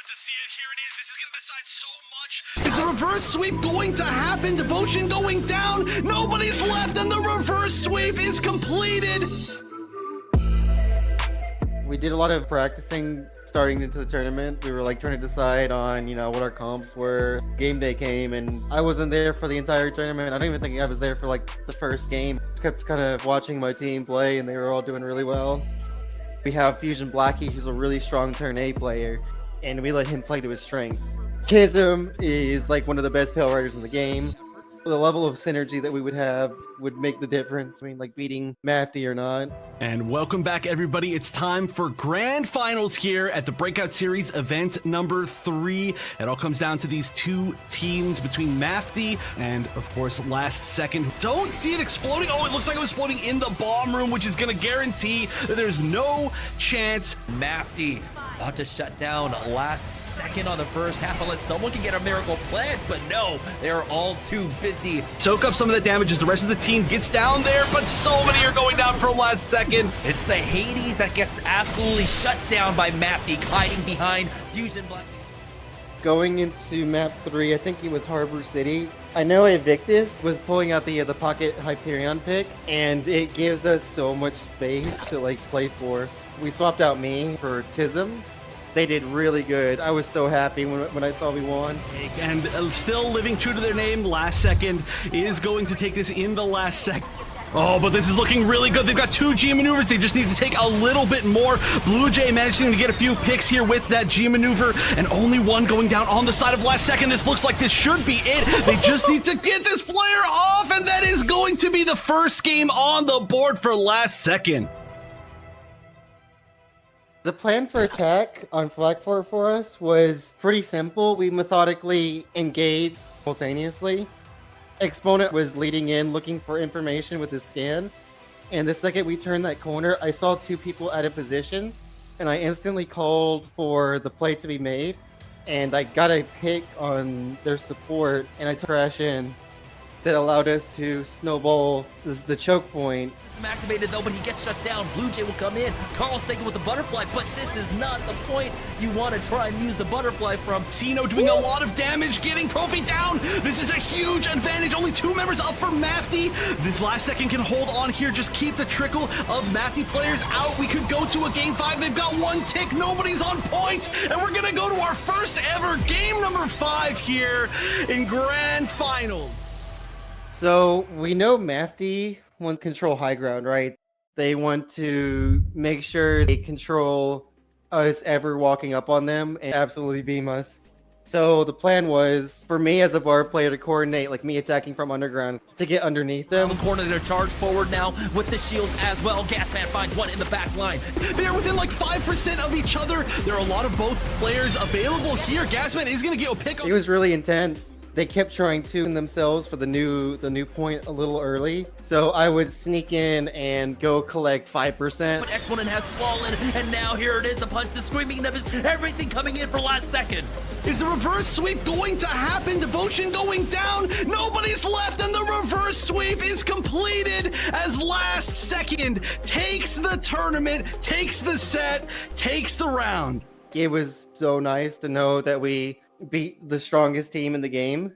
to see it. Here it is. This is going to decide so much. Is the reverse sweep going to happen? Devotion going down. Nobody's left, and the reverse sweep is completed. We did a lot of practicing starting into the tournament. We were like trying to decide on, what our comps were. Game day came and I wasn't there for the entire tournament. I don't even think I was there for like the first game. Kept kind of watching my team play and they were all doing really well. We have Fusion Blackie, who's a really strong turn A player, and we let him play to his strengths. Chism is like one of the best Pale Riders in the game. The level of synergy that we would have would make the difference. I mean, like beating Mafty or not. And welcome back, everybody. It's time for grand finals here at the Breakout Series event number 3. It all comes down to these two teams between Mafty and, of course, Last Second. Don't see it exploding. Oh, it looks like it was exploding in the bomb room, which is going to guarantee that there's no chance. Mafty about to shut down Last Second on the first half unless someone can get a miracle plant, but no, they're all too busy. Soak up some of the damage as the rest of the team gets down there, but so many are going down for Last Second. It's the Hades that gets absolutely shut down by Mafty, hiding behind Fusion Black. Going into map 3, I think it was Harbor City. I know Evictus was pulling out the Pocket Hyperion pick, and it gives us so much space to like play for. We swapped out me for Tism. They did really good. I was so happy when I saw we won. And still living true to their name, Last Second is going to take this in the last second. Oh, but this is looking really good. They've got 2 G maneuvers. They just need to take a little bit more. Blue Jay managing to get a few picks here with that G maneuver, and only one going down on the side of Last Second. This looks like this should be it. They just need to get this player off, and that is going to be the first game on the board for Last Second. The plan for attack on Flag 4 for us was pretty simple. We methodically engaged simultaneously. Exponent was leading in, looking for information with his scan. And the second we turned that corner, I saw 2 people out of position. And I instantly called for the play to be made. And I got a pick on their support, and I crash in. That allowed us to snowball the choke point. System activated though, but he gets shut down. Blue Jay will come in. Carl Sagan with the butterfly, but this is not the point you want to try and use the butterfly from. Sino doing a lot of damage, getting Profi down. This is a huge advantage. Only 2 members up for Mafty. This Last Second can hold on here. Just keep the trickle of Mafty players out. We could go to a game 5. They've got 1 tick. Nobody's on point. And we're going to go to our first ever game number 5 here in grand finals. So we know Mafty want to control high ground, right? They want to make sure they control us ever walking up on them and absolutely beam us. So the plan was for me as a bar player to coordinate, like me attacking from underground, to get underneath them. The corner, they're charged forward now with the shields as well. Gasman finds one in the back line. They're within like 5% of each other. There are a lot of both players available here. Gasman is going to get a pick. It was really intense. They kept trying to themselves for the new point a little early. So I would sneak in and go collect 5%. But Exponent has fallen, and now here it is, the punch, the screaming Nevis, everything coming in for Last Second. Is the reverse sweep going to happen? Devotion going down. Nobody's left, and the reverse sweep is completed as Last Second takes the tournament, takes the set, takes the round. It was so nice to know that we beat the strongest team in the game.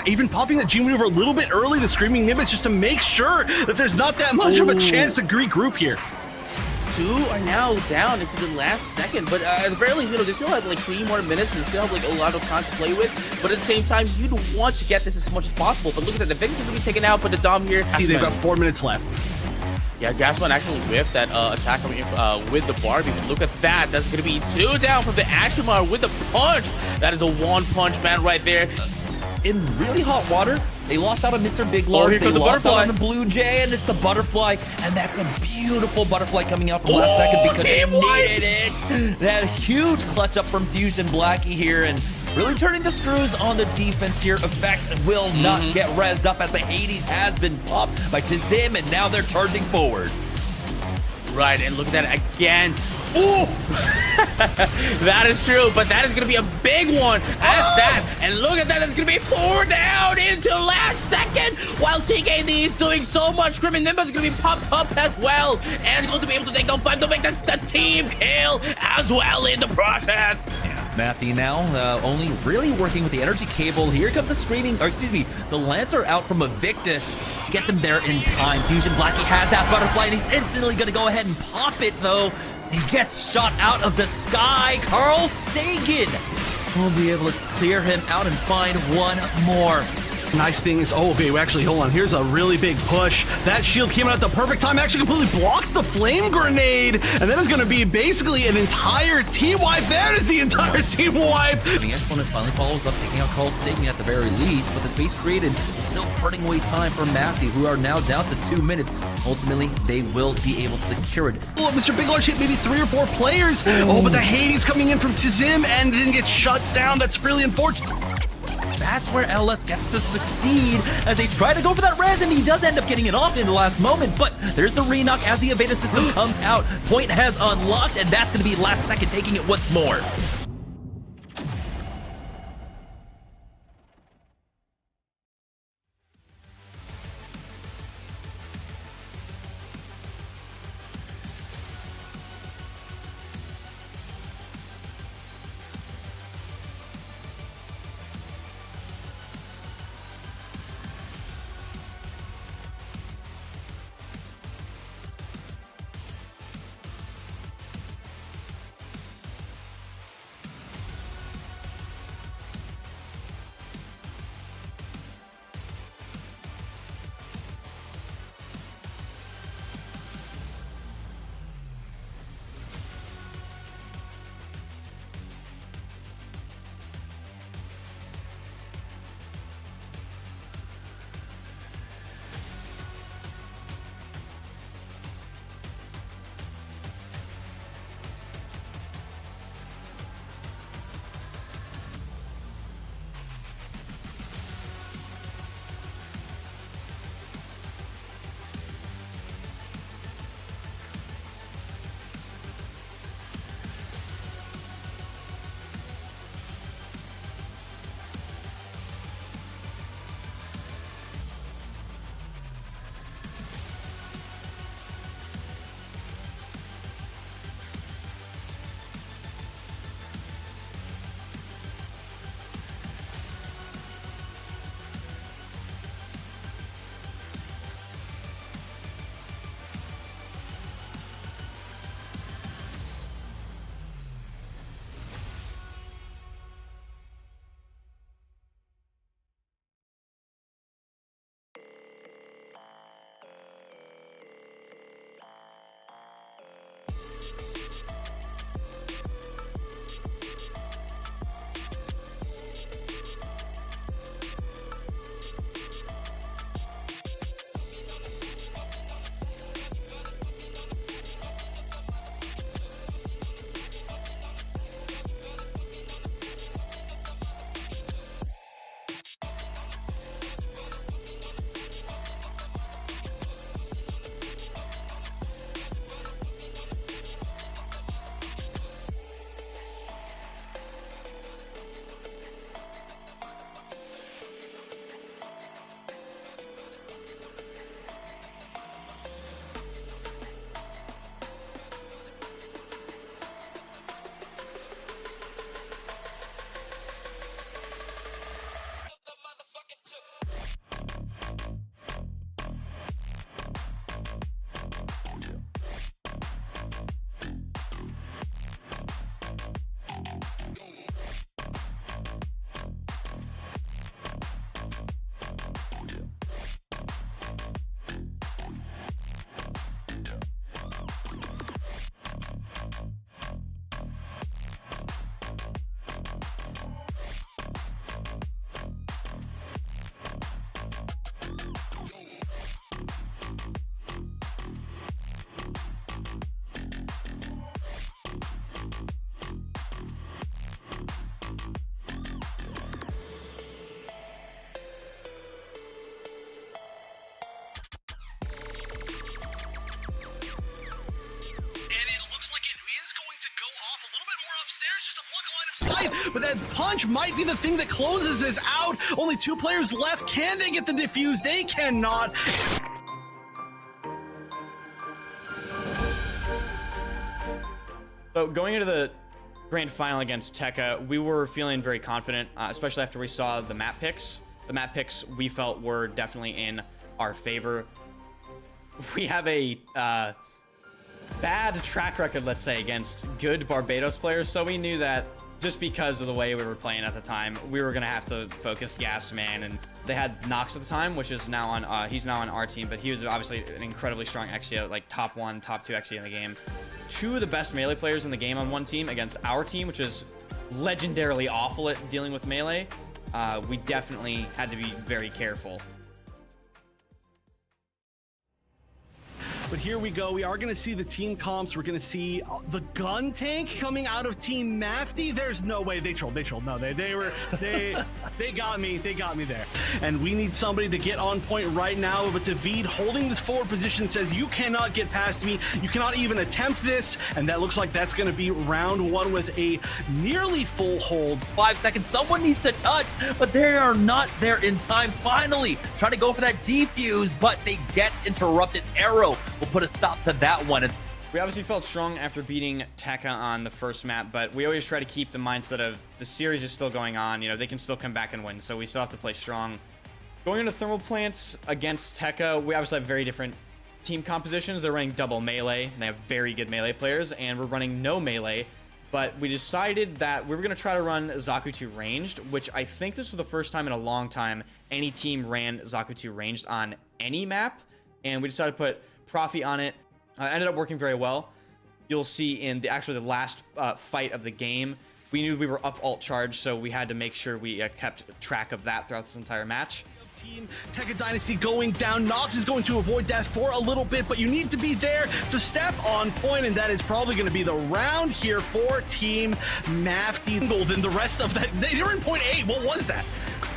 even popping the G maneuver a little bit early, the Screaming Nimbus, just to make sure that there's not that much of a chance to regroup here. 2 are now down into the last second, but at the very least, they still have like 3 more minutes and still have like a lot of time to play with. But at the same time, you'd want to get this as much as possible. But look at that, the Victor's gonna be taken out, but the Dom here. See, they've got 4 minutes left. Yeah, Gasman actually whiffed that attack with the Barbie. But look at that, that's gonna be 2 down from the Ashimar with the punch. That is a 1-punch man right there. In really hot water, they lost out on Mr. Big Lord. Here comes they the lost butterfly. out on the Blue Jay, and it's the butterfly, and that's a beautiful butterfly coming out from last second because they needed it. That huge clutch up from Fusion Blackie here, and really turning the screws on the defense here. Effect will not get rezzed up as the Hades has been popped by Tizim, and now they're charging forward. Right, and look at that again. Ooh! That is true, but that is going to be a big one at that. And look at that, that's going to be 4 down into last second, while TKD is doing so much. Screaming Nimbus is going to be popped up as well, and going to be able to take down 5 to make the team kill as well in the process. Mafty now only really working with the energy cable. Here comes the Screaming, or excuse me, the Lancer out from Evictus. Get them there in time. Fusion Blackie has that butterfly, and he's instantly going to go ahead and pop it, though. He gets shot out of the sky. Carl Sagan will be able to clear him out and find one more. Nice thing is, okay, actually, hold on. Here's a really big push. That shield came out at the perfect time, actually completely blocked the flame grenade. And that is going to be basically an entire team wipe. That is the entire team wipe. The opponent finally follows up, taking out Carl Sagan at the very least, but the space created is still burning away time for Mafty, who are now down to 2 minutes. Ultimately, they will be able to secure it. Oh, Mr. Big Large hit maybe 3 or 4 players. Oh, but the Hades coming in from Tizim and didn't get shut down. That's really unfortunate. That's where LS gets to succeed as they try to go for that res, and he does end up getting it off in the last moment, but there's the re-knock as the Evada system comes out. Point has unlocked, and that's going to be last second taking it once more. but that punch might be the thing that closes this out. Only 2 players left. Can they get the defuse? They cannot. So going into the grand final against Tekka, we were feeling very confident, especially after we saw the map picks. The map picks we felt were definitely in our favor. We have a bad track record, let's say, against good Barbados players, so we knew that just because of the way we were playing at the time, we were going to have to focus Gasman. And they had Nox at the time, which is now on, he's now on our team, but he was obviously an incredibly strong Exio, like top 1, top 2 Exio in the game. 2 of the best melee players in the game on one team against our team, which is legendarily awful at dealing with melee. We definitely had to be very careful. But here we go. We are going to see the team comps. We're going to see the gun tank coming out of Team Mafty. There's no way they trolled. No, they got me. They got me there. And we need somebody to get on point right now. But David holding this forward position says, you cannot get past me. You cannot even attempt this. And that looks like that's going to be round 1 with a nearly full hold. 5 seconds. Someone needs to touch, but they are not there in time. Finally, trying to go for that defuse, but they get interrupted. Arrow will put a stop to that one. We obviously felt strong after beating Tekka on the first map, but we always try to keep the mindset of the series is still going on. You know, they can still come back and win, so we still have to play strong. Going into thermal plants against Tekka, we obviously have very different team compositions. They're running double melee, and they have very good melee players, and we're running no melee. But we decided that we were going to try to run Zakutu ranged, which I think this was the first time in a long time any team ran Zakutu ranged on any map, and we decided to put Profi on it. Ended up working very well. You'll see in the last fight of the game, we knew we were up alt charge, so we had to make sure we kept track of that throughout this entire match. Team Tekka Dynasty going down. Nox is going to avoid dash for a little bit, but you need to be there to step on point, and that is probably going to be the round here for Team Mafty. Then the rest of that, they're in point 8. What was that?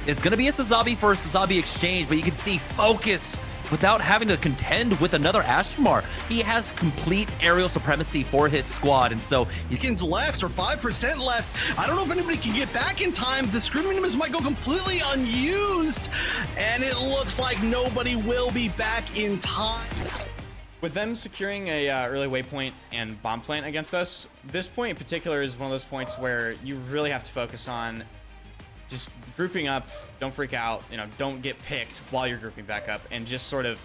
It's going to be a Sazabi versus Sazabi exchange, but you can see focus without having to contend with another Ashmar. He has complete aerial supremacy for his squad, and so seconds left or 5% left. I don't know if anybody can get back in time. The screaming missiles might go completely unused, and it looks like nobody will be back in time. With them securing a early waypoint and bomb plant against us, this point in particular is one of those points where you really have to focus on just grouping up, don't freak out, you know, don't get picked while you're grouping back up, and just sort of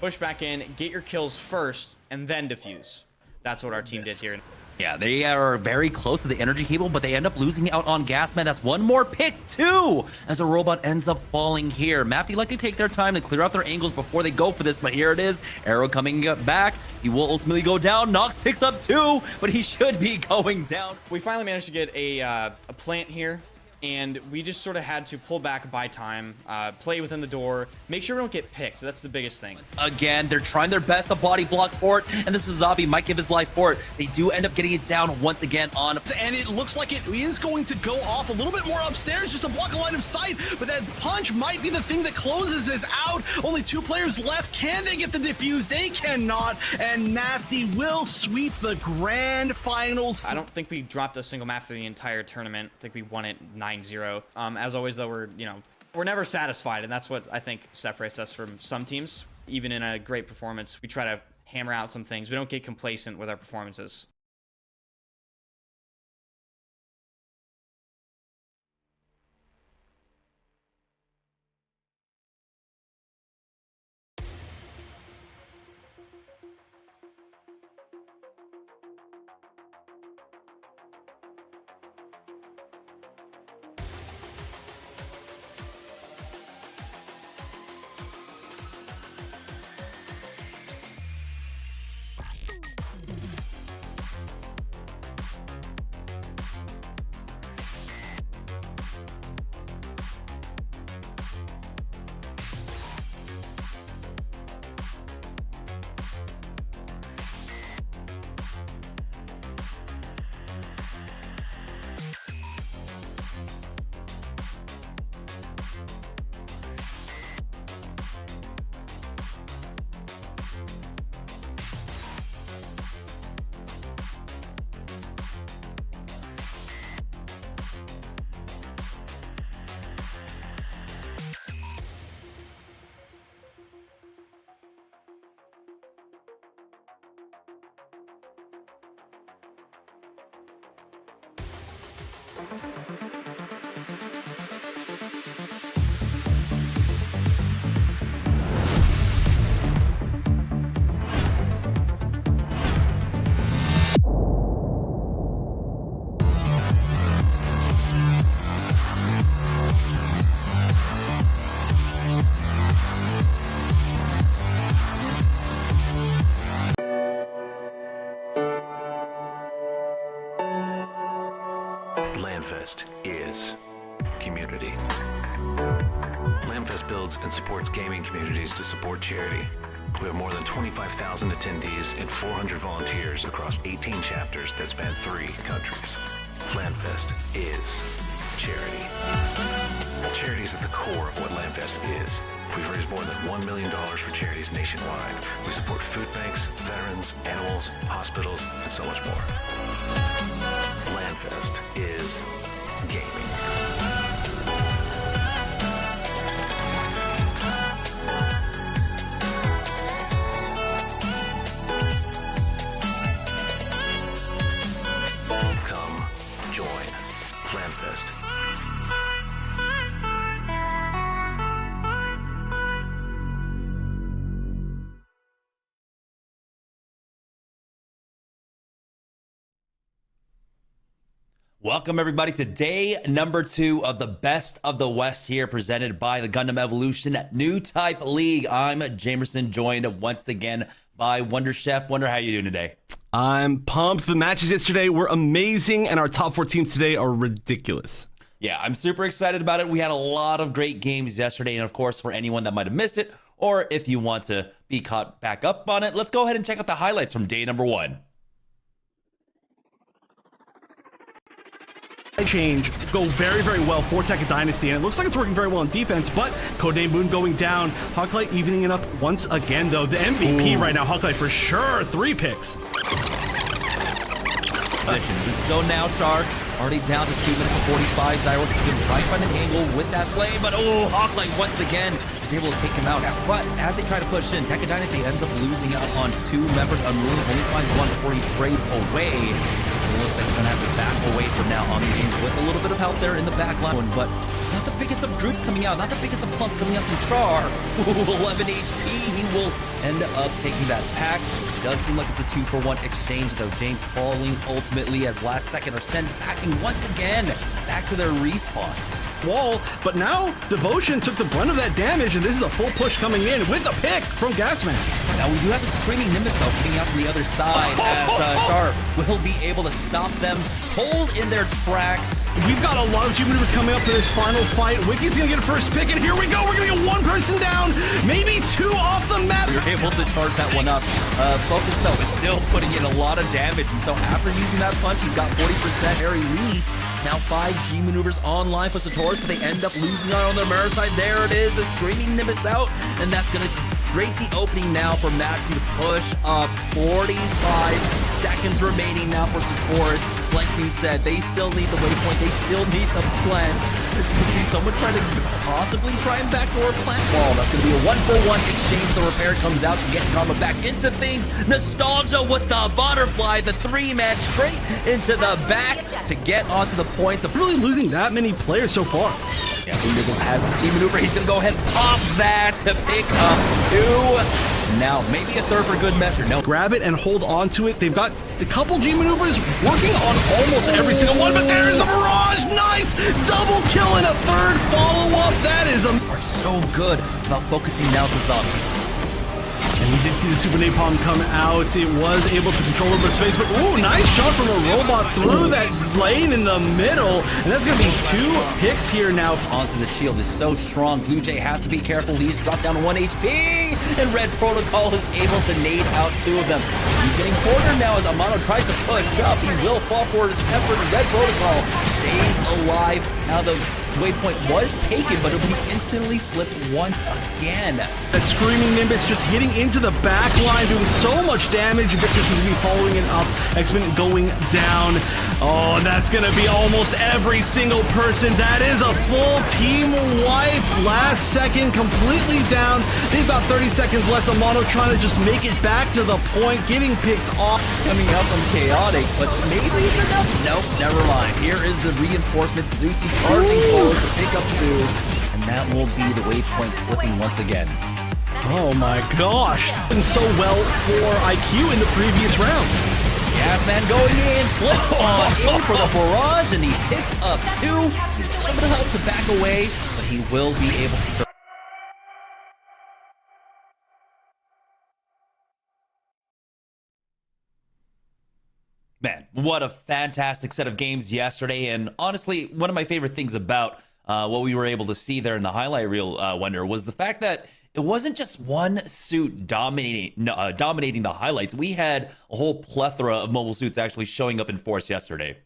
push back in, get your kills first, and then defuse. That's what our team did here. yeah, they are very close to the energy cable, but they end up losing out on Gasman. That's one more pick too, as a robot ends up falling here. Mafty like to take their time to clear out their angles before they go for this, but here it is. Arrow coming back. He will ultimately go down. Nox picks up 2, but he should be going down. We finally managed to get a plant here, and we just sort of had to pull back, buy time, play within the door, make sure we don't get picked. That's the biggest thing. Again, they're trying their best to body block for it, and the Sazabi might give his life for it. They do end up getting it down once again on. And it looks like it is going to go off a little bit more upstairs just to block a line of sight, but that punch might be the thing that closes this out. Only 2 players left. Can they get the defuse? They cannot, and Mafty will sweep the grand finals. I don't think we dropped a single map through the entire tournament. I think we won it 9-0. As always, though, we're never satisfied, and that's what I think separates us from some teams. Even in a great performance, we try to hammer out some things. We don't get complacent with our performances. Lanfest is community. Lanfest builds and supports gaming communities to support charity. We have more than 25,000 attendees and 400 volunteers across 18 chapters that span 3 countries. Lanfest is charity. Charity is at the core of what Lanfest is. We've raised more than $1 million for charities nationwide. We support food banks, veterans, animals, hospitals, and so much more. Lanfest is gaming. Come join Lanfest. Welcome everybody to day number 2 of the Best of the West here, presented by the Gundam Evolution New Type League. I'm Jamerson, joined once again by Wonder Chef. Wonder, how you doing today? I'm pumped. The matches yesterday were amazing, and our top 4 teams today are ridiculous. Yeah, I'm super excited about it. We had a lot of great games yesterday, and of course, for anyone that might have missed it, or if you want to be caught back up on it, let's go ahead and check out the highlights from day number 1. Change go very, very well for Tekka Dynasty, and it looks like it's working very well in defense, but Codename Moon going down. Hawklight evening it up once again, though. The MVP right now, Hawklight for sure, 3 picks. So now Char already down to 2 minutes and 45. Zyros is going to try to find an angle with that flame, but Hawklight once again is able to take him out. But as they try to push in, Tekka Dynasty ends up losing out on 2 members. Unruly only finds 1 before he trades away. So it looks like he's going to have to back away from now on the games with a little bit of help there in the back line. But not the biggest of groups coming out, not the biggest of clumps coming out from Char. 11 HP, he will end up taking that pack. It does seem like it's a 2-for-1 exchange, though. James falling ultimately as last second are sent packing once again back to their respawn Wall, but now Devotion took the brunt of that damage, and this is a full push coming in with a pick from Gasman. Now we do have the Screaming Nimbus though coming out from the other side as Char will be able to stop them, hold in their tracks. We've got a lot of G maneuvers coming up for this final fight. Wiki's gonna get a first pick, and here we go. We're gonna get 1 person down, maybe 2 off the map. You're able to charge that one up. Focus though is still putting in a lot of damage, and so after using that punch, he's got 40% very least. Now 5 G maneuvers online for Satoris, but they end up losing out on their mirror side. There it is, the Screaming Nimbus out, and that's gonna create the opening now for Mafty to push up. 45 seconds remaining now for Satoris. Like you said, they still need the waypoint, they still need the plants. There's gonna be someone trying to possibly try and backdoor plant wall. That's gonna be a 1-for-1 exchange. The repair comes out to get Karma back into things. Nostalgia with the butterfly, the 3-man straight into the back to get onto the points of Really losing that many players so far. Yeah, Aznable has his key maneuver. He's gonna go ahead and pop that to pick up 2. Now, maybe a 3rd for good measure. No. Grab it and hold on to it. They've got a couple G maneuvers working on almost every single one, but there's the barrage. Nice double kill and a 3rd follow-up. That is Are so good about focusing now the zombies. And we did see the Super Napalm come out. It was able to control over space, but nice shot from a robot through that lane in the middle. And that's going to be 2 picks here now. Onto the shield is so strong. Blue Jay has to be careful. He's dropped down to 1 HP. And Red Protocol is able to nade out 2 of them. He's getting cornered now as Amano tries to push up. He will fall for his effort. Red Protocol stays alive. Now the The waypoint was taken, but it'll be instantly flipped once again. That Screaming Nimbus just hitting into the back line, doing so much damage. Victor seems to be following it up. X-Men going down. Oh, and that's going to be almost every single person. That is a full team wipe. Last second, completely down. They've got 30 seconds left. Amano trying to just make it back to the point, getting picked off. Coming up from Chaotic, but maybe even enough. Nope, never mind. Here is the reinforcement. Zusi charging forward to pick up 2, and that will be the waypoint flipping once again. Oh my gosh. Done so well for IQ in the previous round. Gasman going in, flips on in for the barrage, and he picks up 2. Needs a little bit of help to back away, but he will be able to survive. Man, what a fantastic set of games yesterday, and honestly, one of my favorite things about what we were able to see there in the highlight reel, Wonder, was the fact that it wasn't just one suit dominating the highlights. We had a whole plethora of mobile suits actually showing up in force yesterday.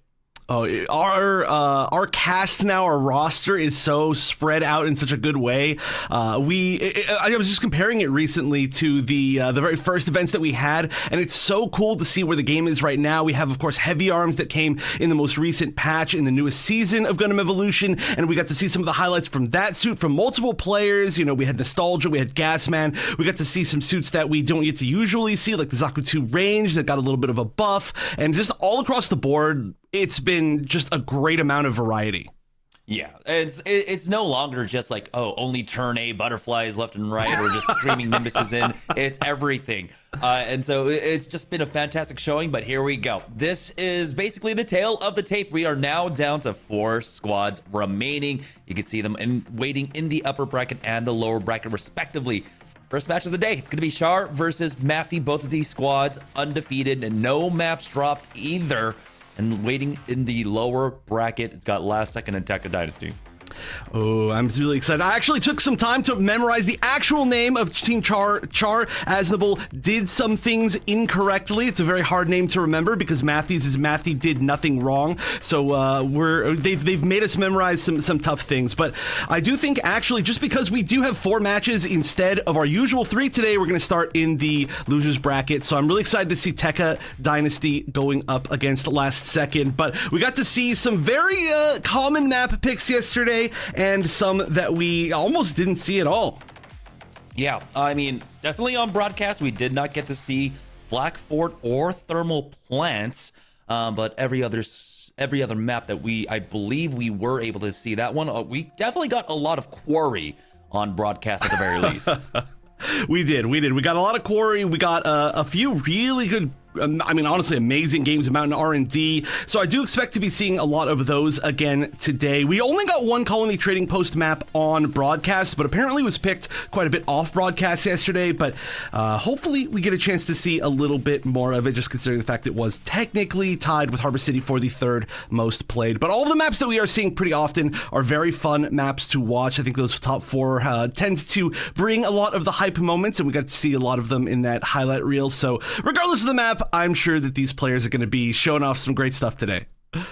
Oh, our cast now, our roster is so spread out in such a good way. I was just comparing it recently to the very first events that we had, and it's so cool to see where the game is right now. We have, of course, Heavy Arms that came in the most recent patch in the newest season of Gundam Evolution, and we got to see some of the highlights from that suit from multiple players. You know, we had Nostalgia, we had Gasman, we got to see some suits that we don't get to usually see, like the Zaku 2 range that got a little bit of a buff, and just all across the board, it's been just a great amount of variety. Yeah, it's no longer just like, oh, only turn A butterflies left and right, or just Screaming Nimbuses in. It's everything. And so it's just been a fantastic showing, but here we go. This is basically the tail of the tape. We are now down to 4 squads remaining. You can see them waiting in the upper bracket and the lower bracket, respectively. First match of the day, it's going to be Char versus Mafty. Both of these squads undefeated and no maps dropped either. And waiting in the lower bracket, it's got Last Second and Tekka Dynasty. Oh, I'm really excited. I actually took some time to memorize the actual name of Team Char. Aznable did some things incorrectly. It's a very hard name to remember because Mafty's is Mafty did nothing wrong. So they've made us memorize some tough things. But I do think actually just because we do have 4 matches instead of our usual 3 today, we're going to start in the losers bracket. So I'm really excited to see Tekka Dynasty going up against Last Second. But we got to see some very common map picks yesterday, and some that we almost didn't see at all. Yeah, I mean, definitely on broadcast, we did not get to see Flak Fort or Thermal Plants, but every other map that I believe we were able to see that one. We definitely got a lot of Quarry on broadcast at the very least. We did. We got a lot of Quarry. We got a few really good, I mean, honestly, amazing games of Mountain R&D. So I do expect to be seeing a lot of those again today. We only got one Colony Trading Post map on broadcast, but apparently was picked quite a bit off broadcast yesterday. But hopefully we get a chance to see a little bit more of it, just considering the fact it was technically tied with Harbor City for the 3rd most played. But all of the maps that we are seeing pretty often are very fun maps to watch. I think those top 4 tend to bring a lot of the hype moments, and we got to see a lot of them in that highlight reel. So regardless of the map, I'm sure that these players are going to be showing off some great stuff today.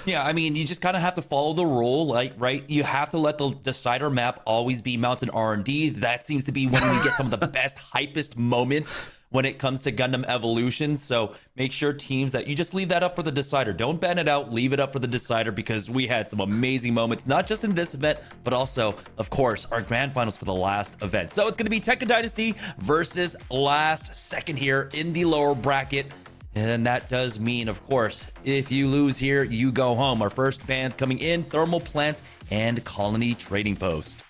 Yeah, I mean, you just kind of have to follow the rule, like, right? You have to let the decider map always be Mountain R&D. That seems to be when we get some of the best, hypest moments when it comes to Gundam Evolution. So make sure teams that you just leave that up for the decider. Don't ban it out, leave it up for the decider, because we had some amazing moments, not just in this event, but also, of course, our grand finals for the last event. So it's going to be Tekka Dynasty versus Last Second here in the lower bracket. And that does mean, of course, if you lose here, you go home. Our first bans coming in, Thermal Plants and Colony Trading Post.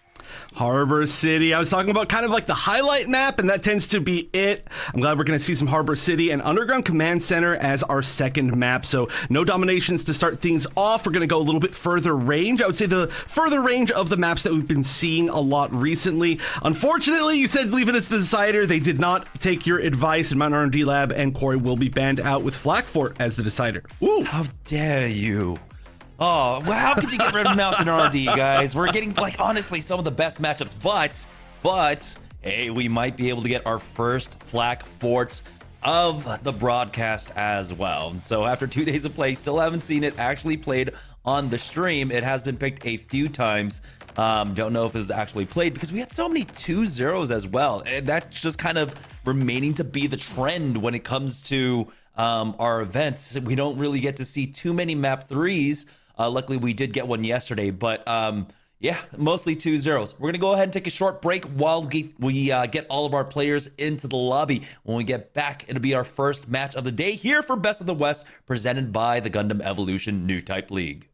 Harbor City. I was talking about kind of like the highlight map, and that tends to be it. I'm glad we're going to see some Harbor City and Underground Command Center as our second map. So no dominations to start things off. We're going to go a little bit further range. I would say the further range of the maps that we've been seeing a lot recently. Unfortunately, you said leave it as the decider. They did not take your advice, and Mountain R&D Lab and Quarry will be banned out with Flak Fort as the decider. Ooh. How dare you? Oh, well, how could you get rid of Mountain R&D, guys? We're getting, like, honestly, some of the best matchups, but, hey, we might be able to get our first Flak Forts of the broadcast as well. So after 2 days of play, still haven't seen it actually played on the stream. It has been picked a few times, Don't know if it was actually played because we had so many 2-0s as well. And that's just kind of remaining to be the trend when it comes to our events. We don't really get to see too many map 3s. Luckily, we did get one yesterday, but yeah, mostly 2-0s. We're going to go ahead and take a short break while we get all of our players into the lobby. When we get back, it'll be our first match of the day here for Best of the West, presented by the Gundam Evolution New Type League.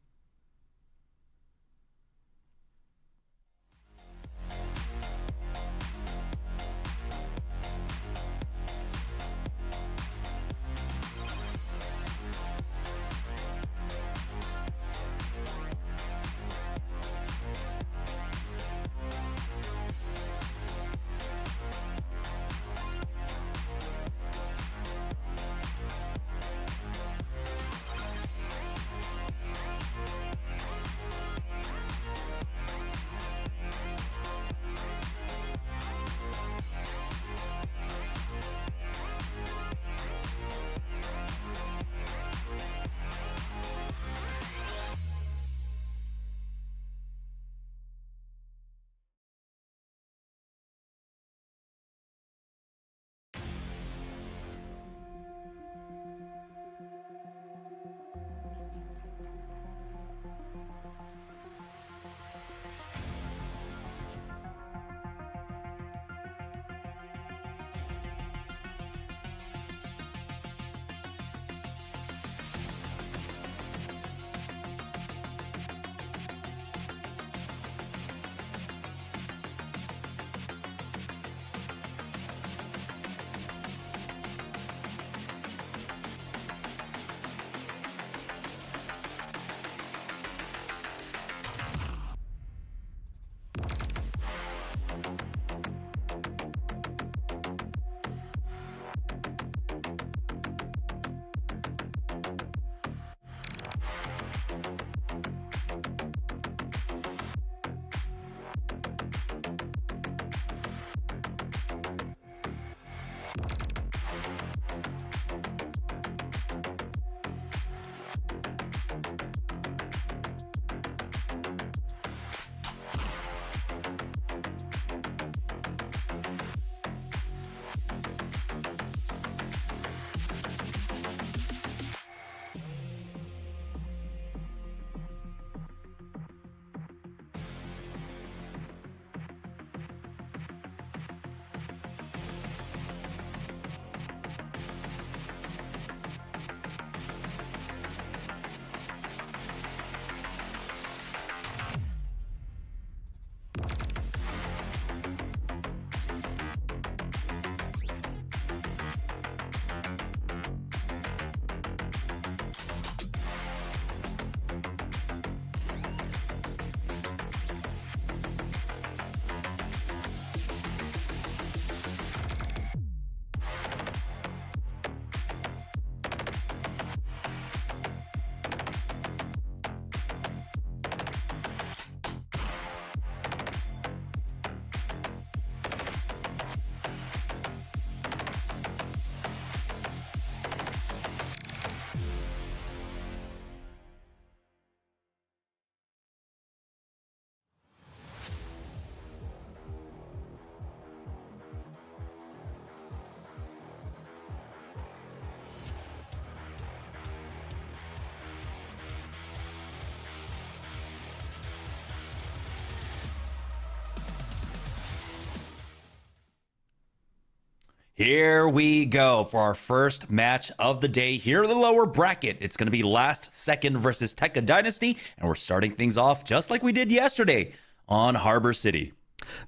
Here we go for our first match of the day here in the lower bracket. It's going to be last second versus Tekka Dynasty, and we're starting things off just like we did yesterday on Harbor City.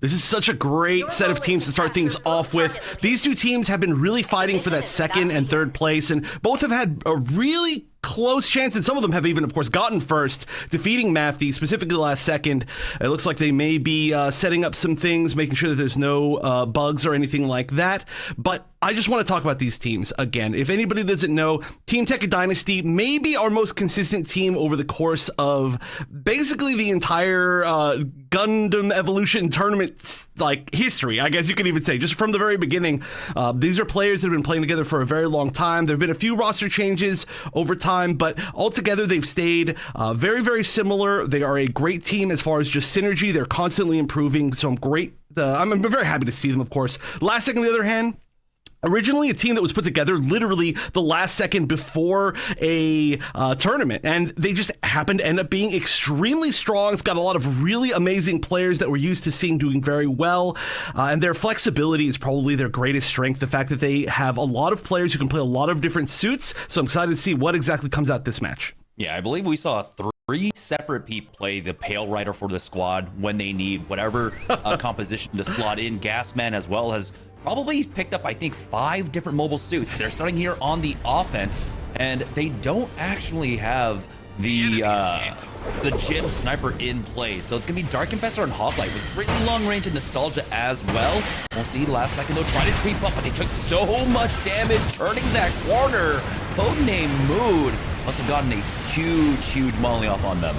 This is such a great set of teams to start things off with. These two teams have been really fighting for that second and third place, and both have had a really close chance, and some of them have even, of course, gotten first, defeating Mafty, specifically last second. It looks like they may be setting up some things, making sure that there's no bugs or anything like that. But I just want to talk about these teams again. If anybody doesn't know, Team Tekka Dynasty may be our most consistent team over the course of basically the entire Gundam Evolution tournament like history, I guess you could even say, just from the very beginning. These are players that have been playing together for a very long time. There have been a few roster changes over time. time, but altogether they've stayed very, very similar. They are a great team as far as just synergy. They're constantly improving, so I'm very happy to see them, of course. Last Second, on the other hand, originally a team that was put together literally the last second before a tournament, and they just happened to end up being extremely strong. It's got a lot of really amazing players that we're used to seeing doing very well, and their flexibility is probably their greatest strength, the fact that they have a lot of players who can play a lot of different suits. So I'm excited to see what exactly comes out this match. Yeah, I believe we saw three separate people play the Pale Rider for the squad when they need whatever composition to slot in. Gasman as well has probably picked up, I think, 5 different mobile suits. They're starting here on the offense, and they don't actually have the Gym Sniper in play. So it's going to be Dark Infestor and Hawklight with really long range and Nostalgia as well. We'll see last second, though, try to creep up, but they took so much damage turning that corner. Codename Mood must have gotten a huge molly off on them.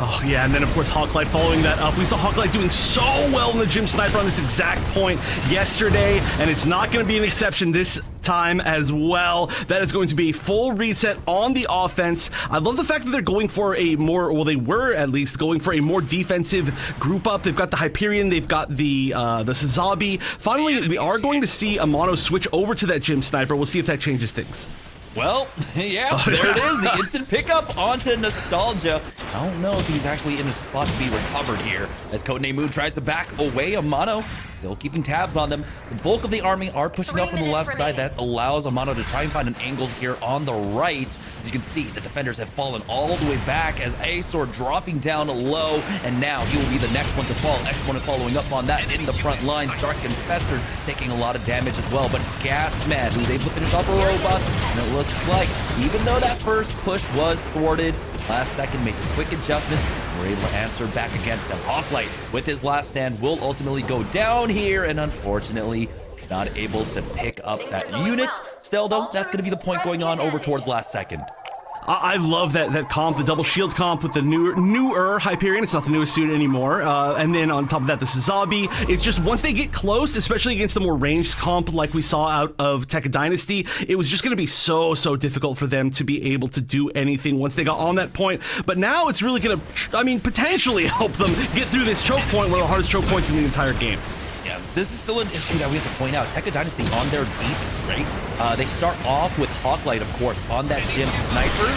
Oh, yeah, and then, of course, Hawklight following that up. We saw Hawklight doing so well in the Gym Sniper on this exact point yesterday, and it's not going to be an exception this time as well. That is going to be a full reset on the offense. I love the fact that they're going for a more, well, they were at least going for a more defensive group up. They've got the Hyperion, they've got the Sazabi. Finally, we are going to see a mono switch over to that Gym Sniper. We'll see if that changes things. Well, yeah, there it is. The instant pickup onto Nostalgia. I don't know if he's actually in a spot to be recovered here as Codename Mood tries to back away Amano. Still keeping tabs on them. The bulk of the army are pushing up from the left side. That allows Amano to try and find an angle here on the right. As you can see, the defenders have fallen all the way back as Azor dropping down low, and now he will be the next one to fall. Exponent following up on that in the front lines. Dark Infestor taking a lot of damage as well, but it's Gasman who's able to finish off a robot, and it looks like, even though that first push was thwarted, last second making quick adjustments, we're able to answer back against them. Hawklight with his last stand will ultimately go down here, and unfortunately not able to pick up that unit. Still though, that's going to be the point going on over towards last second. I love that comp, the double shield comp with the newer Hyperion. It's not the newest suit anymore. And then on top of that, the Sazabi. It's just once they get close, especially against the more ranged comp like we saw out of Tekka Dynasty, it was just going to be so difficult for them to be able to do anything once they got on that point. But now it's really going to, potentially help them get through this choke point, one of the hardest choke points in the entire game. Yeah, this is still an issue that we have to point out. Tekka Dynasty on their defense, right? They start off with Hawklight, of course, on that Gym Sniper,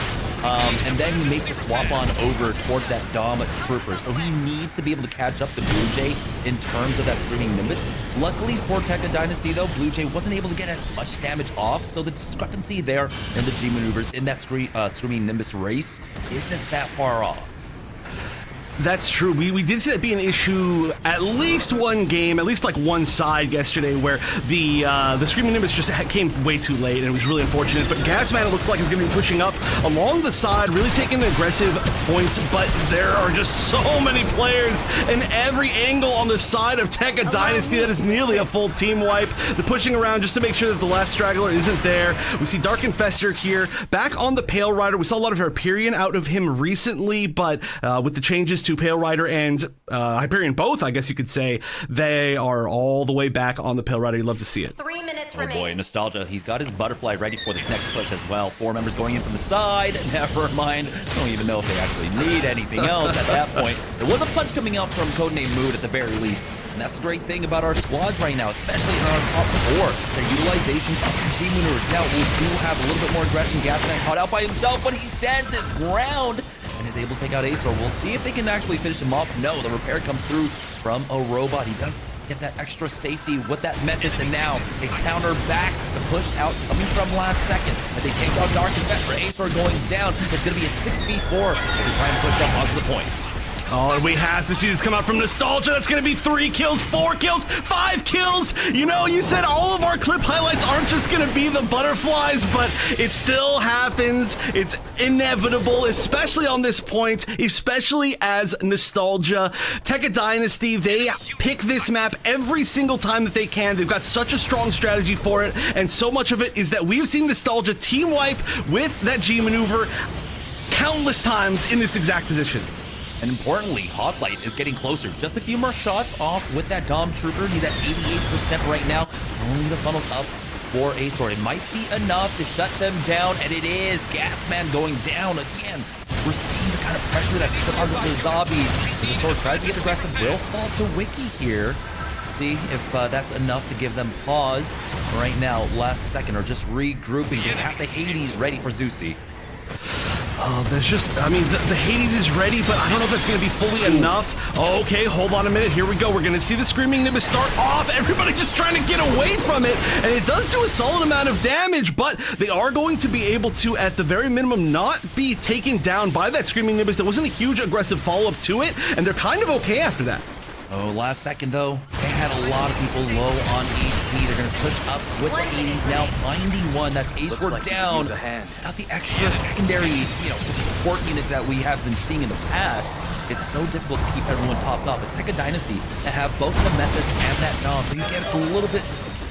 and then he makes the swap on over towards that Dom Trooper. So he needs to be able to catch up to Blue Jay in terms of that Screaming Nimbus. Luckily for Tekka Dynasty, though, Blue Jay wasn't able to get as much damage off, so the discrepancy there in the G maneuvers in that Screaming Nimbus race isn't that far off. That's true. We did see that be an issue at least one game, at least like one side yesterday, where the Screaming Nimbus just came way too late, and it was really unfortunate. But Gasman, it looks like, is going to be pushing up along the side, really taking an aggressive point, but there are just so many players in every angle on the side of Tekka Dynasty that is nearly a full team wipe. They're pushing around just to make sure that the last straggler isn't there. We see Dark Infestor here, back on the Pale Rider. We saw a lot of Hyperion out of him recently, but with the changes to Pale Rider and Hyperion both, I guess you could say, they are all the way back on the Pale Rider. You'd love to see it. 3 minutes Oh remaining. boy, Nostalgia. He's got his Butterfly ready for this next push as well. 4 members going in from the side. Never mind. I don't even know if they actually need anything else at that point. There was a punch coming out from Codename Mood at the very least. And that's a great thing about our squads right now, especially in our top 4. Their utilization of the G maneuvers. Now we do have a little bit more aggression. Gasman caught out by himself, but he stands his ground and is able to take out Azor. We'll see if they can actually finish him off. No, the repair comes through from a robot. He does get that extra safety with that Memphis, and now a counter back. The push out coming from last second as they take out Dark Infestor. Azor going down. It's going to be a 6v4 as they try and push up onto the point. Oh, and we have to see this come out from Nostalgia. That's going to be 3 kills, 4 kills, 5 kills. You know, you said all of our clip highlights aren't just going to be the butterflies, but it still happens. It's inevitable, especially on this point, especially as Nostalgia. Tekka Dynasty, they pick this map every single time that they can. They've got such a strong strategy for it, and so much of it is that we've seen Nostalgia team wipe with that G maneuver countless times in this exact position. And importantly, Hawklight is getting closer. Just a few more shots off with that Dom Trooper. He's at 88% right now. Only the funnels up for Azor. It might be enough to shut them down, and it is. Gasman going down again. We're seeing the kind of pressure that put on the zombies. As the Sword tries to get aggressive, will fall to Wiki here. See if that's enough to give them pause. Right now, last second, or just regrouping. They have the Hades ready for Zusi. Oh, there's just, I mean, the Hades is ready, but I don't know if that's going to be fully enough. Okay, hold on a minute. Here we go. We're going to see the Screaming Nimbus start off. Everybody just trying to get away from it. And it does do a solid amount of damage, but they are going to be able to, at the very minimum, not be taken down by that Screaming Nimbus. There wasn't a huge aggressive follow-up to it, and they're kind of okay after that. Oh, last second though, they had a lot of people low on HP. They're gonna push up with the 80s now, finding one. That's Azor down. Without the extra secondary, support unit that we have been seeing in the past, it's so difficult to keep everyone topped off. It's Tekka Dynasty that have both the Memphis and that Dom, so you get a little bit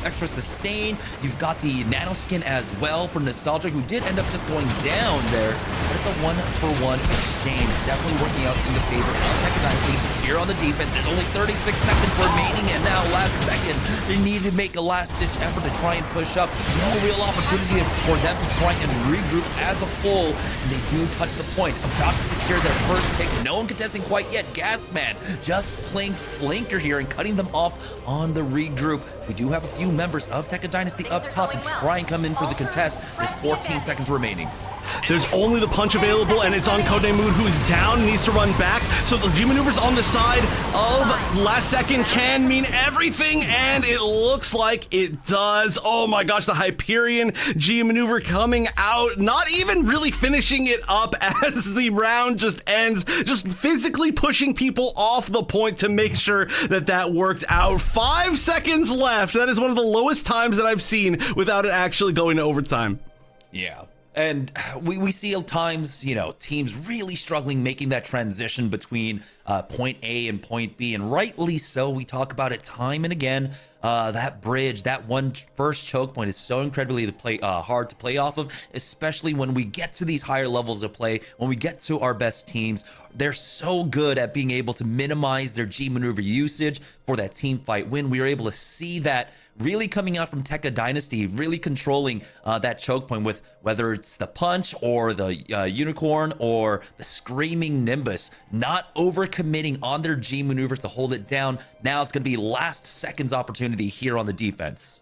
extra sustain. You've got the nano skin as well for Nostalgia, who did end up just going down there. But it's a 1-for-1 exchange. Definitely working out in the favor of Tekka Dynasty here on the defense. There's only 36 seconds remaining, and now last second, they need to make a last-ditch effort to try and push up. No real opportunity for them to try and regroup as a full, and they do touch the point. About to secure their first pick. No one contesting quite yet. Gasman just playing flanker here and cutting them off on the regroup. We do have a few members of Tekka Dynasty up top to try and come in for the contest. There's 14 seconds remaining. There's only the punch available, and it's on Codename Mood, who is down, needs to run back. So the G maneuvers on the side of last second can mean everything, and it looks like it does. Oh my gosh, the Hyperion G maneuver coming out, not even really finishing it up as the round just ends, just physically pushing people off the point to make sure that that worked out. 5 seconds left. That is one of the lowest times that I've seen without it actually going to overtime. Yeah. And we see at times, teams really struggling making that transition between point A and point B, and rightly so. We talk about it time and again. That bridge, that one first choke point is so incredibly hard to play off of, especially when we get to these higher levels of play, when we get to our best teams. They're so good at being able to minimize their G maneuver usage for that team fight win. We are able to see that really coming out from Tekka Dynasty, really controlling that choke point with whether it's the punch or the unicorn or the Screaming Nimbus, not overcommitting on their G maneuvers to hold it down. Now it's going to be last seconds opportunity here on the defense.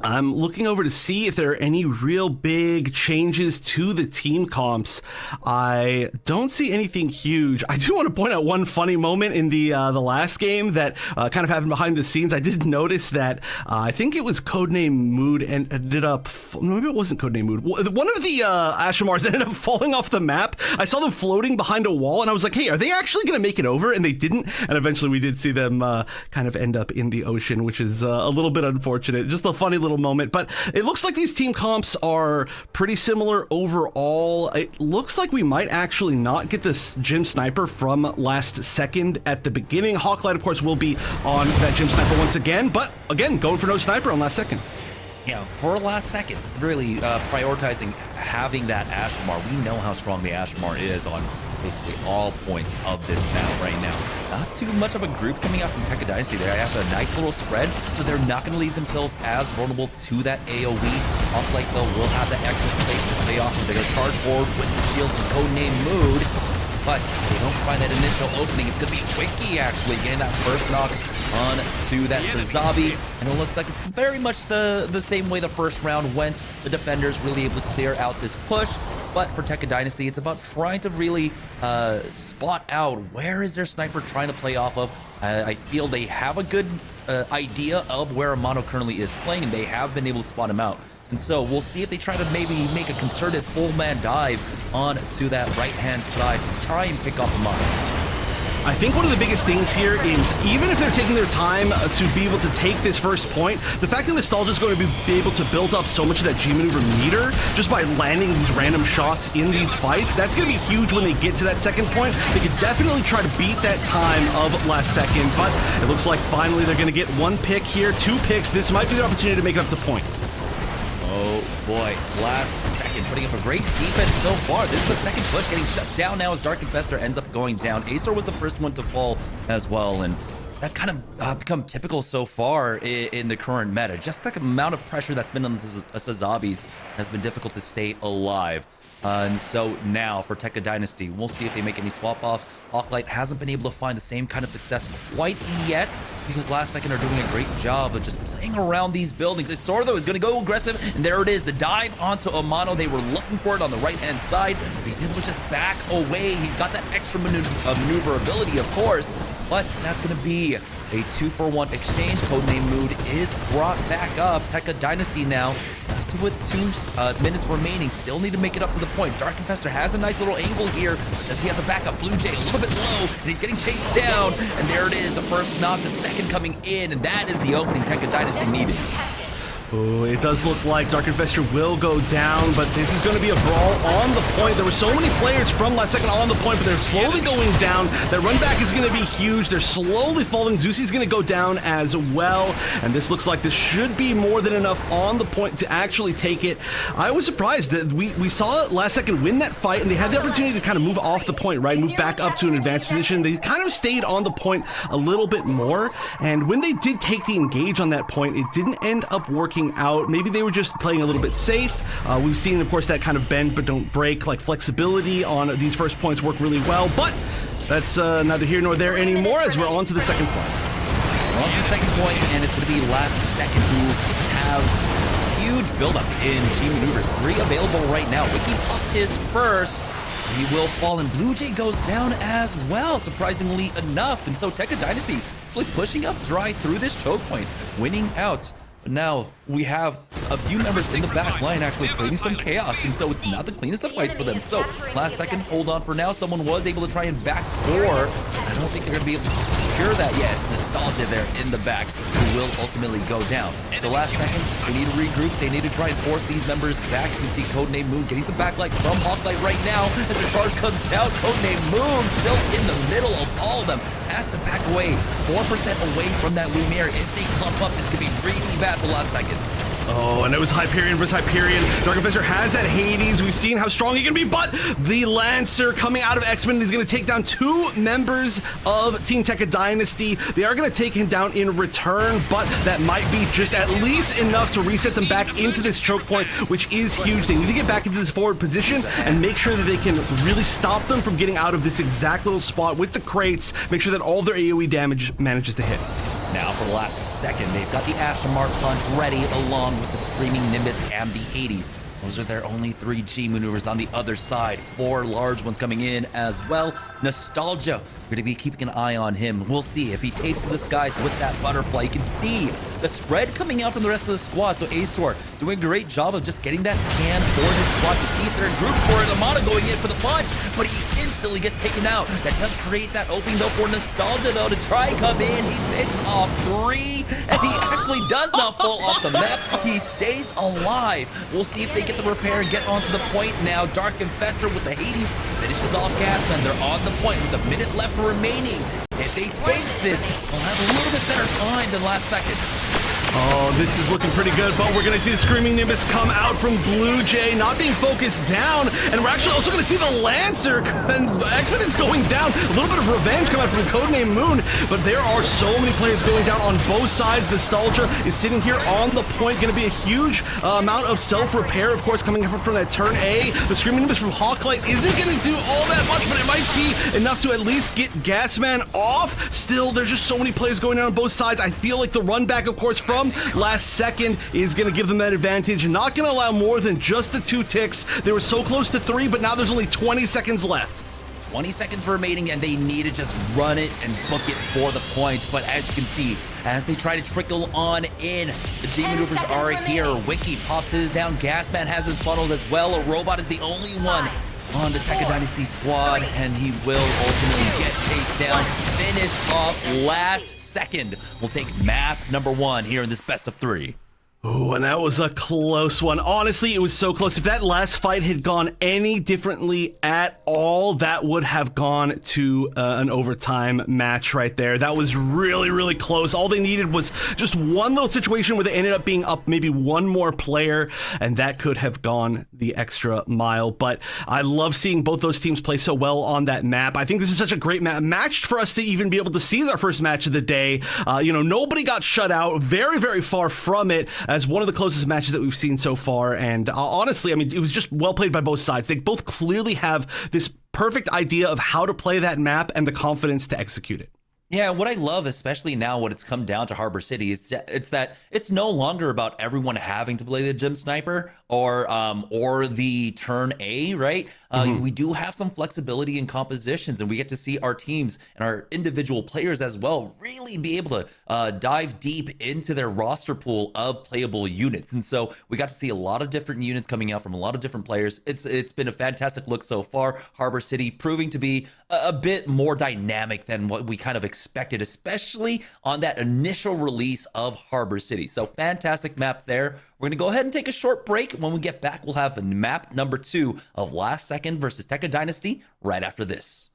I'm looking over to see if there are any real big changes to the team comps. I don't see anything huge. I do want to point out one funny moment in the last game that kind of happened behind the scenes. I did notice that I think it was Codename Mood and ended up, maybe it wasn't Codename Mood. One of the Ashimars ended up falling off the map. I saw them floating behind a wall, and I was like, hey, are they actually going to make it over? And they didn't. And eventually we did see them kind of end up in the ocean, which is a little bit unfortunate. Just a funny little moment, but it looks like these team comps are pretty similar overall. It looks like we might actually not get this Gym Sniper from last second at the beginning. Hawklight, of course, will be on that Gym Sniper once again, but again, going for no sniper on last second. Yeah, for last second, really prioritizing having that Ashmar. We know how strong the Ashmar is on basically all points of this map right now. Not too much of a group coming out from Tekka Dynasty. They have a nice little spread, so they're not going to leave themselves as vulnerable to that AoE. Hawklight, though, will have the extra space to play off, and they're going to charge forward with the shields and Codename Mood. But if they don't find that initial opening, it's going to be Wiki actually getting that first knock onto that Sazabi. And it looks like it's very much the same way the first round went. The defenders really able to clear out this push. But for Tekka Dynasty, it's about trying to really spot out where is their sniper trying to play off of. I feel they have a good idea of where Amano currently is playing, and they have been able to spot him out. And so we'll see if they try to maybe make a concerted full-man dive onto that right-hand side to try and pick off Amano. I think one of the biggest things here is, even if they're taking their time to be able to take this first point, the fact that Nostalgia is going to be able to build up so much of that G maneuver meter just by landing these random shots in these fights, that's going to be huge when they get to that second point. They could definitely try to beat that time of last second, but it looks like finally they're going to get one pick here, 2 picks. This might be the opportunity to make it up to point. Oh boy, last second, putting up a great defense so far. This is the second push getting shut down now as Dark Infestor ends up going down. Acer was the first one to fall as well, and that's kind of become typical so far in the current meta. Just the amount of pressure that's been on the Sazabis has been difficult to stay alive. And so now for Tekka Dynasty, we'll see if they make any swap-offs. Hawklight hasn't been able to find the same kind of success quite yet because Last Second are doing a great job of just playing around these buildings. Isor, though, is going to go aggressive, and there it is, the dive onto Amano. They were looking for it on the right-hand side. He's able to just back away. He's got that extra maneuverability, of course, but that's going to be a 2-for-1 exchange. Codename Mood is brought back up. Tekka Dynasty now with 2 minutes remaining, still need to make it up to the point. Dark Infestor has a nice little angle here. Does he have the backup? Blue Jay a little bit low, and he's getting chased down. And there it is, the first knock, the second coming in, and that is the opening Tekka Dynasty needed. Oh, it does look like Dark Infestor will go down, but this is going to be a brawl on the point. There were so many players from Last Second on the point, but they're slowly going down. That run back is going to be huge. They're slowly falling. Zusi's going to go down as well, and this looks like this should be more than enough on the point to actually take it. I was surprised that we saw Last Second win that fight, and they had the opportunity to kind of move off the point, right? Move back up to an advanced position. They kind of stayed on the point a little bit more, and when they did take the engage on that point, it didn't end up working out. Maybe they were just playing a little bit safe. We've seen, of course, that kind of bend but don't break, like flexibility on these first points work really well, but that's neither here nor there anymore as we're on to the second point. We're on to the second point, and it's going to be Last Second who have huge buildup in G maneuvers. 3 available right now. Wiki pops his first. He will fall, and Blue Jay goes down as well, surprisingly enough. And so Tekka Dynasty pushing up dry through this choke point, winning out. Now, we have a few members in the back line actually creating some chaos, and so it's not the cleanest of fights for them. So, Last Second, hold on for now. Someone was able to try and back 4. I don't think they're going to be able to secure that yet. It's Nostalgia there in the back who will ultimately go down. So, Last Second, they need to regroup. They need to try and force these members back. You can see Codename Moon getting some backlight from Hawklight right now as the charge comes out. Codename Moon still in the middle of all of them. Has to back away 4% away from that Lumiere. If they clump up, this could be really bad for Last Second. Oh, and it was Hyperion versus Hyperion. Dark Infestor has that Hades. We've seen how strong he can be, but the Lancer coming out of X-Men is going to take down 2 members of Team Tekka Dynasty. They are going to take him down in return, but that might be just at least enough to reset them back into this choke point, which is huge. They need to get back into this forward position and make sure that they can really stop them from getting out of this exact little spot with the crates, make sure that all of their AoE damage manages to hit. Now for the Last Second, they've got the Ashamar Punch ready along with the Screaming Nimbus and the Hades. Those are their only 3 G maneuvers on the other side. 4 large ones coming in as well. Nostalgia, we're going to be keeping an eye on him. We'll see if he takes to the skies with that butterfly. You can see the spread coming out from the rest of the squad. So Azor doing a great job of just getting that scan for his squad to see if they're in group for it. Amano going in for the punch, but he instantly gets taken out. That does create that opening though for Nostalgia though to try and come in. He picks off 3, and he actually does not fall off the map. He stays alive. We'll see if they get the repair and get onto the point now. Dark Infestor with the Hades finishes off Gasman. They're on the point with a minute left remaining. If they take this, they'll have a little bit better time than Last Second. Oh, this is looking pretty good, but we're going to see the Screaming Nimbus come out from Blue Jay, not being focused down, and we're actually also going to see the Lancer, and X-Men is going down. A little bit of revenge coming out from Codename Moon, but there are so many players going down on both sides. Nostalgia is sitting here on the point, going to be a huge amount of self-repair, of course, coming from that turn A. The Screaming Nimbus from Hawklight isn't going to do all that much, but it might be enough to at least get Gasman off. Still, there's just so many players going down on both sides. I feel like the run back, of course, from Last Second is going to give them that advantage, not going to allow more than just the 2 ticks. They were so close to 3, but now there's only 20 seconds left. 20 seconds remaining, and they need to just run it and book it for the points. But as you can see, as they try to trickle on in, the G maneuvers are here. Wiki pops his down. Gasman has his funnels as well. A robot is the only one on the Tekka Dynasty squad, and he will ultimately get chased down. Finish off Last Second. We'll take map number 1 here in this best of 3. Oh, and that was a close one. Honestly, it was so close. If that last fight had gone any differently at all, that would have gone to an overtime match right there. That was really, really close. All they needed was just one little situation where they ended up being up maybe one more player, and that could have gone the extra mile. But I love seeing both those teams play so well on that map. I think this is such a great match for us to even be able to see our first match of the day. Nobody got shut out. Very, very far from it, as one of the closest matches that we've seen so far. And honestly, I mean, it was just well played by both sides. They both clearly have this perfect idea of how to play that map and the confidence to execute it. Yeah, what I love, especially now when it's come down to Harbor City, is it's that it's no longer about everyone having to play the gym sniper or the turn A, right? We do have some flexibility in compositions, and we get to see our teams and our individual players as well really be able to dive deep into their roster pool of playable units. And so we got to see a lot of different units coming out from a lot of different players. It's been a fantastic look so far. Harbor City proving to be a bit more dynamic than what we kind of expected, especially on that initial release of Harbor City. So fantastic map there. We're going to go ahead and take a short break. When we get back, we'll have map number 2 of Last Second versus Tekka Dynasty right after this.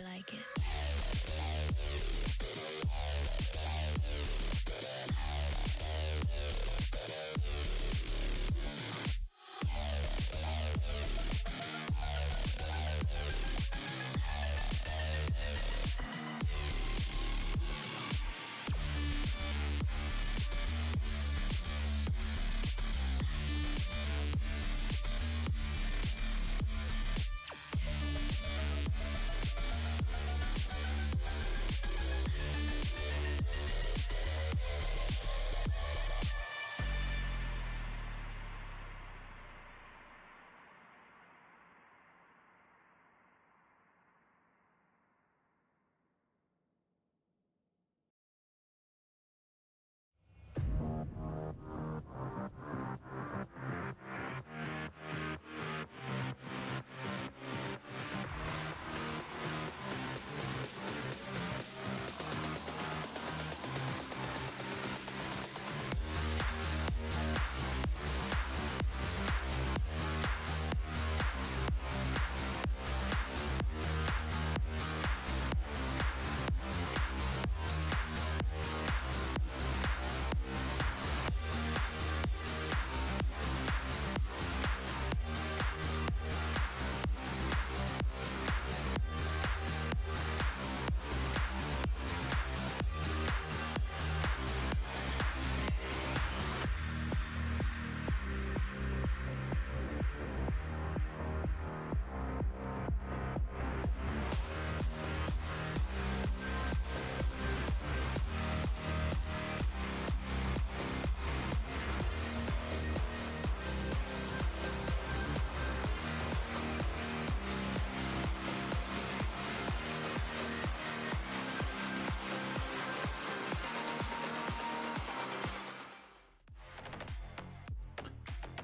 Like it.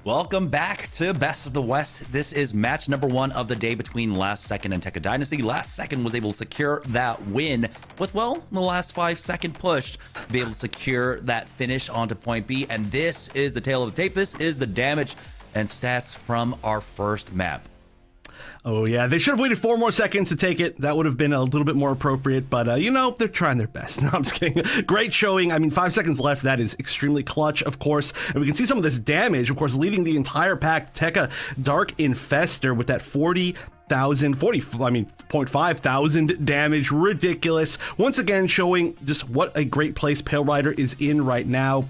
Welcome back to Best of the West. This is match number 1 of the day between Last Second and Tekka Dynasty. Last Second was able to secure that win with, well, the last 5-second push to be able to secure that finish onto point B. And this is the tail of the tape. This is the damage and stats from our first map. Oh, yeah. They should have waited 4 more seconds to take it. That would have been a little bit more appropriate. But, you know, they're trying their best. No, I'm just kidding. Great showing. I mean, 5 seconds left. That is extremely clutch, of course. And we can see some of this damage, of course, leading the entire pack. Tekka, Dark Infester with that 0.5 thousand damage. Ridiculous. Once again, showing just what a great place Pale Rider is in right now.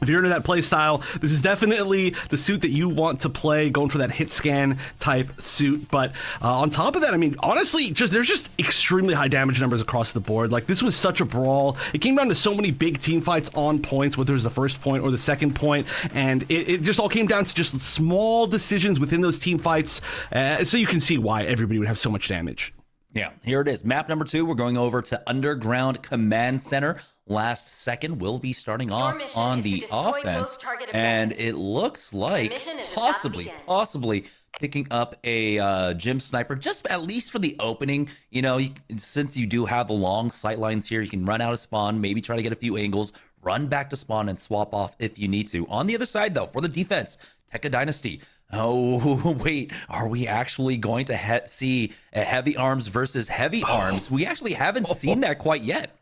If you're into that play style, this is definitely the suit that you want to play, going for that hit scan type suit. But on top of that, I mean, honestly, there's just extremely high damage numbers across the board. Like, this was such a brawl. It came down to so many big team fights on points, whether it was the first point or the second point, and it just all came down to just small decisions within those team fights. So you can see why everybody would have so much damage. Yeah, here it is. Map number 2, we're going over to Underground Command Center. Last second, we'll be starting off on the offense, and it looks like possibly picking up a gym sniper, just at least for the opening. You know, since you do have the long sight lines here, you can run out of spawn, maybe try to get a few angles, run back to spawn, and swap off if you need to. On the other side, though, for the defense, Tekka Dynasty. Oh, wait, are we actually going to see a heavy arms versus heavy arms? We actually haven't seen that quite yet.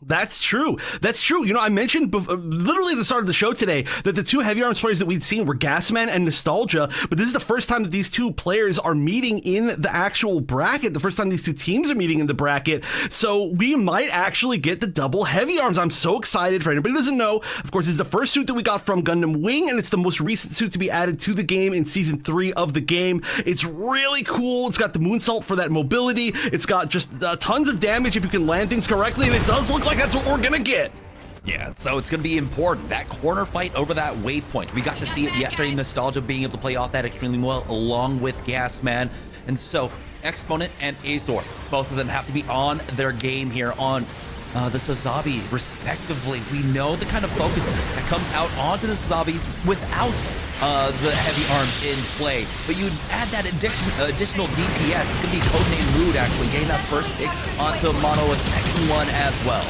That's true. That's true. You know, I mentioned literally at the start of the show today that the 2 heavy arms players that we'd seen were Gasman and Nostalgia, but this is the first time that these 2 players are meeting in the actual bracket, the first time these 2 teams are meeting in the bracket, so we might actually get the double heavy arms. I'm so excited. For anybody who doesn't know, of course, it's the first suit that we got from Gundam Wing, and it's the most recent suit to be added to the game in Season 3 of the game. It's really cool. It's got the moonsault for that mobility. It's got just tons of damage if you can land things correctly, and it does look like that's what we're gonna get. Yeah, so it's going to be important. That corner fight over that waypoint. We got to see it yesterday. Nostalgia being able to play off that extremely well, along with Gasman. And so, Exponent and Azor, both of them have to be on their game here on the Sazabi, respectively. We know the kind of focus that comes out onto the Sazabis without the heavy arms in play. But you add that additional DPS. It's going to be Codename Rude, actually, getting that first pick onto Mono, a second one as well.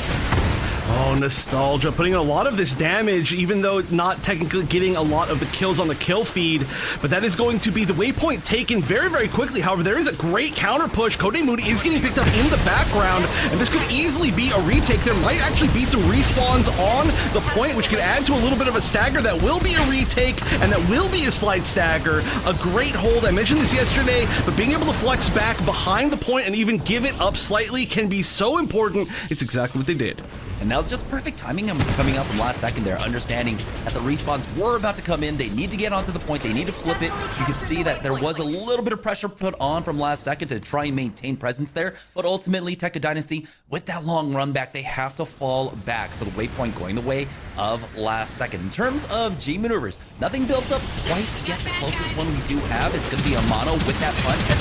Oh, Nostalgia putting in a lot of this damage, even though not technically getting a lot of the kills on the kill feed, but that is going to be the waypoint taken very, very quickly. However, there is a great counter push. Codename Mood is getting picked up in the background, and this could easily be a retake. There might actually be some respawns on the point, which could add to a little bit of a stagger. That will be a retake, and that will be a slight stagger. A great hold. I mentioned this yesterday, but being able to flex back behind the point and even give it up slightly can be so important. It's exactly what they did. And that was just perfect timing coming up from last second there, understanding that the respawns were about to come in. They need to get onto the point. They need to flip it. You could see that there was a little bit of pressure put on from last second to try and maintain presence there. But ultimately, Tekka Dynasty, with that long run back, they have to fall back. So the waypoint going the way of last second. In terms of G maneuvers, nothing built up quite yet. The closest one we do have, it's going to be a Mono with that punch at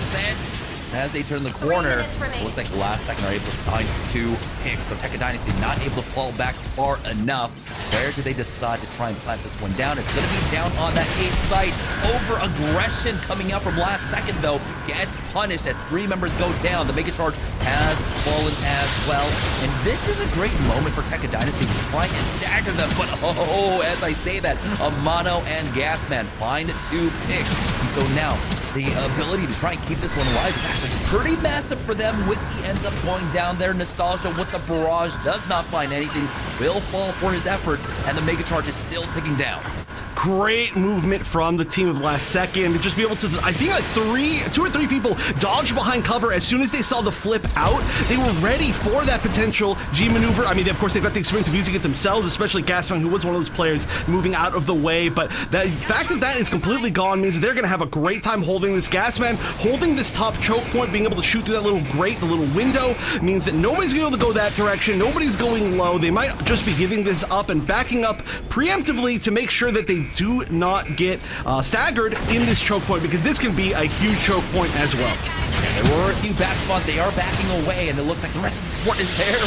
70%. As they turn the corner, it looks like last second are able to find 2 picks. So Tekka Dynasty not able to fall back far enough. Where do they decide to try and plant this one down? It's going to be down on that 8th site. Over aggression coming out from last second, though, gets punished as 3 members go down. The Mega Charge has fallen as well. And this is a great moment for Tekka Dynasty to try and stagger them. But oh, as I say that, a Mono and Gasman find 2 picks. And so now, the ability to try and keep this one alive is actually pretty massive for them. Wiki ends up going down there. Nostalgia with the barrage does not find anything. Will fall for his efforts, and the Mega Charge is still ticking down. Great movement from the team of last second to just be able to, I think like 2 or 3 people dodged behind cover as soon as they saw the flip out. They were ready for that potential G maneuver. I mean, of course, they've got the experience of using it themselves, especially Gasman, who was one of those players moving out of the way. But the fact that that is completely gone means that they're going to have a great time holding this. Gasman holding this top choke point, being able to shoot through that little grate, the little window, means that nobody's going to be able to go that direction. Nobody's going low. They might just be giving this up and backing up preemptively to make sure that they do not get staggered in this choke point, because this can be a huge choke point as well. And there were a few back spots. They are backing away, and it looks like the rest of the support is there. Ooh,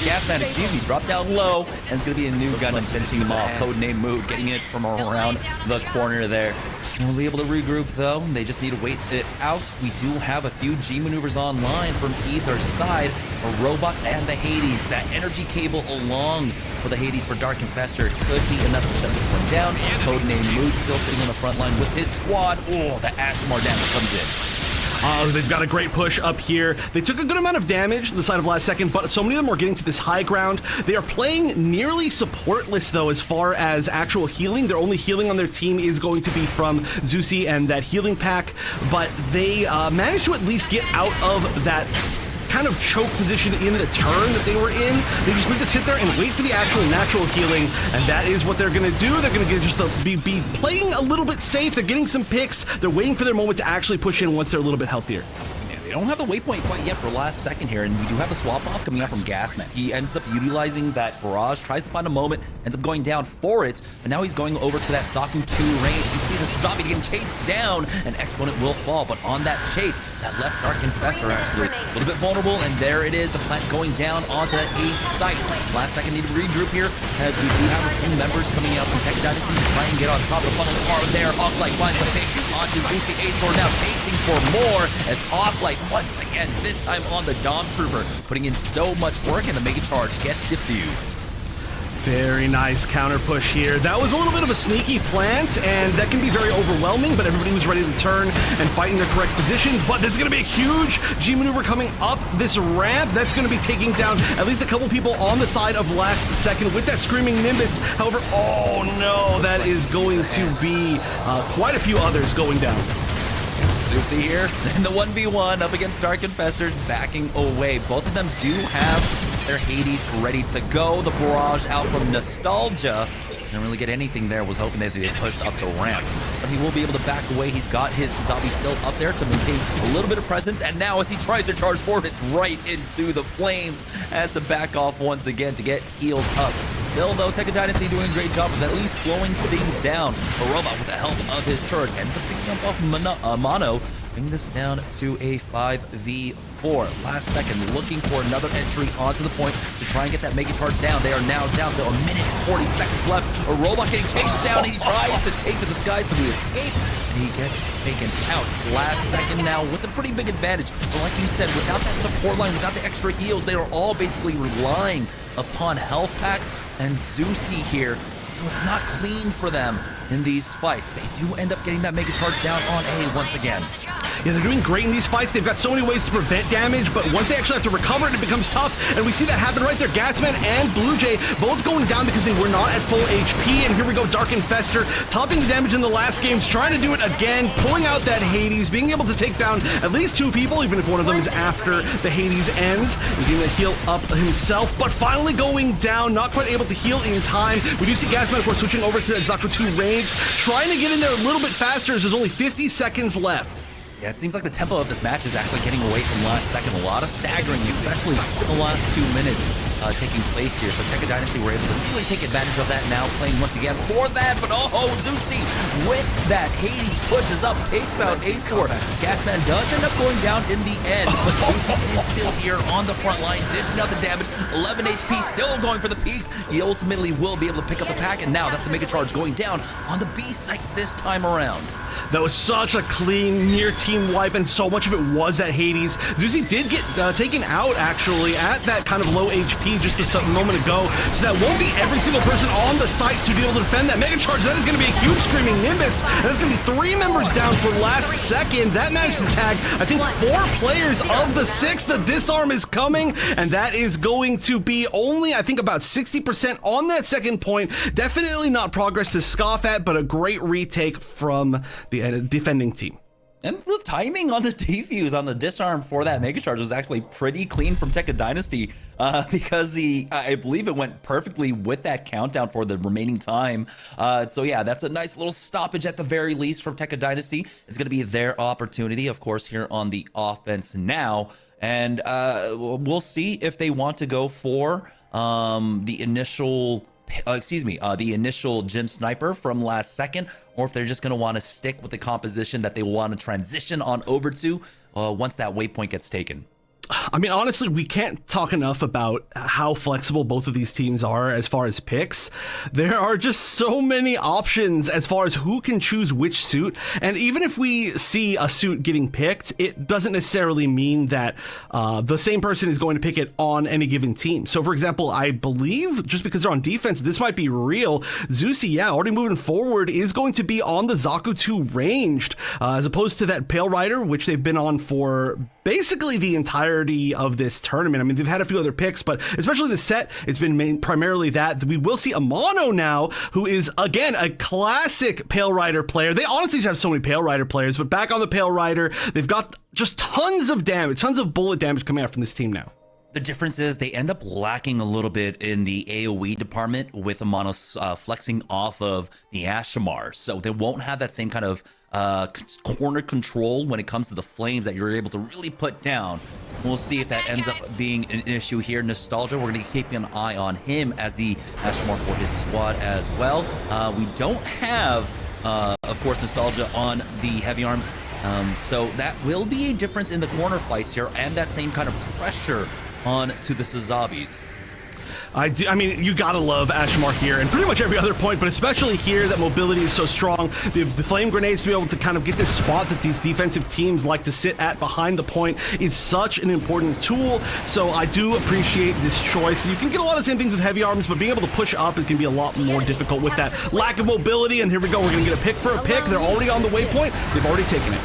Gasman, excuse me, dropped down low, and it's going to be a new Gundam finishing him off. Codename Mood, getting it from around the corner there. We'll be able to regroup, though. They just need to wait it out. We do have a few G maneuvers online from either side. A robot and the Hades. That energy cable along with the Hades for Dark Infestor could be enough to shut this one down. Codename Mood still sitting on the front line with his squad. Oh, the Ashmore damage comes in. They've got a great push up here. They took a good amount of damage on the side of last second, but so many of them are getting to this high ground. They are playing nearly supportless, though, as far as actual healing. Their only healing on their team is going to be from Zusi and that healing pack, but they managed to at least get out of that kind of choke position in the turn that they were in. They just need to sit there and wait for the actual natural healing, and that is what they're going to do. They're going to just be playing a little bit safe. They're getting some picks. They're waiting for their moment to actually push in once they're a little bit healthier. They don't have the waypoint quite yet for last second here, and we do have a swap off coming out from Gasman. He ends up utilizing that barrage, tries to find a moment, ends up going down for it, but now he's going over to that Zaku 2 range. You see the zombie getting chased down, and Exponent will fall, but on that chase, that left Dark Infestor actually a little bit vulnerable, and there it is, the plant going down onto a site. Last second, need to regroup here, as we do have a few members coming out from Tekka Dynasty to try and get on top of the funnel. Are there? Hawklight finds the pick onto Zusi A4, now chasing for more, as Hawklight once again, this time on the Dom Trooper, putting in so much work, and the Mega Charge gets diffused. Very nice counter push here. That was a little bit of a sneaky plant, and that can be very overwhelming, but everybody was ready to turn and fight in their correct positions. But there's going to be a huge G maneuver coming up this ramp. That's going to be taking down at least a couple people on the side of last second with that Screaming Nimbus. However, oh no, that is going to be quite a few others going down. Zusi here in the 1v1 up against Dark Infestors, backing away. Both of them do have their Hades ready to go. The barrage out from Nostalgia didn't really get anything there. Was hoping that they pushed up the ramp, but he will be able to back away. He's got his zombie still up there to maintain a little bit of presence, and now as he tries to charge forward, it's right into the flames. Has to back off once again to get healed up. Still, though, Tekka Dynasty doing a great job of at least slowing things down. A robot with the help of his turret ends up picking up off Mono, bring this down to a 5v4. Last second, looking for another entry onto the point to try and get that Mega Charge down. They are now down to a minute and 40 seconds left. A robot getting chased down. He tries to take to the skies for the escape, and he gets taken out. Last second now with a pretty big advantage. But like you said, without that support line, without the extra heals, they are all basically relying upon health packs and Zusi here. So it's not clean for them in these fights. They do end up getting that Mega Charge down on A once again. Yeah, they're doing great in these fights. They've got so many ways to prevent damage, but once they actually have to recover it, it becomes tough. And we see that happen right there. Gasman and Blue Jay both going down because they were not at full HP. And here we go, Dark Infestor topping the damage in the last games, trying to do it again, pulling out that Hades, being able to take down at least 2 people, even if one of them is after the Hades ends. He's going to heal up himself, but finally going down, not quite able to heal in time. We do see Gasman, of course, switching over to that Zaku 2 range, trying to get in there a little bit faster as there's only 50 seconds left. Yeah, it seems like the tempo of this match is actually getting away from last second. A lot of staggering, especially in the last 2 minutes taking place here. So Tekka Dynasty were able to really take advantage of that now, playing once again for that. But oh, Zusi with that Hades pushes up, takes out A4. Gasman does end up going down in the end, but Zusi is still here on the front line, dishing out the damage. 11 HP, still going for the peaks. He ultimately will be able to pick up the pack, and now that's the Mega Charge going down on the B site this time around. That was such a clean near team wipe, and so much of it was that Hades. Zusi did get taken out, actually, at that kind of low HP just a moment ago, so that won't be every single person on the site to be able to defend that Mega Charge. That is going to be a huge Screaming Nimbus, and there's going to be 3 members down for last second. That managed to tag, I think, 4 players of the 6. The disarm is coming, and that is going to be only, I think, about 60% on that second point. Definitely not progress to scoff at, but a great retake from the defending team. And the timing on the defuse on the disarm for that Mega Charge was actually pretty clean from Tekka Dynasty because I believe it went perfectly with that countdown for the remaining time. So yeah, that's a nice little stoppage at the very least from Tekka Dynasty. It's going to be their opportunity, of course, here on the offense now. And we'll see if they want to go for the initial Gym Sniper from last second, or if they're just going to want to stick with the composition that they want to transition on over to. once that waypoint gets taken. I mean, honestly, we can't talk enough about how flexible both of these teams are as far as picks. There are just so many options as far as who can choose which suit. And even if we see a suit getting picked, it doesn't necessarily mean that the same person is going to pick it on any given team. So, for example, I believe just because they're on defense, this might be real. Zusi, yeah, already moving forward, is going to be on the Zaku 2 ranged, as opposed to that Pale Rider, which they've been on for basically the entirety of this tournament. I mean, they've had a few other picks, but especially the set, it's been primarily that. We will see a Mono now, who is, again, a classic Pale Rider player. They honestly just have so many Pale Rider players, but back on the Pale Rider, they've got just tons of damage, tons of bullet damage coming out from this team now. The difference is they end up lacking a little bit in the AoE department with the Mono flexing off of the Ashamar, so they won't have that same kind of corner control when it comes to the flames that you're able to really put down. We'll see if that ends up being an issue here. Nostalgia, we're going to keep an eye on him as the Ashamar for his squad as well. We don't have, of course, Nostalgia on the heavy arms, so that will be a difference in the corner fights here, and that same kind of pressure on to the Sazabis. I mean, you gotta love Ashamar here, and pretty much every other point, but especially here, that mobility is so strong. The flame grenades to be able to kind of get this spot that these defensive teams like to sit at behind the point is such an important tool. So I do appreciate this choice. You can get a lot of the same things with heavy arms, but being able to push up, it can be a lot more difficult with that lack of mobility. And here we go, we're gonna get a pick for a pick. They're already on the waypoint. They've already taken it.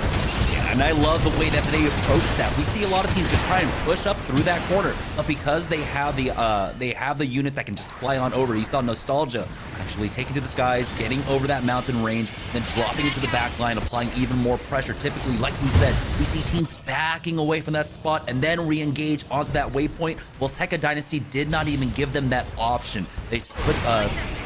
And I love the way that they approach that. We see a lot of teams just try and push up through that corner, but because they have the unit that can just fly on over. You saw Nostalgia actually taking to the skies, getting over that mountain range, then dropping into the back line, applying even more pressure. Typically, like we said, we see teams backing away from that spot and then re-engage onto that waypoint. Well, Tekka Dynasty did not even give them that option. They put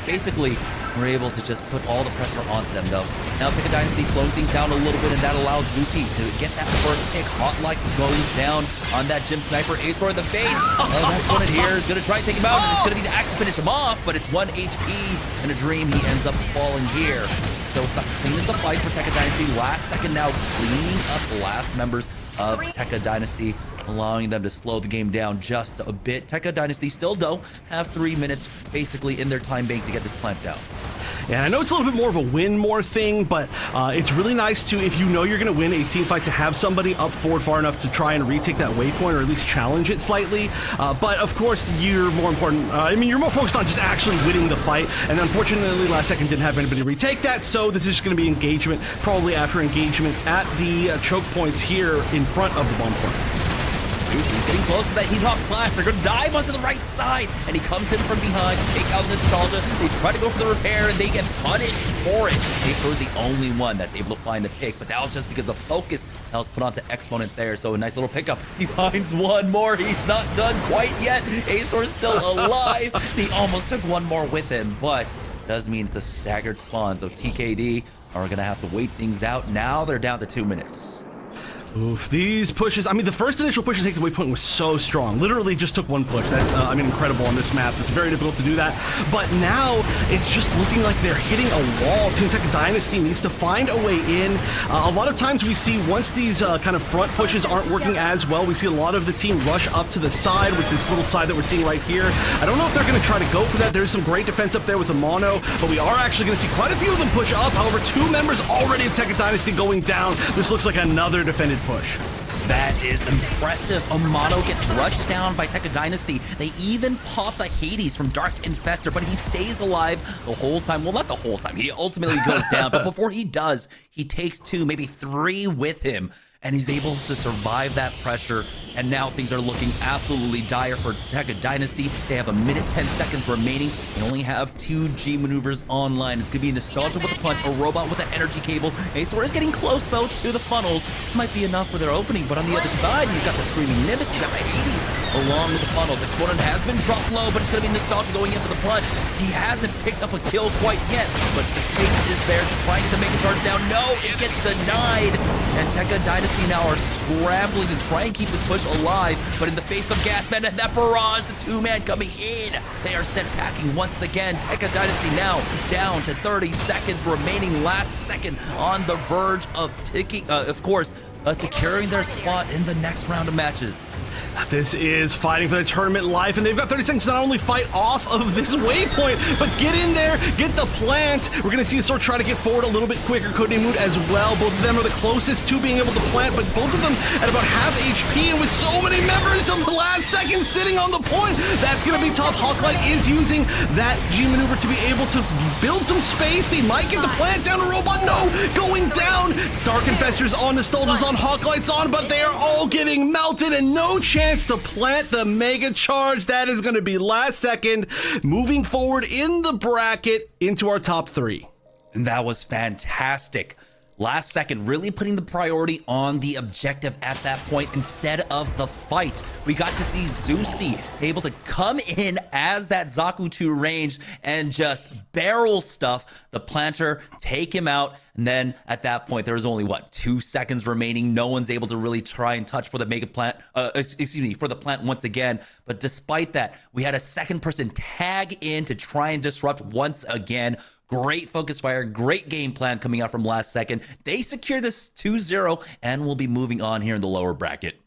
basically were able to just put all the pressure onto them, though. Now Tekka Dynasty slowing things down a little bit, and that allows Zusi to get that first pick. Hot Like goes down on that Gym Sniper. Azor in the face. Oh, that's one in here. Is going to try and take him out, and it's going to be the axe to finish him off, but it's 1 HP in a dream. He ends up falling here. So it's the cleanest of fight for Tekka Dynasty. Last second now, cleaning up the last members of Tekka Dynasty, allowing them to slow the game down just a bit. Tekka Dynasty still, though, have 3 minutes basically in their time bank to get this plant down. Yeah, I know it's a little bit more of a win more thing, but it's really nice to, if you know you're going to win a team fight, to have somebody up forward far enough to try and retake that waypoint, or at least challenge it slightly. But of course, you're more important. I mean, you're more focused on just actually winning the fight. And unfortunately, last second didn't have anybody retake that. So this is just going to be engagement, probably after engagement at the choke points here in front of the bomb port. He's getting close to that heat hop slash. They're going to dive onto the right side, and he comes in from behind to take out Nostalgia. They try to go for the repair, and they get punished for it. Azor is the only one that's able to find the pick, but that was just because the focus that was put onto Exponent there. So a nice little pickup. He finds one more. He's not done quite yet. Azor is still alive. He almost took one more with him, but does mean it's a staggered spawn. So TKD are going to have to wait things out. Now they're down to 2 minutes. Oof, these pushes, I mean, the first initial push to take the waypoint was so strong. Literally just took one push. That's, I mean, incredible on this map. It's very difficult to do that. But now it's just looking like they're hitting a wall. Team Tekka Dynasty needs to find a way in. A lot of times we see once these kind of front pushes aren't working as well, we see a lot of the team rush up to the side with this little side that we're seeing right here. I don't know if they're going to try to go for that. There's some great defense up there with the Mono, but we are actually going to see quite a few of them push up. However, 2 members already of Tekka Dynasty going down. This looks like another defended push. That is impressive. Amano gets rushed down by Tekka Dynasty. They even pop the Hades from Dark Infestor, but he stays alive the whole time. Well, not the whole time. He ultimately goes down, but before he does, he takes 2, maybe 3 with him, and he's able to survive that pressure. And now things are looking absolutely dire for Tekka Dynasty. They have 1 minute, 10 seconds remaining. They only have 2 G maneuvers online. It's going to be Nostalgia with a punch, a robot with an energy cable. Azor is getting close, though, to the funnels. Might be enough for their opening, but on the other side, you've got the Screaming Nimbus, you've got the Hades along with the funnels. Exponent has been dropped low, but it's going to be Nostalgia going in for the punch. He hasn't picked up a kill quite yet, but the space is there, trying to make a charge down. No, it gets denied. And Tekka Dynasty now are scrambling to try and keep this push alive, but in the face of Gasman and that barrage, the 2-man coming in, they are sent packing once again. Tekka Dynasty now down to 30 seconds remaining. Last second on the verge of ticking, of course, securing their spot in the next round of matches. This is fighting for the tournament life, and they've got 30 seconds to not only fight off of this waypoint, but get in there, get the plant. We're going to see Sword try to get forward a little bit quicker. Codename Mood as well. Both of them are the closest to being able to plant, but both of them at about half HP, and with so many members of the last second sitting on the point, that's going to be tough. Hawklight is using that G maneuver to be able to build some space. They might get the plant down to Robot. No, going down. Dark Infestors on, Nostalgia's on, Hawklight's on, but they are all getting melted, and no chance to plant the Mega Charge. That is going to be last second, moving forward in the bracket into our top 3. And that was fantastic. Last second, really putting the priority on the objective at that point instead of the fight. We got to see Zusi able to come in as that Zaku 2 range and just barrel stuff the planter, take him out, and then at that point there was only 2 seconds remaining. No one's able to really try and touch for the mega plant, for the plant once again. But despite that, we had a second person tag in to try and disrupt once again. Great focus fire, great game plan coming out from last second. They secure this 2-0 and will be moving on here in the lower bracket.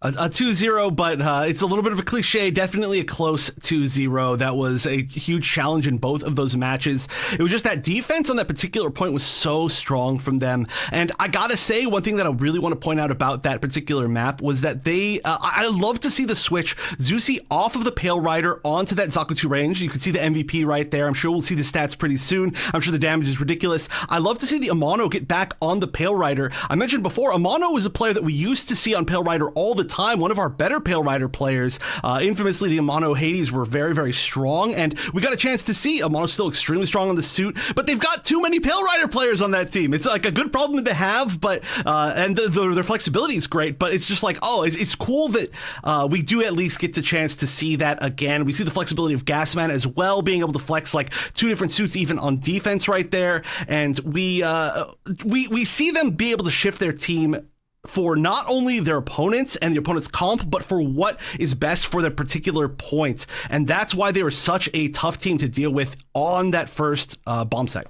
A 2-0, but it's a little bit of a cliche. Definitely a close 2-0. That was a huge challenge in both of those matches. It was just that defense on that particular point was so strong from them. And I gotta say, one thing that I really want to point out about that particular map was that they, I love to see the switch. Zusi off of the Pale Rider onto that Zaku 2 range. You can see the MVP right there. I'm sure we'll see the stats pretty soon. I'm sure the damage is ridiculous. I love to see the Amano get back on the Pale Rider. I mentioned before, Amano is a player that we used to see on Pale Rider all the time, one of our better Pale Rider players. Infamously, the Amano Hades were very, very strong, and we got a chance to see Amano still extremely strong on the suit, but they've got too many Pale Rider players on that team. It's like a good problem to have, but and their flexibility is great, but it's just like, oh, it's cool that we do at least get the chance to see that again. We see the flexibility of Gasman as well, being able to flex like 2 different suits even on defense right there, and we see them be able to shift their team for not only their opponents and the opponent's comp, but for what is best for their particular points. And that's why they were such a tough team to deal with on that first bomb site.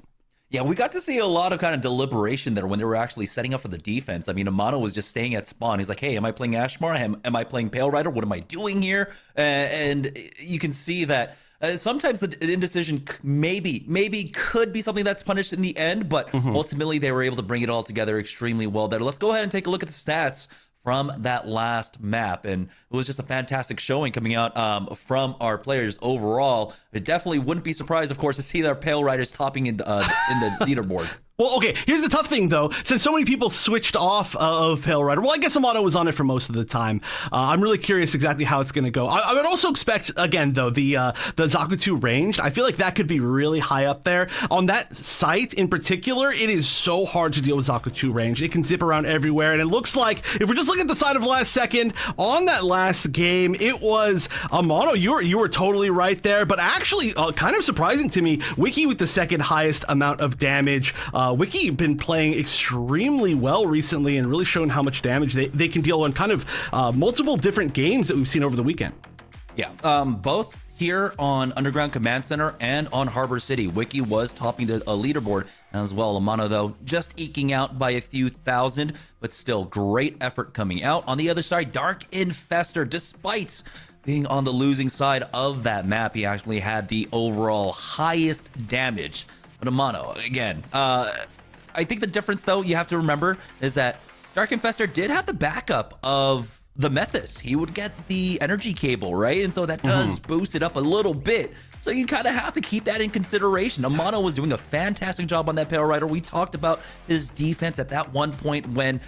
Yeah, we got to see a lot of kind of deliberation there when they were actually setting up for the defense. I mean, Amano was just staying at spawn. He's like, hey, am I playing Ashmar? Am I playing Pale Rider? What am I doing here? And you can see that sometimes the indecision maybe could be something that's punished in the end, but ultimately they were able to bring it all together extremely well there. Let's go ahead and take a look at the stats from that last map, and it was just a fantastic showing coming out from our players overall. It definitely wouldn't be surprised, of course, to see their Pale Riders topping in the leaderboard. Well, okay, here's the tough thing, though. Since so many people switched off of Pale Rider, well, I guess Amano was on it for most of the time. I'm really curious exactly how it's going to go. I would also expect, again, though, the Zaku 2 ranged. I feel like that could be really high up there. On that site in particular, it is so hard to deal with Zaku 2 range. It can zip around everywhere, and it looks like, if we're just looking at the side of last second, on that last game, it was Amano. You were totally right there, but actually, kind of surprising to me, Wiki with the second highest amount of damage. Wiki been playing extremely well recently and really showing how much damage they can deal on kind of multiple different games that we've seen over the weekend. Yeah, both here on Underground Command Center and on Harbor City. Wiki was topping the leaderboard as well. Amano, though, just eking out by a few thousand, but still great effort coming out. On the other side, Dark Infestor, despite being on the losing side of that map, he actually had the overall highest damage. But Amano, again, I think the difference, though, you have to remember is that Dark Infestor did have the backup of the Methus. He would get the energy cable, right? And so that does boost it up a little bit. So you kind of have to keep that in consideration. Amano was doing a fantastic job on that Pale Rider. We talked about his defense at that one point when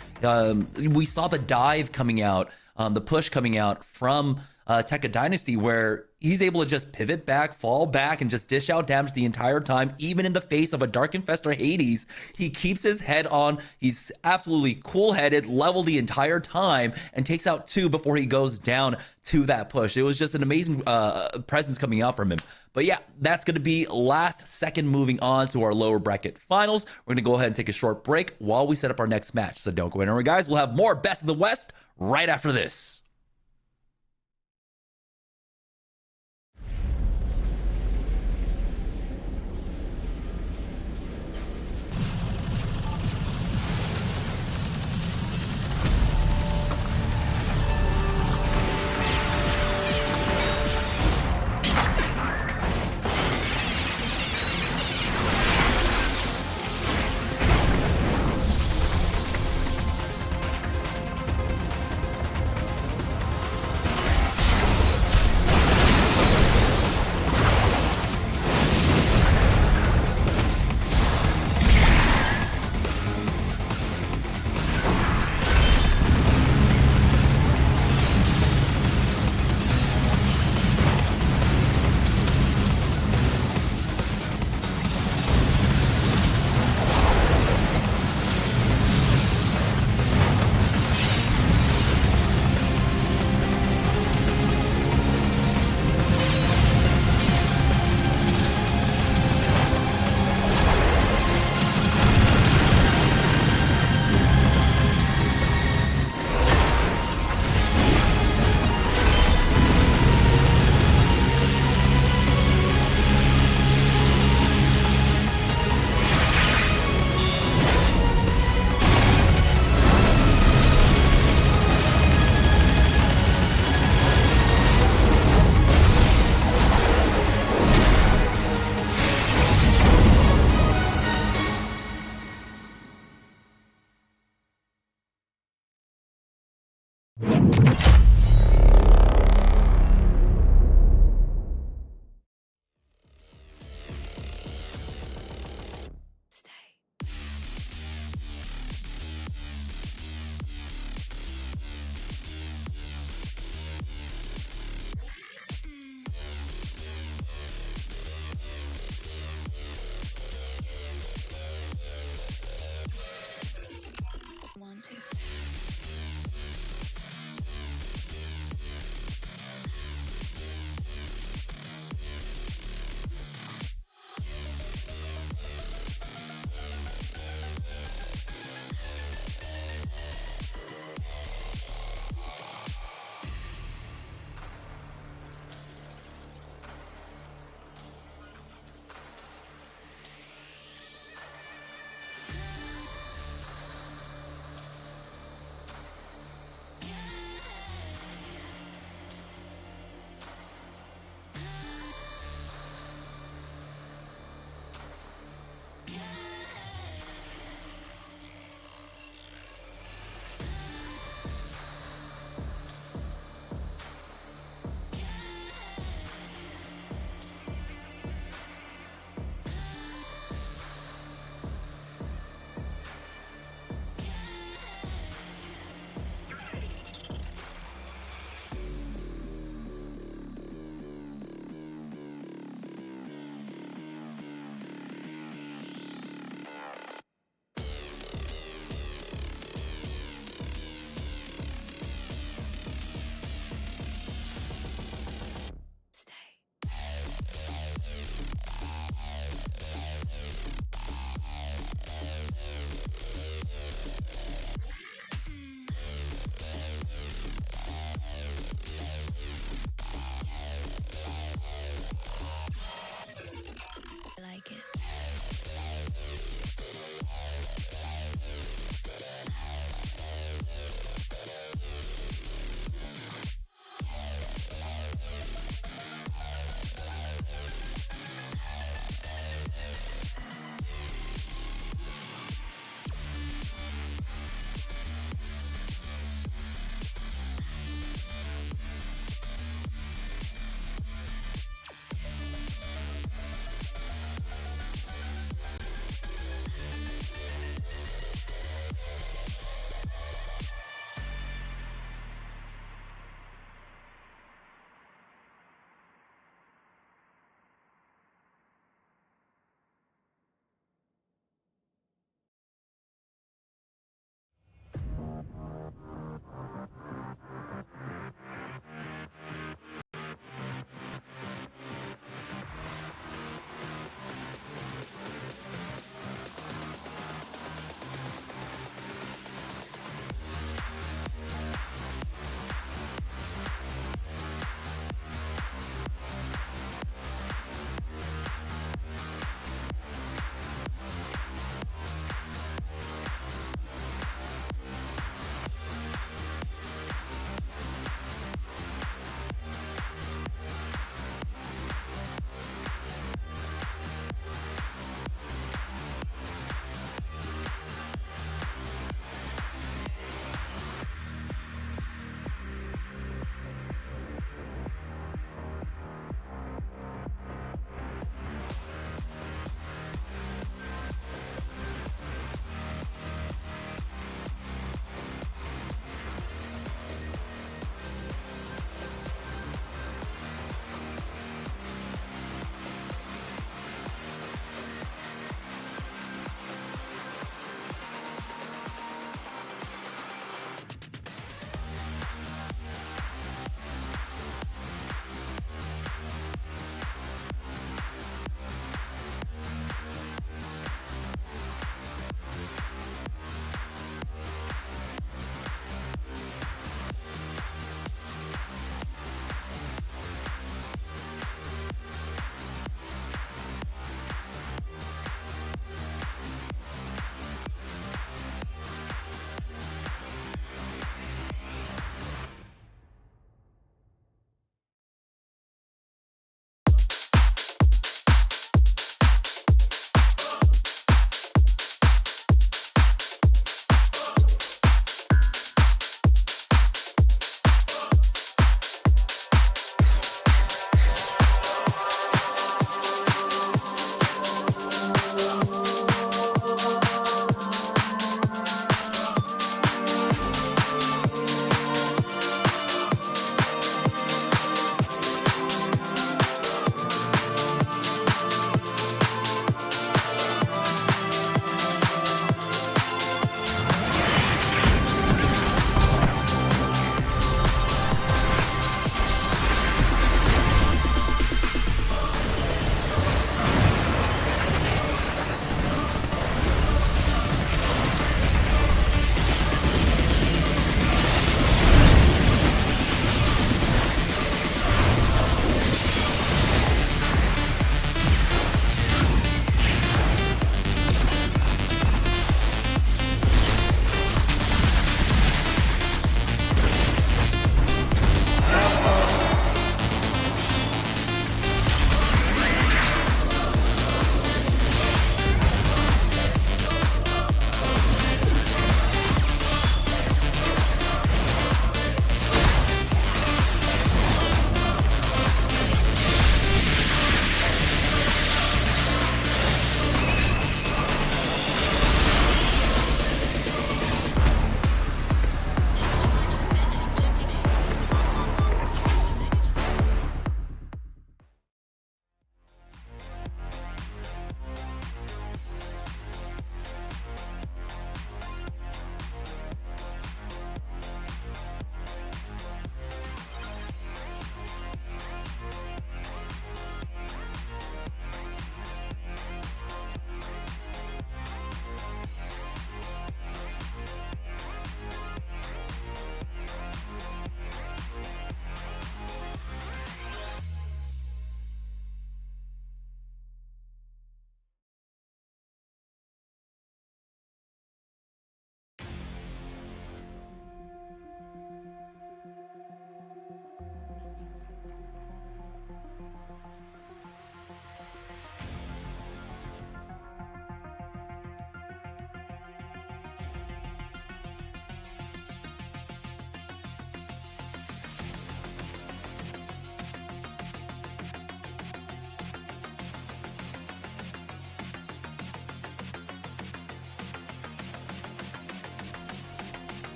we saw the dive coming out, the push coming out from Tekka Dynasty, where he's able to just pivot back, fall back, and just dish out damage the entire time, even in the face of a Dark Infestor Hades. He keeps his head on. He's absolutely cool-headed, level the entire time, and takes out 2 before he goes down to that push. It was just an amazing presence coming out from him. But yeah, that's going to be last second moving on to our lower bracket finals. We're going to go ahead and take a short break while we set up our next match. So don't go anywhere, guys. We'll have more Best of the West right after this.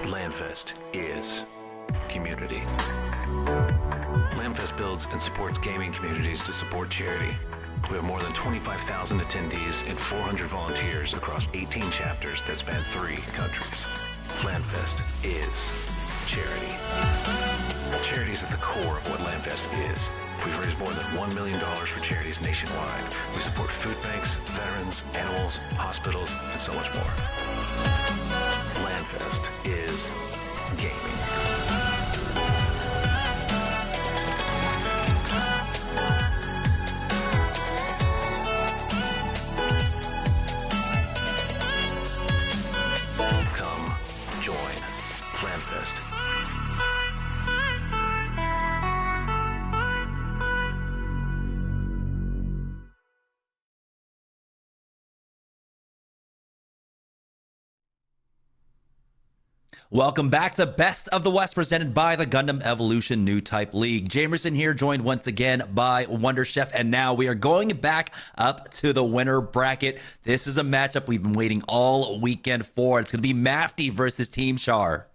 Lanfest is community. Lanfest builds and supports gaming communities to support charity. We have more than 25,000 attendees and 400 volunteers across 18 chapters that span 3 countries. Lanfest is charity. Charity is at the core of what Lanfest is. We've raised more than $1 million for charities nationwide. We support food banks, veterans, animals, hospitals, and so much more. Lanfest is gaming. Come join Lanfest. Welcome back to Best of the West, presented by the Gundam Evolution New Type League. Jamerson here, joined once again by Wonder Chef, and now we are going back up to the winner bracket. This is a matchup we've been waiting all weekend for. It's going to be Mafty versus Team Char.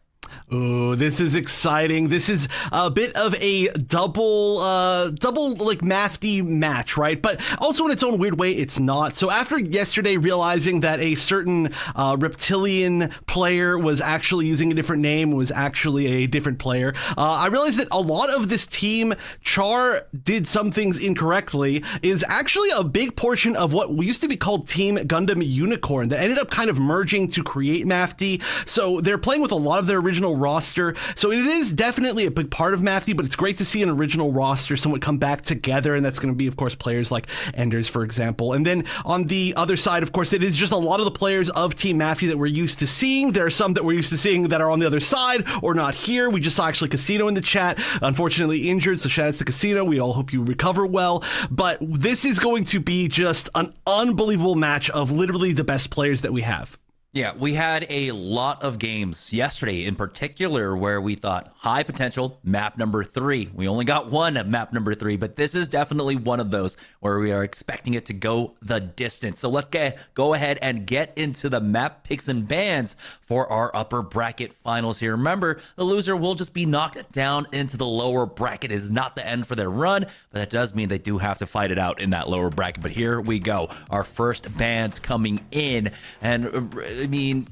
Ooh, this is exciting. This is a bit of a double like Mafty match, right? But also in its own weird way, it's not. So after yesterday realizing that a certain reptilian player was actually using a different name, was actually a different player, I realized that a lot of this team, Char did some things incorrectly, is actually a big portion of what used to be called Team Gundam Unicorn that ended up kind of merging to create Mafty. So they're playing with a lot of their original roster. So it is definitely a big part of Mafty, but it's great to see an original roster somewhat come back together, and that's going to be, of course, players like Enders, for example. And then on the other side, of course, it is just a lot of the players of Team Mafty that we're used to seeing. There are some that we're used to seeing that are on the other side or not here. We just saw actually Casino in the chat, unfortunately injured, so shout out to Casino. We all hope you recover well. But this is going to be just an unbelievable match of literally the best players that we have. Yeah, we had a lot of games yesterday in particular where we thought high potential, map number 3. We only got one at map number 3, but this is definitely one of those where we are expecting it to go the distance. So let's go ahead and get into the map picks and bans for our upper bracket finals here. Remember, the loser will just be knocked down into the lower bracket. It is not the end for their run, but that does mean they do have to fight it out in that lower bracket. But here we go. Our first bans coming in, and I mean,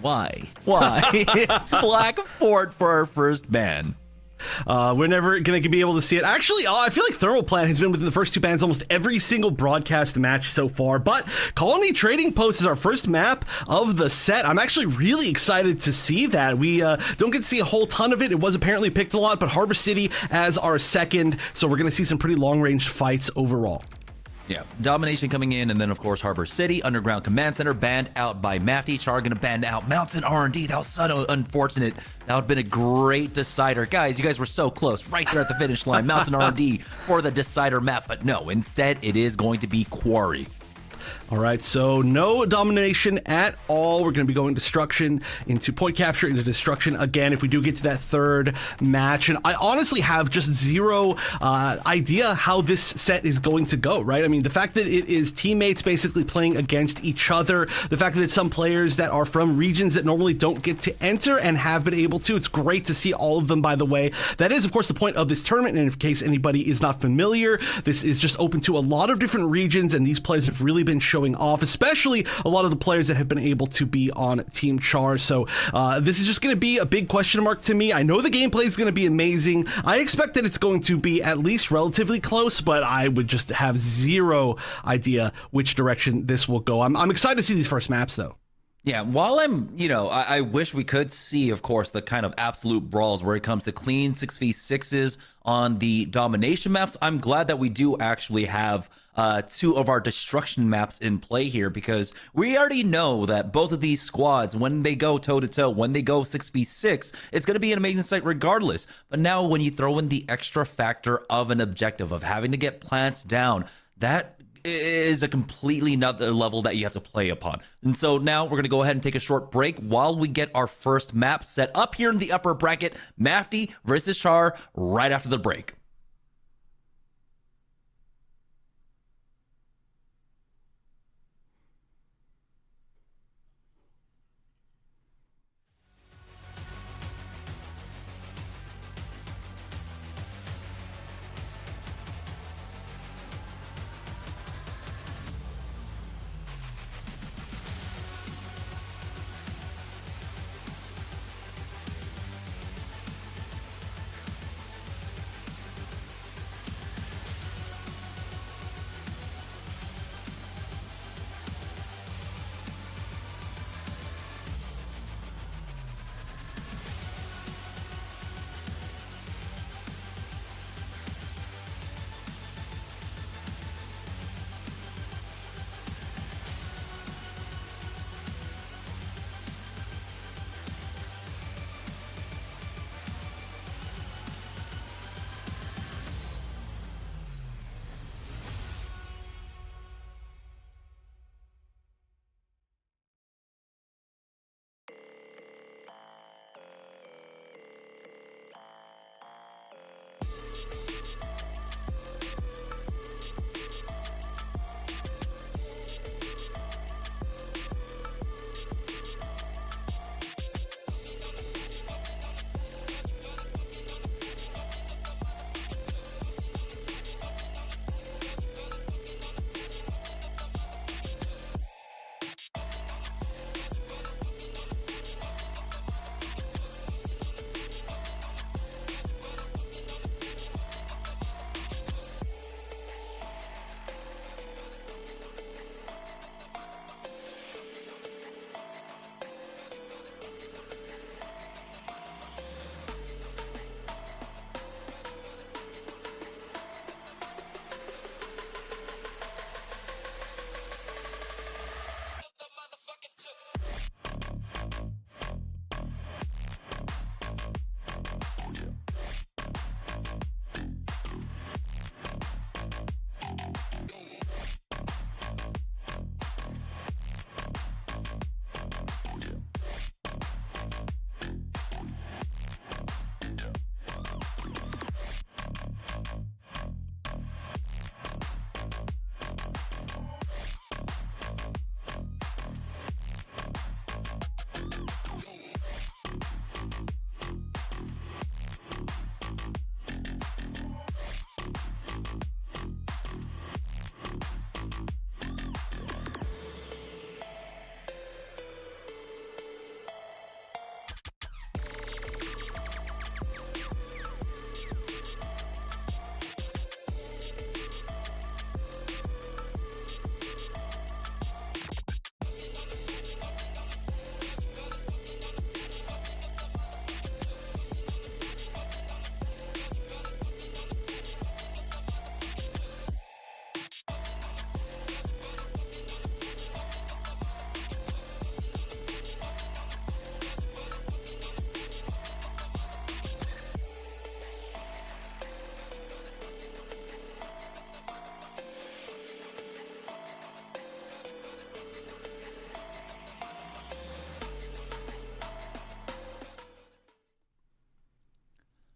why? It's Black Fort for our first ban. We're never going to be able to see it. Actually, I feel like Thermal Plant has been within the first 2 bans almost every single broadcast match so far, but Colony Trading Post is our first map of the set. I'm actually really excited to see that. We don't get to see a whole ton of it. It was apparently picked a lot, but Harbor City as our second, so we're going to see some pretty long-range fights overall. Yeah, Domination coming in, and then of course Harbor City, Underground Command Center banned out by Mafty. Char gonna ban out Mountain R&D. That was so unfortunate. That would have been a great decider. Guys, you guys were so close, right there at the finish line. Mountain R&D for the decider map, but no, instead it is going to be Quarry. All right, so no domination at all. We're going to be going destruction into point capture, into destruction again if we do get to that third match. And I honestly have just zero idea how this set is going to go, right? I mean, the fact that it is teammates basically playing against each other, the fact that it's some players that are from regions that normally don't get to enter and have been able to. It's great to see all of them, by the way. That is, of course, the point of this tournament. And in case anybody is not familiar, this is just open to a lot of different regions, and these players have really been showing off, especially a lot of the players that have been able to be on Team Char. So this is just going to be a big question mark to me. I know the gameplay is going to be amazing. I expect that it's going to be at least relatively close, but I would just have zero idea which direction this will go. I'm excited to see these first maps, though. Yeah, while I wish we could see, of course, the kind of absolute brawls where it comes to clean 6v6s on the domination maps. I'm glad that we do actually have 2 of our destruction maps in play here, because we already know that both of these squads, when they go toe-to-toe, when they go 6v6, it's going to be an amazing sight regardless. But now when you throw in the extra factor of an objective of having to get plants down, that is a completely another level that you have to play upon. And so now we're going to go ahead and take a short break while we get our first map set up here in the upper bracket, Mafty versus Char, right after the break.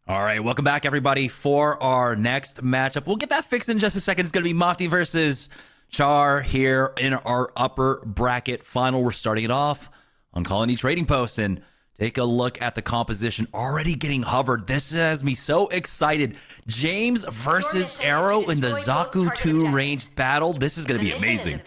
All right, welcome back, everybody, for our next matchup. We'll get that fixed in just a second. It's going to be Mafty versus Char here in our upper bracket final. We're starting it off on Colony Trading Post, and take a look at the composition already getting hovered. This has me so excited. James versus Arrow in the Zaku 2 ranged battle. This is going to be amazing.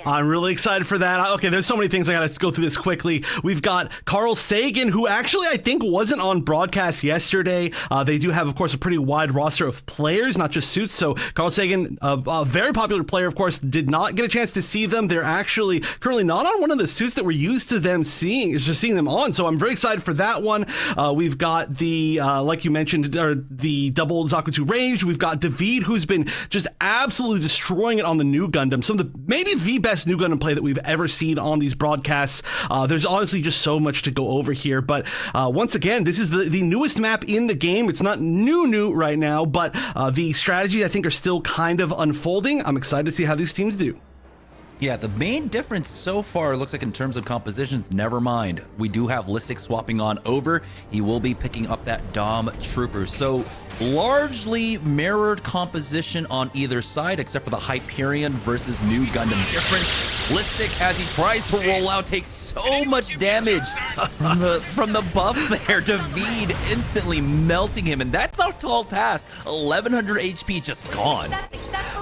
I'm really excited for that. Okay, there's so many things. I got to go through this quickly. We've got Carl Sagan, who actually I think wasn't on broadcast yesterday. They do have, of course, a pretty wide roster of players, not just suits. So Carl Sagan, a very popular player, of course, did not get a chance to see them. They're actually currently not on one of the suits that we're used to them seeing them on. So I'm very excited for that one. We've got the, like you mentioned, the double Zaku 2 range. We've got David, who's been just absolutely destroying it on the new Gundam. Some of the, maybe the best new Gundam play that we've ever seen on these broadcasts. There's honestly just so much to go over here. But once again, this is the newest map in the game. It's not new right now, but the strategies I think are still kind of unfolding. I'm excited to see how these teams do. Yeah, the main difference so far looks like in terms of compositions, never mind. We do have Listic swapping on over. He will be picking up that Dom Trooper. So largely mirrored composition on either side, except for the Hyperion versus new Gundam difference. Listic, as he tries to roll out, takes so much damage from the buff there. David instantly melting him, and that's a tall task. 1100 HP just gone.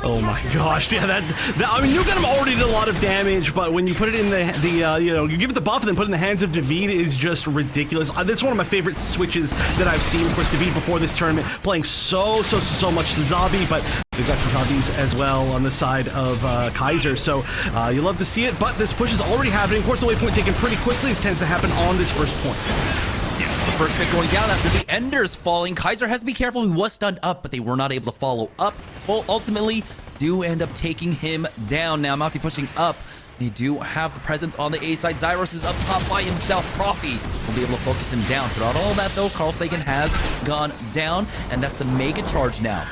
Oh my gosh, yeah, that I mean, new Gundam already did a lot of damage, but when you put it in the you know, you give it the buff and then put it in the hands of David is just ridiculous. That's one of my favorite switches that I've seen. Of course, David before this tournament playing so much Sazabi, but we've got Sazabis as well on the side of Kaiser, so you love to see it, but this push is already happening. Of course, the waypoint taken pretty quickly. This tends to happen on this first point. Yeah, the first pick going down after the Enders falling. Kaiser has to be careful. He was stunned up, but they were not able to follow up. Well, ultimately, do end up taking him down. Now, Mafty pushing up. They do have the presence on the A side. Zyros is up top by himself. Profi will be able to focus him down. Throughout all that, though, Carl Sagan has gone down, and that's the mega charge now.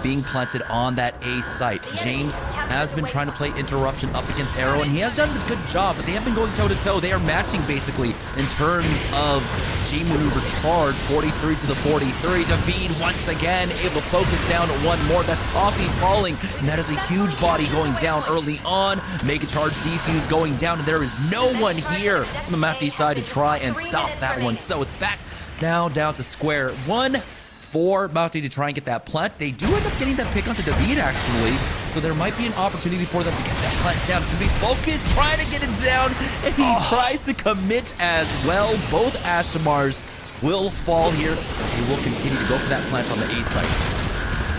Being planted on that A site. James has been trying to play interruption up against Arrow, and he has done a good job, but they have been going toe-to-toe. They are matching, basically, in terms of G maneuver charge, 43 to the 43. David, once again, able to focus down one more. That's Coffee falling, and that is a huge body going down early on. Mega charge defuse going down, and there is no one here on the Mafty side to try and stop that one. So it's back now down to square one for Mafty to try and get that plant. They do end up getting that pick onto David, actually, so there might be an opportunity for them to get that plant down. It's going to be focused, trying to get it down, and he tries to commit as well. Both Ashimars will fall here. They will continue to go for that plant on the A site.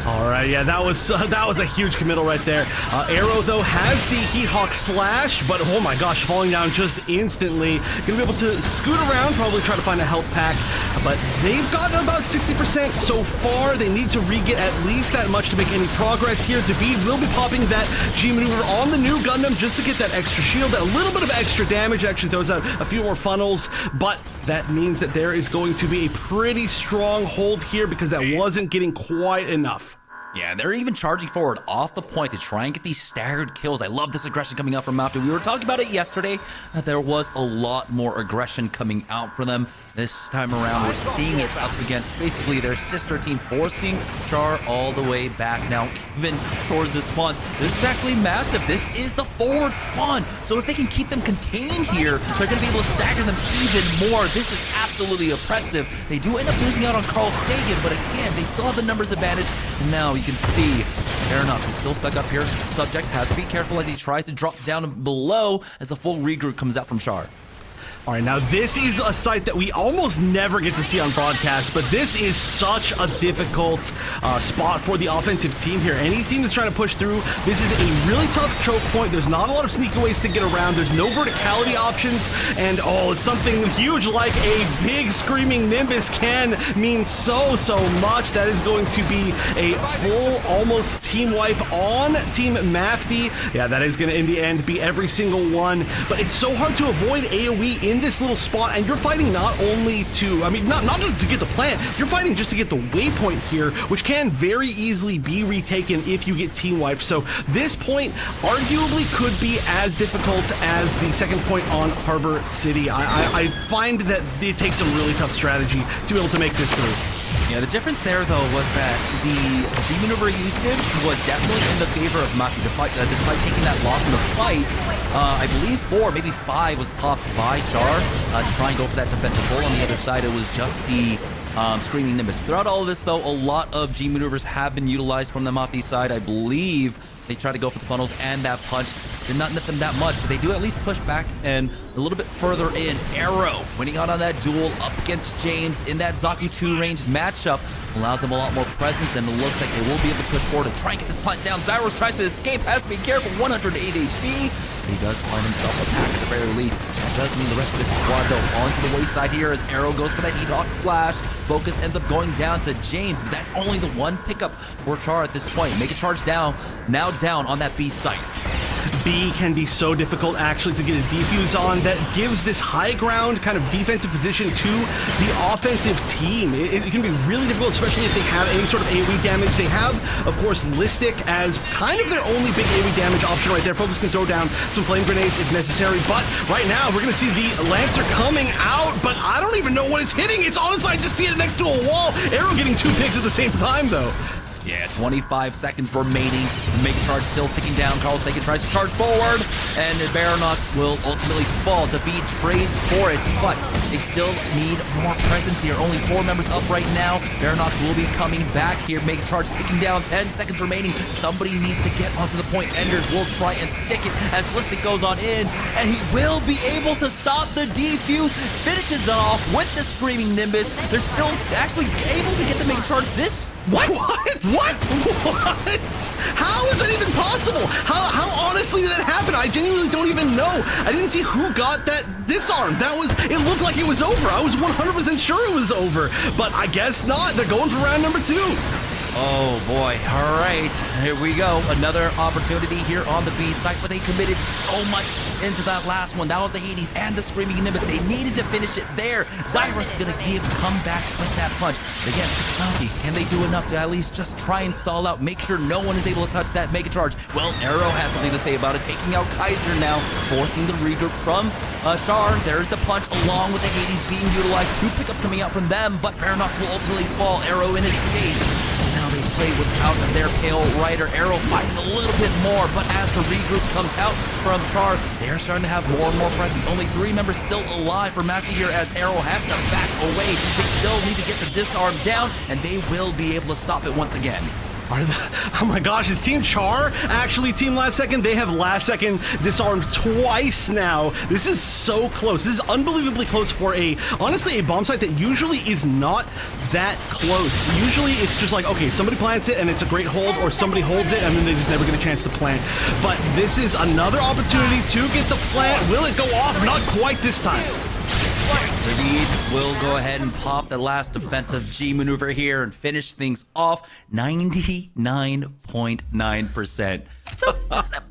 All right, yeah, that was a huge committal right there. Arrow, though, has the Heat Hawk slash, but oh my gosh, falling down just instantly. Gonna be able to scoot around, probably try to find a health pack, but they've gotten about 60% so far. They need to re-get at least that much to make any progress here. David will be popping that G maneuver on the new Gundam just to get that extra shield, that a little bit of extra damage. Actually throws out a few more funnels, but that means that there is going to be a pretty strong hold here because that wasn't getting quite enough. Yeah, they're even charging forward off the point to try and get these staggered kills. I love this aggression coming out from Mafty. We were talking about it yesterday, that there was a lot more aggression coming out for them. This time around, we're seeing it up against basically their sister team, forcing Char all the way back now, even towards the spawn. This is actually massive. This is the forward spawn. So if they can keep them contained here, they're going to be able to stagger them even more. This is absolutely oppressive. They do end up losing out on Carl Sagan, but again, they still have the numbers advantage. And now you can see Aeronaut is still stuck up here. Subject has to be careful as he tries to drop down below as the full regroup comes out from Char. All right, now this is a site that we almost never get to see on broadcast, but this is such a difficult spot for the offensive team here. Any team that's trying to push through, this is a really tough choke point. There's not a lot of sneakaways to get around. There's no verticality options, and oh, it's something huge like a big screaming Nimbus can mean so much. That is going to be a full almost team wipe on Team Mafty. Yeah, that is going to in the end be every single one, but it's so hard to avoid AoE in this little spot, and you're fighting not only to, I mean, not to get the plant, you're fighting just to get the waypoint here, which can very easily be retaken if you get team wiped. So this point arguably could be as difficult as the second point on Harbor City. I find that it takes some really tough strategy to be able to make this through. Yeah, the difference there, though, was that the G maneuver usage was definitely in the favor of Mafty, despite taking that loss in the fight. I believe 4, maybe 5 was popped by Char to try and go for that defensive pull. On the other side, it was just the Screaming Nimbus. Throughout all of this, though, a lot of G maneuvers have been utilized from the Mafty side. I believe they try to go for the funnels and that punch. Did not net them that much, but they do at least push back and a little bit further in. Arrow winning out on that duel up against James in that Zaku 2 range matchup allows them a lot more presence, and it looks like they will be able to push forward to try and get this punt down. Zyros tries to escape, has to be careful, 108 HP. He does find himself a pack at the very least. That does mean the rest of this squad, though, onto the wayside here as Arrow goes for that Heat-Hawk slash. Focus ends up going down to James, but that's only the one pickup for Char at this point. Make a charge down, now down on that B site. B can be so difficult actually to get a defuse on. That gives this high ground kind of defensive position to the offensive team. It can be really difficult, especially if they have any sort of AoE damage. They have, of course, Listic as kind of their only big AoE damage option right there. Focus can throw down some flame grenades if necessary, but right now we're going to see the Lancer coming out, but I don't even know what it's hitting. It's honestly, I just see it next to a wall. Arrow getting 2 picks at the same time, though. Yeah, 25 seconds remaining. Make charge still ticking down. Carl Sagan tries to charge forward, and Baronox will ultimately fall. David trades for it, but they still need more presence here. Only 4 members up right now. Baronox will be coming back here. Make charge ticking down. 10 seconds remaining. Somebody needs to get onto the point. Enders will try and stick it as Listic goes on in, and he will be able to stop the defuse. Finishes it off with the Screaming Nimbus. They're still actually able to get the Make charge What? What? How is that even possible? How honestly did that happen? I genuinely don't even know. I didn't see who got that disarm. It looked like it was over. I was 100% sure it was over, but I guess not. They're going for round number 2. Oh boy, all right, here we go. Another opportunity here on the B site, but they committed so much into that last one. That was the Hades and the Screaming Nimbus. They needed to finish it there. Zyros is gonna come back with that punch. Again, Mafty, can they do enough to at least just try and stall out, make sure no one is able to touch that Mega Charge? Well, Arrow has something to say about it, taking out Kaiser now, forcing the regroup from Char. There's the punch along with the Hades being utilized. 2 pickups coming out from them, but Baronox will ultimately fall. Arrow in his face. Now they play without their Pale Rider. Arrow fighting a little bit more, but as the regroup comes out from Char, they're starting to have more and more presence. Only 3 members still alive for Mafty here as Arrow has to back away. They still need to get the disarm down, and they will be able to stop it once again. Oh my gosh, is Team Char actually Team Last Second? They have Last Second disarmed twice now. This is so close. This is unbelievably close for honestly, a bomb site that usually is not that close. Usually it's just like, okay, somebody plants it and it's a great hold, or somebody holds it and then they just never get a chance to plant. But this is another opportunity to get the plant. Will it go off? Not quite this time. David will go ahead and pop the last defensive G maneuver here and finish things off 99.9%. So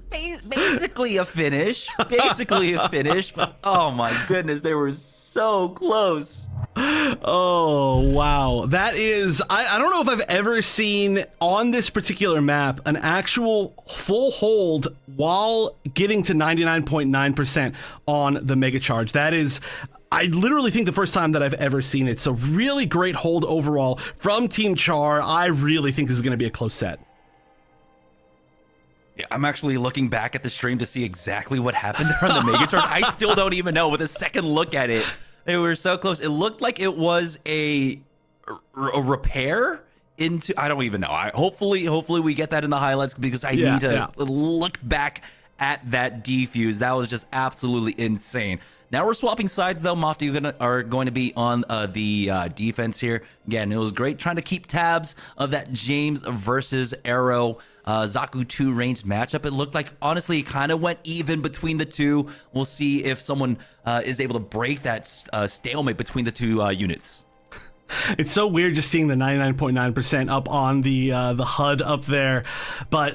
basically a finish. Basically a finish. But oh my goodness, they were so close. Oh, wow. That is, I don't know if I've ever seen on this particular map an actual full hold while getting to 99.9% on the Mega Charge. That is, I literally think the first time that I've ever seen it. So really great hold overall from Team Char. I really think this is going to be a close set. Yeah, I'm actually looking back at the stream to see exactly what happened there on the Mega Charge. I still don't even know. With a second look at it, they were so close. It looked like it was a repair into, I don't even know. Hopefully we get that in the highlights, because I need to look back at that defuse. That was just absolutely insane. Now we're swapping sides, though. Mafty are going to be on the defense here. Again, it was great trying to keep tabs of that James versus Arrow Zaku 2 ranged matchup. It looked like, honestly, it kind of went even between the two. We'll see if someone is able to break that stalemate between the 2 units. It's so weird just seeing the 99.9% up on the HUD up there, but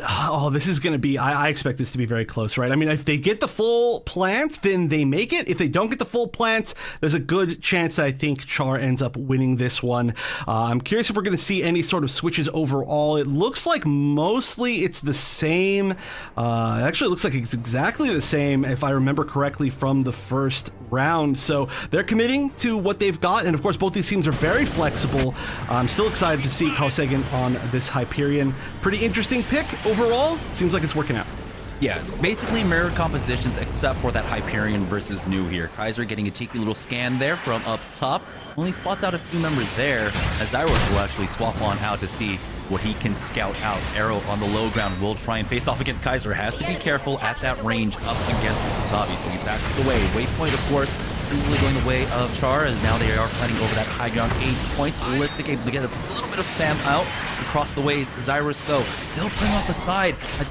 this is going to be, I expect this to be very close, right? I mean, if they get the full plant, then they make it. If they don't get the full plant, there's a good chance that I think Char ends up winning this one. I'm curious if we're going to see any sort of switches overall. It looks like mostly it's the same. Actually, it looks like it's exactly the same, if I remember correctly, from the first round. So they're committing to what they've got, and of course, both these teams are very flexible. I'm still excited to see Carl Sagan on this Hyperion. Pretty interesting pick overall. Seems like it's working out. Yeah, basically mirrored compositions except for that Hyperion versus New here. Kaiser getting a cheeky little scan there from up top. Only spots out a few members there, as Zyros will actually swap on out to see what he can scout out. Arrow on the low ground will try and face off against Kaiser. Has to be careful at that range up against the Sazabi, so he backs away. Waypoint, of course, easily going the way of Char, as now they are fighting over that high ground. 8 points. Holistic able to get a little bit of spam out across the ways. Zyros, though, still playing off the side as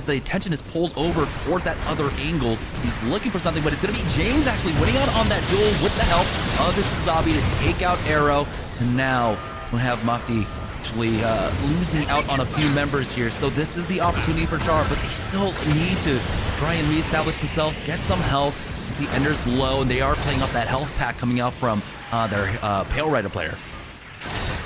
the attention is pulled over towards that other angle. He's looking for something, but it's going to be James actually winning out on that duel with the help of his Sazabi to take out Arrow. And now we'll have Mafty actually losing out on a few members here. So this is the opportunity for Char, but they still need to try and reestablish themselves, get some health. See Ender's low, and they are playing up that health pack coming out from their Pale Rider player.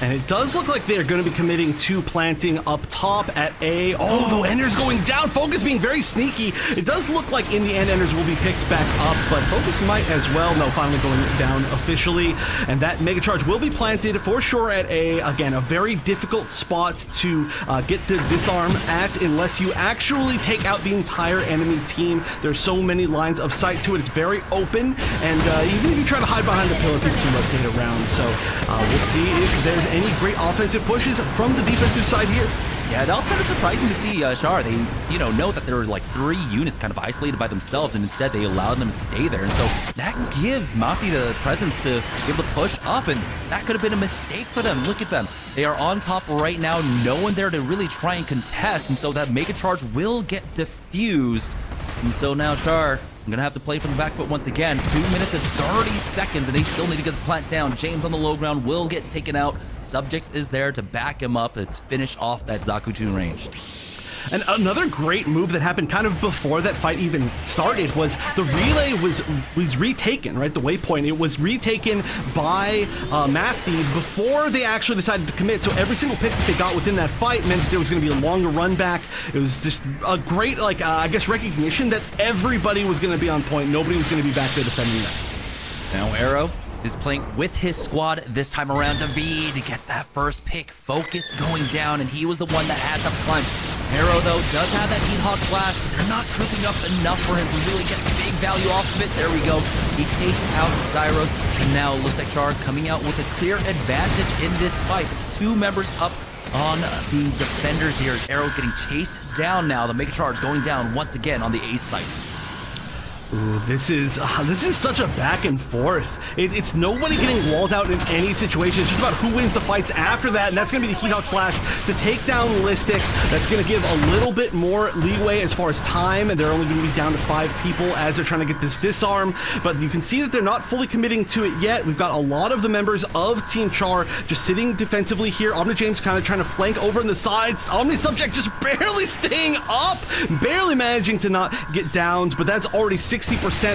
And it does look like they're going to be committing to planting up top at A. Oh, the Ender's going down. Focus being very sneaky. It does look like in the end Enders will be picked back up, but Focus might as well. No, finally going down officially. And that Mega Charge will be planted for sure at A. Again, a very difficult spot to get the disarm at unless you actually take out the entire enemy team. There's so many lines of sight to it. It's very open, and even if you try to hide behind the pillar, people can rotate around. So we'll see if there's any great offensive pushes from the defensive side here. Yeah, that was kind of surprising to see Char. They, know that there were like 3 units kind of isolated by themselves, and instead they allowed them to stay there. And so that gives Mafty the presence to be able to push up, and that could have been a mistake for them. Look at them. They are on top right now. No one there to really try and contest, and so that Mega Charge will get diffused. And so now Char, I'm going to have to play from the back foot once again. 2 minutes and 30 seconds, and they still need to get the plant down. James on the low ground will get taken out. Subject is there to back him up. Let's finish off that Zakutun range. And another great move that happened kind of before that fight even started was the relay was retaken, right? The waypoint, it was retaken by Mafty before they actually decided to commit. So every single pick that they got within that fight meant that there was going to be a longer run back. It was just a great, I guess, recognition that everybody was going to be on point. Nobody was going to be back there defending that. Now Arrow is playing with his squad this time around. David to get that first pick. Focus going down, and he was the one that had the punch. Arrow, though, does have that Heat Hawk slash. They're not grouping up enough for him to really get big value off of it. There we go. He takes out Zyros, and now it looks like Char coming out with a clear advantage in this fight. 2 members up on the defenders here as Arrow's getting chased down now. The Mega Charge going down once again on the ace site. Ooh, this is such a back and forth. It's nobody getting walled out in any situation. It's just about who wins the fights after that, and that's going to be the Heat Hawk slash to take down Listic. That's going to give a little bit more leeway as far as time, and they're only going to be down to 5 people as they're trying to get this disarm. But you can see that they're not fully committing to it yet. We've got a lot of the members of Team Char just sitting defensively here. Omni James kind of trying to flank over in the sides. Omni Subject just barely staying up, barely managing to not get downs, but that's already 60%.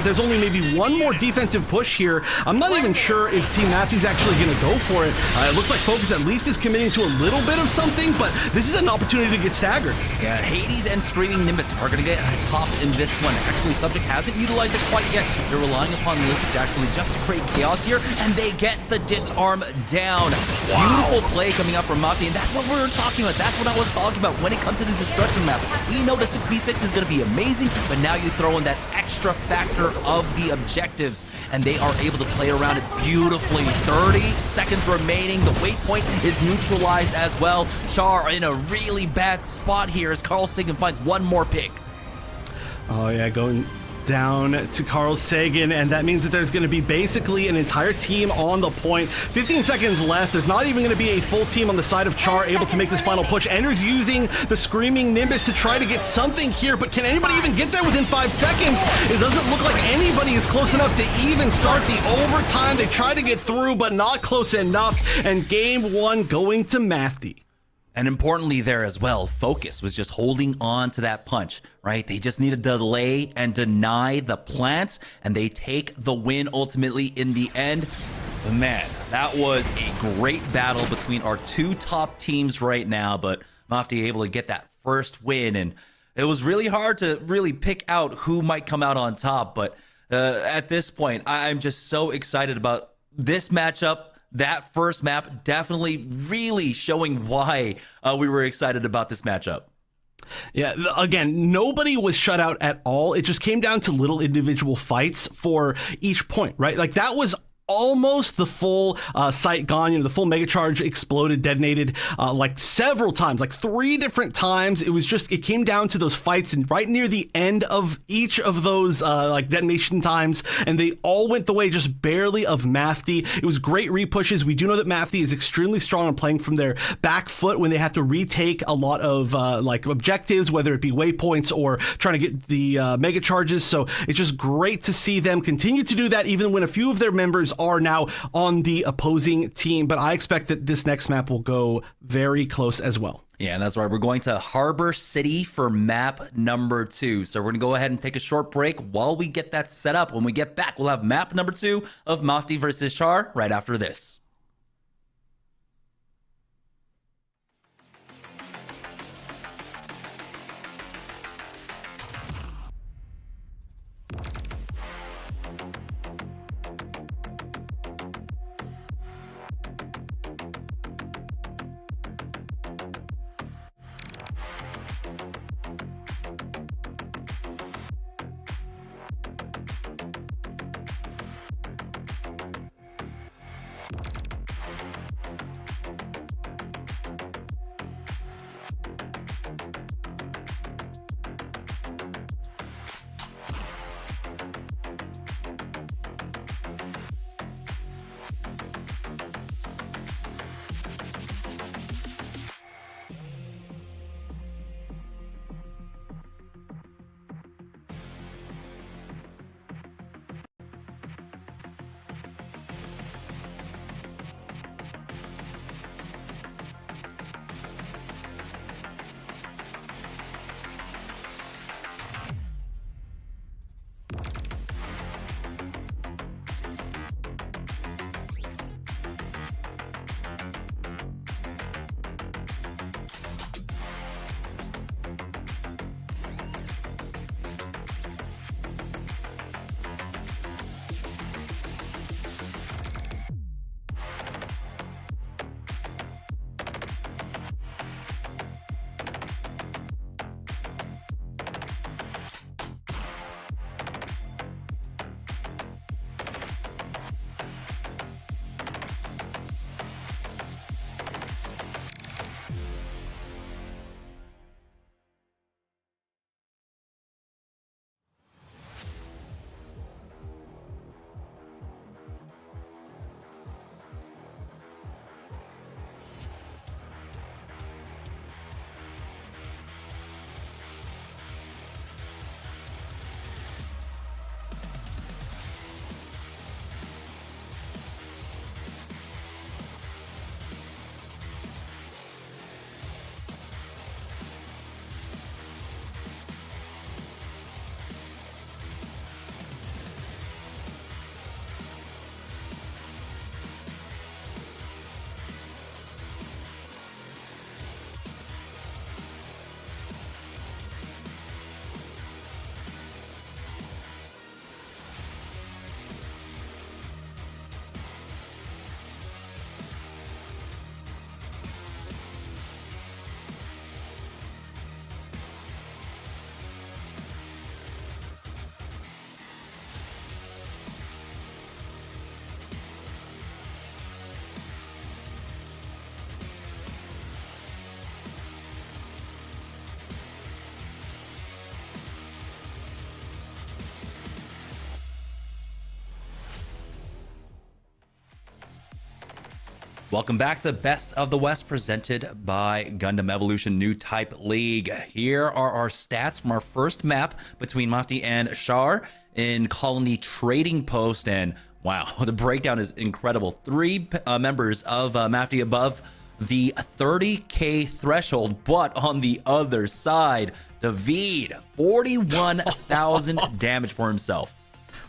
There's only maybe one more defensive push here. I'm not even sure if Team Mafty's actually going to go for it. It looks like Focus at least is committing to a little bit of something, but this is an opportunity to get staggered. Yeah, Hades and Screaming Nimbus are going to get popped in this one. Actually, Subject hasn't utilized it quite yet. They're relying upon Listic actually just to create chaos here, and they get the disarm down. Wow. Beautiful play coming up from Mafty, and that's what we were talking about. That's what I was talking about when it comes to this destruction map. We know the 6v6 is going to be amazing, but now you throw in that extra factor of the objectives, and they are able to play around it beautifully. 30 seconds remaining. The waypoint is neutralized as well. Char in a really bad spot here as Carl Sagan finds one more pick. Oh yeah, going down to Carl Sagan, and that means that there's going to be basically an entire team on the point. 15 seconds left. There's not even going to be a full team on the side of Char able to make this final push. Ender's using the Screaming Nimbus to try to get something here, but can anybody even get there within 5 seconds? It doesn't look like anybody is close enough to even start the overtime. They try to get through, but not close enough, and game 1 going to Mafty. And importantly there as well, Focus was just holding on to that punch, right? They just need to delay and deny the plants, and they take the win ultimately in the end. But man, that was a great battle between our 2 top teams right now, but Mafty able to get that first win, and it was really hard to really pick out who might come out on top. But at this point, I'm just so excited about this matchup. that first map definitely really showing why we were excited about this matchup. Yeah, again, nobody was shut out at all. It just came down to little individual fights for each point, right? Like that was almost the full site gone. You know, the full mega charge exploded, detonated like several times, like 3 different times. It came down to those fights, and right near the end of each of those like detonation times, and they all went the way just barely of Mafty. It was great repushes. We do know that Mafty is extremely strong on playing from their back foot when they have to retake a lot of like objectives, whether it be waypoints or trying to get the mega charges. So it's just great to see them continue to do that, even when a few of their members are now on the opposing team. But I expect that this next map will go very close as well. Yeah, and that's right. We're going to Harbor City for map number 2. So we're going to go ahead and take a short break while we get that set up. When we get back, we'll have map number 2 of Mafty versus Char right after this. Welcome back to Best of the West, presented by Gundam Evolution New Type League. Here are our stats from our first map between Mafty and Char in Colony Trading Post. And wow, the breakdown is incredible. 3 members of Mafty above the 30K threshold, but on the other side, David, 41,000 damage for himself.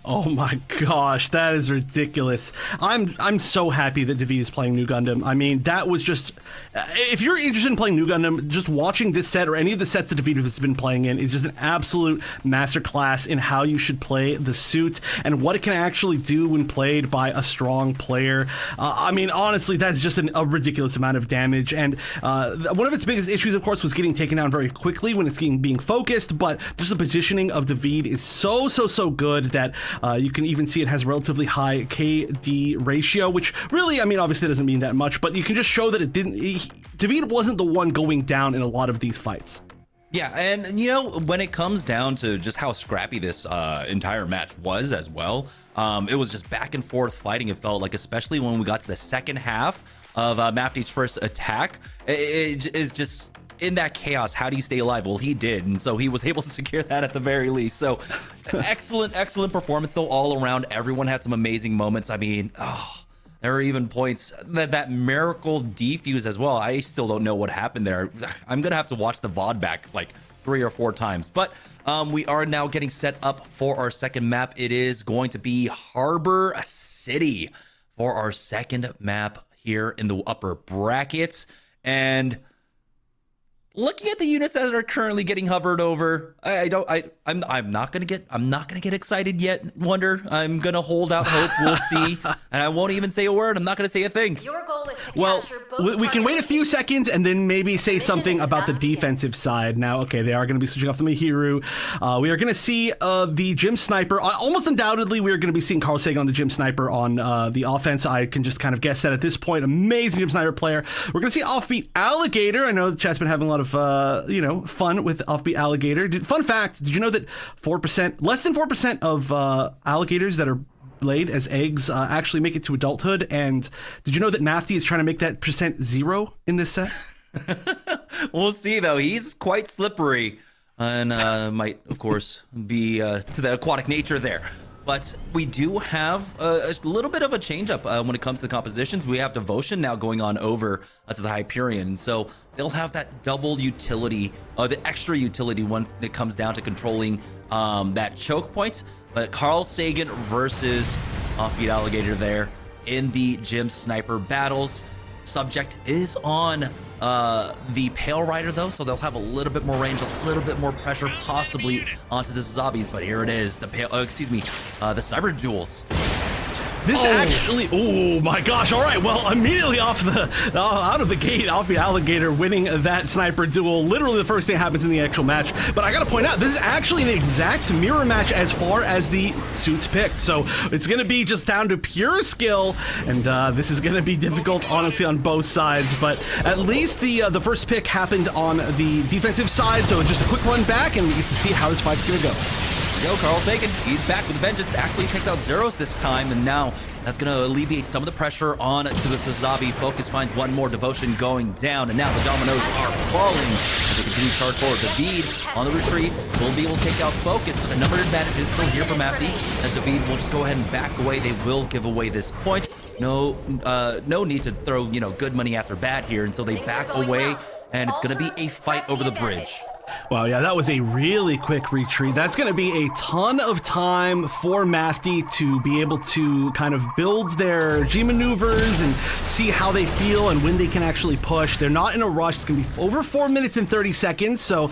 Oh my gosh, that is ridiculous. I'm so happy that David is playing New Gundam. I mean, that was just... if you're interested in playing New Gundam, just watching this set or any of the sets that David has been playing in is just an absolute masterclass in how you should play the suit and what it can actually do when played by a strong player. I mean, honestly, that's just a ridiculous amount of damage. And one of its biggest issues, of course, was getting taken down very quickly when it's being focused, but just the positioning of David is so good that you can even see it has relatively high KD ratio, which really, I mean, obviously doesn't mean that much, but you can just show that it didn't... David wasn't the one going down in a lot of these fights. Yeah, and you know, when it comes down to just how scrappy this entire match was as well, it was just back and forth fighting, it felt like, especially when we got to the second half of Mafty's first attack. It is just... in that chaos, how do you stay alive? Well, he did, and so he was able to secure that at the very least. So excellent performance though all around. Everyone had some amazing moments. I mean, there were even points that miracle defuse as well. I still don't know what happened there. I'm gonna have to watch the VOD back like 3 or 4 times. But we are now getting set up for our second map. It is going to be Harbor City for our second map here in the upper brackets. And looking at the units that are currently getting hovered over, I'm not gonna get excited yet, Wonder. I'm gonna hold out hope. We'll see, and I won't even say a word. I'm not gonna say a thing. Your goal is to Well, capture both we can wait a few targets. seconds and then maybe say something about the defensive side. Now, okay, they are going to be switching off the Mihiru. We are going to see the Gym Sniper. Almost undoubtedly, we are going to be seeing Carl Sagan on the Gym Sniper on the offense. I can just kind of guess that at this point. Amazing Gym Sniper player. We're going to see Offbeat Alligator. I know the chat's been having a lot of fun with Offbeat Alligator. Fun fact, did you know that less than 4% of alligators that are laid as eggs actually make it to adulthood? And did you know that Mafty is trying to make that percent 0 in this set? We'll see, though. He's quite slippery and might, of course, be to the aquatic nature there. But we do have a little bit of a change-up when it comes to the compositions. We have Devotion now going on over to the Hyperion. So they'll have that double utility, the extra utility when it comes down to controlling that choke point. But Carl Sagan versus Offbeat Alligator there in the Gym Sniper battles. Subject is on the Pale Rider though, so they'll have a little bit more range, a little bit more pressure possibly onto the zombies. But here it is, the the Sniper duels. This actually, oh my gosh, all right, well, immediately out of the gate, Offbeat Alligator winning that sniper duel. Literally the first thing that happens in the actual match. But I gotta point out, this is actually an exact mirror match as far as the suits picked. So it's gonna be just down to pure skill, and this is gonna be difficult, honestly, on both sides. But at least the first pick happened on the defensive side, so just a quick run back, and we get to see how this fight's gonna go. Go, Carl Sagan. He's back with vengeance. Actually takes out Zeros this time, and now that's going to alleviate some of the pressure on to the Sazabi. Focus finds one more Devotion going down, and now the dominoes are falling as they continue to charge forward. David on the retreat will be able to take out Focus, but the number advantage is still here for Mafty, as David will just go ahead and back away. They will give away this point. No need to throw good money after bad here, and so they back away, and it's going to be a fight over the bridge. Wow, yeah, that was a really quick retreat. That's going to be a ton of time for Mafty to be able to kind of build their G maneuvers and see how they feel and when they can actually push. They're not in a rush. It's going to be over 4 minutes and 30 seconds, so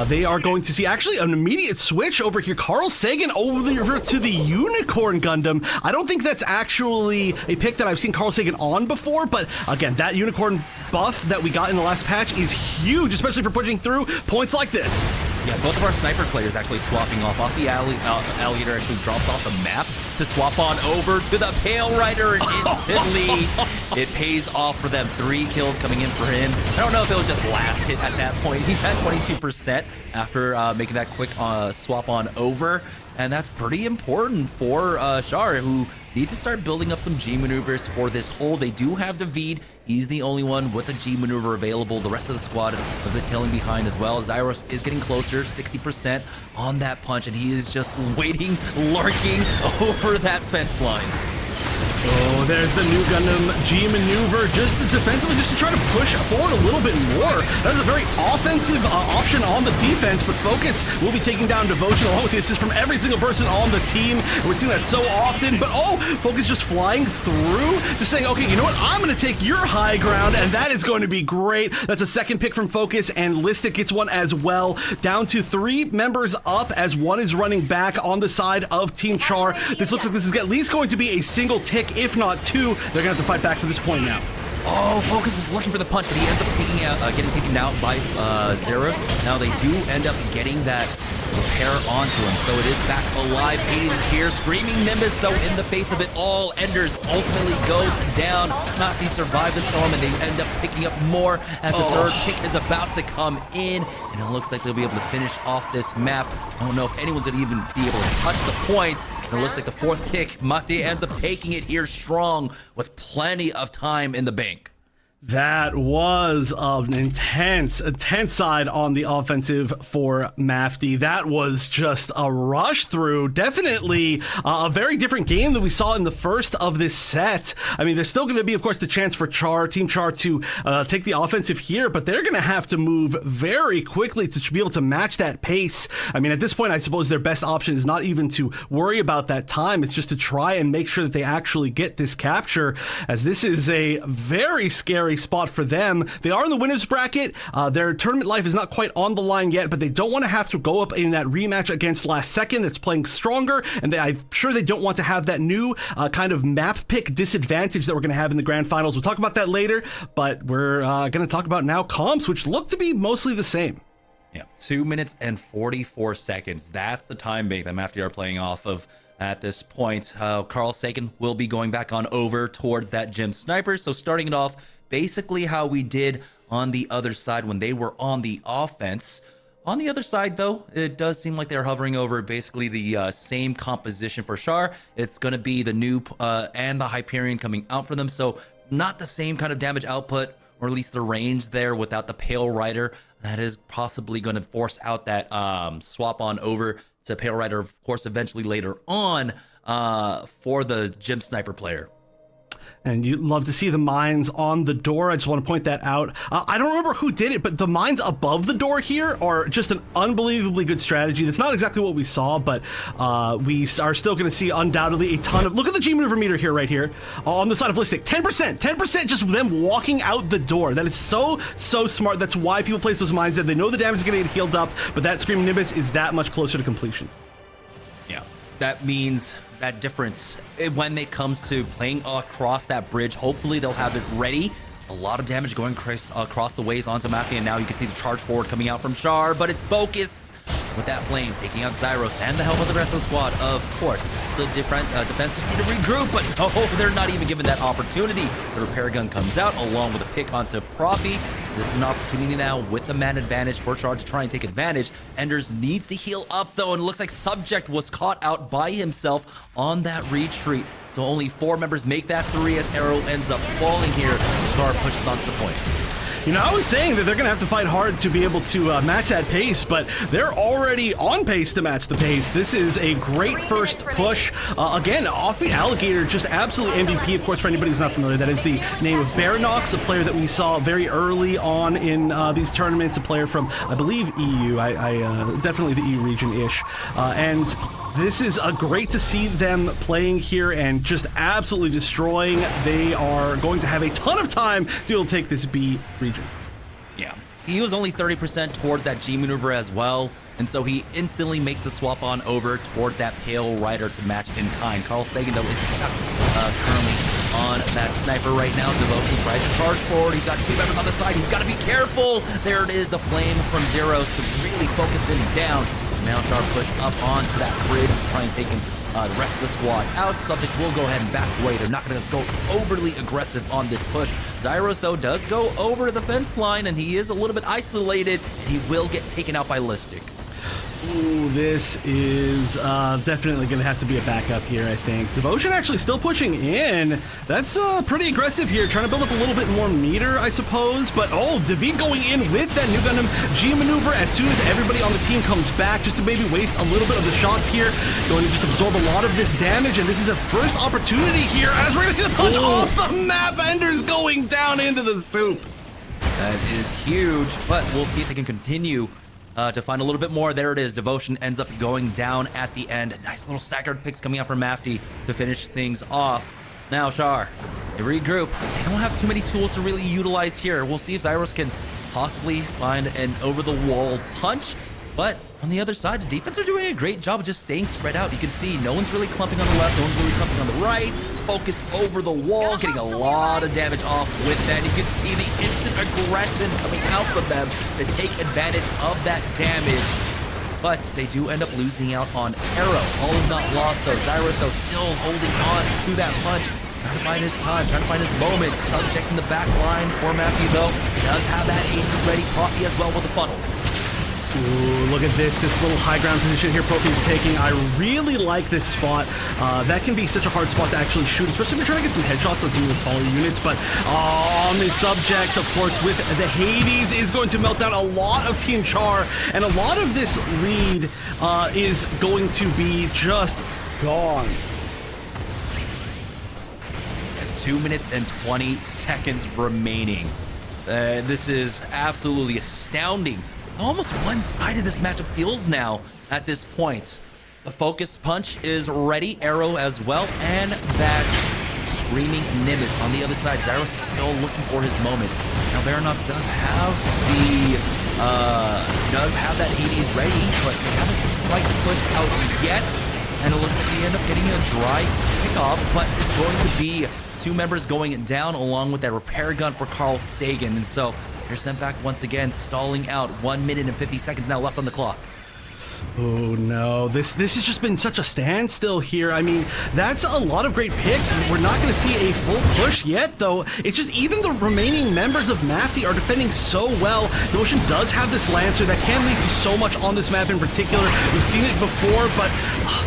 they are going to see actually an immediate switch over here. Carl Sagan over to the Unicorn Gundam. I don't think that's actually a pick that I've seen Carl Sagan on before, but again, that Unicorn buff that we got in the last patch is huge, especially for pushing through points like this. Yeah, both of our sniper players actually swapping off. The Alligator actually drops off the map to swap on over to the Pale Rider, and instantly it pays off for them. 3 kills coming in for him. I don't know if it was just last hit at that point. He's at 22% after making that quick swap on over, and that's pretty important for Char, who need to start building up some G maneuvers for this hold. They do have David. He's the only one with a G maneuver available. The rest of the squad is the tailing behind as well. Zyros is getting closer, 60% on that punch, and he is just waiting, lurking over that fence line. Oh, there's the new Gundam G maneuver, just defensively, just to try to push forward a little bit more. That is a very offensive option on the defense, but Focus will be taking down Devotion along with the assist from every single person on the team. We're seeing that so often, but oh, Focus just flying through, just saying, okay, you know what, I'm going to take your high ground, and that is going to be great. That's a second pick from Focus, and Listic gets one as well. Down to 3 members up as one is running back on the side of Team Char. This looks like this is at least going to be a single tick, if not 2. They're gonna have to fight back to this point now. Oh, Focus was looking for the punch, but he ends up getting taken out by Zeros. Now they do end up getting that repair onto him, so it is back alive. Hades here, screaming Nimbus though in the face of it all. Enders ultimately goes down. Mafty survive the storm, and they end up picking up more as the third tick is about to come in, and it looks like they'll be able to finish off this map. I don't know if anyone's gonna even be able to touch the points. And it looks like the 4th tick, Mafty ends up taking it here strong with plenty of time in the bank. That was an intense side on the offensive for Mafty. That was just a rush through. Definitely a very different game than we saw in the first of this set. I mean, there's still going to be, of course, the chance for Team Char to take the offensive here, but they're going to have to move very quickly to be able to match that pace. I mean, at this point, I suppose their best option is not even to worry about that time. It's just to try and make sure that they actually get this capture, as this is a very scary spot for them. They are in the winner's bracket. Their tournament life is not quite on the line yet, but they don't want to have to go up in that rematch against Last Second that's playing stronger, and I'm sure they don't want to have that new kind of map pick disadvantage that we're going to have in the grand finals. We'll talk about that later, but we're going to talk about now comps, which look to be mostly the same. Yeah, 2 minutes and 44 seconds. That's the time bank that Mafty are playing off of at this point. Carl Sagan will be going back on over towards that Gem Sniper. So starting it off basically how we did on the other side when they were on the offense. On the other side, though, it does seem like they're hovering over basically the same composition for Char. It's going to be the Noob and the Hyperion coming out for them. So not the same kind of damage output, or at least the range there without the Pale Rider. That is possibly going to force out that swap on over to Pale Rider, of course, eventually later on for the Gem Sniper player. And you love to see the mines on the door. I just want to point that out. I don't remember who did it, but the mines above the door here are just an unbelievably good strategy. That's not exactly what we saw, but we are still going to see undoubtedly a ton of... Look at the G maneuver meter here, right here, on the side of Listic. 10% just them walking out the door. That is so smart. That's why people place those mines there. They know the damage is going to get healed up, but that Screaming Nimbus is that much closer to completion. Yeah, that means that difference when it comes to playing across that bridge. Hopefully they'll have it ready. A lot of damage going across the ways onto Mafty, and now you can see the charge forward coming out from Char, but it's Focus with that flame taking out Zyros and the help of the rest of the squad. Of course, the defense just need to regroup, but oh, they're not even given that opportunity. The repair gun comes out along with a pick onto Profi. This is an opportunity now with the man advantage for Char to try and take advantage. Enders needs to heal up though, and it looks like Subject was caught out by himself on that retreat. So only 4 members make that 3 as Arrow ends up falling here. Char pushes onto the point. You know, I was saying that they're going to have to fight hard to be able to match that pace, but they're already on pace to match the pace. This is a great first push. Again, Offbeat Alligator, just absolute MVP. Of course, for anybody who's not familiar, that is the name of Baranox, a player that we saw very early on in these tournaments, a player from, I believe, EU. Definitely the EU region-ish. And this is great to see them playing here and just absolutely destroying. They are going to have a ton of time to be able to take this B region. Yeah, he was only 30% towards that G maneuver as well, and so he instantly makes the swap on over towards that Pale Rider to match in kind. Carl Sagan, though, is stuck currently on that sniper right now. Devotion tries to charge forward. He's got 2 members on the side. He's got to be careful. There it is, the flame from Zeros to really focus him down. Now Char push up onto that bridge to try and take him the rest of the squad out. Subject will go ahead and back away. They're not going to go overly aggressive on this push. Zyros, though, does go over the fence line, and he is a little bit isolated, and he will get taken out by Listic. Ooh, this is definitely going to have to be a backup here, I think. Devotion actually still pushing in. That's pretty aggressive here, trying to build up a little bit more meter, I suppose. But, oh, David going in with that new Gundam G maneuver as soon as everybody on the team comes back, just to maybe waste a little bit of the shots here. Going to just absorb a lot of this damage, and this is a first opportunity here as we're going to see the punch off the map. Ender's going down into the soup. That is huge, but we'll see if they can continue to find a little bit more. There it is. Devotion ends up going down at the end. Nice little staggered picks coming out from Mafty to finish things off. Now, Char, they regroup. They don't have too many tools to really utilize here. We'll see if Zyros can possibly find an over-the-wall punch. But on the other side, the defense are doing a great job of just staying spread out. You can see no one's really clumping on the left, no one's really clumping on the right. Focus over the wall, getting a lot of damage off with that. You can see the instant aggression coming out from them to take advantage of that damage. But they do end up losing out on Arrow. All is not lost though. Zyros though still holding on to that punch. Trying to find his time, trying to find his moment. Subject in the back line for Mafty though. Does have that 80s ready. Poppy as well with the funnels. Ooh, look at this little high ground position here Profi is taking. I really like this spot. That can be such a hard spot to actually shoot, especially if you're trying to get some headshots on some of the taller units. But on the subject, of course, with the Hades is going to melt down a lot of Team Char, and a lot of this lead is going to be just gone. 2 minutes and 20 seconds remaining. This is absolutely astounding. Almost one-sided this matchup feels now at this point. The focus punch is ready, Arrow as well, and that screaming Nimbus on the other side. Zyros is still looking for his moment. Now Baronox does have that 80s ready, but they haven't quite pushed out yet. And it looks like they end up getting a dry kickoff, but it's going to be 2 members going down along with that repair gun for Carl Sagan. And so they're sent back once again, stalling out. 1 minute and 50 seconds now left on the clock. Oh no, this has just been such a standstill here. I mean, that's a lot of great picks. We're not going to see a full push yet, though. It's just even the remaining members of Mafty are defending so well. Devotion does have this Lancer that can lead to so much on this map in particular. We've seen it before, but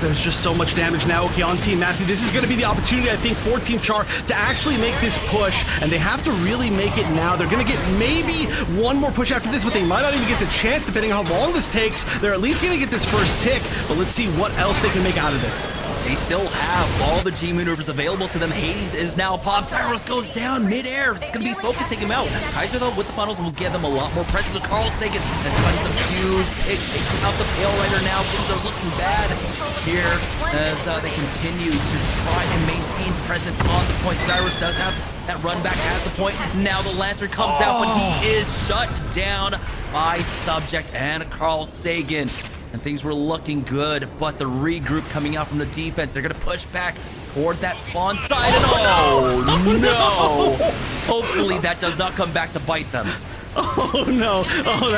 there's just so much damage now. Okay, on Team Mafty, this is going to be the opportunity, I think, for Team Char to actually make this push, and they have to really make it now. They're going to get maybe one more push after this, but they might not even get the chance, depending on how long this takes. They're at least going to get this first tick, but let's see what else they can make out of this. They still have all the G maneuvers available to them. Hades is now popped. Zyros goes down midair. It's going to be focused, take him out. Kaiser, though, with the funnels will give them a lot more pressure. To Carl Sagan and find some huge picks. Taking out the Pale Rider now. Things are looking bad here as they continue to try and maintain presence on the point. Zyros does have that run back at the point. Now the Lancer comes out, but he is shut down by Subject and Carl Sagan. And things were looking good, but the regroup coming out from the defense, they're going to push back toward that spawn side. And oh no! Hopefully that does not come back to bite them. Oh no, oh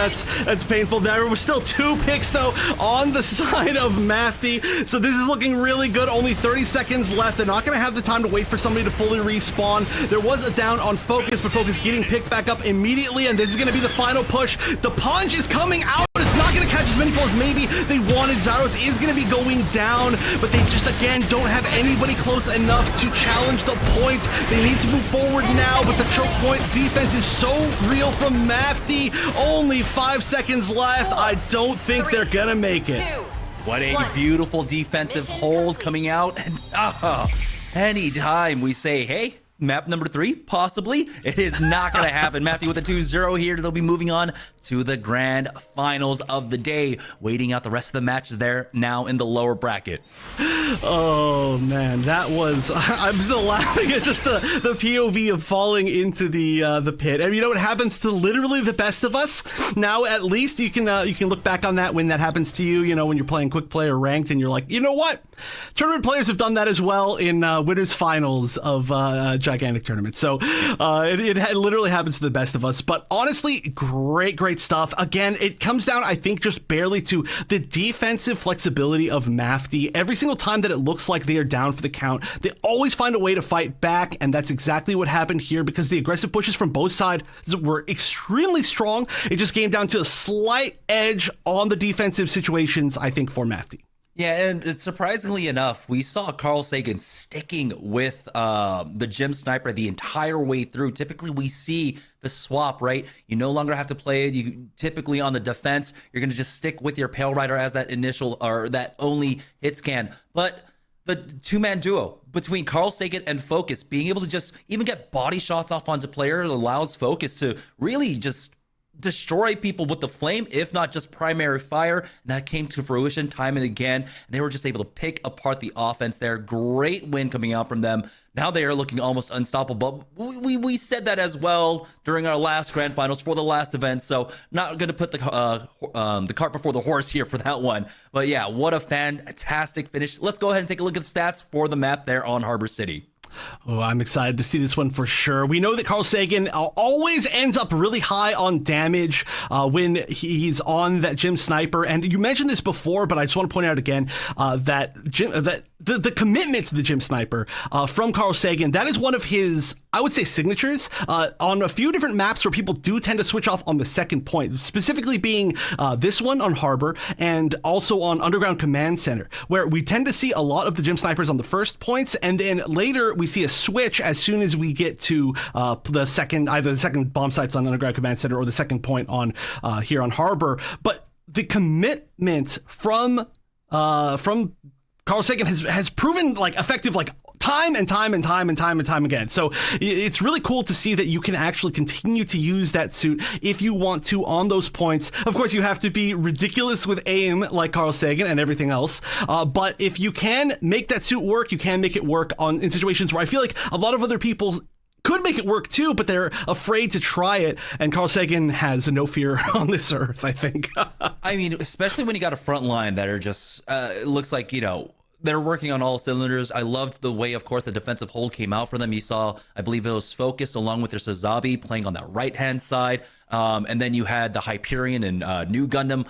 that's painful. There were still 2 picks though on the side of Mafty, so this is looking really good. Only 30 seconds left. They're not going to have the time to wait for somebody to fully respawn. There was a down on Focus, but Focus getting picked back up immediately, and this is going to be the final push. The punch is coming out. It's not going to catch as many balls maybe they wanted. Zyros is going to be going down, but they just again don't have anybody close enough to challenge the point. They need to move forward now, but the choke point defense is so real from Mafty. Only 5 seconds left. I don't think they're going to make it. What a beautiful defensive hold coming out. And anytime we say, hey, map number 3, possibly, it is not going to happen. Mafty with a 2-0 here. They'll be moving on to the grand finals of the day, waiting out the rest of the matches there now in the lower bracket. Oh man, that was, I'm still laughing at just the POV of falling into the pit. And you know what happens to literally the best of us? Now at least you can look back on that when that happens to you, you know, when you're playing quick play or ranked and you're like, you know what? Tournament players have done that as well in winners finals of gigantic tournaments. So it literally happens to the best of us. But honestly, great stuff. Again, it comes down, I think, just barely to the defensive flexibility of Mafty. Every single time that it looks like they are down for the count, they always find a way to fight back, and that's exactly what happened here because the aggressive pushes from both sides were extremely strong. It just came down to a slight edge on the defensive situations, I think, for Mafty. Yeah, and surprisingly enough, we saw Carl Sagan sticking with the Gem Sniper the entire way through. Typically, we see the swap, right? You no longer have to play it. You typically on the defense, you're going to just stick with your Pale Rider as that initial or that only hit scan. But the two-man duo between Carl Sagan and Focus, being able to just even get body shots off onto player allows Focus to really just destroy people with the flame, if not just primary fire. And that came to fruition time and again. And they were just able to pick apart the offense there. Great win coming out from them. Now they are looking almost unstoppable. We said that as well during our last grand finals for the last event. So not going to put the cart before the horse here for that one. But yeah, what a fantastic finish. Let's go ahead and take a look at the stats for the map there on Harbor City. Oh, I'm excited to see this one for sure. We know that Carl Sagan always ends up really high on damage when he's on that Gem Sniper. And you mentioned this before, but I just want to point out again that the commitment to the Gem Sniper from Carl Sagan, that is one of his, I would say, signatures on a few different maps where people do tend to switch off on the second point, specifically being this one on Harbor and also on Underground Command Center, where we tend to see a lot of the Gem Snipers on the first points, and then later we see a switch as soon as we get to either the second bomb sites on Underground Command Center or the second point on here on Harbor. But the commitment from Carl Sagan has proven like effective like time and time again. So it's really cool to see that you can actually continue to use that suit if you want to on those points. Of course, you have to be ridiculous with aim like Carl Sagan and everything else. But if you can make that suit work, you can make it work in situations where I feel like a lot of other people could make it work too, but they're afraid to try it. And Carl Sagan has no fear on this earth, I think. I mean, especially when you got a front line that are just, it looks like, you know, they're working on all cylinders. I loved the way, of course, the defensive hold came out for them. You saw, I believe it was Focus along with their Sazabi playing on that right-hand side. And then you had the Hyperion and new Gundam.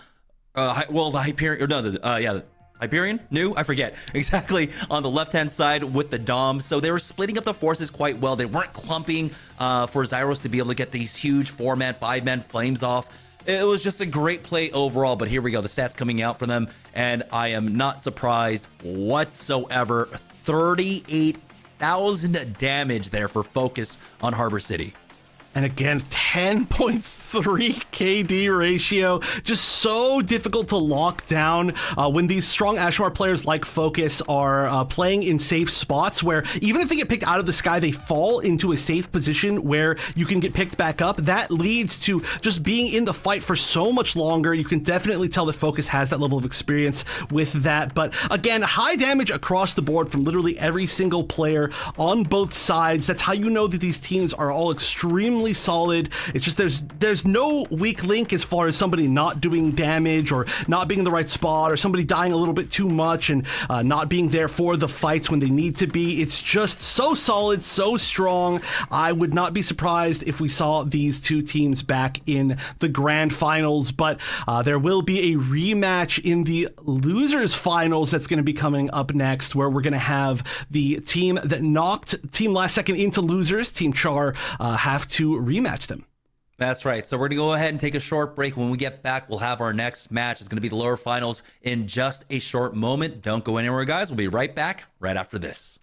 The Hyperion, the Hyperion? New? I forget. Exactly. On the left-hand side with the Dom. So they were splitting up the forces quite well. They weren't clumping for Zyros to be able to get these huge 4-man, 5-man flames off. It was just a great play overall, but here we go. The stats coming out for them, and I am not surprised whatsoever. 38,000 damage there for Focus on Harbor City. And again, 10.3 KD ratio. Just so difficult to lock down when these strong Ashmar players like Focus are playing in safe spots where even if they get picked out of the sky, they fall into a safe position where you can get picked back up. That leads to just being in the fight for so much longer. You can definitely tell that Focus has that level of experience with that. But again, high damage across the board from literally every single player on both sides. That's how you know that these teams are all extremely solid. It's just there's no weak link as far as somebody not doing damage or not being in the right spot or somebody dying a little bit too much and not being there for the fights when they need to be. It's just so solid, so strong. I would not be surprised if we saw these two teams back in the grand finals, but there will be a rematch in the losers finals that's going to be coming up next, where we're going to have the team that knocked Team Last Second into losers, Team Char, have to rematch them. That's right. So we're going to go ahead and take a short break. When we get back, we'll have our next match. It's going to be the lower finals in just a short moment. Don't go anywhere, guys. We'll be right back right after this.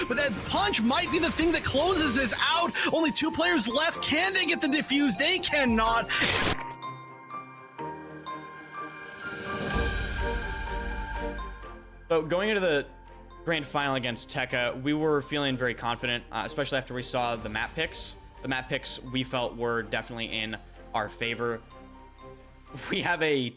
but that punch might be the thing that closes this out. Only 2 players left. Can they get the defuse? They cannot. So going into the grand final against Tekka, we were feeling very confident, especially after we saw the map picks. The map picks we felt were definitely in our favor. We have a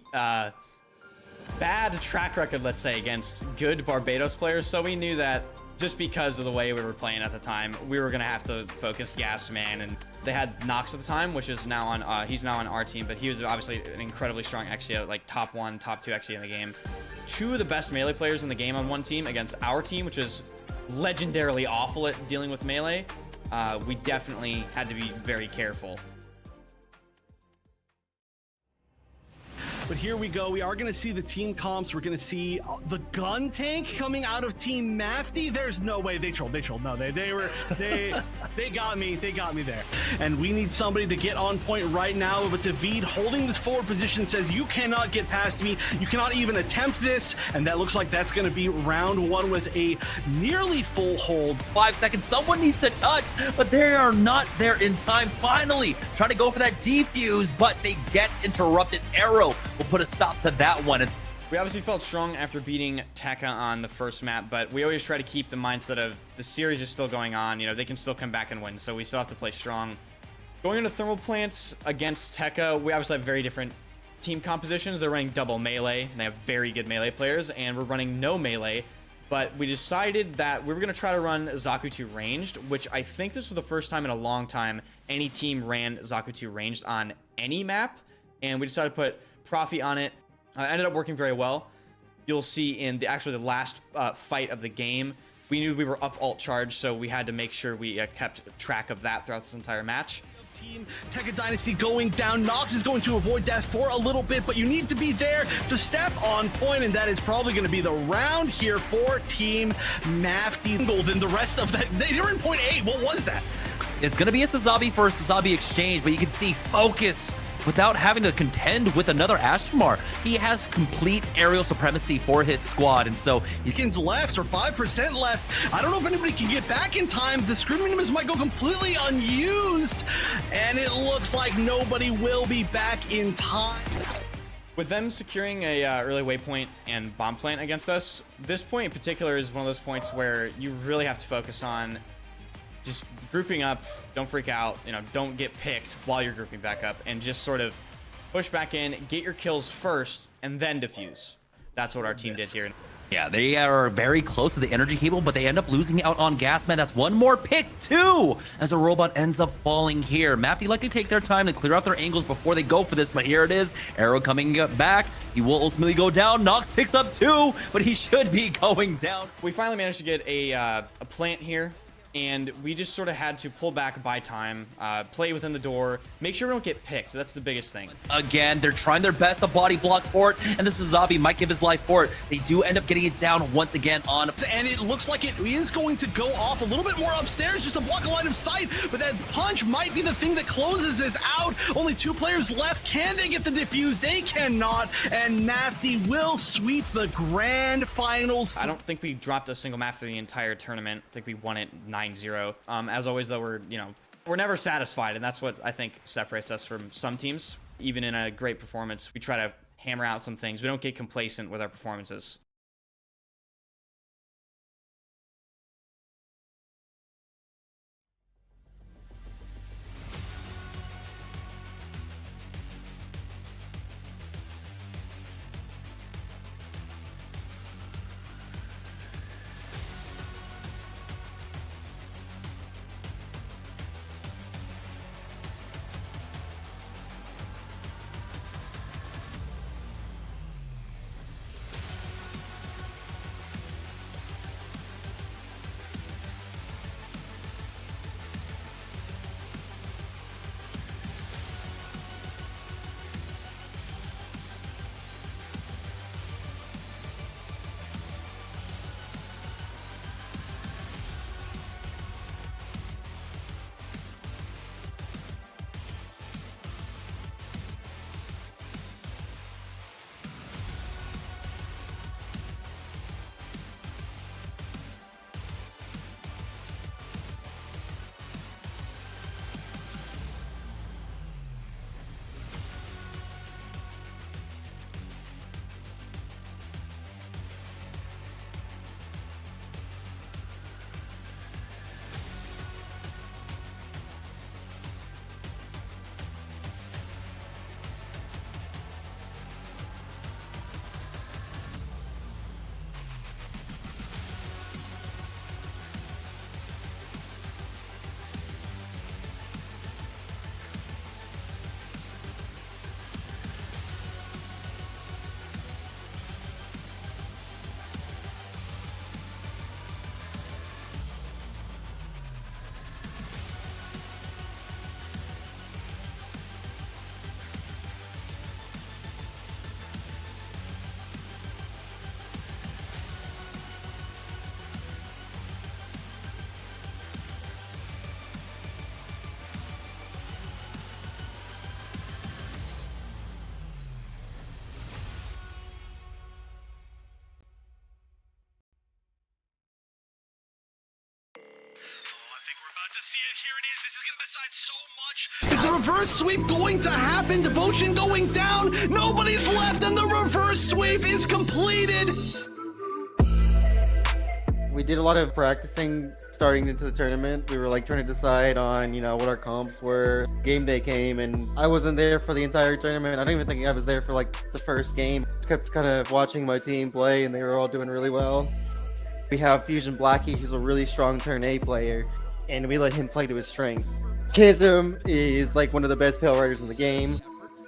bad track record, let's say, against good Barbados players, so we knew that just because of the way we were playing at the time, we were going to have to focus Gasman, and they had Nox at the time, which is now on, he's now on our team, but he was obviously an incredibly strong XG, like top 1, top 2 XG in the game. 2 of the best melee players in the game on one team against our team, which is legendarily awful at dealing with melee. We definitely had to be very careful. But here we go. We are going to see the team comps. We're going to see the gun tank coming out of Team Mafty. There's no way they trolled. No, they got me. They got me there. And we need somebody to get on point right now. But David holding this forward position says, you cannot get past me. You cannot even attempt this. And that looks like that's going to be round 1 with a nearly full hold. 5 seconds. Someone needs to touch, but they are not there in time. Finally, trying to go for that defuse, but they get interrupted. Arrow will put a stop to that one. We obviously felt strong after beating Tekka on the first map, but we always try to keep the mindset of the series is still going on. You know, they can still come back and win, so we still have to play strong. Going into thermal plants against Tekka, we obviously have very different team compositions. They're running double melee, and they have very good melee players, and we're running no melee. But we decided that we were going to try to run Zakutu ranged, which I think this was the first time in a long time any team ran Zakutu ranged on any map, and we decided to put Profi on it. Ended up working very well. You'll see in the last fight of the game, we knew we were up alt charge, so we had to make sure we kept track of that throughout this entire match. Team Tekka Dynasty going down. Nox is going to avoid death for a little bit, but you need to be there to step on point, and that is probably going to be the round here for Team Mafty. Then the rest of that, they're in point 8. What was that? It's going to be a Sazabi versus Sazabi exchange, but you can see focus without having to contend with another Ashmar. He has complete aerial supremacy for his squad, and so seconds left, or 5% left. I don't know if anybody can get back in time. The screaming missiles might go completely unused, and it looks like nobody will be back in time. With them securing a early waypoint and bomb plant against us, this point in particular is one of those points where you really have to focus on just grouping up, don't freak out, you know, don't get picked while you're grouping back up, and just sort of push back in, get your kills first, and then defuse. That's what our team did here. yeah, they are very close to the energy cable, but they end up losing out on Gasman. That's one more pick too, as a robot ends up falling here. Mafty like to take their time to clear out their angles before they go for this, but here it is. Arrow coming back. He will ultimately go down. Nox picks up 2, but he should be going down. We finally managed to get a plant here, and we just sort of had to pull back, buy time, play within the door, make sure we don't get picked. That's the biggest thing. Again, they're trying their best to body block for it, and the Sazabi might give his life for it. They do end up getting it down once again on. And it looks like it is going to go off a little bit more upstairs just to block a line of sight, but that punch might be the thing that closes this out. Only 2 players left. Can they get the defuse? They cannot, and Mafty will sweep the grand finals. I don't think we dropped a single map through the entire tournament. I think we won it 9-0. As always, though, we're never satisfied, and that's what I think separates us from some teams. Even in a great performance, we try to hammer out some things. We don't get complacent with our performances. here it is. This is going to decide so much. Is the reverse sweep going to happen? Devotion going down. Nobody's left, and the reverse sweep is completed. We did a lot of practicing starting into the tournament. We were like trying to decide on, what our comps were. Game day came and I wasn't there for the entire tournament. I don't even think I was there for like the first game. Kept kind of watching my team play and they were all doing really well. We have Fusion Blackie, who's a really strong turn A player, and we let him play to his strength. Chisholm is like one of the best Pale Riders in the game.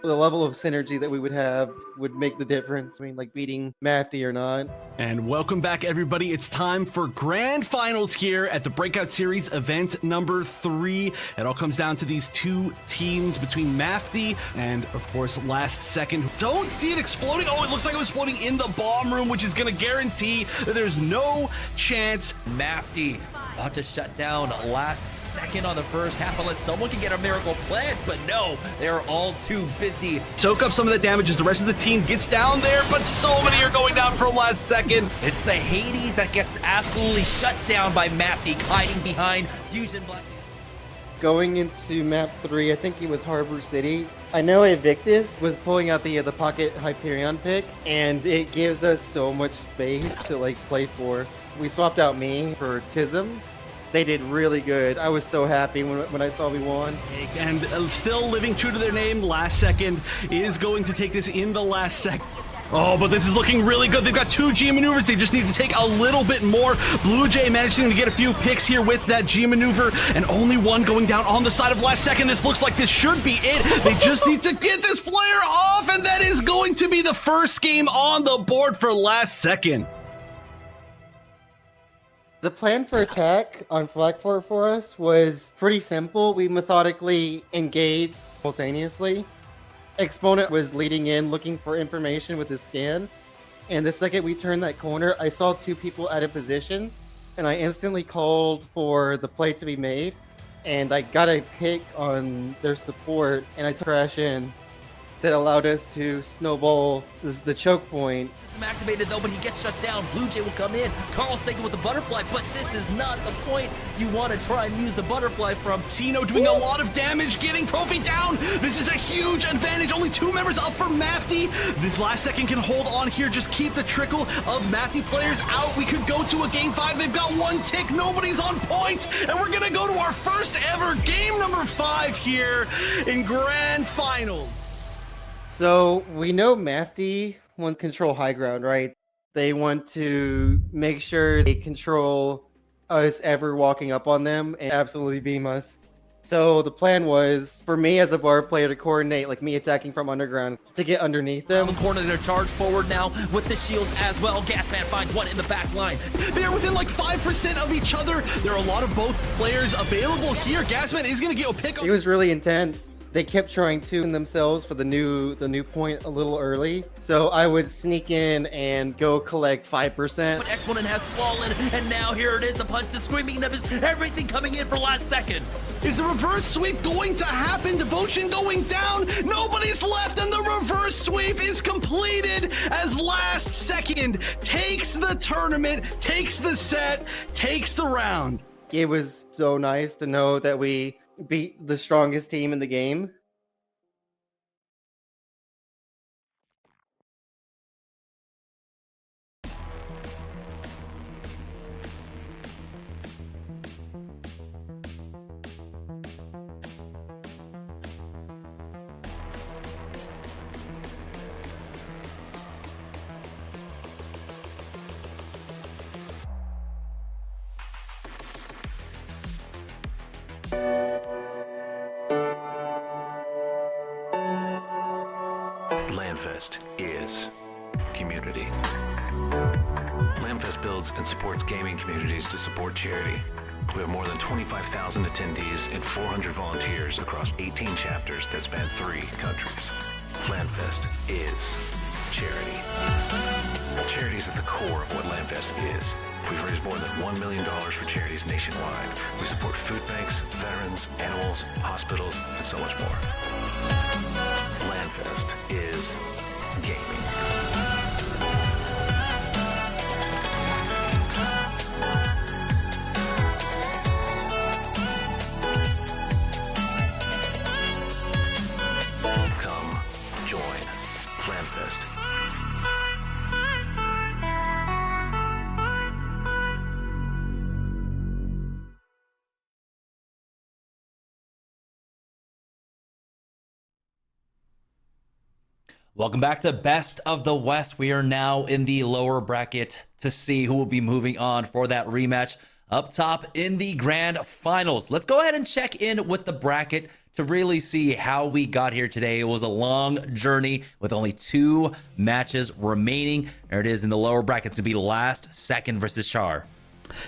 The level of synergy that we would have would make the difference. I mean, like beating Mafty or not. And welcome back, everybody. It's time for grand finals here at the Breakout Series event number 3. It all comes down to these two teams between Mafty and, of course, Last Second. Don't see it exploding. Oh, it looks like it was exploding in the bomb room, which is going to guarantee that there's no chance. Mafty about to shut down Last Second on the first half unless someone can get a miracle plant, but no, they're all too busy. Soak up some of the damage as the rest of the team gets down there, but so many are going down for Last Second. It's the Hades that gets absolutely shut down by Mafty, hiding behind Fusion Black. Going into map 3, I think it was Harbor City. I know Invictus was pulling out the pocket Hyperion pick, and it gives us so much space to like play for. We swapped out me for Tism. They did really good. I was so happy when I saw we won. And still living true to their name, Last Second is going to take this in the last second. Oh, but this is looking really good. They've got 2 G maneuvers. They just need to take a little bit more. Blue Jay managing to get a few picks here with that G maneuver, and only one going down on the side of Last Second. This looks like this should be it. They just need to get this player off, and that is going to be the first game on the board for Last Second. The plan for attack on Flag 4 for us was pretty simple. We methodically engaged simultaneously. Exponent was leading in, looking for information with his scan. And the second we turned that corner, I saw 2 people out of position. And I instantly called for the play to be made. And I got a pick on their support, and I took crash in. That allowed us to snowball the choke point. System activated though, but he gets shut down. Blue Jay will come in. Carl's taken with the butterfly, but this is not the point you want to try and use the butterfly from. Sino doing a lot of damage, getting Profi down. This is a huge advantage. Only 2 members up for Mafty. This Last Second can hold on here. Just keep the trickle of Mafty players out. We could go to a game 5. They've got 1 tick. Nobody's on point. And we're going to go to our first ever game number 5 here in grand finals. So we know Mafty want to control high ground, right? They want to make sure they control us ever walking up on them and absolutely beam us. So the plan was for me as a bar player to coordinate, like me attacking from underground, to get underneath them. The corner, they're charged forward now with the shields as well. Gasman finds one in the back line. They're within like 5% of each other. There are a lot of both players available here. Gasman is going to get a pick. It was really intense. They kept trying to themselves for the new point a little early. So I would sneak in and go collect 5%. But Exponent has fallen, and now here it is, the punch, the screaming numbers, everything coming in for Last Second. Is the reverse sweep going to happen? Devotion going down. Nobody's left, and the reverse sweep is completed as Last Second takes the tournament, takes the set, takes the round. It was so nice to know that we beat the strongest team in the game. Lanfest is community. Lanfest builds and supports gaming communities to support charity. We have more than 25,000 attendees and 400 volunteers across 18 chapters that span 3 countries. Lanfest is charity. Charity is at the core of what Lanfest is. We've raised more than $1 million for charities nationwide. We support food banks, veterans, animals, hospitals, and so much more. Lanfest is gaming. Welcome back to Best of the West. We are now in the lower bracket to see who will be moving on for that rematch up top in the grand finals. Let's go ahead and check in with the bracket to really see how we got here today. It was a long journey with only 2 matches remaining. There it is in the lower bracket to be last second versus Char.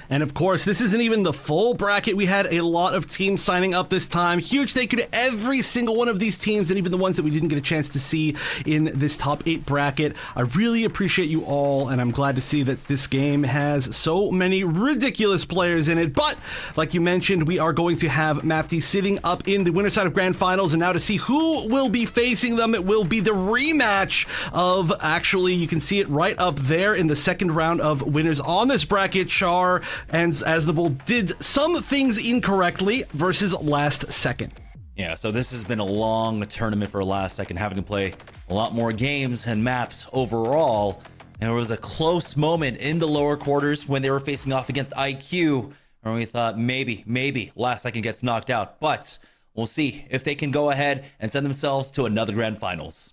And of course, this isn't even the full bracket. We had a lot of teams signing up this time. Huge thank you to every single one of these teams, and even the ones that we didn't get a chance to see in this top 8 bracket. I really appreciate you all, and I'm glad to see that this game has so many ridiculous players in it. But like you mentioned, we are going to have Mafty sitting up in the winner side of grand finals, and now to see who will be facing them, it will be the rematch of, actually, you can see it right up there in the second round of winners on this bracket. Char and Aznable did some things incorrectly versus last second. Yeah, so this has been a long tournament for last second, having to play a lot more games and maps overall. And there was a close moment in the lower quarters when they were facing off against IQ, and we thought maybe last second gets knocked out. But we'll see if they can go ahead and send themselves to another grand finals.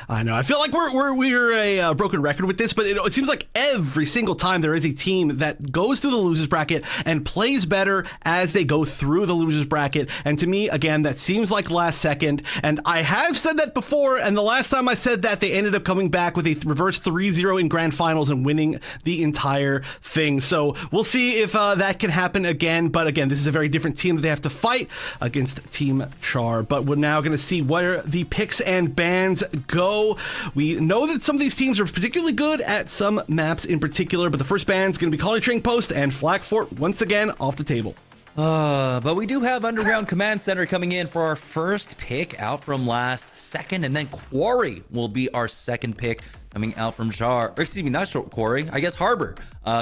I know. I feel like we're a broken record with this, but it seems like every single time there is a team that goes through the losers bracket and plays better as they go through the losers bracket. And to me, again, that seems like last second. And I have said that before, and the last time I said that, they ended up coming back with a reverse 3-0 in grand finals and winning the entire thing. So we'll see if that can happen again. But again, this is a very different team that they have to fight against Team Char. But we're now going to see where the picks and bans go. We know that some of these teams are particularly good at some maps in particular, but the first ban's going to be Colony Trading Post and Flak Fort once again off the table. But we do have Underground Command Center coming in for our first pick out from last second, and then Quarry will be our second pick coming out from Char. Or excuse me, not Quarry, I guess Harbor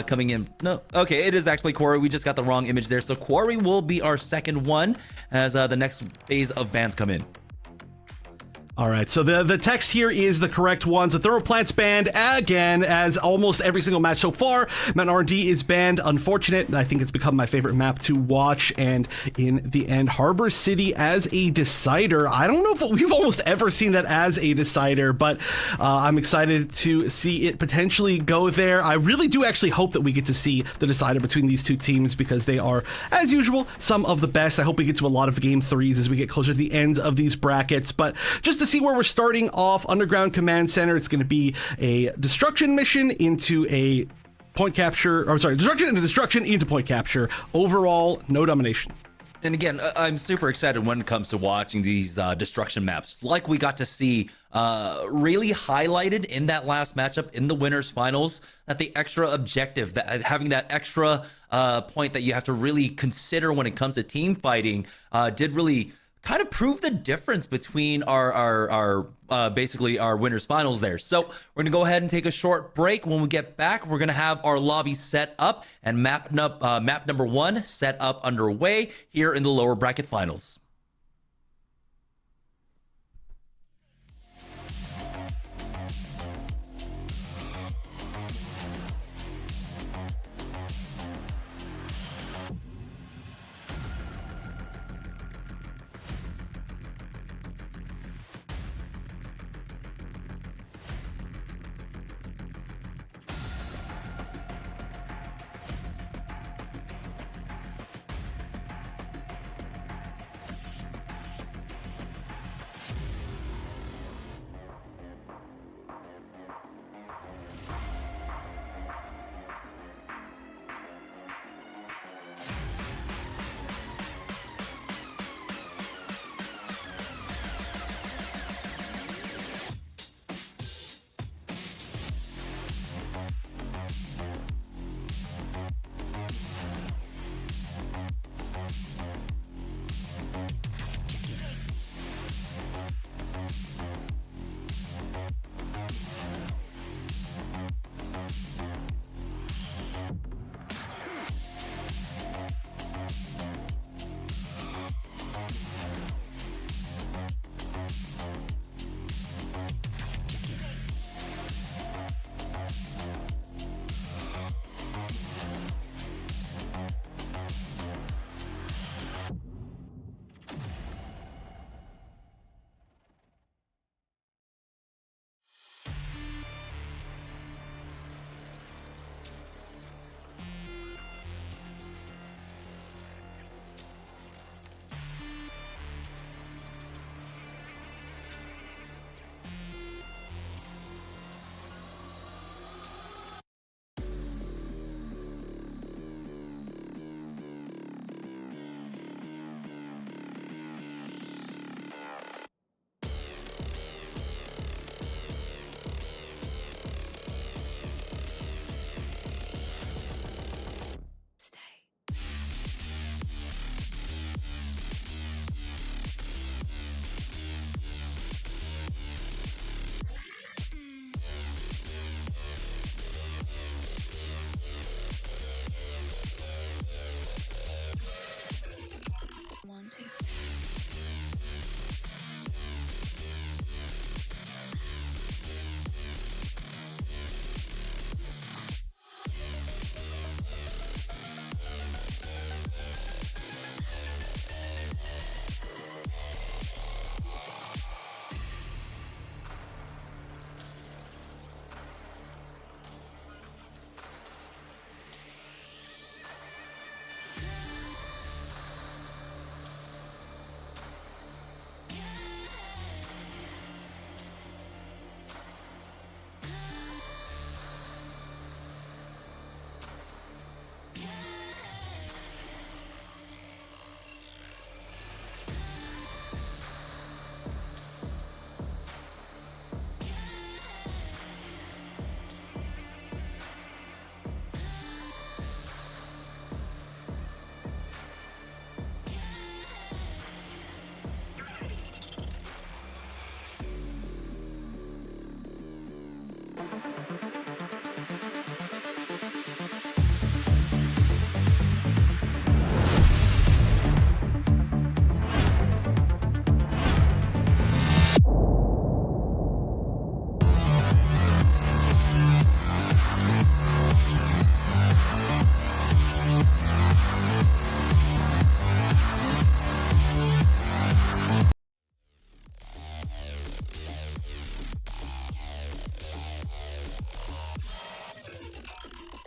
coming in. No, okay, it is actually Quarry. We just got the wrong image there. So Quarry will be our second one as the next phase of bans come in. All right, so the text here is the correct one. So Thermoplant's banned again, as almost every single match so far. Mount R&D is banned. Unfortunate. I think it's become my favorite map to watch. And in the end, Harbor City as a decider. I don't know if we've almost ever seen that as a decider, but I'm excited to see it potentially go there. I really do actually hope that we get to see the decider between these two teams, because they are, as usual, some of the best. I hope we get to a lot of game 3s as we get closer to the ends of these brackets. But just to see where we're starting off, Underground Command Center, it's going to be a destruction mission into a point capture, or sorry, destruction into point capture. Overall, no domination. And again, I'm super excited when it comes to watching these destruction maps, like we got to see really highlighted in that last matchup in the winners finals, that the extra objective, that having that extra point that you have to really consider when it comes to team fighting, did really kind of prove the difference between our basically our winners finals there. So we're gonna go ahead and take a short break. When we get back, we're gonna have our lobby set up and map number 1 set up underway here in the lower bracket finals.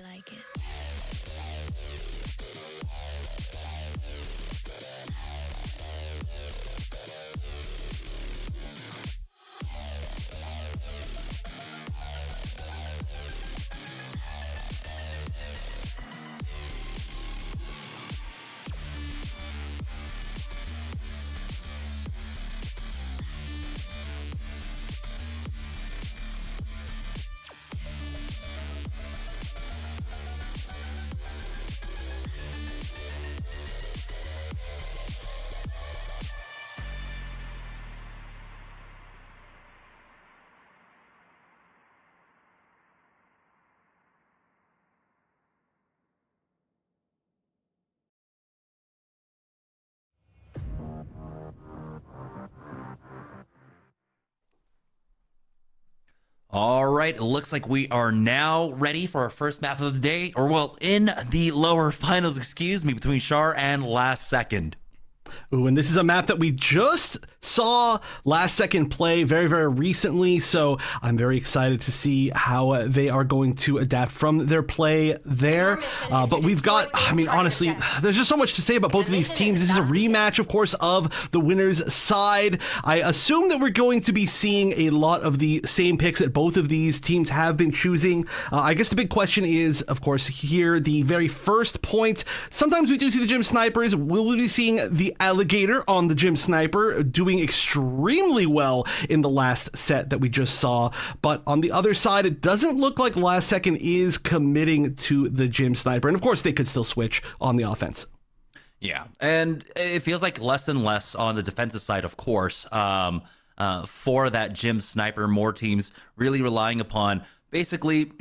Like it. All right, it looks like we are now ready for our first map of the day, or well, in the lower finals, excuse me, between Char and Last Second. Ooh, and this is a map that we just saw Last Second play very, very recently, so I'm very excited to see how they are going to adapt from their play there. But we've got, I mean, honestly, there's just so much to say about both of these teams. This is a rematch, of course, of the winner's side. I assume that we're going to be seeing a lot of the same picks that both of these teams have been choosing. I guess the big question is, of course, here, the very first point. Sometimes we do see the gym snipers. Will we be seeing the alligator on the gym sniper doing extremely well in the last set that we just saw? But on the other side, it doesn't look like Last Second is committing to the gym sniper. And of course, they could still switch on the offense. Yeah, and it feels like less and less on the defensive side, of course, for that gym sniper. More teams really relying upon basically,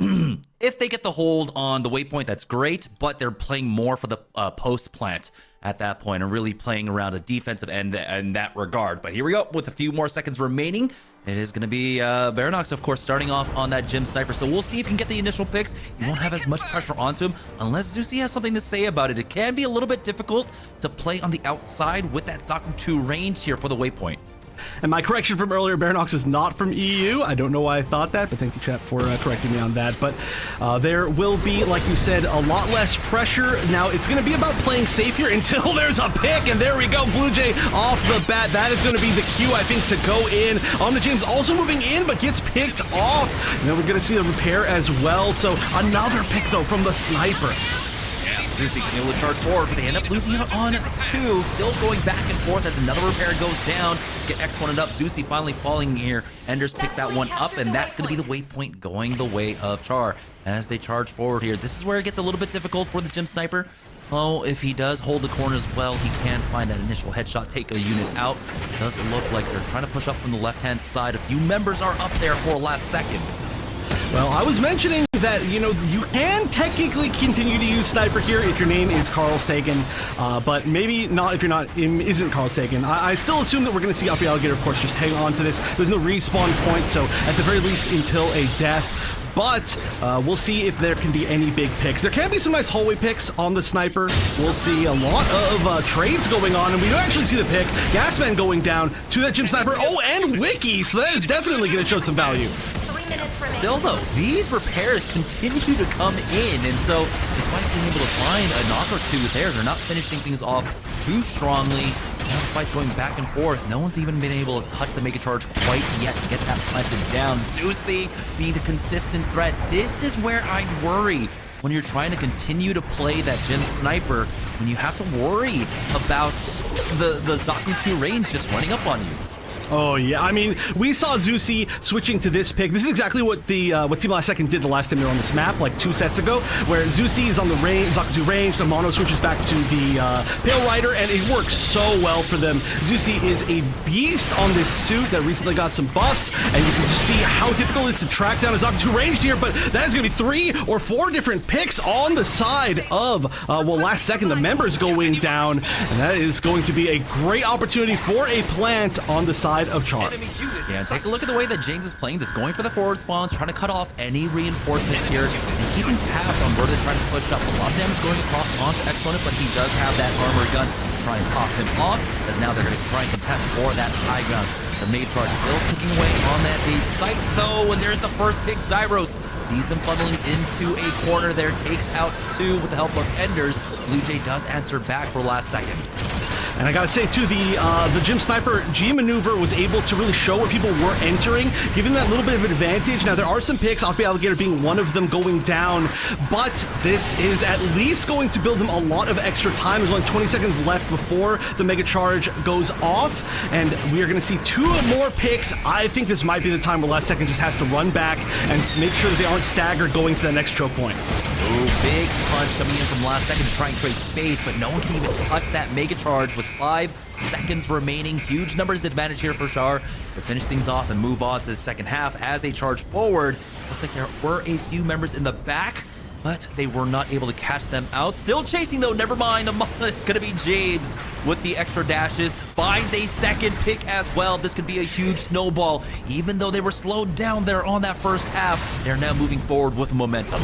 if they get the hold on the waypoint, that's great, but they're playing more for the post plant at that point and really playing around a defensive end in that regard. But here we go with a few more seconds remaining. It is going to be Baronox, of course, starting off on that gym sniper. So we'll see if he can get the initial picks. He won't have as much pressure onto him unless Zusi has something to say about it. It can be a little bit difficult to play on the outside with that Zaku 2 range here for the waypoint. And my correction from earlier, Baronox is not from EU. I don't know why I thought that, but thank you, chat, for correcting me on that. But there will be, like you said, a lot less pressure. Now, it's going to be about playing safe here until there's a pick, and there we go. Blue Jay off the bat. That is going to be the cue, I think, to go in. On the James also moving in, but gets picked off. And then we're going to see a repair as well. So another pick, though, from the sniper. Zusi can able to charge forward, but they end up losing out on 2. Still going back and forth as another repair goes down. Get exponent up. Zusi finally falling here. Enders picks that one up, and that's going to be the waypoint going the way of Char as they charge forward here. This is where it gets a little bit difficult for the gym sniper. Oh, if he does hold the corner as well, he can find that initial headshot, take a unit out. Does it look like they're trying to push up from the left-hand side? A few members are up there for Last Second. Well, I was mentioning that, you know, you can technically continue to use sniper here if your name is Carl Sagan, but maybe not if you're not, isn't Carl Sagan. I still assume that we're going to see Uppy Alligator, of course, just hang on to this. There's no respawn point, so at the very least until a death. But we'll see if there can be any big picks. There can be some nice hallway picks on the sniper. We'll see a lot of trades going on, and we do actually see the pick. Gasman going down to that gym sniper. Oh, and Wiki, so that is definitely going to show some value. Still, though, these repairs continue to come in, and so despite being able to find a knock or 2 there, they're not finishing things off too strongly. Now the fight's going back and forth. No one's even been able to touch the Mega Charge quite yet to get that planted down. Zusi being the consistent threat. This is where I worry when you're trying to continue to play that gym sniper, when you have to worry about the Zaku 2 range just running up on you. Oh yeah, I mean, we saw Zusi switching to this pick. This is exactly what the what Team Last Second did the last time they were on this map, like 2 sets ago, where Zusi is on the range, Zaku 2 range, the Mono switches back to the Pale Rider, and it works so well for them. Zusi is a beast on this suit that recently got some buffs, and you can just see how difficult it is to track down a Zaku 2 range here, but that is going to be 3 or 4 different picks on the side of, well, Last Second, the members going down, and that is going to be a great opportunity for a plant on the side of Char. Yeah, take a look at the way that James is playing this, going for the forward spawns, trying to cut off any reinforcements here, and keeping tabs on where they're trying to push up. A lot of damage going across onto Exponent, but he does have that armor gun to try and pop him off, as now they're going to try and contest for that high ground. The Mage Charge still ticking away on that A site, though, and there's the first pick. Zyros sees them funneling into a corner there, takes out 2 with the help of Enders. Blue Jay does answer back for Last Second. And I gotta say too, the Gym Sniper G maneuver was able to really show where people were entering, giving that little bit of advantage. Now there are some picks, Off the Alligator being one of them going down, but this is at least going to build them a lot of extra time. There's only 20 seconds left before the Mega Charge goes off, and we are gonna see 2 more picks. I think this might be the time where Last Second just has to run back and make sure that they aren't staggered going to that next choke point. Ooh, big punch coming in from Last Second to try and create space, but no one can even touch that Mega Charge with 5 seconds remaining. Huge numbers advantage here for Char to finish things off and move on to the second half as they charge forward. Looks like there were a few members in the back, but they were not able to catch them out. Still chasing though, never mind. It's gonna be James with the extra dashes. Finds a second pick as well. This could be a huge snowball. Even though they were slowed down there on that first half, they're now moving forward with momentum.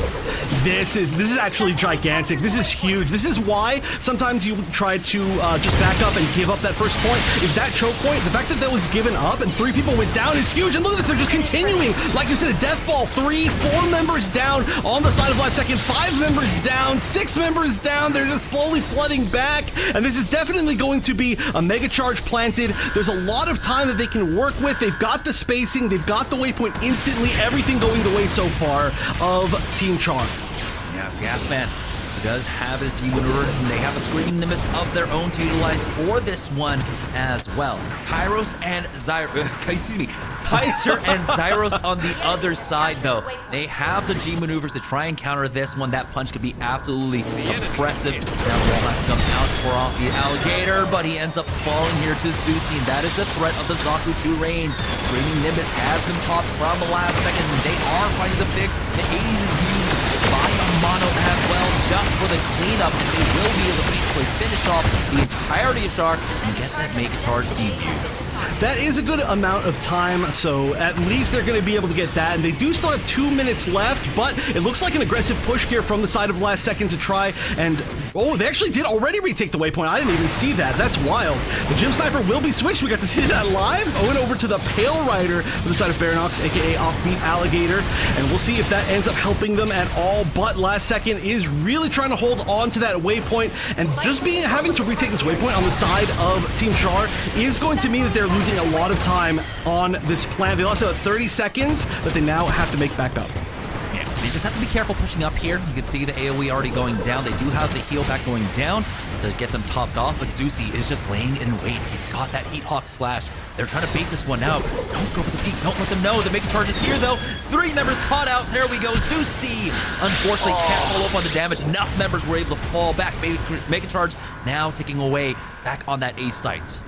This is actually gigantic. This is huge. This is why sometimes you try to just back up and give up that first point. Is that choke point? The fact that that was given up and 3 people went down is huge. And look at this, they're just continuing. Like you said, a death ball. 3, 4 members down on the side of Last Second. 5 members down. 6 members down. They're just slowly flooding back. And this is definitely going to be a Mega Charge planted. There's a lot of time that they can work with. They've got the spacing. They've got the waypoint instantly. Everything going the way so far of Team Char. Yeah, Gasman does have his G maneuver, and they have a Screaming Nimbus of their own to utilize for this one as well. Pyros and Pyzer and Zyros on the other side, though. They have the G maneuvers to try and counter this one. That punch could be absolutely oppressive. Now the ball has to come out for Off the Alligator, but he ends up falling here to Zusi, and that is the threat of the Zaku 2 range. Screaming Nimbus has been popped from the Last Second. They are fighting the pick. The 80s is used by a Mono as well, just for the cleanup, and they will be able to basically finish off the entirety of Char and get that Mega Charge defused. That is a good amount of time, so at least they're going to be able to get that. And they do still have 2 minutes left, but it looks like an aggressive push here from the side of Last Second to try and... Oh, they actually did already retake the waypoint. I didn't even see that. That's wild. The Gym Sniper will be switched. We got to see that live. Going over to the Pale Rider to the side of Baranox, aka Offbeat Alligator. And we'll see if that ends up helping them at all. But Last Second is really trying to hold on to that waypoint. And just having to retake this waypoint on the side of Team Char is going to mean that they're losing a lot of time on this plan. They lost about 30 seconds that they now have to make back up. Yeah, they just have to be careful pushing up here. You can see the AoE already going down. They do have the heal back going down to get them topped off, but Zusi is just laying in wait. He's got that Heat Hawk slash. They're trying to bait this one out. Don't go for the peek. Don't let them know. The Mega Charge is here, though. 3 members caught out. There we go. Zusi, unfortunately, can't follow up on the damage. Enough members were able to fall back. Mega Charge now taking away back on that A site.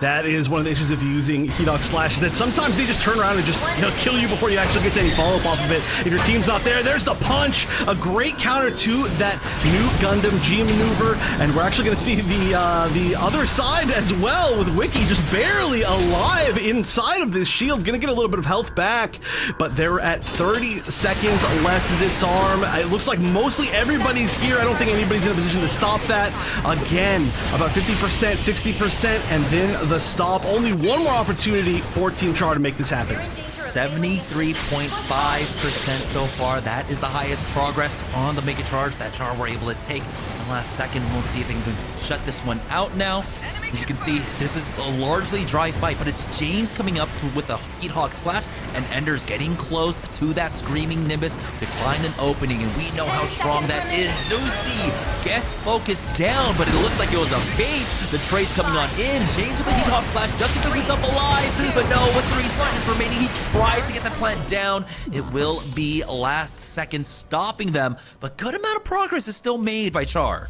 That is one of the issues of using Heat Hawk Slash, that sometimes they just turn around and just kill you before you actually get to any follow-up off of it. If your team's not there, there's the punch. A great counter to that new Gundam G maneuver, and we're actually going to see the other side as well, with Wiki just barely alive inside of this shield. Going to get a little bit of health back, but they're at 30 seconds left to disarm. It looks like mostly everybody's here. I don't think anybody's in a position to stop that. Again, about 50%, 60%, and then the stop. Only one more opportunity for Team Char to make this happen. 73.5% so far. That is the highest progress on the Mega Charge that Char were able to take in the last second. We'll see if they can shut this one out now. As you can see, this is a largely dry fight, but it's James coming up with a Heat Hawk slash, and Ender's getting close to that Screaming Nimbus to find an opening, and we know how strong that is. Zusi gets focused down, but it looks like it was a bait. The trade's coming on in. James with the Heat Hawk slash just to keep himself alive, but no, with 3 seconds remaining, he tries to get the plant down. It will be last second stopping them, but good amount of progress is still made by Char.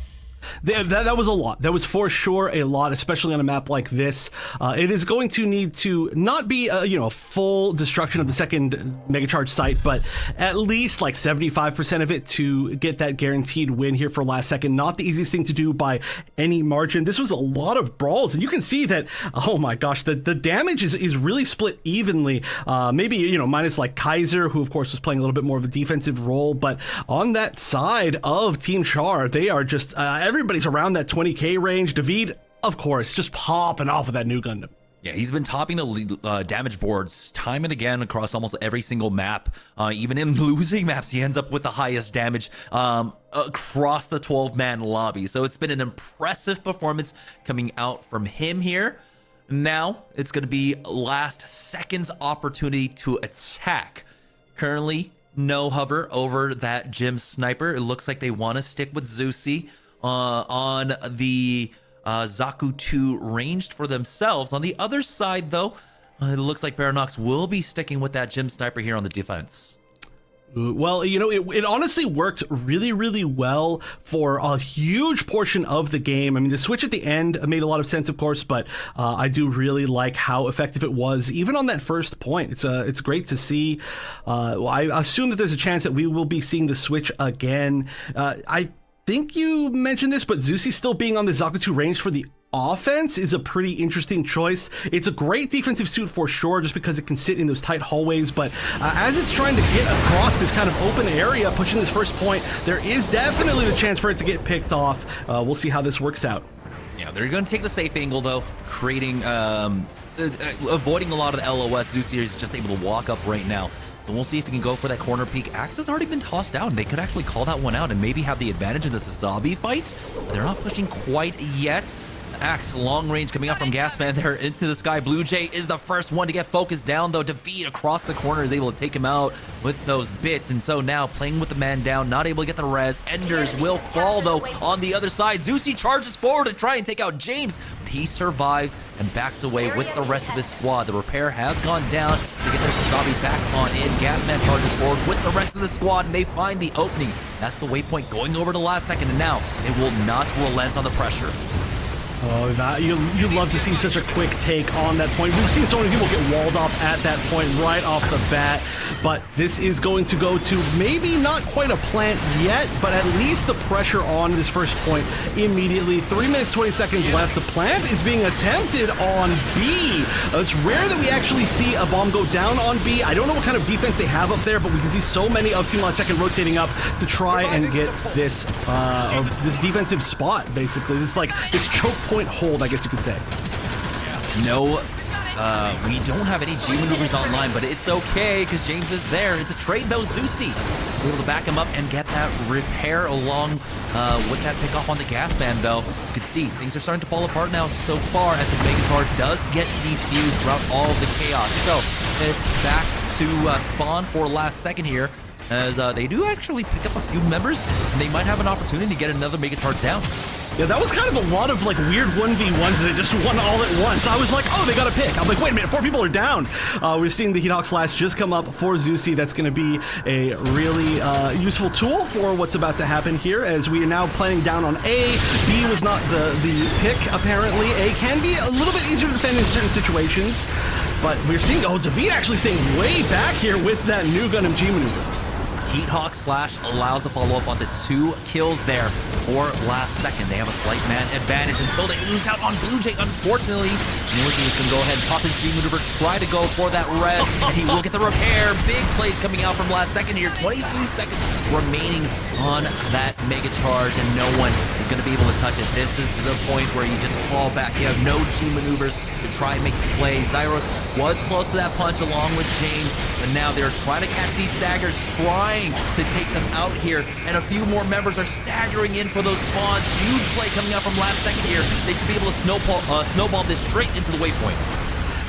That was a lot. That was for sure a lot, especially on a map like this. It is going to need to not be a full destruction of the second Mega Charge site, but at least like 75% of it to get that guaranteed win here for last second. Not the easiest thing to do by any margin. This was a lot of brawls, and you can see that, oh my gosh, the damage is really split evenly. Maybe, minus like Kaiser, who of course was playing a little bit more of a defensive role, but on that side of Team Char, they are just everybody's around that 20k range. David, of course, just popping off with that new Gundam. Yeah, he's been topping the damage boards time and again across almost every single map. Even in losing maps, he ends up with the highest damage across the 12-man lobby. So it's been an impressive performance coming out from him here. Now it's going to be last second's opportunity to attack. Currently, no hover over that Gym Sniper. It looks like they want to stick with Zusi on the Zaku 2 ranged for themselves. On the other side, though, it looks like Baranox will be sticking with that Gym Sniper here on the defense. Well, it honestly worked really, really well for a huge portion of the game. I mean, the switch at the end made a lot of sense, of course, but I do really like how effective it was, even on that first point. It's great to see. I assume that there's a chance that we will be seeing the switch again. I think you mentioned this, but Zusi still being on the Zaku 2 range for the offense is a pretty interesting choice. It's a great defensive suit for sure, just because it can sit in those tight hallways, but as it's trying to get across this kind of open area, pushing this first point, there is definitely the chance for it to get picked off. We'll see how this works out. Yeah, they're going to take the safe angle, though, creating, avoiding a lot of the LOS. Zusi is just able to walk up right now. So we'll see if he can go for that corner peek. Axe has already been tossed down. They could actually call that one out and maybe have the advantage in this zombie fight. They're not pushing quite yet. Axe long range coming up from Gasman there into the sky. Blue Jay is the first one to get focused down, though. David across the corner is able to take him out with those bits, and so now playing with the man down, not able to get the res. Enders will fall, though, on the other side. Zusi charges forward to try and take out James, but he survives and backs away with the rest of his squad. The repair has gone down to get their zombie back on in. Gasman charges forward with the rest of the squad, and they find the opening. That's the waypoint going over to last second, and now they will not relent on the pressure. Oh, you love to see such a quick take on that point. We've seen so many people get walled off at that point right off the bat, but this is going to go to maybe not quite a plant yet, but at least the pressure on this first point immediately. 3 minutes, 20 seconds left. The plant is being attempted on B. It's rare that we actually see a bomb go down on B. I don't know what kind of defense they have up there, but we can see so many of Team Last Second rotating up to try and get this this defensive spot, basically. This choke point hold, I guess you could say. No, we don't have any G maneuvers online, but it's okay because James is there. It's a trade, though. Zusi is able to back him up and get that repair along with that pickoff on the gas band, though. You can see things are starting to fall apart now so far as the Mega Charge does get defused throughout all of the chaos. So it's back to spawn for last second here, as they do actually pick up a few members, and they might have an opportunity to get another Mega Charge down. Yeah, that was kind of a lot of like weird 1v1s that they just won all at once. I was like, oh, they got a pick. I'm like, wait a minute, 4 people are down. We're seeing the Heat Hawk Slash just come up for Zusi. That's going to be a really useful tool for what's about to happen here, as we are now playing down on A. B was not the pick, apparently. A can be a little bit easier to defend in certain situations, but we're seeing, David actually staying way back here with that new Gundam G maneuver. Heat Hawk Slash allows the follow-up on the 2 kills there for last second. They have a slight man advantage until they lose out on Blue Jay, unfortunately. Northeast can go ahead and pop his G maneuver, try to go for that red, and he will get the repair. Big plays coming out from last second here. 22 seconds remaining on that Mega Charge, and no one is is going to be able to touch it. This is the point where you just fall back. You have no G maneuvers to try and make the play. Zyros was close to that punch along with James, but now they're trying to catch these staggers, trying to take them out here, and a few more members are staggering in for those spawns. Huge play coming out from last second here. They should be able to snowball this straight into the waypoint.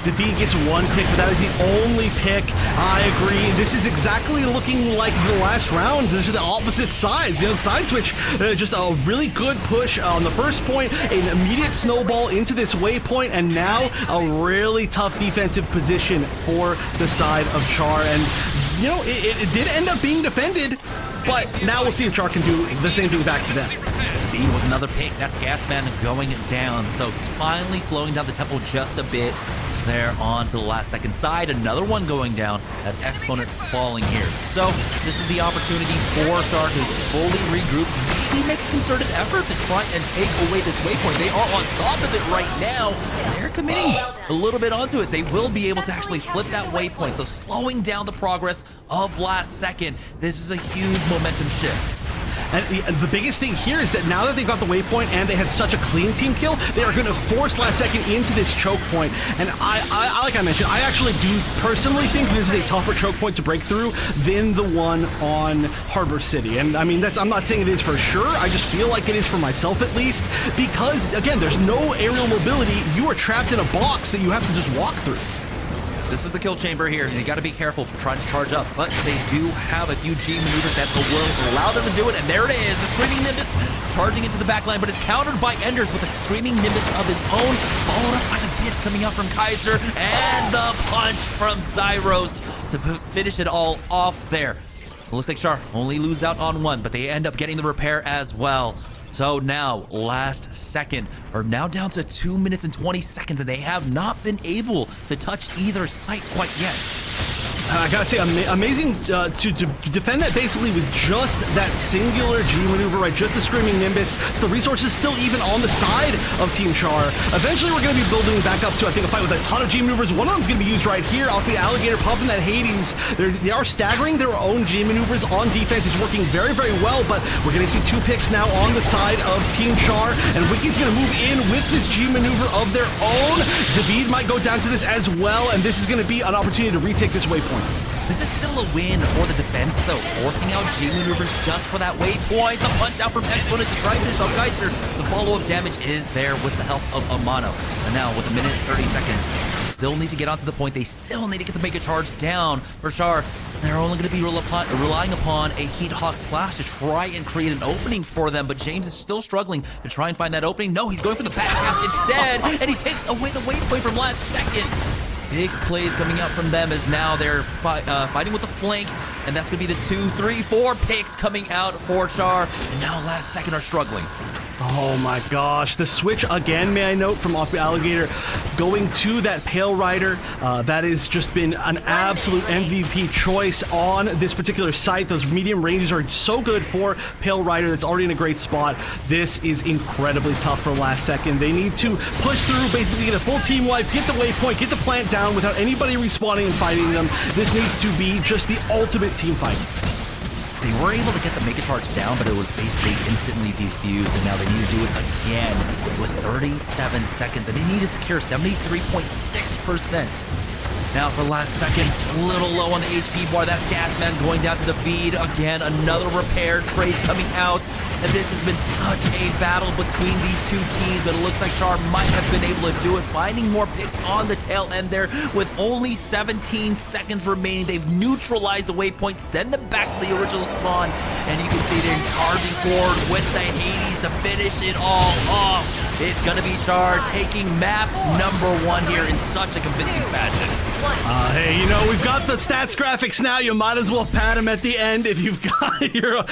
David gets one pick, but that is the only pick. I agree. This is exactly looking like the last round. There's the opposite sides. You know, side switch, just a really good push on the first point, an immediate snowball into this waypoint, and now a really tough defensive position for the side of Char. And, you know, it did end up being defended, but now we'll see if Char can do the same thing back to them. Z with another pick. That's Gasman going down. So finally slowing down the tempo just a bit. There on to the last second side. Another one going down. That's Exponent falling here. So this is the opportunity for Char to fully regroup. Maybe make a concerted effort to try and take away this waypoint. They are on top of it right now. They're committing a little bit onto it. They will be able to actually flip that waypoint. So slowing down the progress of last second. This is a huge momentum shift. And the biggest thing here is that now that they've got the waypoint and they had such a clean team kill, they are going to force last second into this choke point. And I like I mentioned, I actually do personally think this is a tougher choke point to break through than the one on Harbor City. And I mean, I'm not saying it is for sure. I just feel like it is for myself at least, because again, there's no aerial mobility. You are trapped in a box that you have to just walk through. This is the kill chamber here. You got to be careful for trying to charge up, but they do have a few G maneuvers that will allow them to do it, and there it is, the Screaming Nimbus charging into the backline, but it's countered by Enders with a Screaming Nimbus of his own, followed up by the bits coming out from Kaiser, and the punch from Zyros to finish it all off there. It looks like Char only lose out on one, but they end up getting the repair as well. So now, last second, are now down to 2 minutes and 20 seconds, and they have not been able to touch either site quite yet. I gotta say, amazing to defend that basically with just that singular G maneuver, right? Just the Screaming Nimbus. So the resources still even on the side of Team Char. Eventually, we're gonna be building back up to, I think, a fight with a ton of G maneuvers. One of them's gonna be used right here off the Alligator, popping that Hades. They are staggering their own G maneuvers on defense. It's working very, very well, but we're gonna see two picks now on the side of Team Char, and Wiki's gonna move in with this G maneuver of their own. David might go down to this as well, and this is gonna be an opportunity to retake this waypoint. This is still a win for the defense, though, forcing out G maneuvers just for that waypoint. The punch out from Exponent to try to finish off Kaiser. The follow-up damage is there with the help of Amano. And now, with a minute and 30 seconds, they still need to get onto the point. They still need to get the Mega Charge down for Char. They're only going to be relying upon a Heat Hawk Slash to try and create an opening for them, but James is still struggling to try and find that opening. No, he's going for the back half instead, and he takes away the waypoint from last second. Big plays coming out from them as now they're fighting with the flank, and that's going to be the 2, 3, 4 picks coming out for Char, and now last second are struggling. Oh my gosh, the switch again, may I note, from off the Alligator going to that Pale Rider. That has just been an absolute MVP choice on this particular site. Those medium ranges are so good for Pale Rider that's already in a great spot. This is incredibly tough for last second. They need to push through, basically get a full team wipe, get the waypoint, get the plant down without anybody respawning and fighting them. This needs to be just the ultimate team fight. They were able to get the Mega Charge down, but it was basically instantly defused, and now they need to do it again with 37 seconds, and they need to secure 73.6%. Now for last second, a little low on the HP bar. That's Gasman going down to the feed. Again, another repair trade coming out. And this has been such a battle between these two teams, but it looks like Char might have been able to do it, finding more picks on the tail end there with only 17 seconds remaining. They've neutralized the waypoint, send them back to the original spawn, and you can see they're charging forward with the Hades to finish it all off. It's gonna be Char taking map #1 here in such a convincing fashion. Hey, you know, we've got the stats graphics now. You might as well pad them at the end. If you've got your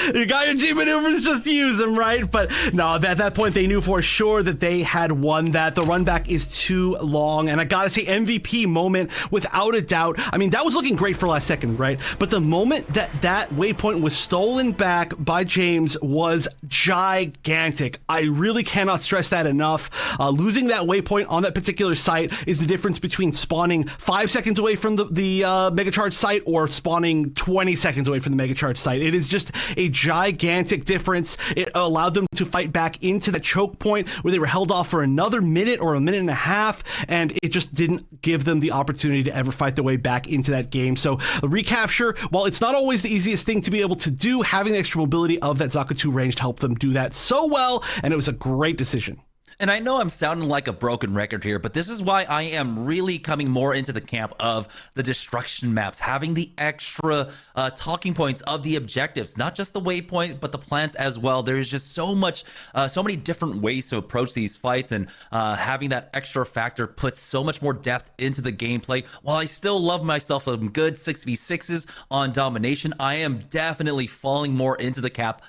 G maneuvers, just use them, right? But no, at that point, they knew for sure that they had won that. The run back is too long. And I gotta say, MVP moment, without a doubt. I mean, that was looking great for last second, right? But the moment that waypoint was stolen back by James was gigantic. I really cannot stress that enough. Losing that waypoint on that particular site is the difference between spawning 5 seconds away from the Mega Charge site or spawning 20 seconds away from the Mega Charge site. It is just a gigantic difference. It allowed them to fight back into the choke point where they were held off for another minute or a minute and a half, and it just didn't give them the opportunity to ever fight their way back into that game. So a recapture, while it's not always the easiest thing to be able to do, having the extra mobility of that Zakutu range helped them do that so well, and it was a great decision. And I know I'm sounding like a broken record here, but this is why I am really coming more into the camp of the destruction maps, having the extra talking points of the objectives, not just the waypoint, but the plants as well. There's just so many different ways to approach these fights, and having that extra factor puts so much more depth into the gameplay. While I still love myself some good 6v6s on domination, I am definitely falling more into the camp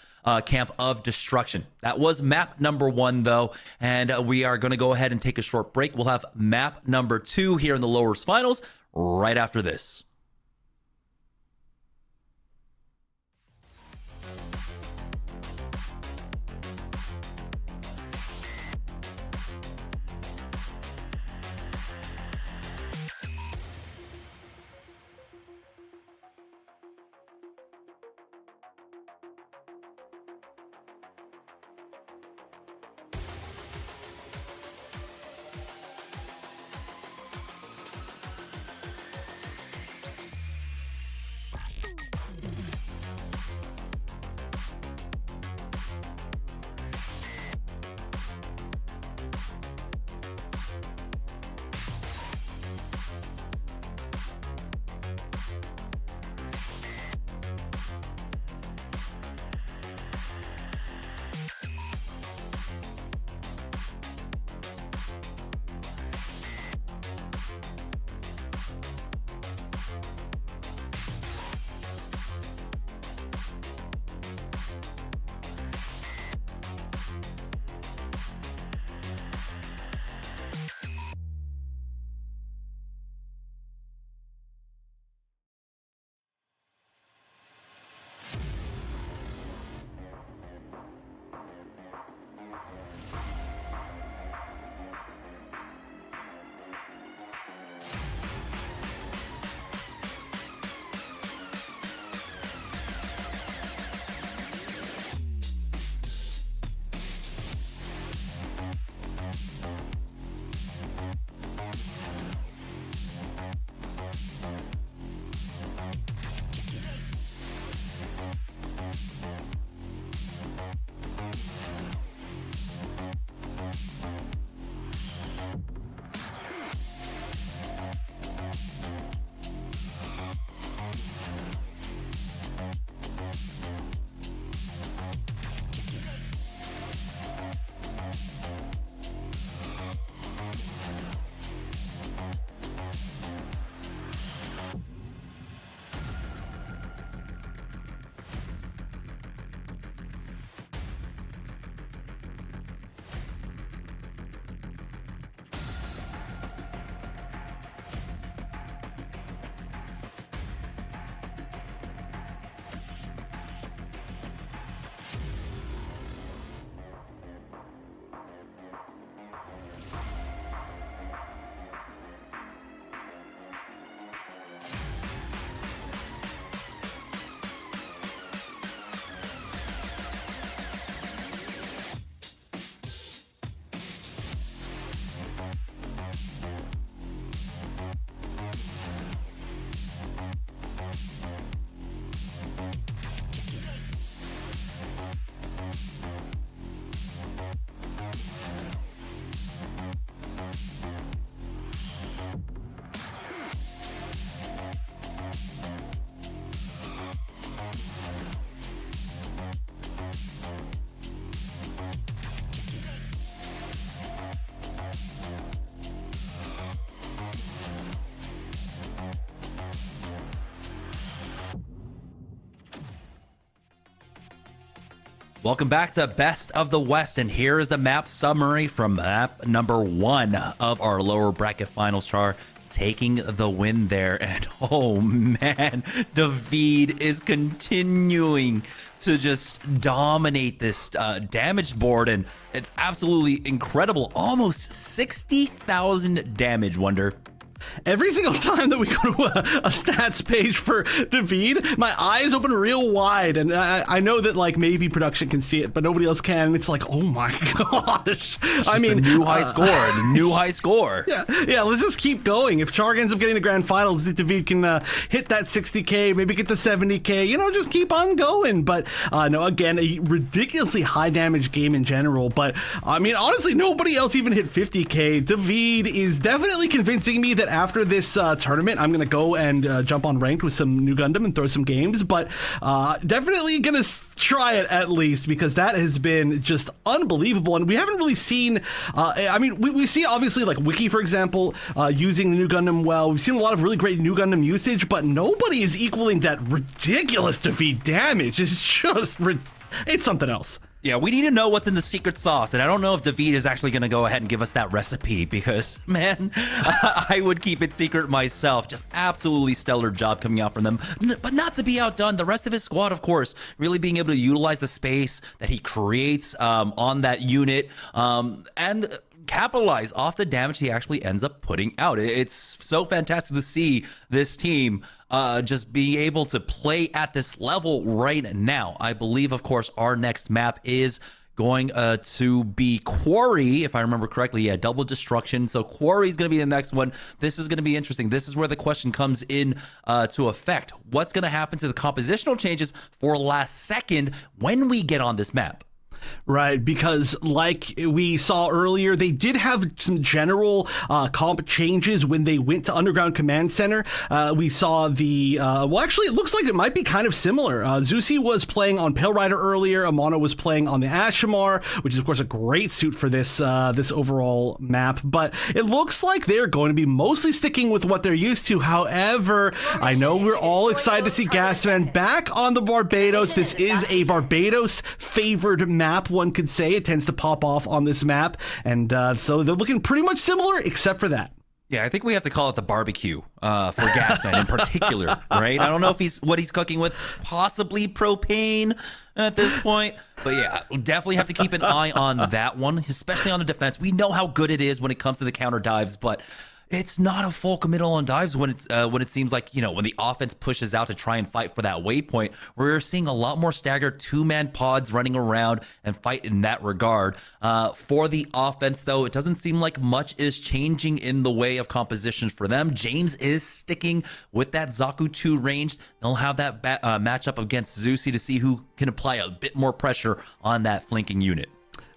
of destruction. That was map number 1 though, and we are going to go ahead and take a short break. We'll have map number 2 here in the lowers finals right after this. Welcome back to Best of the West, and here is the map summary from map number 1 of our lower bracket finals. Char taking the win there, and oh man, David is continuing to just dominate this damage board, and it's absolutely incredible. Almost 60,000 damage, Wonder. Every single time that we go to a stats page for David, my eyes open real wide, and I know that like maybe production can see it, but nobody else can. And it's like, oh my gosh! I mean, a new high score, new high score. Yeah. Let's just keep going. If Char ends up getting to grand finals, if David can hit that 60K, maybe get the 70K, just keep on going. But no, again, a ridiculously high damage game in general. But I mean, honestly, nobody else even hit 50K. David is definitely convincing me that after this tournament, I'm gonna go and jump on ranked with some new Gundam and throw some games, but definitely gonna try it at least, because that has been just unbelievable. And we haven't really seen, I mean, we see obviously like Wiki, for example, using the new Gundam well. We've seen a lot of really great new Gundam usage, but nobody is equaling that ridiculous defeat damage. It's just, it's something else. Yeah, we need to know what's in the secret sauce, and I don't know if David is actually going to go ahead and give us that recipe, because, man, I would keep it secret myself. Just absolutely stellar job coming out from them, but not to be outdone. The rest of his squad, of course, really being able to utilize the space that he creates on that unit, and capitalize off the damage he actually ends up putting out. It's so fantastic to see this team just be able to play at this level right now. I believe, of course, our next map is going to be Quarry, if I remember correctly. Yeah, Double Destruction. So Quarry is going to be the next one. This is going to be interesting. This is where the question comes in to effect. What's going to happen to the compositional changes for last second when we get on this map? Right, because like we saw earlier, they did have some general comp changes when they went to Underground Command Center. We saw the, well, actually, it looks like it might be kind of similar. Zusi was playing on Pale Rider earlier. Amano was playing on the Ashimar, which is, of course, a great suit for this this overall map. But it looks like they're going to be mostly sticking with what they're used to. However, I know we're all excited to see Gasman back on the Barbados. This is a Barbados favored map, one could say. It tends to pop off on this map, and so they're looking pretty much similar except for that. Yeah, I think we have to call it the barbecue for Gasman in particular, right? I don't know if what he's cooking with, possibly propane at this point, but yeah, we'll definitely have to keep an eye on that one, especially on the defense. We know how good it is when it comes to the counter dives, but it's not a full committal on dives when it seems like, when the offense pushes out to try and fight for that waypoint. We're seeing a lot more staggered two-man pods running around and fight in that regard. For the offense, though, it doesn't seem like much is changing in the way of compositions for them. James is sticking with that Zaku 2 range. They'll have that matchup against Zusi to see who can apply a bit more pressure on that flanking unit.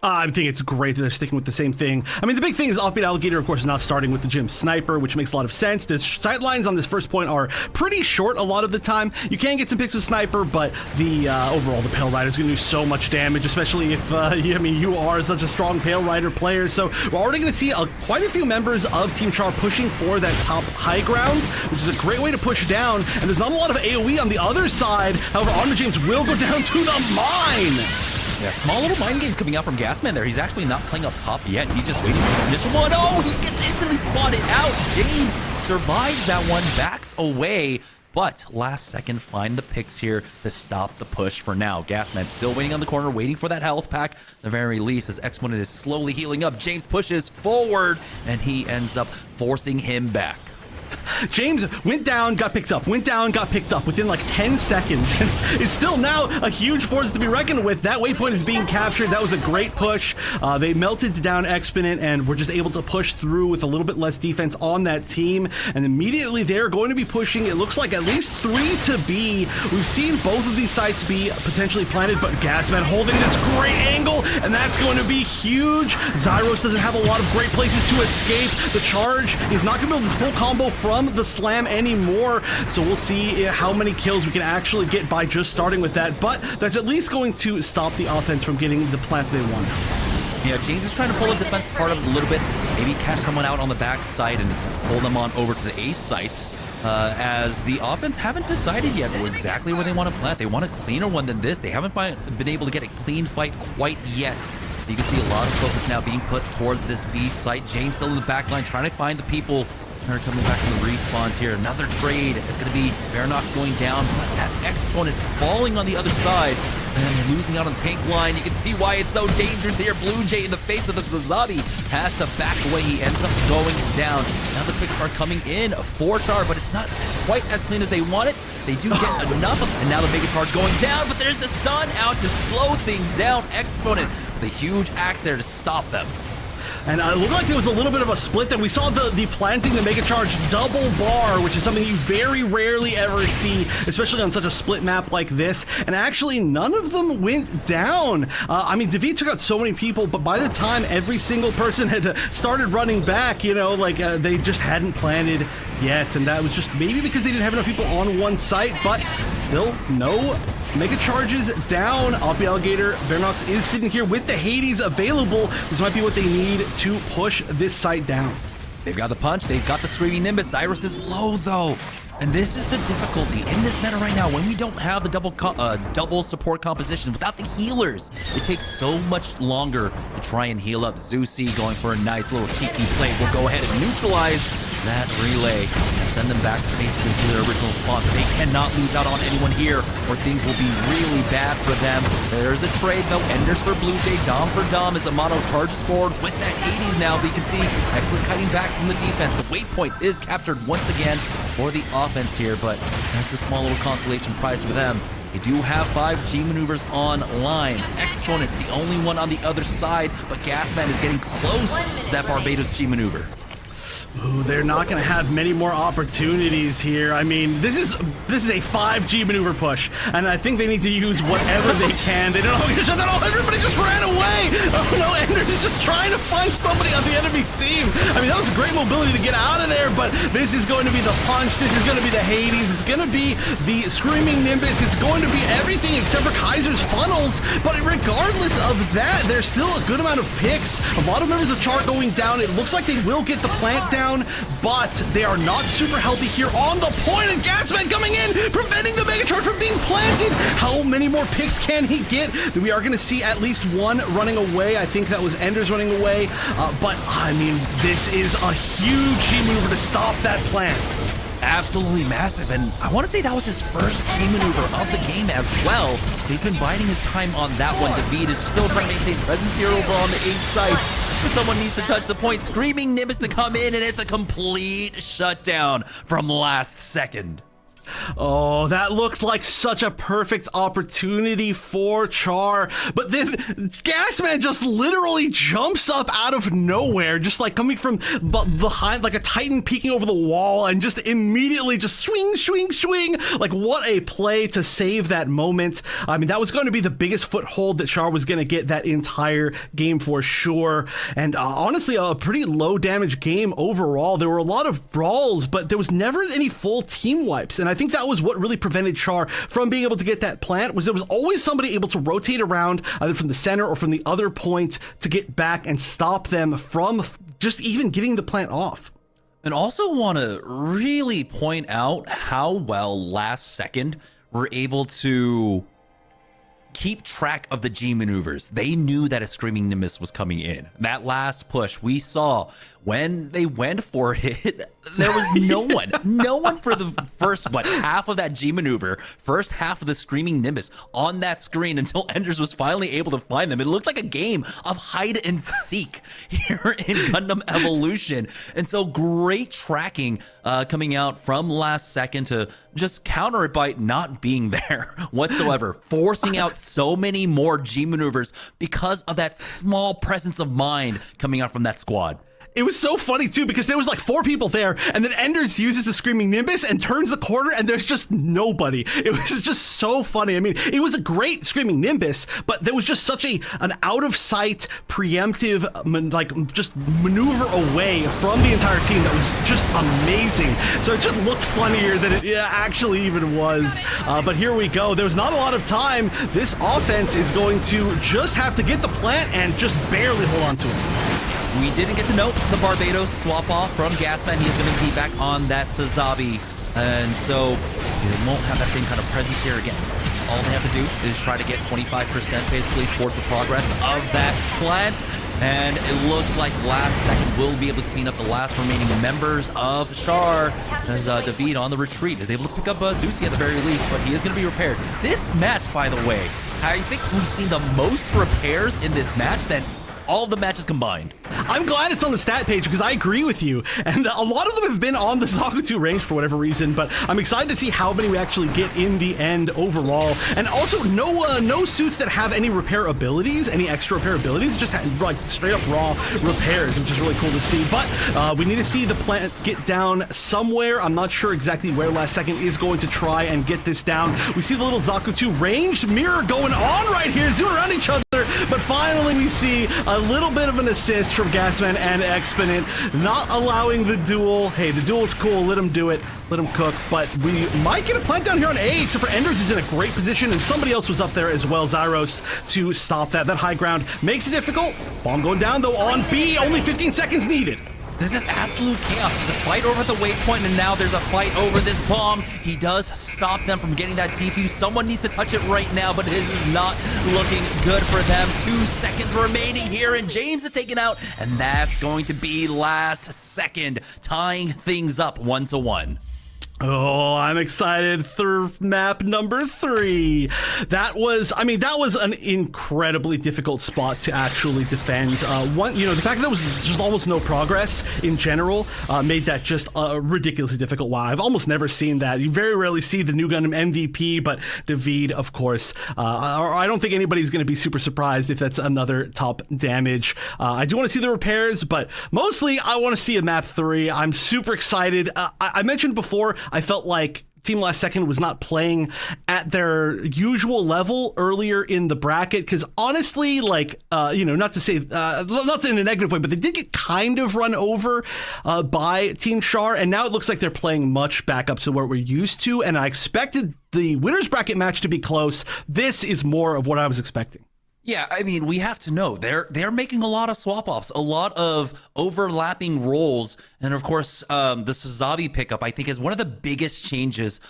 I think it's great that they're sticking with the same thing. I mean, the big thing is Offbeat Alligator, of course, is not starting with the Gym Sniper, which makes a lot of sense. The sight lines on this first point are pretty short a lot of the time. You can get some picks with Sniper, but the overall, the Pale Rider is going to do so much damage, especially if, you are such a strong Pale Rider player. So we're already going to see quite a few members of Team Char pushing for that top high ground, which is a great way to push down. And there's not a lot of AoE on the other side. However, Armor James will go down to the mine. Yeah, small little mind games coming out from Gasman there. He's actually not playing up top yet. He's just waiting for the initial one. Oh, he gets instantly spotted out. James survives that one, backs away, but last second find the picks here to stop the push for now. Gasman still waiting on the corner, waiting for that health pack. At the very least, as Exponent is slowly healing up, James pushes forward, and he ends up forcing him back. James went down, got picked up, went down, got picked up within like 10 seconds. And is still now a huge force to be reckoned with. That waypoint is being captured. That was a great push. They melted down Exponent and were just able to push through with a little bit less defense on that team. And immediately they're going to be pushing, it looks like, at least 3 to B. We've seen both of these sites be potentially planted, but Gasman holding this great angle, and that's going to be huge. Zyros doesn't have a lot of great places to escape. The charge is not going to be able to full combo from the slam anymore, so we'll see how many kills we can actually get by just starting with that, but that's at least going to stop the offense from getting the plant they want. Yeah, James is trying to pull the defense part of it a little bit, maybe catch someone out on the back side and pull them on over to the ace sites, as the offense haven't decided yet exactly where they want to plant. They want a cleaner one than this. They haven't been able to get a clean fight quite yet. You can see a lot of focus now being put towards this B site. James still in the back line trying to find the people are coming back from the respawns here. Another trade. It's going to be Varanox going down, but that's Exponent falling on the other side. And they're losing out on the tank line. You can see why it's so dangerous here. Blue Jay in the face of the Zazabi has to back away. He ends up going down. Now the picks are coming in for Char, but it's not quite as clean as they want it. They do get enough, and now the Mega Charge going down, but there's the stun out to slow things down. Exponent with a huge axe there to stop them. And it looked like there was a little bit of a split there. We saw the planting the Mega Charge double bar, which is something you very rarely ever see, especially on such a split map like this. And actually, none of them went down. I mean, David took out so many people, but by the time every single person had started running back, you know, like they just hadn't planted yet. And that was just maybe because they didn't have enough people on one site, but still no Mega Charges down. Off the Alligator, Vernox is sitting here with the Hades available. This might be what they need to push this site down. They've got the punch, they've got the Screaming Nimbus. Cyrus is low though. And this is the difficulty in this meta right now. When we don't have the double support composition without the healers, it takes so much longer to try and heal up. Zeusy going for a nice little cheeky play. We'll go ahead and neutralize that relay and send them back basically to their original spot. They cannot lose out on anyone here, or things will be really bad for them. There's a trade though. Enders for Blue Jay, Dom for Dom as Amato charges forward with that 80s now. But you can see excellent kiting back from the defense. The waypoint is captured once again for the offense here, but that's a small little consolation prize for them. They do have 5 G maneuvers online. Exponent, the only one on the other side, but Gasman is getting close to that Barbados G maneuver. Ooh, they're not going to have many more opportunities here. I mean, this is a 5G maneuver push, and I think they need to use whatever they can. They don't know how to shut that off. Everybody just ran away. Oh no, Ender is just trying to find somebody on the enemy team. I mean, that was great mobility to get out of there, but this is going to be the punch. This is going to be the Hades. It's going to be the Screaming Nimbus. It's going to be everything except for Kaiser's funnels. But regardless of that, there's still a good amount of picks. A lot of members of Char going down. It looks like they will get the plant down, but they are not super healthy here on the point, and Gasman coming in, preventing the Mega Charge from being planted. How many more picks can he get? We are going to see at least one running away. I think that was Enders running away, but I mean, this is a huge G maneuver to stop that plant. Absolutely massive, and I want to say that was his first G maneuver of the game as well. He's been biding his time on that one. David is still trying to maintain presence here over on the 8th site. But someone needs to touch the point. Screaming Nimbus to come in, and it's a complete shutdown from last second. Oh, that looked like such a perfect opportunity for Char. But then Gasman just literally jumps up out of nowhere, just like coming from behind, like a Titan peeking over the wall, and just immediately just swing, swing, swing. Like, what a play to save that moment. I mean, that was going to be the biggest foothold that Char was going to get that entire game for sure. And honestly, a pretty low damage game overall. There were a lot of brawls, but there was never any full team wipes. And I think that was what really prevented Char from being able to get that plant, was there was always somebody able to rotate around either from the center or from the other point to get back and stop them from just even getting the plant off. And also want to really point out how well last second were able to keep track of the G maneuvers. They knew that a Screaming Nimbus was coming in. That last push we saw when they went for it, there was no one for the first, half of that G maneuver, first half of the Screaming Nimbus on that screen until Enders was finally able to find them. It looked like a game of hide and seek here in Gundam Evolution. And so great tracking coming out from last second to just counter it by not being there whatsoever, forcing out so many more G maneuvers because of that small presence of mind coming out from that squad. It was so funny too, because there was like 4 people there, and then Enders uses the Screaming Nimbus and turns the corner, and there's just nobody. It was just so funny. I mean, it was a great Screaming Nimbus, but there was just such an out of sight, preemptive, just maneuver away from the entire team that was just amazing. So it just looked funnier than it actually even was. But here we go. There was not a lot of time. This offense is going to just have to get the plant and just barely hold on to it. We didn't get to note the Barbados swap off from Gasman. He is going to be back on that Zazabi, and so they won't have that same kind of presence here again. All they have to do is try to get 25% basically towards the progress of that plant. And it looks like last second will be able to clean up the last remaining members of Char, as David on the retreat is able to pick up Zusi at the very least, but he is going to be repaired. This match, by the way, I think we've seen the most repairs in this match than all the matches combined. I'm glad it's on the stat page because I agree with you. And a lot of them have been on the Zakutu range for whatever reason, but I'm excited to see how many we actually get in the end overall. And also no suits that have any repair abilities, any extra repair abilities, just like straight up raw repairs, which is really cool to see. But we need to see the plant get down somewhere. I'm not sure exactly where Last Second is going to try and get this down. We see the little Zakutu ranged mirror going on right here, zooming around each other. But finally we see a little bit of an assist from Gasman and Exponent, not allowing the duel. Hey, the duel is cool, let him do it, let him cook, but we might get a plant down here on A, except for Enders is in a great position, and somebody else was up there as well, Zyros, to stop that. That high ground makes it difficult. Bomb going down though on B, only 15 seconds needed. This is absolute chaos. There's a fight over the waypoint, and now there's a fight over this bomb. He does stop them from getting that defuse. Someone needs to touch it right now, but it is not looking good for them. 2 seconds remaining here, and James is taken out, and that's going to be Last Second, tying things up 1-1. Oh, I'm excited for map number 3. That was an incredibly difficult spot to actually defend. The fact that there was just almost no progress in general made that just ridiculously difficult. Wow, I've almost never seen that. You very rarely see the new Gundam MVP, but David, of course. I don't think anybody's going to be super surprised if that's another top damage. I do want to see the repairs, but mostly I want to see a map 3. I'm super excited. I mentioned before, I felt like Team Last Second was not playing at their usual level earlier in the bracket, because honestly, like, not to say, not in a negative way, but they did get kind of run over by Team Char, and now it looks like they're playing much back up to where we're used to, and I expected the winner's bracket match to be close. This is more of what I was expecting. Yeah, I mean, we have to know they're making a lot of swap offs, a lot of overlapping roles, and of course, the Suzabi pickup I think is one of the biggest changes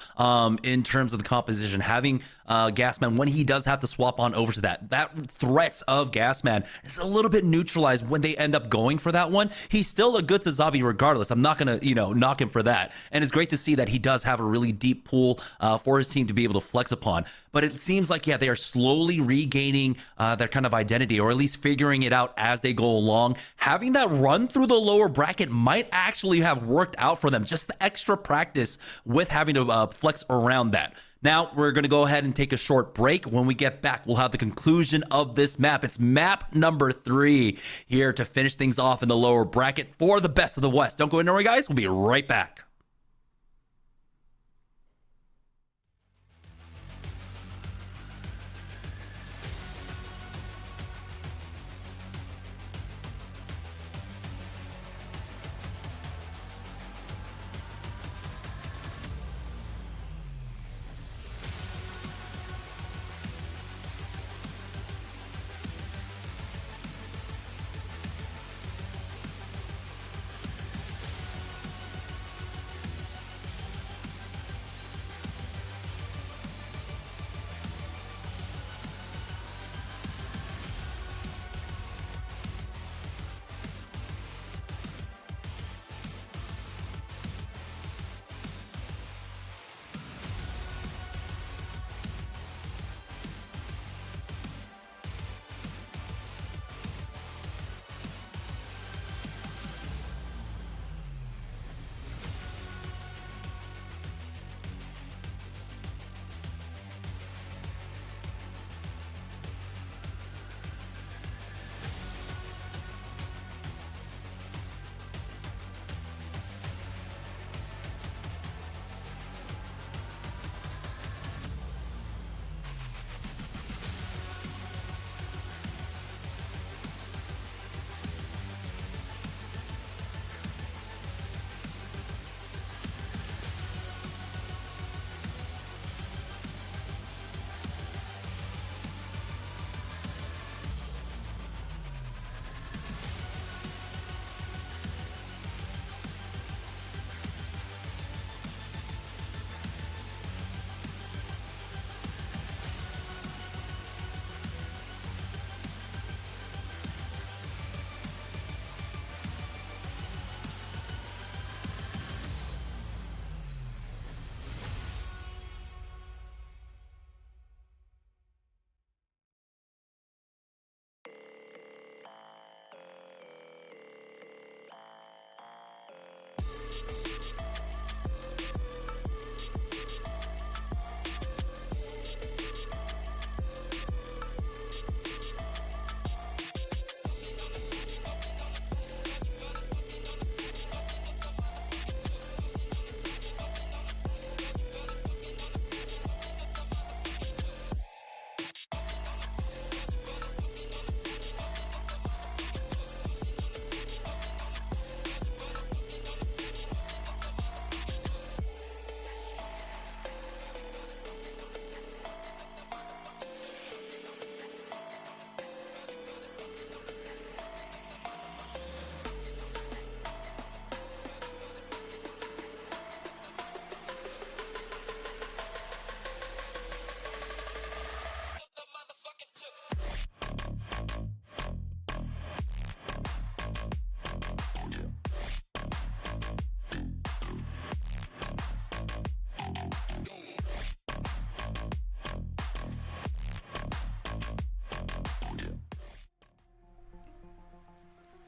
in terms of the composition. Having Gasman, when he does have to swap on over to that threat of Gasman is a little bit neutralized when they end up going for that one. He's still a good Suzabi regardless. I'm not gonna knock him for that, and it's great to see that he does have a really deep pool for his team to be able to flex upon. But it seems like, yeah, they are slowly regaining their kind of identity, or at least figuring it out as they go along. Having that run through the lower bracket might actually have worked out for them. Just the extra practice with having to flex around that. Now, we're going to go ahead and take a short break. When we get back, we'll have the conclusion of this map. It's map number 3 here to finish things off in the lower bracket for the best of the West. Don't go anywhere, guys. We'll be right back.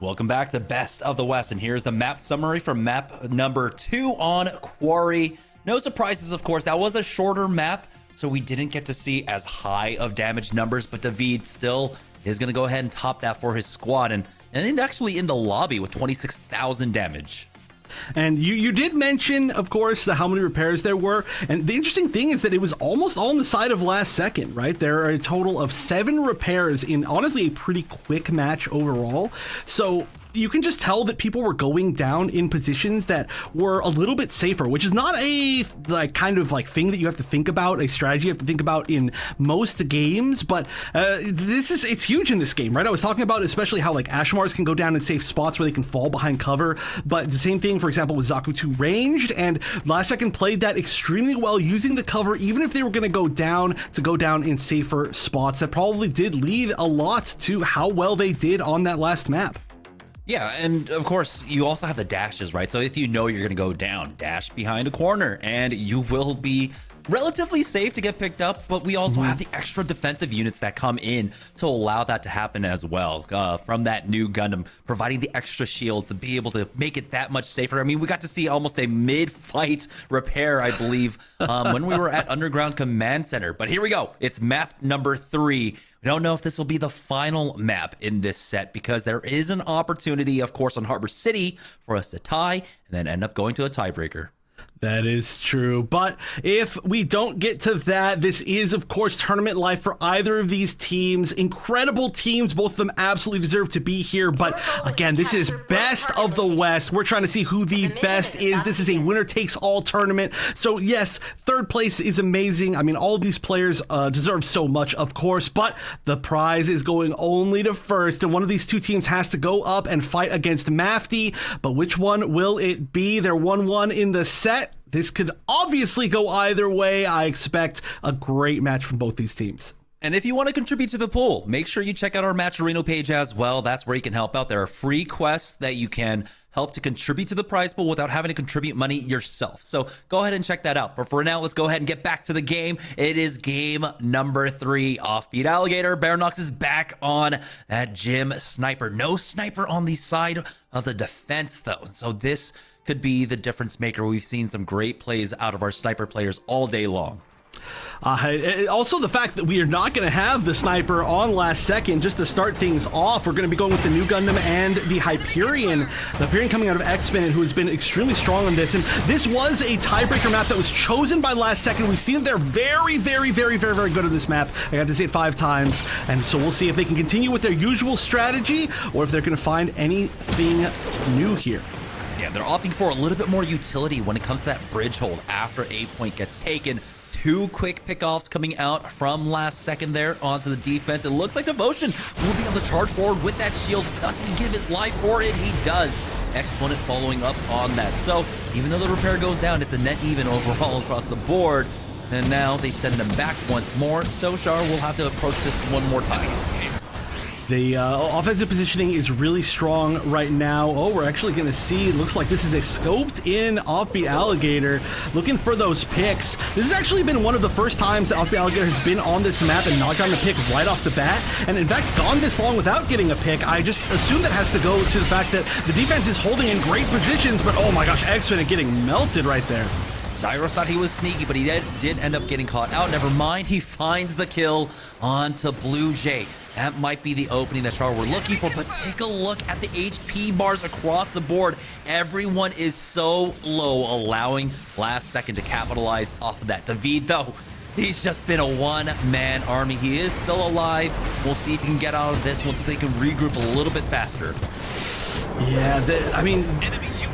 Welcome back to Best of the West, and here's the map summary for map number 2 on Quarry. No surprises, of course. That was a shorter map, so we didn't get to see as high of damage numbers, but David still is going to go ahead and top that for his squad, and actually in the lobby with 26,000 damage. And you did mention, of course, how many repairs there were. And the interesting thing is that it was almost all on the side of last second, right? There are a total of 7 repairs in, honestly, a pretty quick match overall. So you can just tell that people were going down in positions that were a little bit safer, which is not a kind of thing that you have to think about, a strategy you have to think about in most games, but it's huge in this game, right? I was talking about especially how Ashmars can go down in safe spots where they can fall behind cover, but the same thing, for example, with Zaku 2 ranged, and Last Second played that extremely well, using the cover even if they were going to go down in safer spots. That probably did lead a lot to how well they did on that last map. Yeah, and of course, you also have the dashes, right? So if you know you're going to go down, dash behind a corner, and you will be relatively safe to get picked up, but we also have the extra defensive units that come in to allow that to happen as well. From that new Gundam, providing the extra shields to be able to make it that much safer. I mean, we got to see almost a mid-fight repair, I believe, when we were at Underground Command Center. But here we go. It's map number 3. We don't know if this will be the final map in this set because there is an opportunity, of course, on Harbor City for us to tie and then end up going to a tiebreaker. That is true, but if we don't get to that, this is, of course, tournament life for either of these teams. Incredible teams, both of them absolutely deserve to be here, but again, this is Best of the West. We're trying to see who the best is. This is a winner-takes-all tournament, so yes, third place is amazing. I mean, all of these players deserve so much, of course, but the prize is going only to first, and one of these two teams has to go up and fight against Mafty, but which one will it be? They're 1-1 in the set. This could obviously go either way. I expect a great match from both these teams. And if you want to contribute to the pool, make sure you check out our Matcherino page as well. That's where you can help out. There are free quests that you can help to contribute to the prize pool without having to contribute money yourself. So go ahead and check that out. But for now, let's go ahead and get back to the game. It is game number 3. Offbeat Alligator. Baronox is back on that Gym Sniper. No sniper on the side of the defense, though. So this could be the difference maker. We've seen some great plays out of our sniper players all day long. Also, the fact that we are not going to have the sniper on Last Second, just to start things off, we're going to be going with the new Gundam and the Hyperion. The Hyperion coming out of X-Men, who has been extremely strong on this. And this was a tiebreaker map that was chosen by Last Second. We've seen they're very, very, very, very, very good at this map. I got to see it 5 times. And so we'll see if they can continue with their usual strategy or if they're going to find anything new here. Yeah, they're opting for a little bit more utility when it comes to that bridge hold after a point gets taken. 2 quick pickoffs coming out from Last Second there onto the defense. It looks like Devotion will be able to charge forward with that shield. Does he give his life for it? He does. Exponent following up on that. So even though the repair goes down, it's a net even overall across the board. And now they send them back once more. So Char will have to approach this one more time. The offensive positioning is really strong right now. Oh, we're actually going to see, it looks like this is a scoped in Offbeat Alligator looking for those picks. This has actually been one of the first times that Offbeat Alligator has been on this map and not gotten a pick right off the bat. And in fact, gone this long without getting a pick. I just assume that has to go to the fact that the defense is holding in great positions, but oh my gosh, X-Fin getting melted right there. Zyros thought he was sneaky, but he did end up getting caught out. Never mind, he finds the kill onto Blue Jay. That might be the opening that Char were looking for, but take a look at the HP bars across the board. Everyone is so low, allowing Last Second to capitalize off of that. David, though, he's just been a one-man army. He is still alive. We'll see if he can get out of this. We'll see if they can regroup a little bit faster. Yeah, I mean,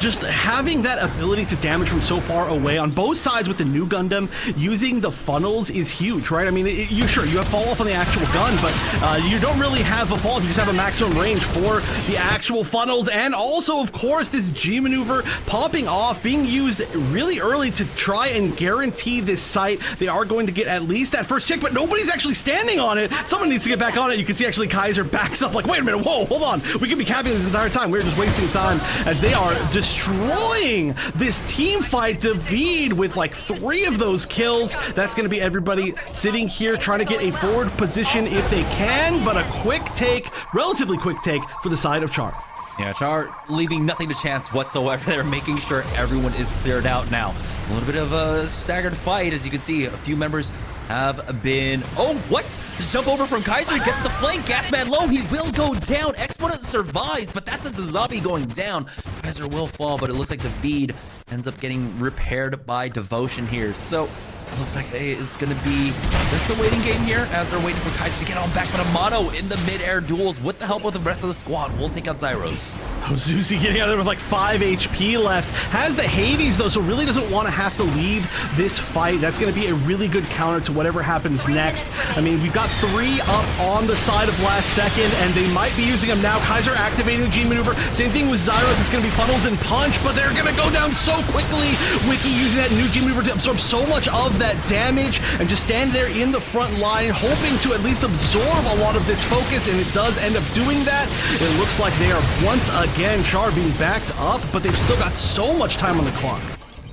just having that ability to damage from so far away on both sides with the new Gundam, using the funnels is huge, right? I mean, you have fall off on the actual gun, but you don't really have a fall. You just have a maximum range for the actual funnels. And also, of course, this G maneuver popping off, being used really early to try and guarantee this site. They are going to get at least that first check, but nobody's actually standing on it. Someone needs to get back on it. You can see actually Kaiser backs up like, wait a minute, whoa, hold on. We could be capping this entire time. We're just wasting time as they are destroying this team fight. David with like 3 of those kills. That's going to be everybody sitting here trying to get a forward position if they can, but a quick take, relatively quick take for the side of Char. Yeah, Char leaving nothing to chance whatsoever. They're making sure everyone is cleared out now. A little bit of a staggered fight. As you can see, a few members have been... Oh, what? The jump over from Kaiser gets the flank. Gasman low. He will go down. Exponent survives, but that's a Zazabi going down. Kaiser will fall, but it looks like the Veed ends up getting repaired by Devotion here. So... it looks like it's going to be just a waiting game here as they're waiting for Kaiser to get on back. But Amano in the mid-air duels with the help of the rest of the squad will take out Zyros. Oh, Zuzi getting out there with like 5 HP left. Has the Hades though, so really doesn't want to have to leave this fight. That's going to be a really good counter to whatever happens next. I mean, we've got 3 up on the side of last second, and they might be using them now. Kaiser activating the G maneuver. Same thing with Zyros. It's going to be funnels and punch, but they're going to go down so quickly. Wiki using that new G maneuver to absorb so much of that damage and just stand there in the front line, hoping to at least absorb a lot of this focus, and it does end up doing that. It looks like they are once again, Char being backed up, but they've still got so much time on the clock.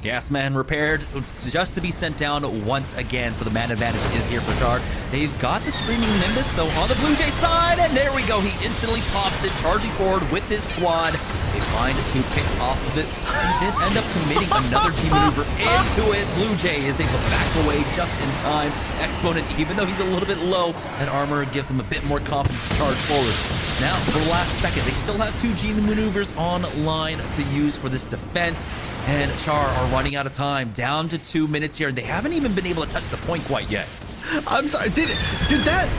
Gasman repaired just to be sent down once again, so the man advantage is here for Char. They've got the Screaming Nimbus though on the Blue Jay side, and there we go. He instantly pops it, charging forward with his squad. They find 2 picks off of it. He did end up committing another G maneuver into it. Blue Jay is able to back away just in time. Exponent, even though he's a little bit low, that armor gives him a bit more confidence to charge forward. Now, for the last second, they still have 2 G maneuvers online to use for this defense. And Char are running out of time, down to 2 minutes here, and they haven't even been able to touch the point quite yet. I'm sorry, did that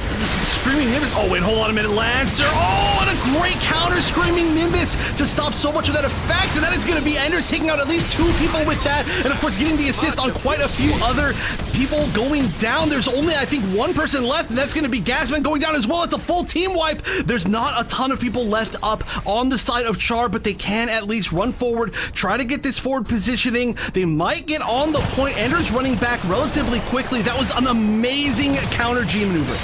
Screaming Nimbus? Oh wait, hold on a minute, Lancer. Oh, and a great counter Screaming Nimbus to stop so much of that effect, and that is going to be Ender taking out at least 2 people with that, and of course getting the assist on quite a few other people going down. There's only, I think, 1 person left, and that's going to be Gasman going down as well. It's a full team wipe. There's not a ton of people left up on the side of Char, but they can at least run forward, try to get this forward positioning. They might get on the point. Ender's running back relatively quickly. That was an amazing counter G maneuver.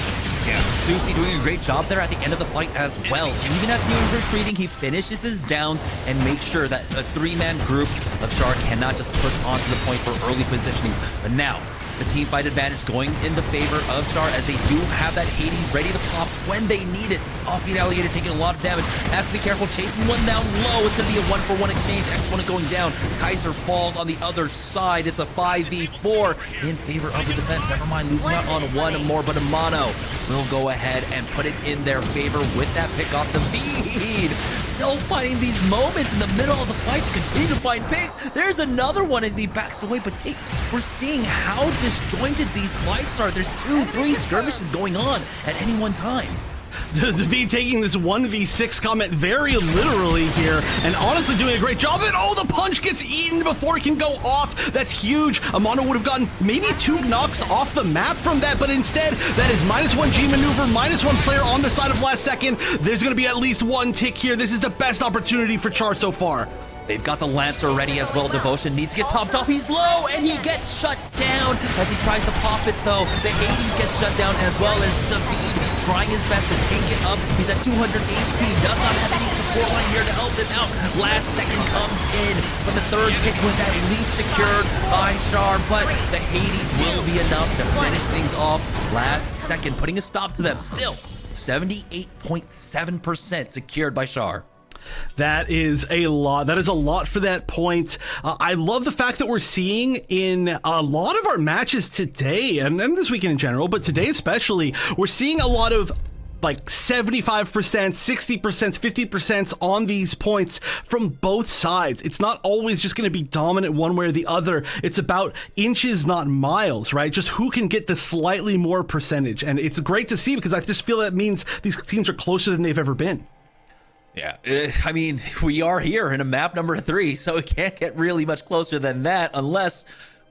Yeah, Susie doing a great job there at the end of the fight as well. Even as he was retreating, he finishes his downs and makes sure that a 3-man group of Char cannot just push onto the point for early positioning. But now, the team fight advantage going in the favor of Char as they do have that Hades ready to pop when they need it. Offbeat Alligator taking a lot of damage. Has to be careful, chasing one down low. It's going to be a 1-for-1 exchange. Exponent going down. Kaiser falls on the other side. It's a 5v4 in favor of the defense. Never mind losing out on 1 more, but Amano will go ahead and put it in their favor with that pick off the Veed. Still finding these moments in the middle of the fight to continue to find picks. There's another one as he backs away, but we're seeing how disjointed these fights are. There's 2, 3 skirmishes going on at any one time. David taking this 1v6 comment very literally here, and honestly doing a great job of it. Oh, the punch gets eaten before it can go off. That's huge. Amano would have gotten maybe 2 knocks off the map from that, but instead, that is -1 G maneuver, -1 player on the side of last second. There's going to be at least 1 tick here. This is the best opportunity for Char so far. They've got the Lancer ready as well. Devotion needs to get topped off. He's low, and he gets shut down as he tries to pop it, though. The Hades gets shut down as well as David trying his best to take it up. He's at 200 HP. Does not have any support line here to help him out. Last second comes in, but the 3rd tick was at least secured by Char, but the Hades will be enough to finish things off last second, putting a stop to them. Still, 78.7% secured by Char. That is a lot. That is a lot for that point. I love the fact that we're seeing in a lot of our matches today, and this weekend in general, but today especially, we're seeing a lot of like 75%, 60%, 50% on these points from both sides. It's not always just going to be dominant one way or the other. It's about inches, not miles, right? Just who can get the slightly more percentage. And it's great to see because I just feel that means these teams are closer than they've ever been. Yeah, I mean, we are here in a map number 3, so it can't get really much closer than that unless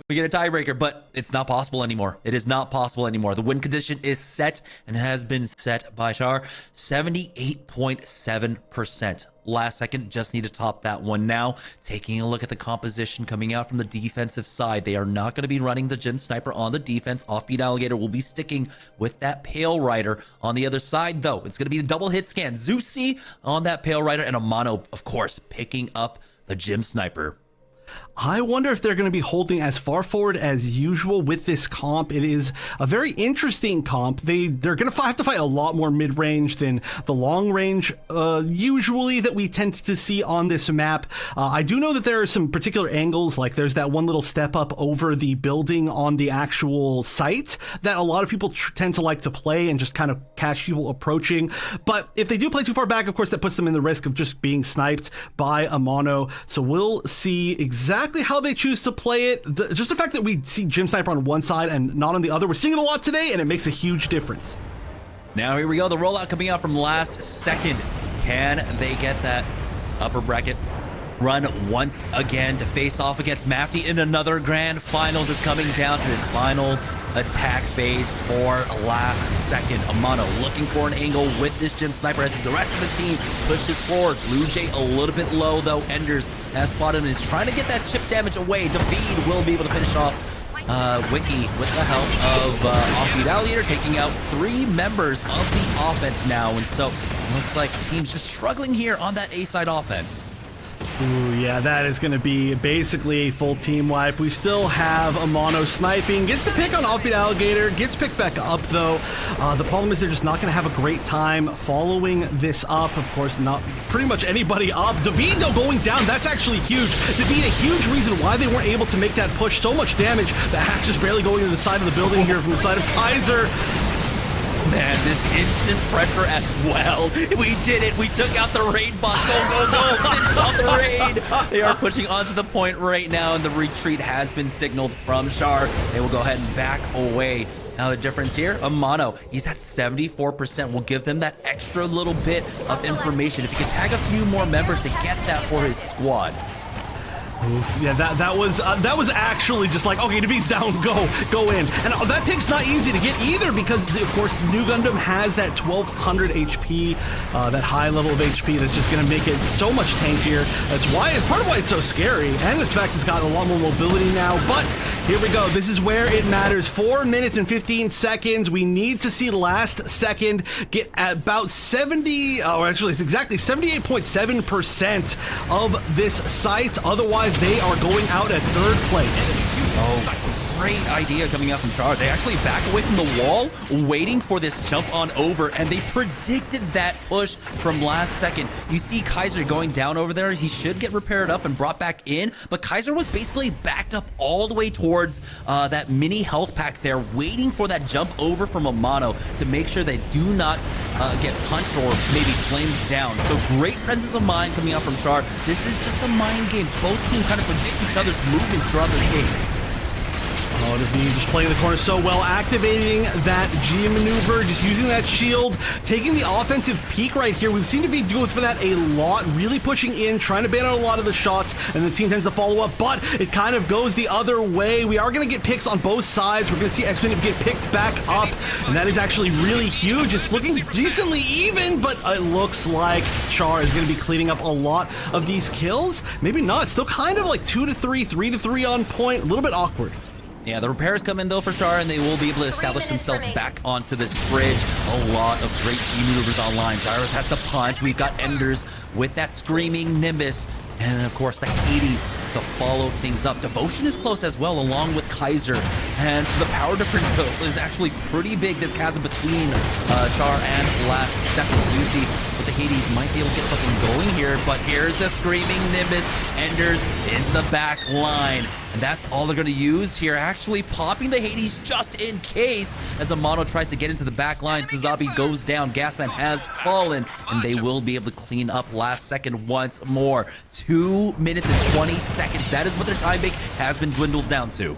we get a tiebreaker, but it's not possible anymore. It is not possible anymore. The win condition is set and has been set by Char. 78.7%. Last second, just need to top that one now. Taking a look at the composition coming out from the defensive side. They are not going to be running the Gem Sniper on the defense. Offbeat Alligator will be sticking with that Pale Rider. On the other side, though, it's going to be a double hit scan. Zeusy on that Pale Rider, and Amano, of course, picking up the Gem Sniper. I wonder if they're going to be holding as far forward as usual with this comp. It is a very interesting comp. They're going to have to fight a lot more mid-range than the long range usually that we tend to see on this map. I do know that there are some particular angles, like there's that one little step up over the building on the actual site that a lot of people tend to like to play and just kind of catch people approaching. But if they do play too far back, of course, that puts them in the risk of just being sniped by a mono. So we'll see exactly how they choose to play it. Just the fact that we see Gym Sniper on one side and not on the other, we're seeing it a lot today, and it makes a huge difference. Now here we go, the rollout coming out from last second. Can they get that upper bracket run once again to face off against Mafty in another grand finals? Is coming down to his final attack phase for last second. Amano looking for an angle with this Gym Sniper as the rest of his team pushes forward. Blue Jay a little bit low though. Enders has spotted him and is trying to get that chip damage away. David will be able to finish off Wiki with the help of Offbeat Alligator, taking out 3 members of the offense now. And so it looks like the team's just struggling here on that A-side offense. Ooh, yeah, that is going to be basically a full team wipe. We still have a mono sniping. Gets the pick on Offbeat Alligator. Gets picked back up, though. The problem is they're just not going to have a great time following this up. Of course, not pretty much anybody up. David, though, going down. That's actually huge. David, a huge reason why they weren't able to make that push. So much damage. The hack's just barely going to the side of the building here from the side of Kaiser. Man, this instant pressure as well. We did it. We took out the raid boss. Go, go, go. Finish off the raid. They are pushing onto the point right now, and the retreat has been signaled from Char. They will go ahead and back away. Now the difference here, Amano, he's at 74%. We'll give them that extra little bit of information. If he can tag a few more members to get that for his squad. Oof, yeah, that was actually just like, okay, David's down, go in. And that pick's not easy to get either because, of course, New Gundam has that 1200 HP, that high level of HP that's just going to make it so much tankier. That's why, part of why it's so scary. And in fact, it's got a lot more mobility now. But here we go. This is where it matters. 4 minutes and 15 seconds. We need to see last second get at about 70, or actually it's exactly 78.7% of this site. Otherwise, they are going out at 3rd place. Oh, great idea coming out from Char. They actually back away from the wall, waiting for this jump on over, and they predicted that push from last second. You see Kaiser going down over there. He should get repaired up and brought back in, but Kaiser was basically backed up all the way towards that mini health pack there, waiting for that jump over from Amano to make sure they do not get punched or maybe flamed down. So great presence of mind coming out from Char. This is just a mind game. Both teams kind of predict each other's movements throughout the game. Oh, David just playing the corner so well, activating that G maneuver, just using that shield, taking the offensive peak right here. We've seen David do it for that a lot, really pushing in, trying to ban out a lot of the shots, and the team tends to follow up, but it kind of goes the other way. We are going to get picks on both sides. We're going to see X-Men get picked back up, and that is actually really huge. It's looking decently even, but it looks like Char is going to be cleaning up a lot of these kills. Maybe not. Still kind of like 2 to 3, 3 to 3 on point. A little bit awkward. Yeah, the repairs come in though for Char, and they will be able to establish themselves back onto this bridge. A lot of great G maneuvers online. Zyrus has the punch. We've got Enders with that screaming Nimbus. And of course, the Hades to follow things up. Devotion is close as well, along with Kaiser. And the power difference is actually pretty big, this chasm between Char and last second. Lucy with the Hades might be able to get something going here, but here's the screaming Nimbus. Enders into the back line. And that's all they're going to use here, actually popping the Hades just in case as Amano tries to get into the back line. Suzabi goes down, Gasman has fallen, and they will be able to clean up last second once more. 2 minutes and 20 seconds. That is what their time bank has been dwindled down to.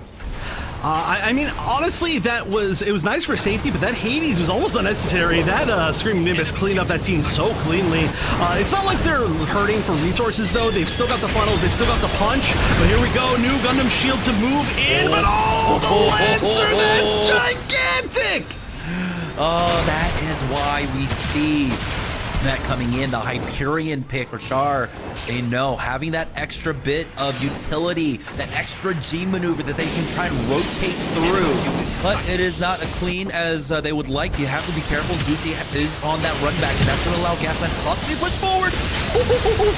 I mean, honestly, it was nice for safety, but that Hades was almost unnecessary. That Screaming Nimbus cleaned up that team so cleanly. It's not like they're hurting for resources, though. They've still got the funnels, they've still got the punch. But here we go, New Gundam shield to move in, but the Lancer, that's gigantic! Oh, that is why we see that coming in, the Hyperion pick for Char. They know having that extra bit of utility, that extra G maneuver that they can try and rotate through, but it is not as clean as they would like. You have to be careful. Zuzi is on that run back, and that's going to allow Gasman to possibly push forward.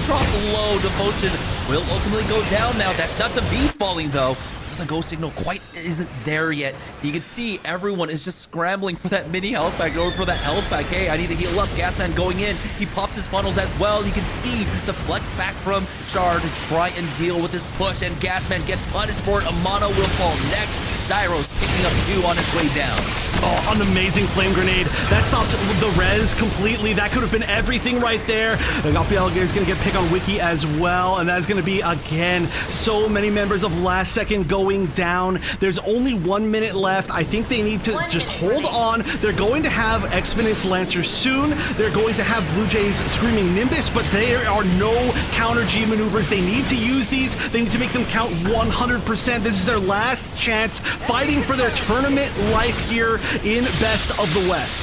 Drop low. Devotion will ultimately go down now. That's not the V falling though. So the go signal quite isn't there yet. You can see everyone is just scrambling for that mini health pack, or for that health pack. Hey, I need to heal up. Gasman going in. He pops his funnels as well. You can see the flex back from Char to try and deal with this push, and Gasman gets punished for it. Amano will fall next. Zyro's picking up 2 on his way down. Oh, an amazing flame grenade. That stopped the res completely. That could have been everything right there. The Alligator is going to get picked on Wiki as well, and that's going to be, again, so many members of Last Second going down. There's only 1 minute left. I think they need to just hold on. They're going to have Exponent's Lancer soon. They're going to have Blue Jay's Screaming Nimbus, but there are no counter G maneuvers. They need to use these. They need to make them count 100%. This is their last chance fighting for their tournament life here in Best of the West.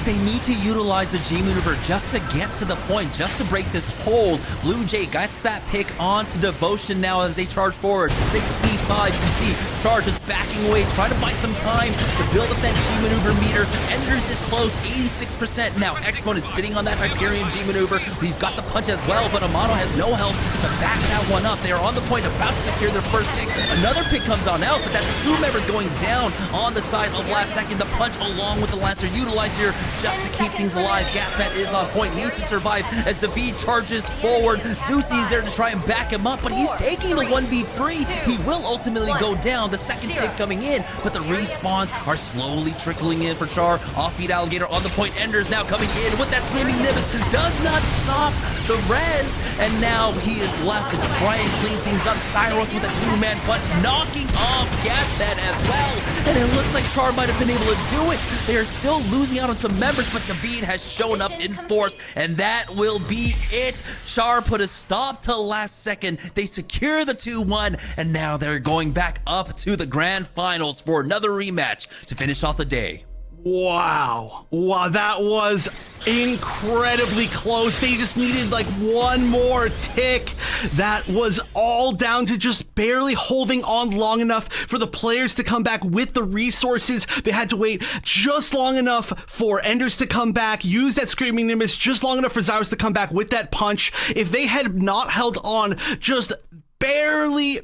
They need to utilize the G maneuver just to get to the point, just to break this hold. Blue Jay gets that pick onto Devotion now as they charge forward. 65, you can see Char just backing away, trying to buy some time to build up that G maneuver meter. Enders is close, 86%. Now Exponent sitting on that Hyperion G maneuver. We've got the punch as well, but Amano has no health to back that one up. They are on the point, about to secure their first pick. Another pick comes on out, but that's 2 members going down on the side of Last Second. The punch along with the Lancer utilized here just to keep things alive. Gasman is on point, needs to survive as David charges forward. Zusi is there to try and back him up, but he's taking the 1v3. He will ultimately go down. The second tick coming in, but the respawns are slowly trickling in for Char. Offbeat Alligator on the point. Enders now coming in with that Screaming Nimbus. Does not stop the res, and now he is left to try and clean things up. Cyros with a 2-man punch, knocking off Gasman as well, and it looks like Char might have been able to do it. They are still losing out on some members, but David has shown up in force, and that will be it. Char put a stop to Last Second. They secure the 2-1, and now they're going back up to the grand finals for another rematch to finish off the day. Wow, that was incredibly close. They just needed like one more tick. That was all down to just barely holding on long enough for the players to come back with the resources. They had to wait just long enough for Enders to come back, use that Screaming Nimbus just long enough for Zyros to come back with that punch. If they had not held on just barely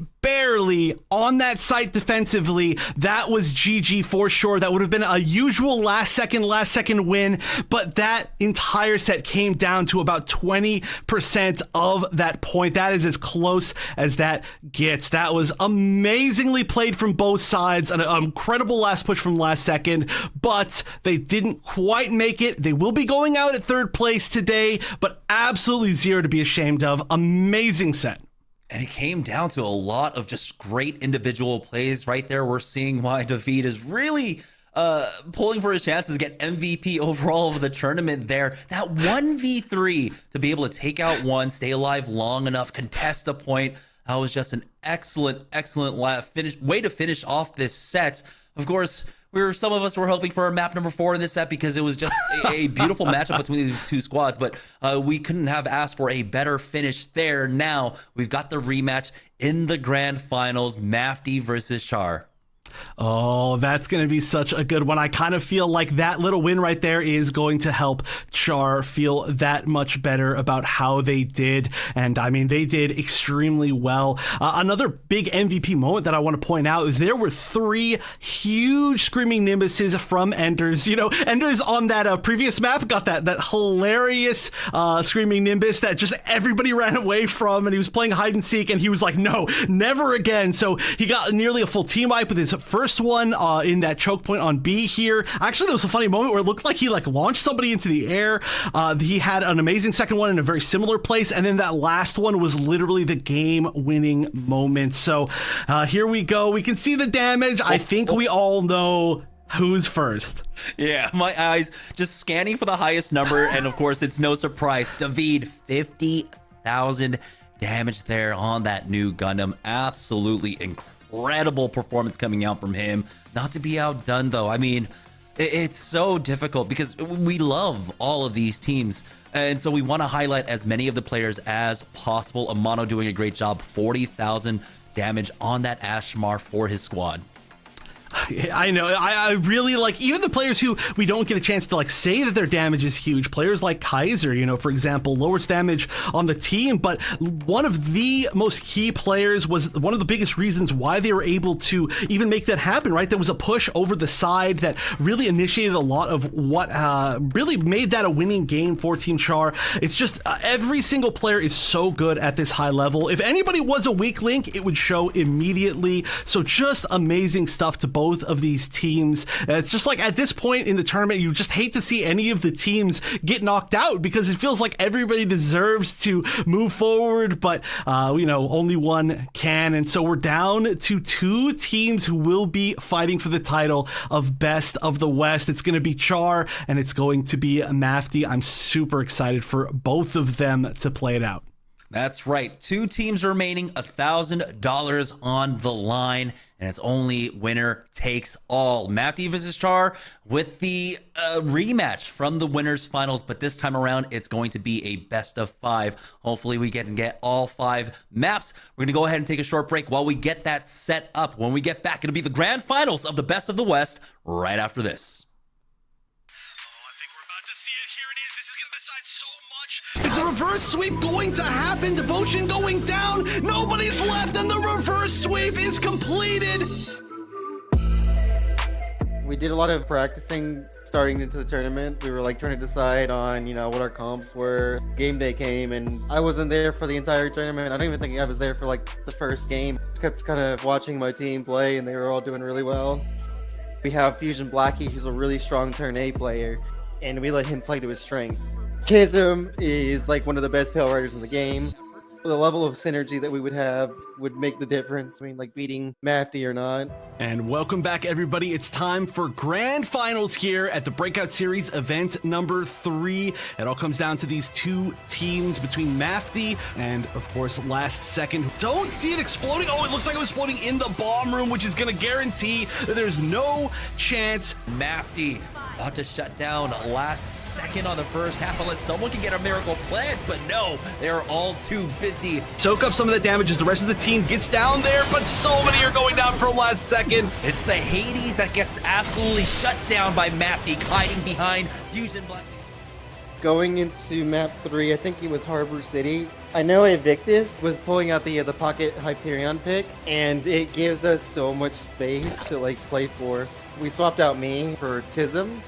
on that site defensively, that was GG for sure. That would have been a usual last second win, but that entire set came down to about 20% of that point. That is as close as that gets. That was amazingly played from both sides. An incredible last push from Last Second, but they didn't quite make it. They will be going out at 3rd place today, but absolutely zero to be ashamed of. Amazing set. And it came down to a lot of just great individual plays right there. We're seeing why David is really pulling for his chances to get MVP overall of the tournament there. That 1v3 to be able to take out one, stay alive long enough, contest a point. That was just an excellent way to finish off this set. Of course, some of us were hoping for a map number 4 in this set because it was just a beautiful matchup between the two squads, but we couldn't have asked for a better finish there. Now we've got the rematch in the grand finals, Mafty versus Char. Oh, that's going to be such a good one. I kind of feel like that little win right there is going to help Char feel that much better about how they did. And I mean, they did extremely well. Another big MVP moment that I want to point out is there were 3 huge Screaming Nimbuses from Enders. You know, Enders on that previous map got that hilarious Screaming Nimbus that just everybody ran away from, and he was playing hide and seek, and he was like, no, never again. So he got nearly a full team wipe with his first one in that choke point on B here. Actually, there was a funny moment where it looked like he launched somebody into the air. He had an amazing second one in a very similar place, and then that last one was literally the game-winning moment. So here we go. We can see the damage. I think we all know who's first. Yeah, my eyes just scanning for the highest number, and of course, it's no surprise. David, 50,000 damage there on that new Gundam. Absolutely incredible performance coming out from him. Not to be outdone though. I mean, it's so difficult because we love all of these teams, and so we want to highlight as many of the players as possible. Amano doing a great job, 40,000 damage on that Ashmar for his squad. I know. I really like even the players who we don't get a chance to like say that their damage is huge. Players like Kaiser, you know, for example, lowest damage on the team, but one of the most key players was one of the biggest reasons why they were able to even make that happen, right? There was a push over the side that really initiated a lot of what really made that a winning game for Team Char. It's just every single player is so good at this high level. If anybody was a weak link, it would show immediately. So just amazing stuff to both of these teams. It's just like at this point in the tournament, you just hate to see any of the teams get knocked out because it feels like everybody deserves to move forward, but you know, only one can. And so we're down to two teams who will be fighting for the title of Best of the West. It's going to be Char and it's going to be Mafty. I'm super excited for both of them to play it out. That's right. Two teams remaining, $1,000 on the line, and it's only winner takes all. Mafty versus Char with the rematch from the winners finals, but this time around, it's going to be a best of 5. Hopefully we can get all 5 maps. We're going to go ahead and take a short break while we get that set up. When we get back, it'll be the grand finals of the Best of the West right after this. Is the reverse sweep going to happen? Devotion going down. Nobody's left, and the reverse sweep is completed. We did a lot of practicing starting into the tournament. We were like trying to decide on, you know, what our comps were. Game day came and I wasn't there for the entire tournament. I don't even think I was there for like the first game. Kept kind of watching my team play and they were all doing really well. We have Fusion Blackie, who's a really strong turn A player, and we let him play to his strength. Chism is like one of the best Pale Riders in the game. The level of synergy that we would have would make the difference. I mean, like beating Mafty or not. And welcome back, everybody. It's time for grand finals here at the Breakout Series event number 3. It all comes down to these two teams between Mafty and, of course, Last Second. Don't see it exploding. Oh, it looks like it was exploding in the bomb room, which is going to guarantee that there's no chance. Mafty about to shut down Last Second on the first half unless someone can get a miracle plant, but no, they're all too busy. Soak up some of the damage as the rest of the team gets down there, but so many are going down for Last Second. It's the Hades that gets absolutely shut down by Mafty, hiding behind Fusion Black. Going into map 3, I think it was Harbor City. I know Invictus was pulling out the Pocket Hyperion pick, and it gives us so much space to like play for. We swapped out me for Tism.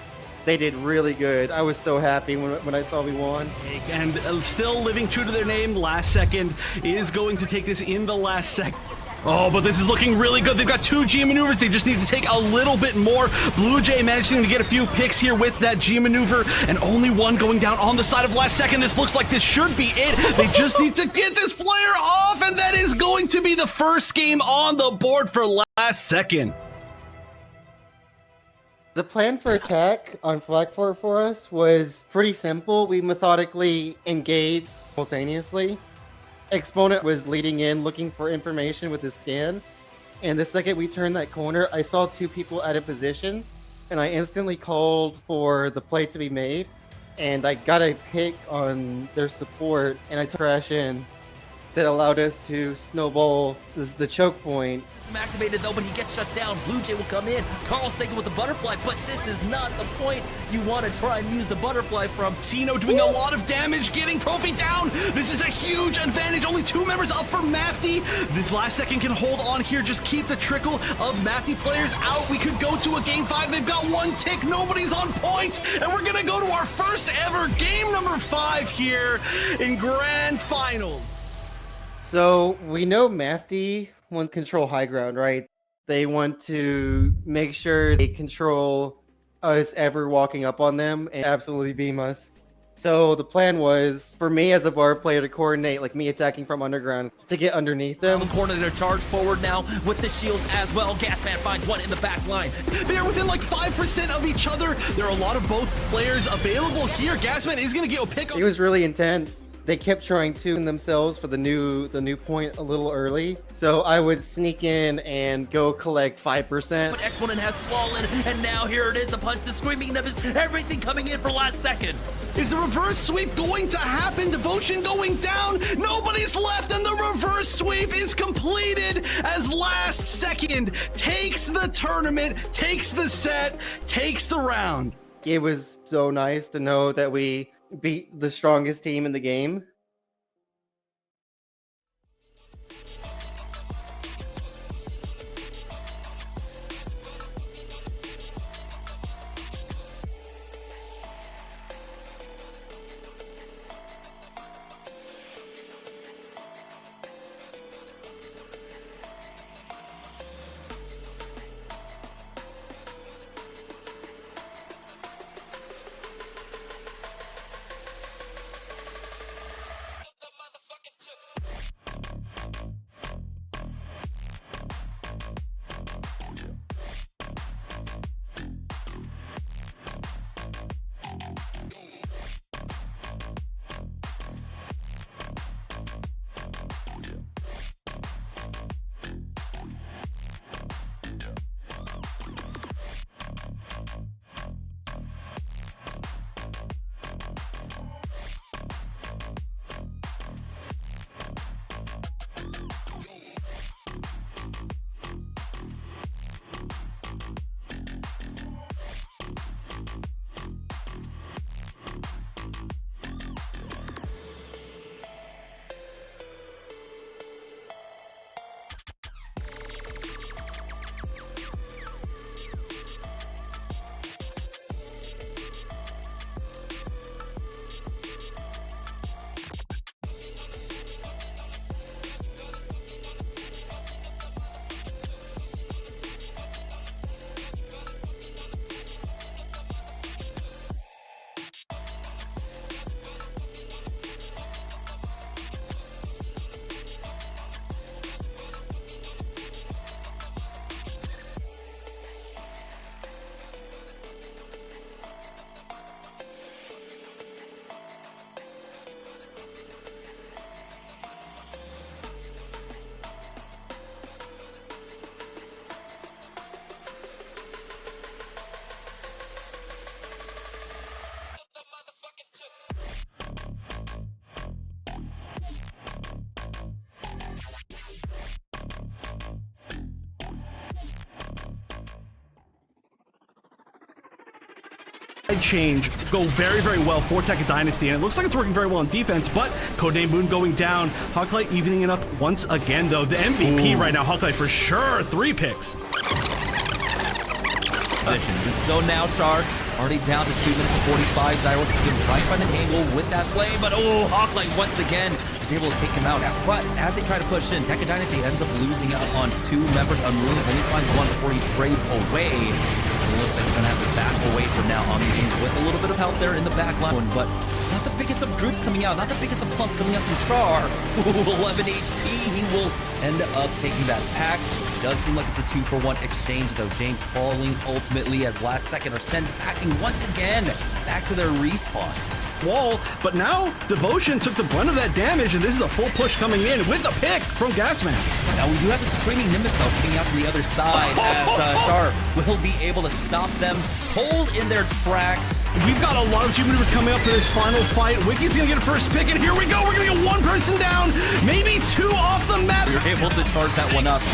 They did really good. I was so happy when I saw we won. And still living true to their name, Last Second is going to take this in the last second. Oh, but this is looking really good. They've got 2 G maneuvers. They just need to take a little bit more. Blue Jay managing to get a few picks here with that G maneuver, and only one going down on the side of Last Second. This looks like this should be it. They just need to get this player off, and that is going to be the first game on the board for Last Second. The plan for attack on Flag 4 for us was pretty simple. We methodically engaged simultaneously. Exponent was leading in, looking for information with his scan. And the second we turned that corner, I saw 2 people out of position. And I instantly called for the play to be made. And I got a pick on their support, and I crash in. That allowed us to snowball the choke point. Activated though, but he gets shut down. Blue Jay will come in. Carl Sagan with the butterfly, but this is not the point you want to try and use the butterfly from. Sino doing a lot of damage, getting Profi down. This is a huge advantage. Only 2 members up for Mafty. This Last Second can hold on here. Just keep the trickle of Mafty players out. We could go to a game 5. They've got 1 tick. Nobody's on point. And we're going to go to our first ever game number 5 here in Grand Finals. So we know Mafty want to control high ground, right? They want to make sure they control us ever walking up on them and absolutely beam us. So the plan was for me as a bar player to coordinate, like me attacking from underground, to get underneath them. On the corner, they're charged forward now with the shields as well. Gasman finds one in the back line. They're within like 5% of each other. There are a lot of both players available here. Gasman is going to get a pick. It was really intense. they kept trying to tune themselves for the new point a little early. So I would sneak in and go collect 5%. But Exponent has fallen, and now here it is, the punch, the screaming Nimbus, everything coming in for last second. Is the reverse sweep going to happen? Devotion going down. Nobody's left, and the reverse sweep is completed as last second takes the tournament, takes the set, takes the round. It was so nice to know that we beat the strongest team in the game. Change go very, very well for Tekka Dynasty, and it looks like it's working very well on defense, but Codename Moon going down. Hawklight evening it up once again, though. The MVP right now, Hawklight for sure, 3 picks. So now Char already down to 2 minutes and 45. Zyros is going to try and find an angle with that flame, but Hawklight once again is able to take him out. But as they try to push in, Tekka Dynasty ends up losing out on 2 members. Unwilling only finds one before he trades away. It looks like he's going to have to back away from now on the games with a little bit of help there in the back line. But not the biggest of groups coming out, not the biggest of clumps coming out from Char. 11 HP, he will end up taking that pack. It does seem like it's a 2-for-1 exchange, though. James falling ultimately as last second are sent packing once again back to their respawn. Wall, but now Devotion took the brunt of that damage, and this is a full push coming in with a pick from Gasman. Now we do have the screaming Nimbus though coming out from the other side as Char will be able to stop them, hold in their tracks. We've got a lot of G maneuvers coming up for this final fight. Wiki's gonna get a first pick, and here we go. We're gonna get 1 person down, maybe 2 off the map. You're able to charge that one up.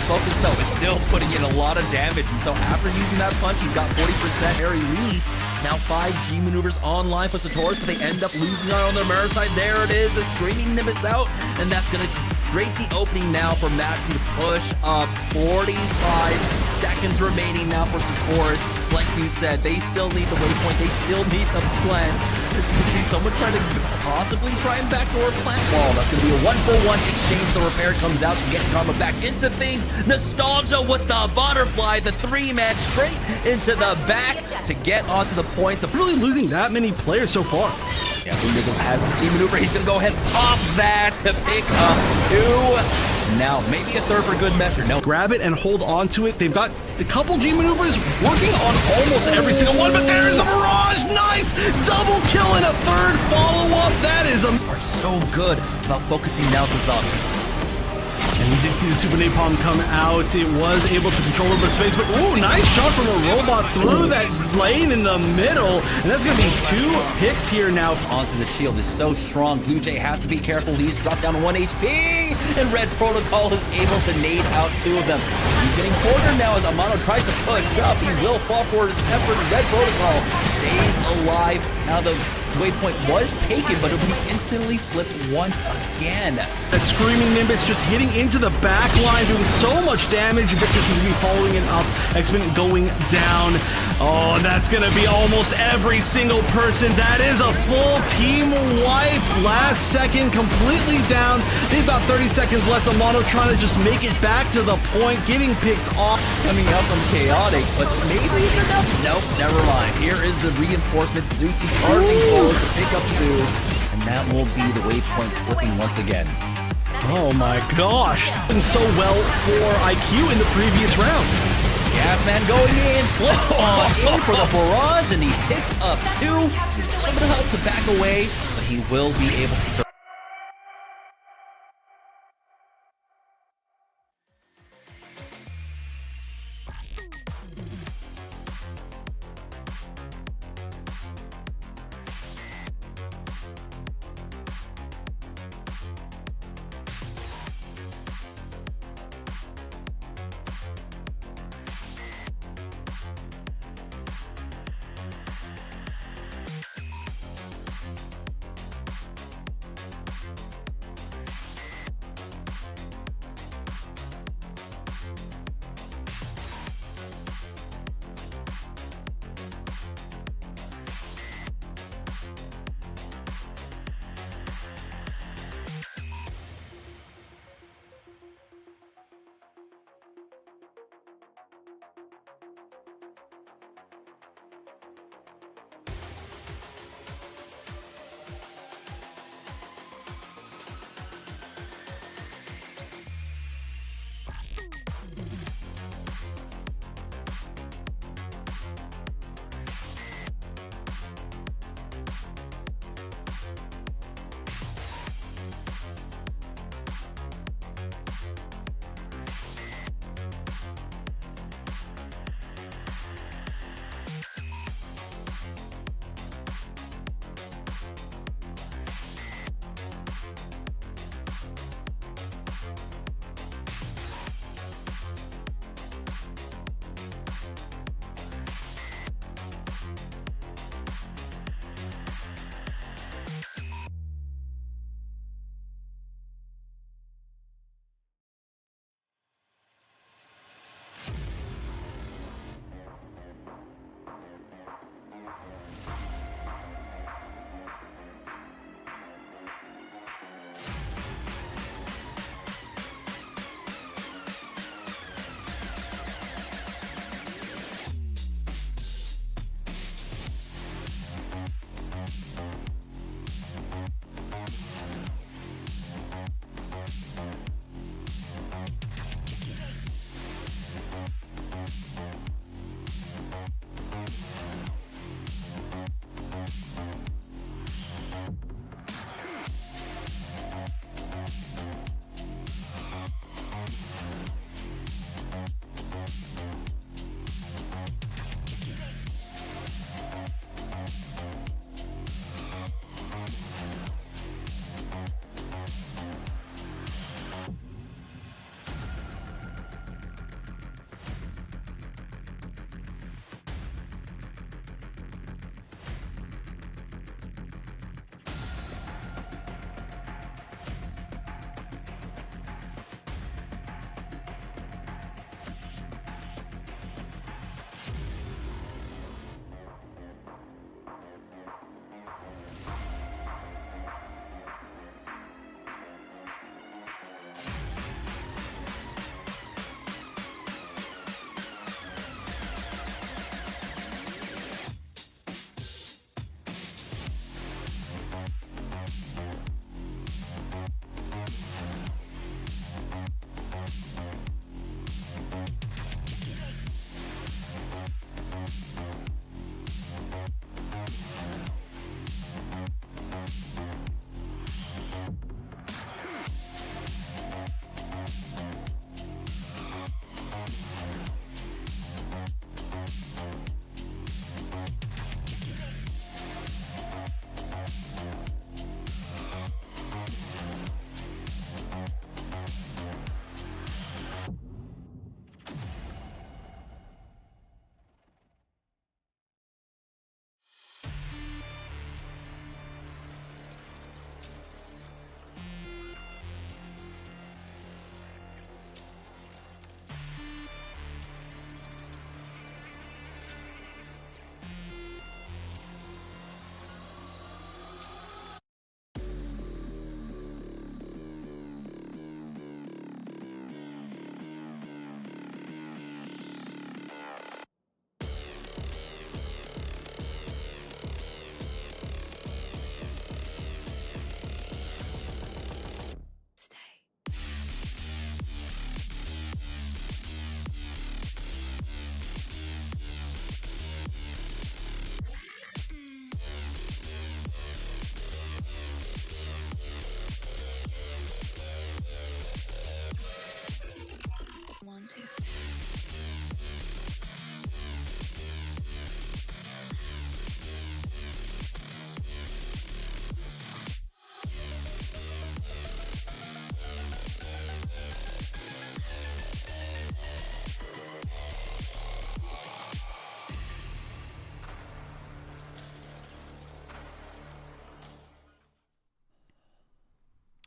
Focus though is still putting in a lot of damage, and so after using that punch, he's got 40% air release. Now 5 G maneuvers online for Satoris, but they end up losing out on their mirror side. There it is, the screaming Nimbus out, and that's gonna create the opening now for Mafty to push up. 45 seconds remaining now for Satoris. Like you said, they still need the waypoint, they still need the plants. There's gonna be someone trying to possibly try and backdoor plant wall. That's gonna be a 1-for-1 exchange. The repair comes out to get Karma back into things. Nostalgia with the butterfly, the 3-man straight into the back to get onto the points of Really losing that many players so far. Yeah, Bundesliga has his team maneuver. He's going to go ahead and pop that to pick up 2. Now, maybe a third for good measure. No. Grab it and hold on to it. They've got a couple G maneuvers working on almost every single one, but there's the barrage. Nice double kill and a third follow-up. That is Are so good about focusing now to zombies. And we did see the Super Napalm come out. It was able to control over space, but ooh, nice shot from a robot through that lane in the middle. And that's going to be 2 picks here now. Onto the shield is so strong. Blue Jay has to be careful. He's dropped down to 1 HP. And Red Protocol is able to nade out 2 of them. He's getting cornered now as Amano tries to push up. He will fall for his effort. Red Protocol stays alive. Now the waypoint was taken, but it'll be instantly flipped once again. That Screaming Nimbus just hitting into the back line, doing so much damage. Victor seems to be following it up. X-Men going down. Oh, and that's going to be almost every single person. That is a full team wipe. Last second, completely down. They've got 30 seconds left. Amano trying to just make it back to the point, getting picked off. Coming out from Chaotic, but maybe enough. Nope, never mind. Here is the reinforcement. Zeusy charging forward to pick up 2, and that will be the waypoint flipping once again. Oh my gosh. Doing so well for IQ in the previous round. Gasman going in, flips on in for the barrage, and he picks up 2. A little bit of help to back away, but he will be able to survive.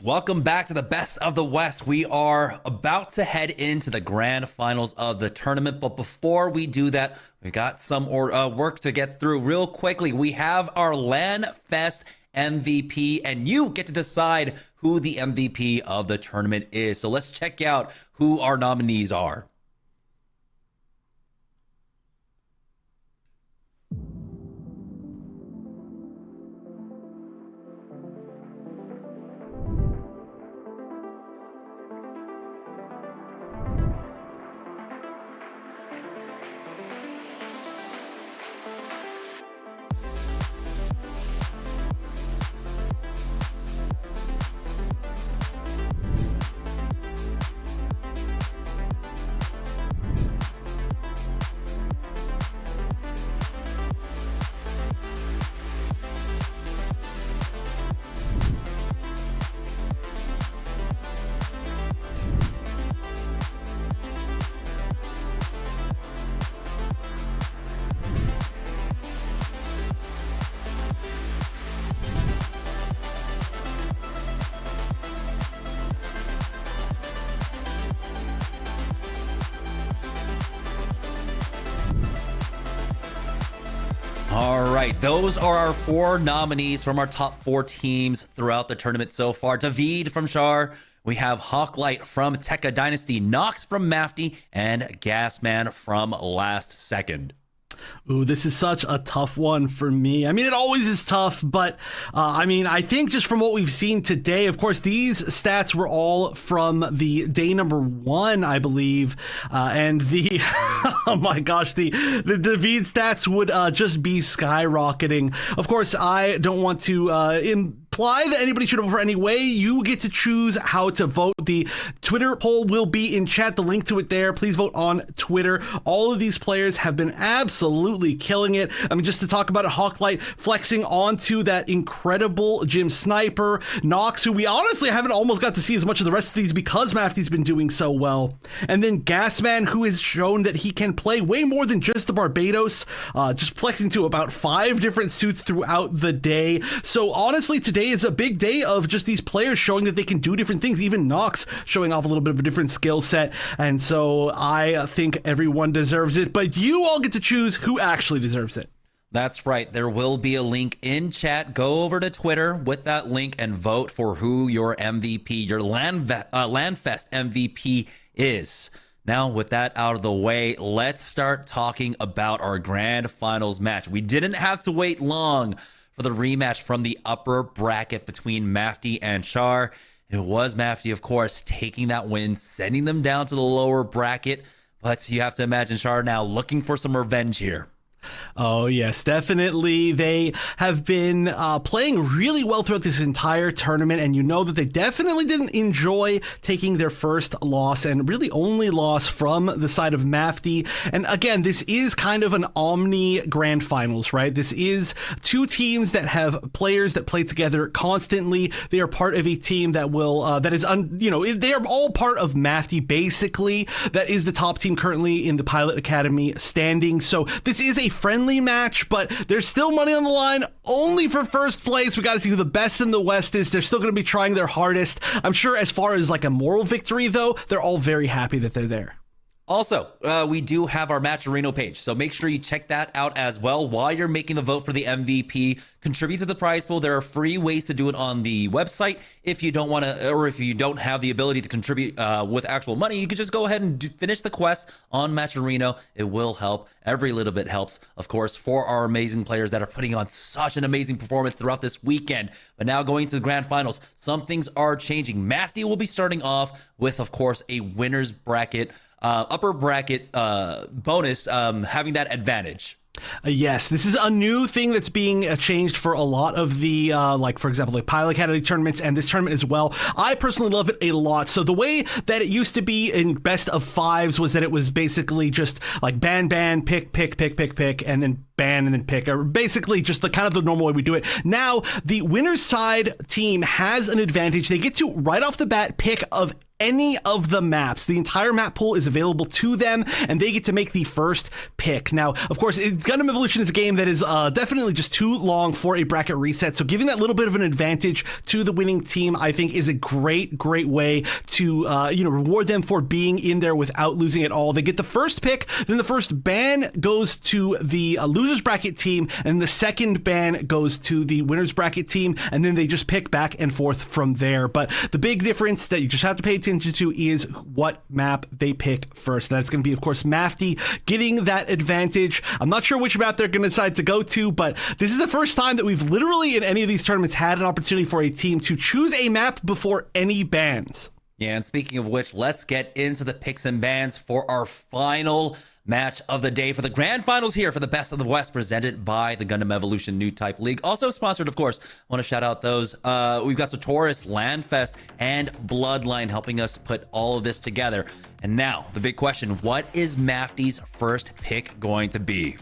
Welcome back to the Best of the West. We are about to head into the grand finals of the tournament, but before we do that, we got some work to get through real quickly. We have our Lanfest MVP, and you get to decide who the MVP of the tournament is. So let's check out who our nominees are. All right, those are our 4 nominees from our top 4 teams throughout the tournament so far. David from Char, we have Hawklight from Tekka Dynasty, Nox from Mafty, and Gasman from Last Second. Ooh, this is such a tough one for me. I mean, it always is tough, but I mean, I think just from what we've seen today, of course, these stats were all from the day number 1, I believe, and the oh my gosh, the David stats would just be skyrocketing. Of course, I don't want to imply that anybody should vote for any way. You get to choose how to vote. The Twitter poll will be in chat, the link to it there. Please vote on Twitter. All of these players have been absolutely killing it. I mean, just to talk about it, Hawklight flexing onto that incredible Gym Sniper, Nox, who we honestly haven't almost got to see as much of the rest of these because Mafty's been doing so well. And then Gasman, who has shown that he can play way more than just the Barbados, just flexing to about 5 different suits throughout the day. So honestly, today is a big day of just these players showing that they can do different things. Even Nox showing off a little bit of a different skill set. And so I think everyone deserves it, but you all get to choose who actually deserves it. That's right. There will be a link in chat. Go over to Twitter with that link and vote for who your MVP, your Lanfest MVP is. Now, with that out of the way, let's start talking about our grand finals match. We didn't have to wait long for the rematch from the upper bracket between Mafty and Char. It was Mafty, of course, taking that win, sending them down to the lower bracket. But you have to imagine Char now looking for some revenge here. Oh, yes, definitely. They have been playing really well throughout this entire tournament, and you know that they definitely didn't enjoy taking their first loss, and really only loss from the side of Mafty. And again, this is kind of an omni grand finals, right? This is 2 teams that have players that play together constantly. They are part of a team that will, they are all part of Mafty, basically. That is the top team currently in the Pilot Academy standing. So this is a friendly match, but there's still money on the line only for first place. We got to see who the best in the West is. They're still going to be trying their hardest. I'm sure as far as like a moral victory, though, they're all very happy that they're there. Also, we do have our Matcherino page, so make sure you check that out as well while you're making the vote for the MVP. Contribute to the prize pool. There are free ways to do it on the website. If you don't want to, or if you don't have the ability to contribute with actual money, you can just go ahead and finish the quest on Matcherino. It will help. Every little bit helps, of course, for our amazing players that are putting on such an amazing performance throughout this weekend. But now going to the grand finals, some things are changing. Mafty will be starting off with, of course, a winner's bracket. Upper bracket bonus, having that advantage. Yes, this is a new thing that's being changed for a lot of the, like, for example, the Pilot Academy tournaments and this tournament as well. I personally love it a lot. So the way that it used to be in best of 5s was that it was basically just like ban, pick, and then ban and then pick, or basically just the kind of the normal way we do it. Now, the winner's side team has an advantage. They get to, right off the bat, pick of any of the maps. The entire map pool is available to them, and they get to make the first pick. Now, of course, Gundam Evolution is a game that is definitely just too long for a bracket reset, so giving that little bit of an advantage to the winning team, I think, is a great way to reward them for being in there without losing at all. They get the first pick, then the first ban goes to the losers bracket team, and the second ban goes to the winners bracket team, and then they just pick back and forth from there. But the big difference that you just have to pay attention to is what map they pick first. That's going to be, of course, Mafty getting that advantage. I'm not sure which map they're going to decide to go to, but this is the first time that we've literally in any of these tournaments had an opportunity for a team to choose a map before any bans. Yeah, and speaking of which, let's get into the picks and bans for our final match of the day for the grand finals here for the Best of the West, presented by the Gundam Evolution New Type League. Also sponsored, of course. I want to shout out those. We've got Sartorius, Lanfest, and Bloodline helping us put all of this together. And now, the big question, what is Mafty's first pick going to be?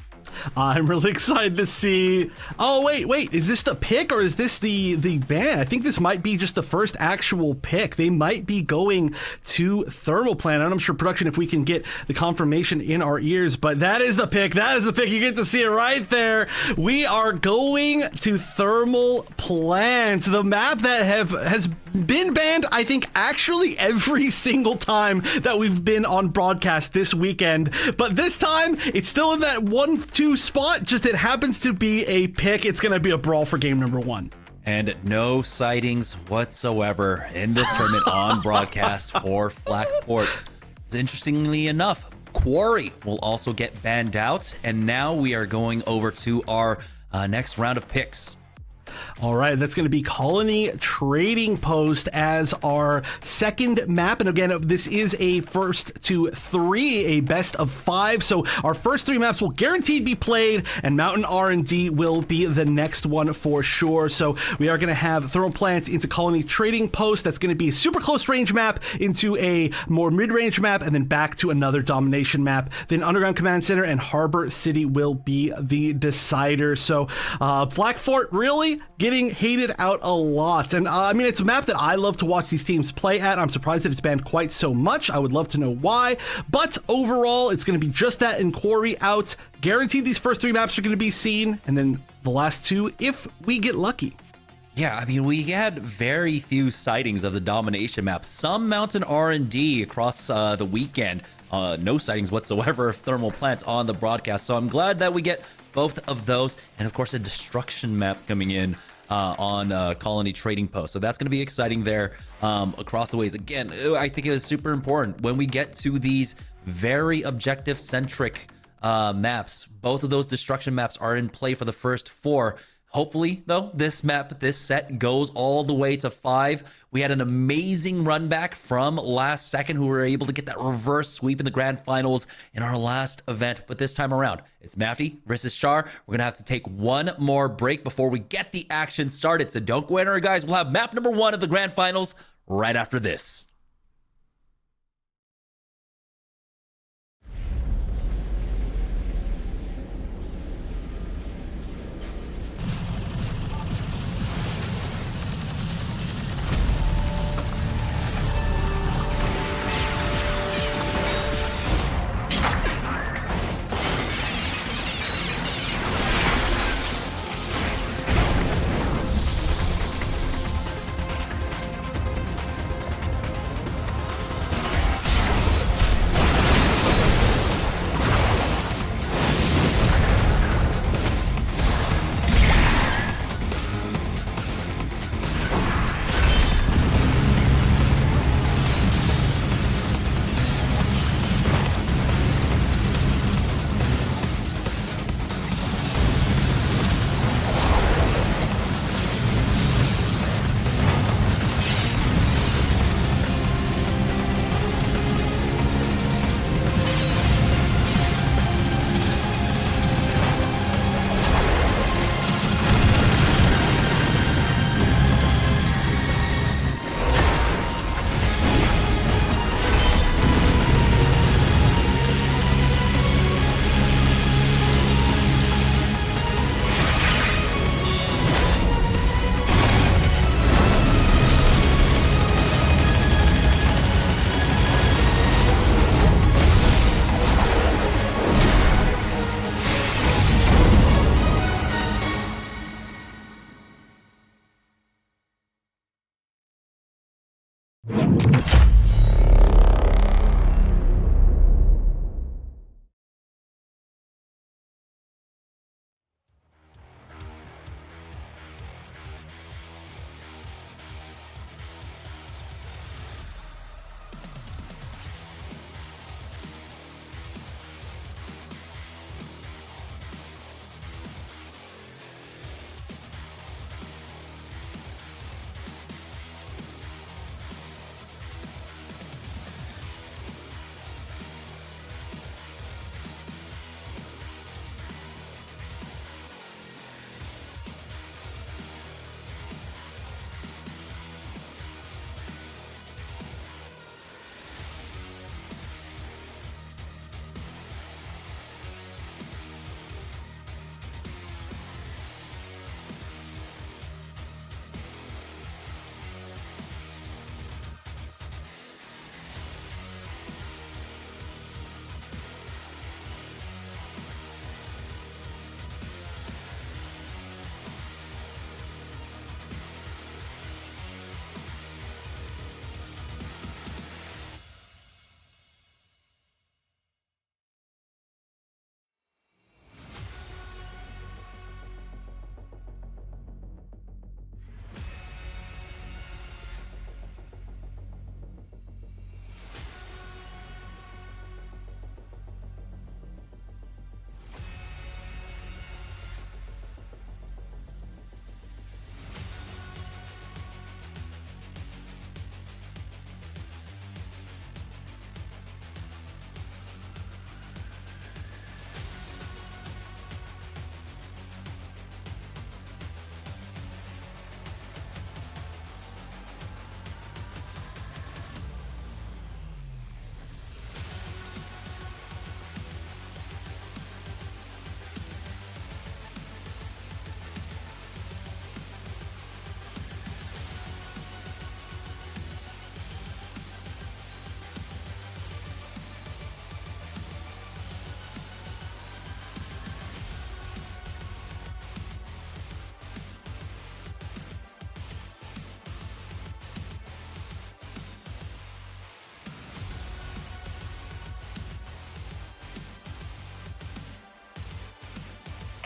I'm really excited to see. Oh, wait, is this the pick or is this the ban? I think this might be just the first actual pick. They might be going to Thermal Plant. I'm sure production, if we can get the confirmation in our ears, but that is the pick. That is the pick. You get to see it right there. We are going to Thermal Plant, the map that has been banned, I think, actually every single time that we've been on broadcast this weekend. But this time, it's still in that 1-2 spot, just it happens to be a pick. It's going to be a brawl for game number 1. And no sightings whatsoever in this tournament on broadcast for Flak Fort. Interestingly enough, Quarry will also get banned out. And now we are going over to our next round of picks. All right, that's going to be Colony Trading Post as our second map. And again, this is a first to 3, a best of 5. So our first 3 maps will guaranteed be played, and Mountain R&D will be the next one for sure. So we are going to have Thermal Plant into Colony Trading Post. That's going to be a super close range map into a more mid-range map, and then back to another domination map. Then Underground Command Center and Harbor City will be the decider. So Flak Fort really getting hated out a lot. And I mean, it's a map that I love to watch these teams play at. I'm surprised that it's banned quite so much. I would love to know why. But overall, it's going to be just that and Quarry out. Guaranteed these first 3 maps are going to be seen, and then the last 2 if we get lucky. Yeah, I mean, we had very few sightings of the domination map. Some Mountain R&D across the weekend. No sightings whatsoever of Thermal Plants on the broadcast. So I'm glad that we get both of those. And of course, a destruction map coming in on Colony Trading Post. So that's going to be exciting there across the ways. Again, I think it is super important when we get to these very objective-centric maps. Both of those destruction maps are in play for the first 4. Hopefully, though, this set goes all the way to 5. We had an amazing run back from last second who were able to get that reverse sweep in the grand finals in our last event. But this time around, it's Mafty versus Char. We're going to have to take one more break before we get the action started. So don't go anywhere, guys. We'll have map number 1 of the grand finals right after this.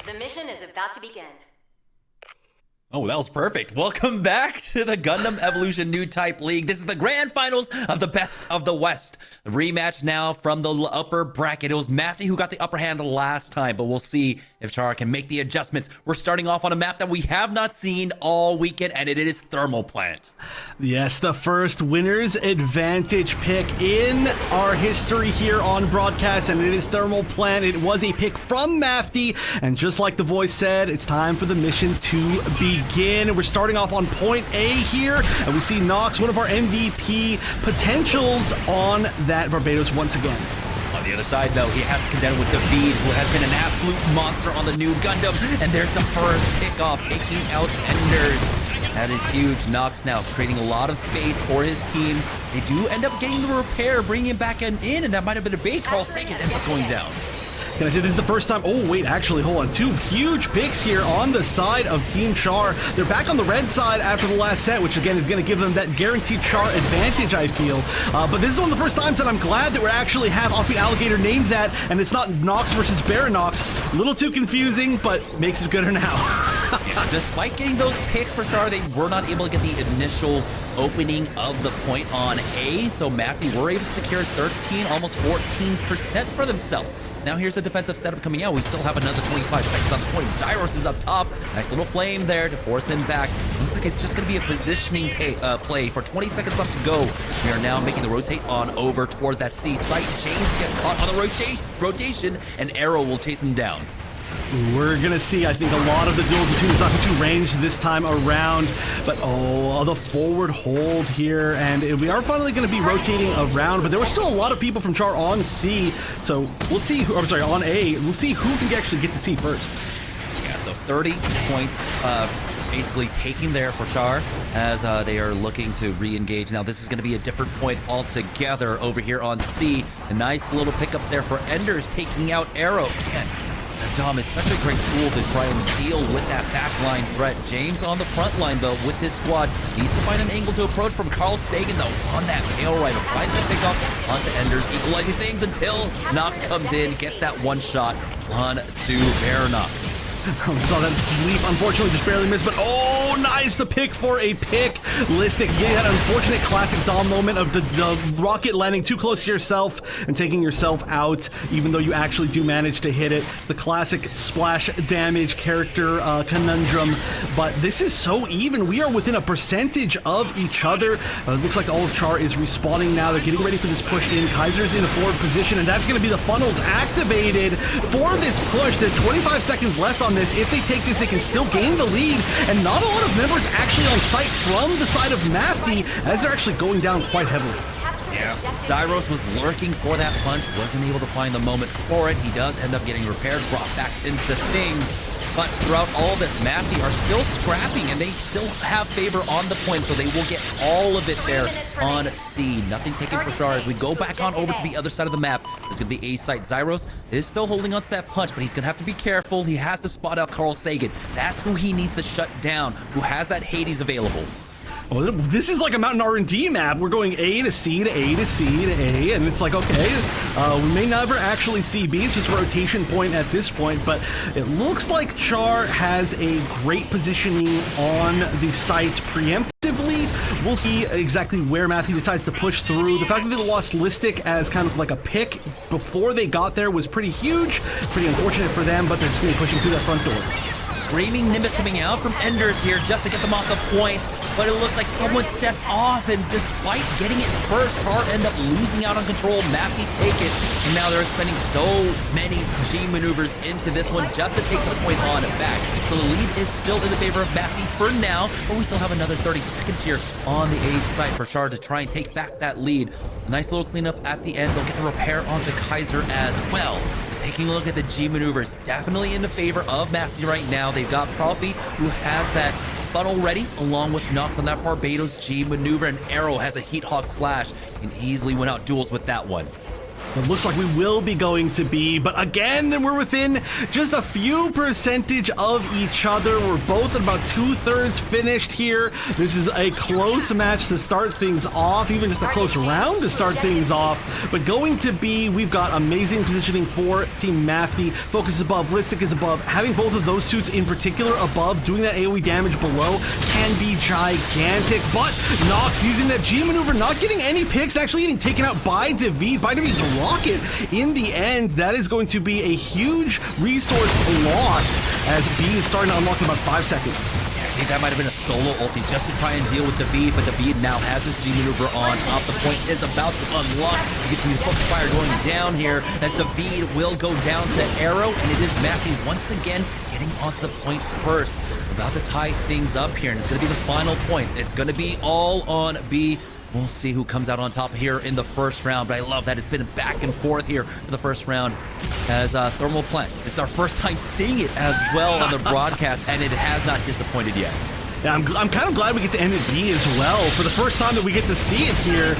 The mission is about to begin. Oh, that was perfect. Welcome back to the Gundam Evolution New Type League. This is the grand finals of the Best of the West. The rematch now from the upper bracket. It was Mafty who got the upper hand last time, but we'll see if Char can make the adjustments. We're starting off on a map that we have not seen all weekend, and it is Thermal Plant. Yes, the first winner's advantage pick in our history here on broadcast, and it is Thermal Plant. It was a pick from Mafty, and just like the voice said, it's time for the mission to begin. We're starting off on point A here, and we see Nox, one of our MVP potentials, on that Barbados once again. On the other side, though, he has to contend with David, who has been an absolute monster on the new Gundam, and there's the first pickoff, taking out Enders. That is huge. Nox now creating a lot of space for his team. They do end up getting the repair, bringing him back in, and that might have been a base. Carl Sagan ends up going down. Can I say this is the first time? Oh, wait, actually, hold on. 2 huge picks here on the side of Team Char. They're back on the red side after the last set, which again is going to give them that guaranteed Char advantage, I feel. But this is one of the first times that I'm glad that we actually have Offbeat Alligator named that, and it's not Nox versus Baranox. A little too confusing, but makes it gooder now. Yeah, despite getting those picks for Char, they were not able to get the initial opening of the point on A, so Mafty were able to secure 13, almost 14% for themselves. Now here's the defensive setup coming out. We still have another 25 seconds on the point. Zyros is up top. Nice little flame there to force him back. Looks like it's just going to be a positioning play for 20 seconds left to go. We are now making the rotate on over towards that C site. James gets caught on the rotation, and Arrow will chase him down. We're going to see, I think, a lot of the duels between the Zaku 2 range this time around. But, oh, the forward hold here. And we are finally going to be rotating around. But there were still a lot of people from Char on C. So we'll see, I'm sorry, on A. We'll see who can actually get to C first. Yeah, so 30 points basically taking there for Char as they are looking to re-engage. Now, this is going to be a different point altogether over here on C. A nice little pickup there for Enders taking out Arrow. Man, Dom is such a great tool to try and deal with that backline threat. James on the front line, though, with his squad. Needs to find an angle to approach from Carl Sagan, though, on that tail rider. Finds the pickoff onto Enders, equalizing things until Nox comes in, gets that one shot on to Baranox. Saw that leap, unfortunately, just barely missed, but oh, nice, the pick for a pick. Listic, getting that unfortunate classic Dom moment of the rocket landing too close to yourself and taking yourself out, even though you actually do manage to hit it. The classic splash damage character conundrum, but this is so even. We are within a percentage of each other. It looks like all of Char is respawning now. They're getting ready for this push in. Kaiser's in a forward position, and that's going to be the funnels activated for this push. There's 25 seconds left on this. If they take this, they can still gain the lead, and not a lot of members actually on site from the side of Mafty as they're actually going down quite heavily. Yeah, Zyros was lurking for that punch, wasn't able to find the moment for it. He does end up getting repaired, brought back into things. But throughout all this, Mafty are still scrapping, and they still have favor on the point, so they will get all of it there on C. Nothing taken for Char as we go back on over to the other side of the map. It's going to be A site. Zyros is still holding on to that punch, but he's going to have to be careful. He has to spot out Carl Sagan. That's who he needs to shut down, who has that Hades available. Oh, this is like a mountain R&D map. We're going A to C to A to C to A, and it's like, okay, we may never actually see B. It's just a rotation point at this point, but it looks like Char has a great positioning on the site preemptively. We'll see exactly where Mafty decides to push through. The fact that they lost Listic as kind of like a pick before they got there was pretty huge, pretty unfortunate for them, but they're just going to be pushing through that front door. Screaming Nimbus coming out from Enders here just to get them off the points, but it looks like someone steps off, and despite getting it first, Char end up losing out on control. Mafty take it, and now they're expending so many G maneuvers into this one just to take the point on it back. So the lead is still in the favor of Mafty for now, but we still have another 30 seconds here on the A site for Char to try and take back that lead. A nice little cleanup at the end. They'll get the repair onto Kaiser as well. Taking a look at the G maneuvers, definitely in the favor of Mafty right now. They've got Profi, who has that funnel ready, along with Nox on that Barbados G maneuver, and Arrow has a Heat Hawk slash. Can easily win out duels with that one. It looks like we will be going to B, but again, then we're within just a few percentage of each other. We're both at about 2/3 finished here. This is a close match to start things off, even just a close round to start things off. But going to B, we've got amazing positioning for Team Mafty. Focus is above, Listic is above. Having both of those suits in particular above, doing that AoE damage below can be gigantic. But Nox using that G maneuver, not getting any picks, actually getting taken out by David, rocket. In the end, that is going to be a huge resource loss as B is starting to unlock in about 5 seconds. I think that might have been a solo ulti just to try and deal with David, but David now has his G maneuver on. Up the point is about to unlock. You get the focus fire going down here as David will go down to Arrow, and it is Mafty once again getting onto the point first. About to tie things up here, and it's going to be the final point. It's going to be all on B. We'll see who comes out on top here in the first round, but I love that it's been back and forth here for the first round as Thermal Plant. It's our first time seeing it as well on the broadcast, and it has not disappointed yet. Yeah, I'm kind of glad we get to end at B as well for the first time that we get to see it here.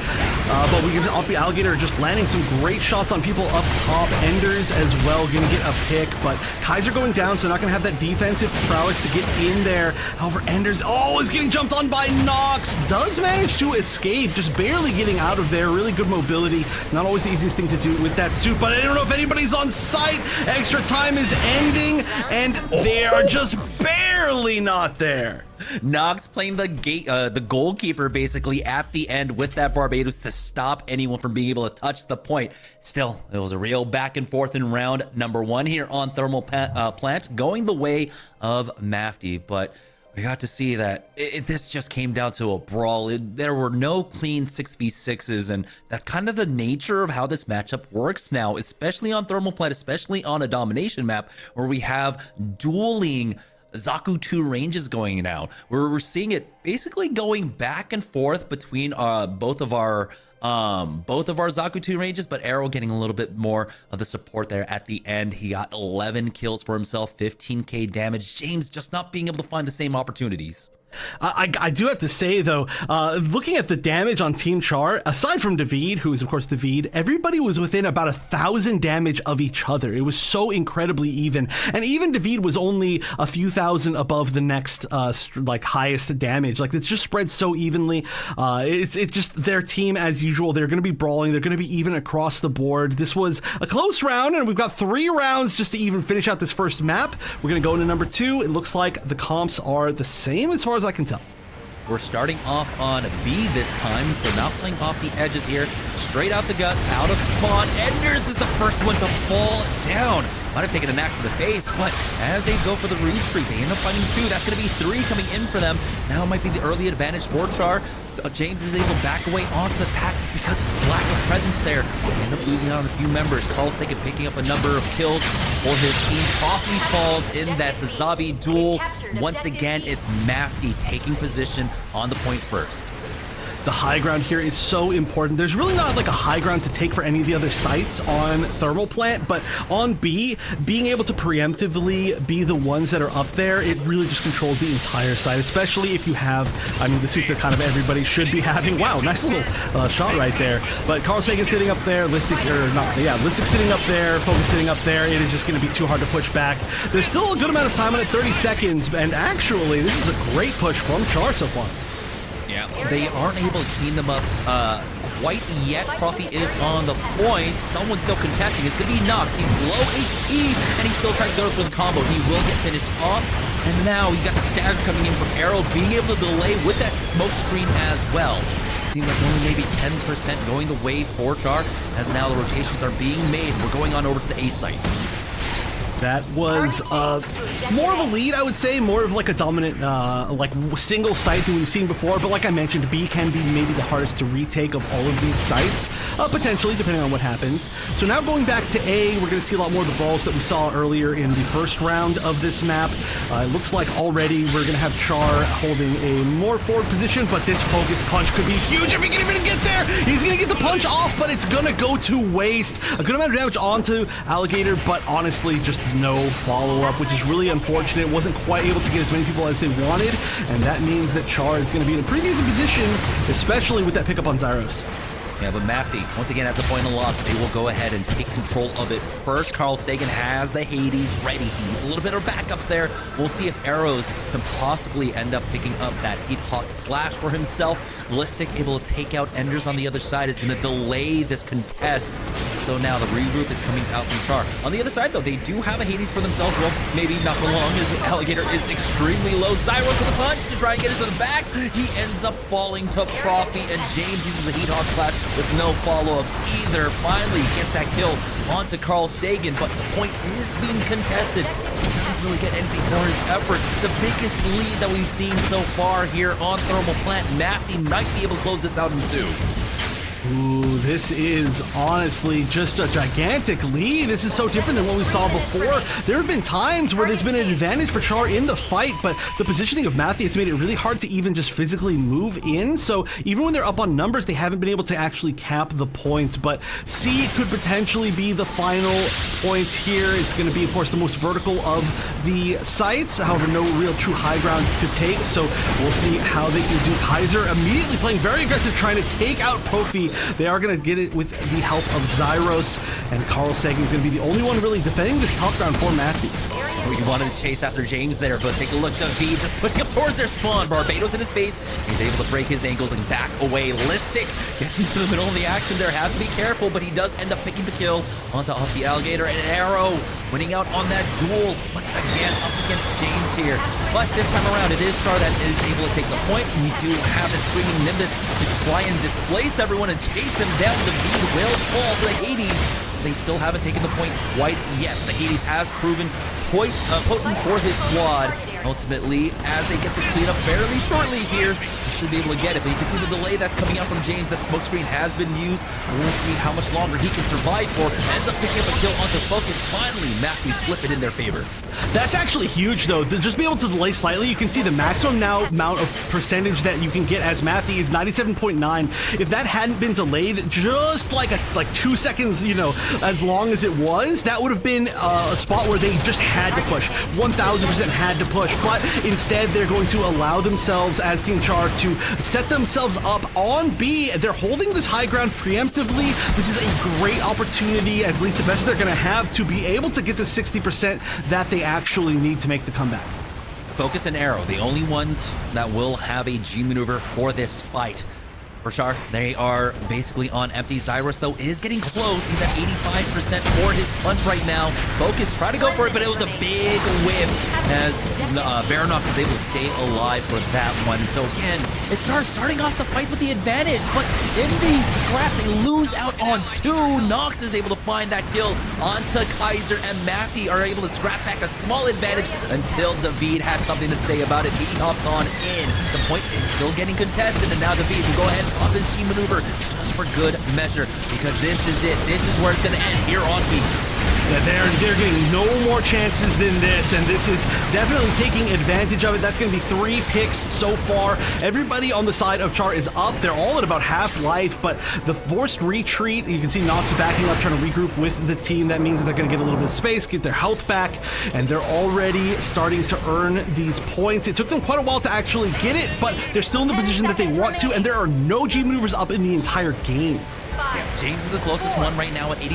But we get Uppy Alligator just landing some great shots on people up top. Enders as well gonna get a pick, but Kaiser going down, so not gonna have that defensive prowess to get in there. However, Enders is getting jumped on by Nox. Does manage to escape, just barely getting out of there. Really good mobility. Not always the easiest thing to do with that suit, but I don't know if anybody's on site. Extra time is ending, and they are just barely not there. Nox playing the goalkeeper basically at the end with that Barbados to stop anyone from being able to touch the point. Still, it was a real back and forth in round number 1 here on Thermal Plant, going the way of Mafty, but we got to see that this just came down to a brawl. There were no clean 6v6s, and that's kind of the nature of how this matchup works now, especially on Thermal Plant, especially on a domination map where we have dueling Zaku 2 ranges going down, where we're seeing it basically going back and forth between both of our Zaku 2 ranges, but Arrow getting a little bit more of the support there at the end. He got 11 kills for himself, 15k damage. James just not being able to find the same opportunities. I do have to say, though, looking at the damage on Team Char, aside from David, who is, of course, David, everybody was within about 1,000 damage of each other. It was so incredibly even. And even David was only a few thousand above the next, highest damage. Like, it's just spread so evenly. It's just their team, as usual. They're going to be brawling. They're going to be even across the board. This was a close round, and we've got 3 rounds just to even finish out this first map. We're going to go into number 2. It looks like the comps are the same as far as I can tell. We're starting off on B this time, so not playing off the edges here. Straight out the gut, out of spawn. Enders is the first one to fall down. Might have taken a knack to the face, but as they go for the retreat, they end up finding 2. That's going to be 3 coming in for them. Now might be the early advantage for Char. James is able to back away onto the pack because of lack of presence there. They end up losing out on a few members. Carl's taking picking up a number of kills for his team. Coffee falls in that Zabi duel. Once again, it's Mafty taking position on the point first. The high ground here is so important. There's really not like a high ground to take for any of the other sites on Thermal Plant, but on B, being able to preemptively be the ones that are up there, it really just controls the entire site, especially if you have, the suits that kind of everybody should be having. Wow, nice little shot right there. But Carl Sagan sitting up there, Listic sitting up there, Focus sitting up there. It is just going to be too hard to push back. There's still a good amount of time on it, 30 seconds, and actually, this is a great push from Char so far. Yeah, they aren't able to clean them up quite yet. Coffee is on the point. Someone's still contesting. It's going to be Nox. He's low HP, and he's still trying to go for the combo. He will get finished off. And now he's got the stagger coming in from Arrow, being able to delay with that smoke screen as well. Seems like only maybe 10% going the way for Char, as now the rotations are being made. We're going on over to the A site. That was more of a lead, I would say, more of like a dominant, single site that we've seen before. But like I mentioned, B can be maybe the hardest to retake of all of these sites, potentially, depending on what happens. So now going back to A, we're going to see a lot more of the brawls that we saw earlier in the first round of this map. It looks like already we're going to have Char holding a more forward position, but this focus punch could be huge if he can even get there. He's going to get the punch off, but it's going to go to waste. A good amount of damage onto Alligator, but honestly, just no follow-up, which is really unfortunate. Wasn't quite able to get as many people as they wanted, and that means that Char is going to be in a pretty decent position, especially with that pickup on Zyros. Yeah, but Mafty, once again, at the point of loss, they will go ahead and take control of it first. Carl Sagan has the Hades ready. He needs a little bit of backup there. We'll see if Arrows can possibly end up picking up that Heat Hawk slash for himself. Ballistic able to take out Enders on the other side is going to delay this contest. So now the regroup is coming out from Char. On the other side, though, they do have a Hades for themselves. Well, maybe not for long, as Alligator is extremely low. Zyros with a punch to try and get into the back. He ends up falling to Profi, and James uses the Heat Hawk slash with no follow-up either. Finally gets that kill onto Carl Sagan, but the point is being contested. He doesn't really get anything for his effort. The biggest lead that we've seen so far here on Thermal Plant. Mafty might be able to close this out in 2. Ooh, this is honestly just a gigantic lead. This is so different than what we saw before. There have been times where there's been an advantage for Char in the fight, but the positioning of Mafty has made it really hard to even just physically move in. So even when they're up on numbers, they haven't been able to actually cap the points. But C could potentially be the final point here. It's going to be, of course, the most vertical of the sites. However, no real true high ground to take. So we'll see how they can do. Kaiser immediately playing very aggressive, trying to take out Profi. They are going to get it with the help of Zyros, and Carl Sagan is going to be the only one really defending this top ground for Mafty. Oh, you wanted to chase after James there, but take a look. David just pushing up towards their spawn. Barbados in his face. He's able to break his ankles and back away. Listic gets into the middle of the action there. Has to be careful, but he does end up picking the kill onto the Alligator, and Arrow winning out on that duel. Once again, up against James here. But this time around, it is Char that is able to take the point. We do have the Screaming Nimbus to try and displace everyone and chase them down. David will fall to the Hades. They still haven't taken the point quite yet. The Hades has proven quite potent for his squad. Ultimately, as they get this clean up fairly shortly here, they should be able to get it. But you can see the delay that's coming out from James. That smoke screen has been used. We'll see how much longer he can survive for. Ends up picking up a kill onto Focus. Finally, Mafty flip it in their favor. That's actually huge, though. To just be able to delay slightly, you can see the maximum now amount of percentage that you can get as Mafty is 97.9. If that hadn't been delayed just like 2 seconds, you know, as long as it was, that would have been a spot where they just had to push. 1000% had to push, but instead they're going to allow themselves as Team Char to set themselves up on B. They're holding this high ground preemptively. This is a great opportunity, at least the best they're going to have, to be able to get the 60% that they actually need to make the comeback. Focus and Arrow, the only ones that will have a G maneuver for this fight. For Char, they are basically on empty. Zyros, though, is getting close. He's at 85% for his punch right now. Focus tried to go for it, but it was a big whip as Baronoff is able to stay alive for that one. So again, it's Char starting off the fight with the advantage, but in the scrap, they lose out on 2. Nox is able to find that kill onto Kaiser, and Mafty are able to scrap back a small advantage until David has something to say about it. He hops on in. The point is still getting contested, and now David will go ahead off his team maneuver just for good measure, because this is it. This is where it's going to end here on B. Yeah, they're getting no more chances than this, and this is definitely taking advantage of it. That's going to be 3 picks so far. Everybody on the side of Char is up. They're all at about half life, but the forced retreat, you can see Nox backing up, trying to regroup with the team. That means that they're going to get a little bit of space, get their health back, and they're already starting to earn these points. It took them quite a while to actually get it, but they're still in the position that they want to, and there are no G maneuvers up in the entire game. Yeah, James is the closest one right now at 80%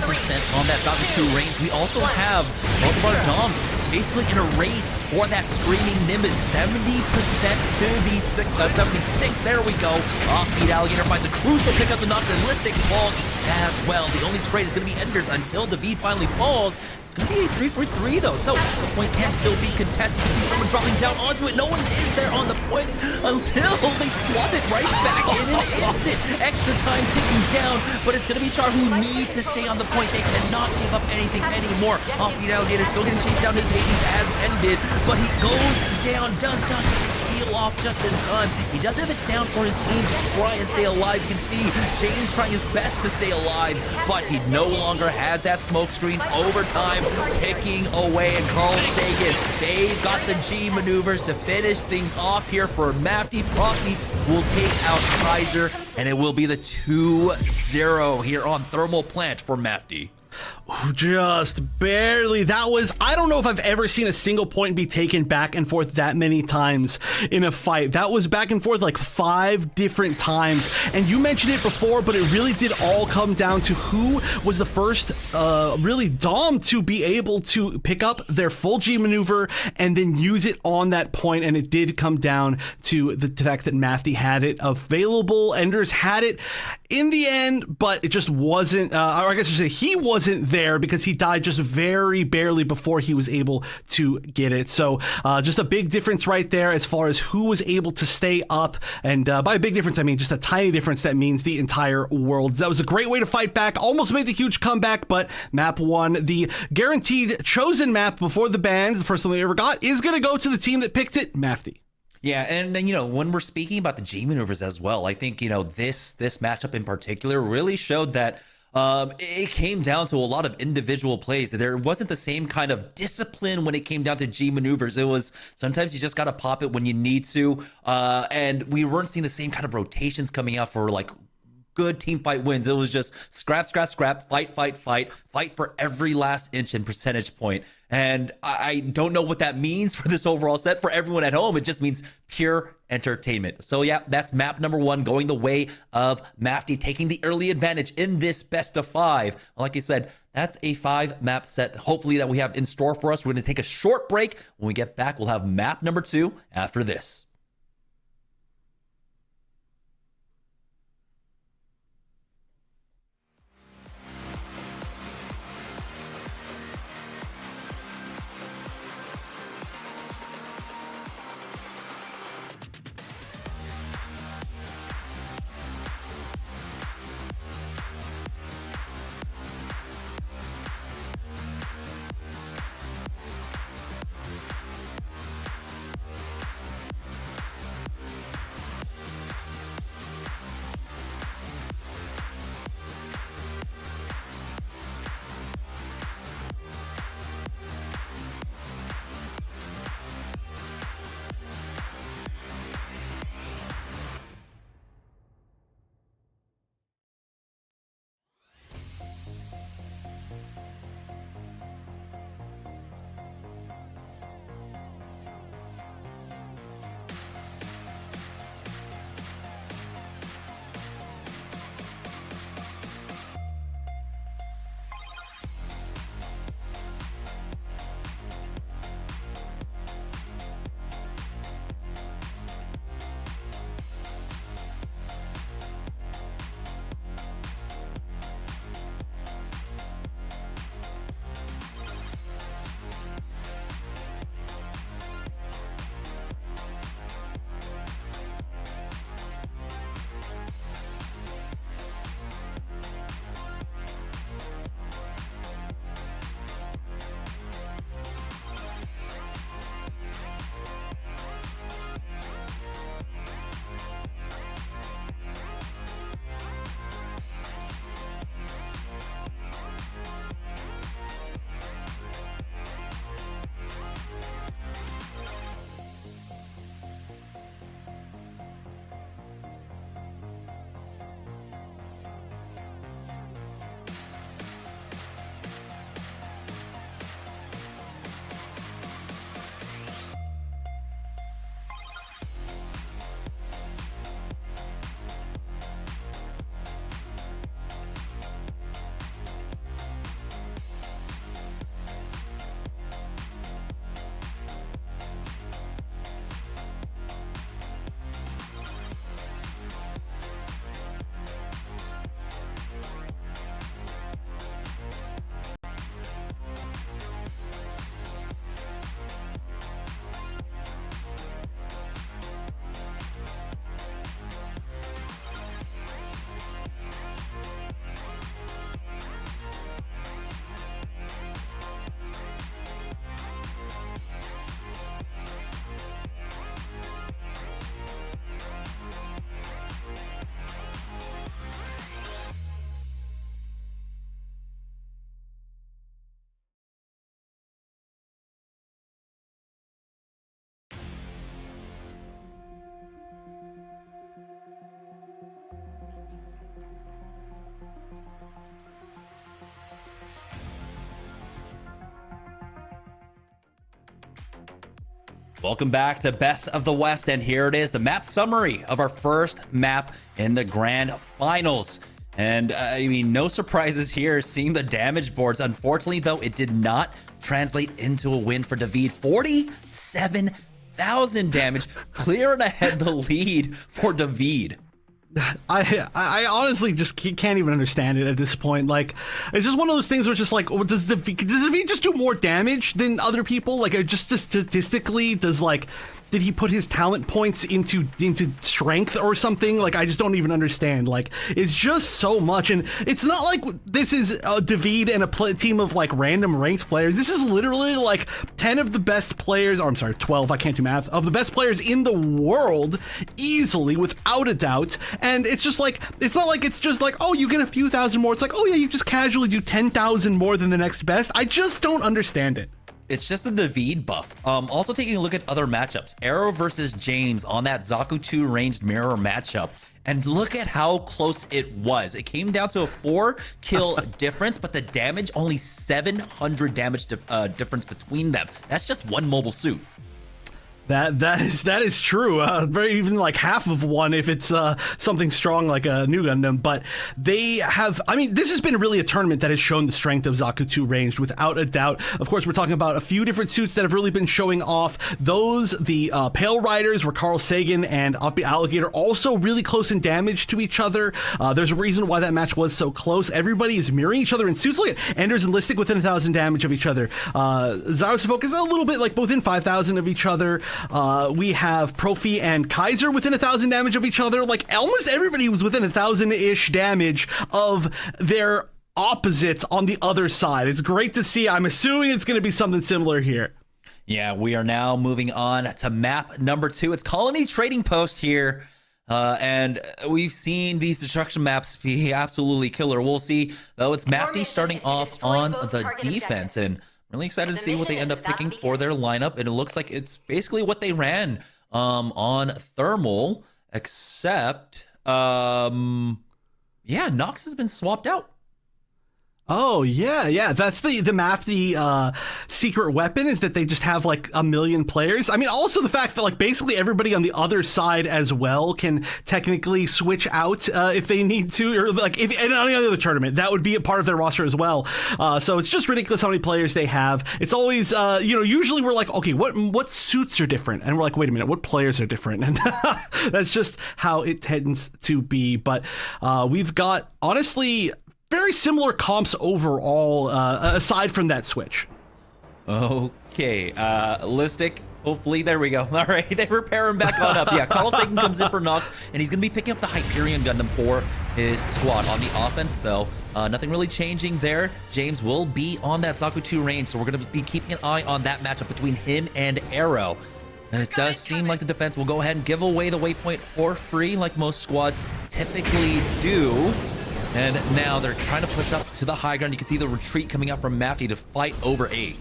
on that Falcon 2 range. We also have both of our Doms basically in a race for that Screaming Nimbus. 70% to the 76. There we go. Offbeat Alligator finds a crucial pick up the Nox, and Listic falls as well. The only trade is going to be Enders until David finally falls. It's going to be a 3 for 3 though, so the point can still be contested. You see someone dropping down onto it. No one is there on the point until they swap it right back in an instant. Extra time ticking down, but it's going to be Char who need to stay on the point. They cannot give up anything anymore. Offbeat Alligator still getting chased down. His Hades has ended, but he goes down, does not heal off just in time. He does have it down for his team to try and stay alive. You can see James trying his best to stay alive, but he no longer has that smoke screen. Overtime ticking away, and Carl Sagan, they've got the G maneuvers to finish things off here for Mafty. Profi will take out Kaiser, and it will be the 2-0 here on Thermal Plant for Mafty. Just barely. That was, I don't know if I've ever seen a single point be taken back and forth that many times in a fight. That was back and forth like 5 different times. And you mentioned it before, but it really did all come down to who was the first really Dom to be able to pick up their full G maneuver and then use it on that point. And it did come down to the fact that Mafty had it available. Enders had it in the end, but it just wasn't, or I guess I should say he wasn't there because he died just very barely before he was able to get it. So just a big difference right there as far as who was able to stay up. And by a big difference, I mean just a tiny difference that means the entire world. That was a great way to fight back. Almost made the huge comeback, but map 1, the guaranteed chosen map before the bans, the first one we ever got, is going to go to the team that picked it, Mafty. Yeah, and you know, when we're speaking about the G maneuvers as well, I think, you know, this matchup in particular really showed that it came down to a lot of individual plays. There wasn't the same kind of discipline when it came down to G maneuvers. It was sometimes you just got to pop it when you need to, and we weren't seeing the same kind of rotations coming out for like good team fight wins. It was just scrap, fight for every last inch and percentage point. And I don't know what that means for this overall set for everyone at home. It just means pure entertainment. So yeah, that's map number 1 going the way of Mafty, taking the early advantage in this best of 5. Like I said, that's a 5 map set hopefully that we have in store for us. We're going to take a short break. When we get back, we'll have map number 2 after this. Welcome back to Best of the West, and here it is, the map summary of our first map in the grand finals. And I mean, no surprises here seeing the damage boards. Unfortunately, though, it did not translate into a win for David. 47,000 damage, clearing ahead the lead for David. I honestly just can't even understand it at this point. Like, it's just one of those things where it's just like, does David just do more damage than other people? Like, just statistically, did he put his talent points into strength or something? Like, I just don't even understand. Like, it's just so much, and it's not like this is David and a team of like random ranked players. This is literally like 10 of the best players, or I'm sorry, 12, I can't do math, of the best players in the world, easily, without a doubt. And it's just like, it's not like it's just like, oh, you get a few thousand more. It's like, oh yeah, you just casually do 10,000 more than the next best. I just don't understand it. It's just a David buff. Also taking a look at other matchups. Arrow versus James on that Zaku 2 ranged mirror matchup. And look at how close it was. It came down to a 4-kill difference, but the damage, only 700 damage difference between them. That's just one mobile suit. That is true. Very even like half of one if it's something strong like a new Gundam. But they have, I mean, this has been really a tournament that has shown the strength of Zaku 2 ranged without a doubt. Of course, we're talking about a few different suits that have really been showing off. Those, the Pale Riders, were Carl Sagan and Uppy Alligator, also really close in damage to each other. There's a reason why that match was so close. Everybody is mirroring each other in suits. Look at Anders and Listic within 1,000 damage of each other. Zyros and Focus a little bit like both in 5,000 of each other. We have Profi and Kaiser within 1,000 damage of each other. Like, almost everybody was within 1,000-ish damage of their opposites on the other side. It's great to see. I'm assuming it's going to be something similar here. Yeah, we are now moving on to map number 2. It's Colony Trading Post here. And we've seen these destruction maps be absolutely killer. We'll see, though. It's Mafty starting off on the defense, and really excited to see what they end up picking for their lineup. And it looks like it's basically what they ran on Thermal, except yeah, Nox has been swapped out. Oh, yeah. That's the Mafty secret weapon, is that they just have like 1 million players. I mean, also the fact that like basically everybody on the other side as well can technically switch out if they need to, or like if in any other tournament, that would be a part of their roster as well. So it's just ridiculous how many players they have. It's always, usually we're like, okay, what suits are different? And we're like, wait a minute, what players are different? And that's just how it tends to be. But we've got, honestly, very similar comps overall, aside from that switch. Okay, Listic, hopefully, there we go. All right, they repair him back on up. Yeah, Carl Sagan comes in for Nox, and he's going to be picking up the Hyperion Gundam for his squad. On the offense, though, nothing really changing there. James will be on that Zaku 2 range, so we're going to be keeping an eye on that matchup between him and Arrow. It does seem like the defense will go ahead and give away the waypoint for free, like most squads typically do. And now they're trying to push up to the high ground. You can see the retreat coming out from Mafty to fight over A.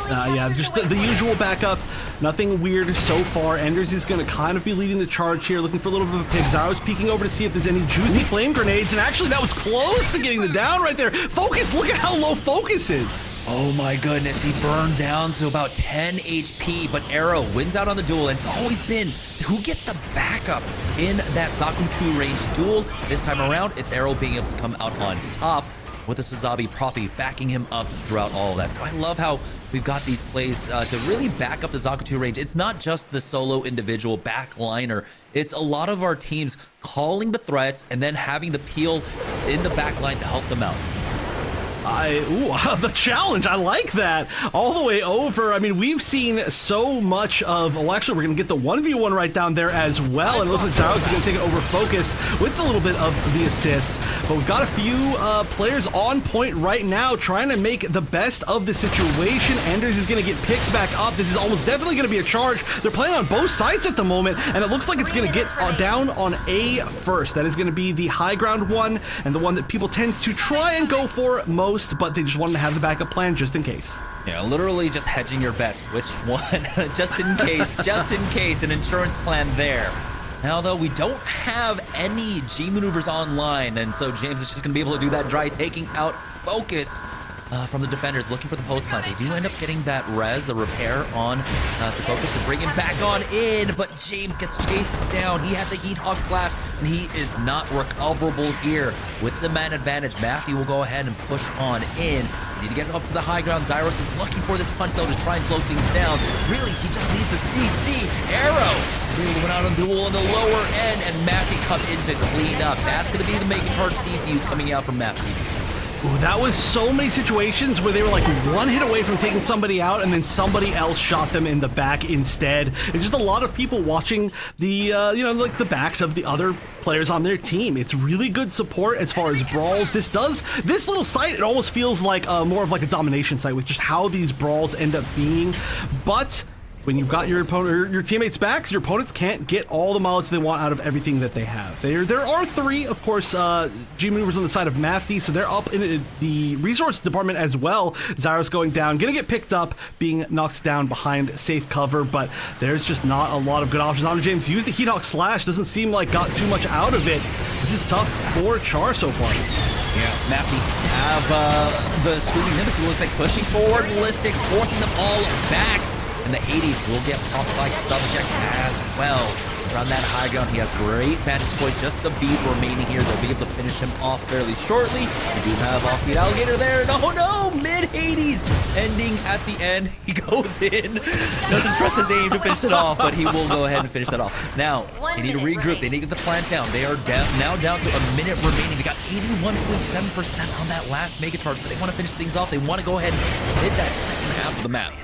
Yeah, just the usual backup. Nothing weird so far. Enders is going to kind of be leading the charge here, looking for a little bit of a pick. Zaro's peeking over to see if there's any juicy flame grenades, and actually that was close to getting the down right there. Focus, look at how low Focus is. Oh my goodness, he burned down to about 10 HP, but Arrow wins out on the duel, and it's always been who gets the backup in that Zaku 2 range duel. This time around, it's Arrow being able to come out on top with the Sazabi Profi backing him up throughout all of that. So I love how we've got these plays to really back up the Zaku 2 range. It's not just the solo individual backliner. It's a lot of our teams calling the threats and then having the peel in the backline to help them out. The challenge, I like that. All the way over. I mean, we've seen so much of, well, actually, we're going to get the 1v1 right down there as well. And it looks like Zaros is going to take it over Focus with a little bit of the assist. But we've got a few players on point right now trying to make the best of the situation. Anders is going to get picked back up. This is almost definitely going to be a charge. They're playing on both sides at the moment, and it looks like it's going to get down on A first. That is going to be the high ground one, and the one that people tend to try and go for most, but they just wanted to have the backup plan just in case. Yeah, literally just hedging your bets. Which one? just in case, an insurance plan there. Now, though, we don't have any G maneuvers online, and so James is just going to be able to do that dry, taking out Focus. from the defenders looking for the post plant. They do end up getting that res, the repair on to focus to bring him back on in, but James gets chased down. He had the Heat Hawk slash, and he is not recoverable here. With the man advantage, Mafty will go ahead and push on in. Need to get up to the high ground. Zyros is looking for this punch though to try and slow things down. Really, he just needs the CC arrow. He went out on duel on the lower end, and Mafty comes in to clean up. That's going to be the Mega Charge defuse coming out from Mafty. Ooh, that was so many situations where they were like one hit away from taking somebody out, and then somebody else shot them in the back instead. It's just a lot of people watching the, like the backs of the other players on their team. It's really good support as far as brawls. This little site, it almost feels like more of like a domination site with just how these brawls end up being. But when you've got your opponent, your teammates' backs, your opponents can't get all the mileage they want out of everything that they have. There are three, of course, G maneuvers on the side of Mafty, so they're up in the resource department as well. Zyros going down, gonna get picked up, being knocked down behind safe cover, but there's just not a lot of good options. Honor James used the Heat Hawk slash, doesn't seem like got too much out of it. This is tough for Char so far. Yeah, Mafty have the Screaming Nimbus, who looks like pushing forward, ballistic, forcing them all back. And the 80s will get popped by Subject as well. Around that high ground, he has great vantage point, just a beat remaining here. They'll be able to finish him off fairly shortly. We do have off-beat Alligator there. Oh no, mid-80s. Ending at the end, he goes in. Doesn't trust his aim to finish it off, but he will go ahead and finish that off. Now, they need to regroup. They need to get the plant down. They are now down to a minute remaining. They got 81.7% on that last Mega Charge, but they want to finish things off. They want to go ahead and hit that second half of the map.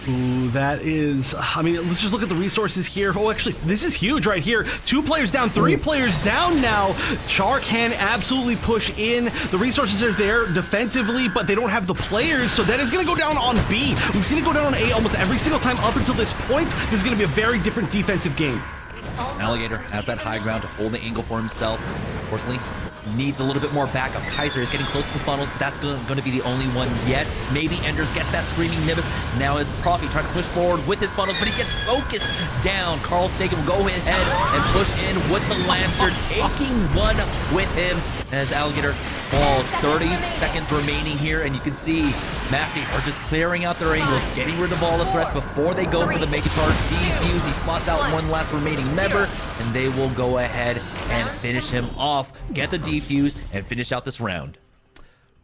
Ooh, that is, I mean, let's just look at the resources here. Oh, actually, this is huge right here. 2 players down, 3 players down now. Char can absolutely push in. The resources are there defensively, but they don't have the players, so that is going to go down on B. We've seen it go down on A almost every single time up until this point. This is going to be a very different defensive game. Alligator has that high ground to hold the angle for himself. Unfortunately, needs a little bit more backup. Kaiser is getting close to the funnels, but that's going to be the only one yet. Maybe Enders gets that Screaming Nimbus. Now it's Profi trying to push forward with his funnels, but he gets focused down. Carl Sagan will go ahead and push in with the Lancer, taking one with him as Alligator falls. 30 seconds remaining here, and you can see Mafty are just clearing out their angles, getting rid of all the threats before they go for the Mega Charge defuse. He spots out one last remaining member, and they will go ahead and finish him off, get the defuse, and finish out this round.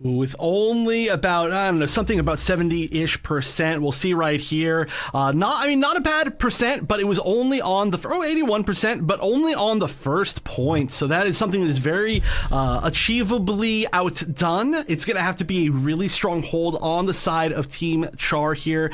With only about, I don't know, something about 70-ish%. We'll see right here. Not a bad percent, but it was only on the 81%, but only on the first point. So that is something that is very achievably outdone. It's going to have to be a really strong hold on the side of Team Char here.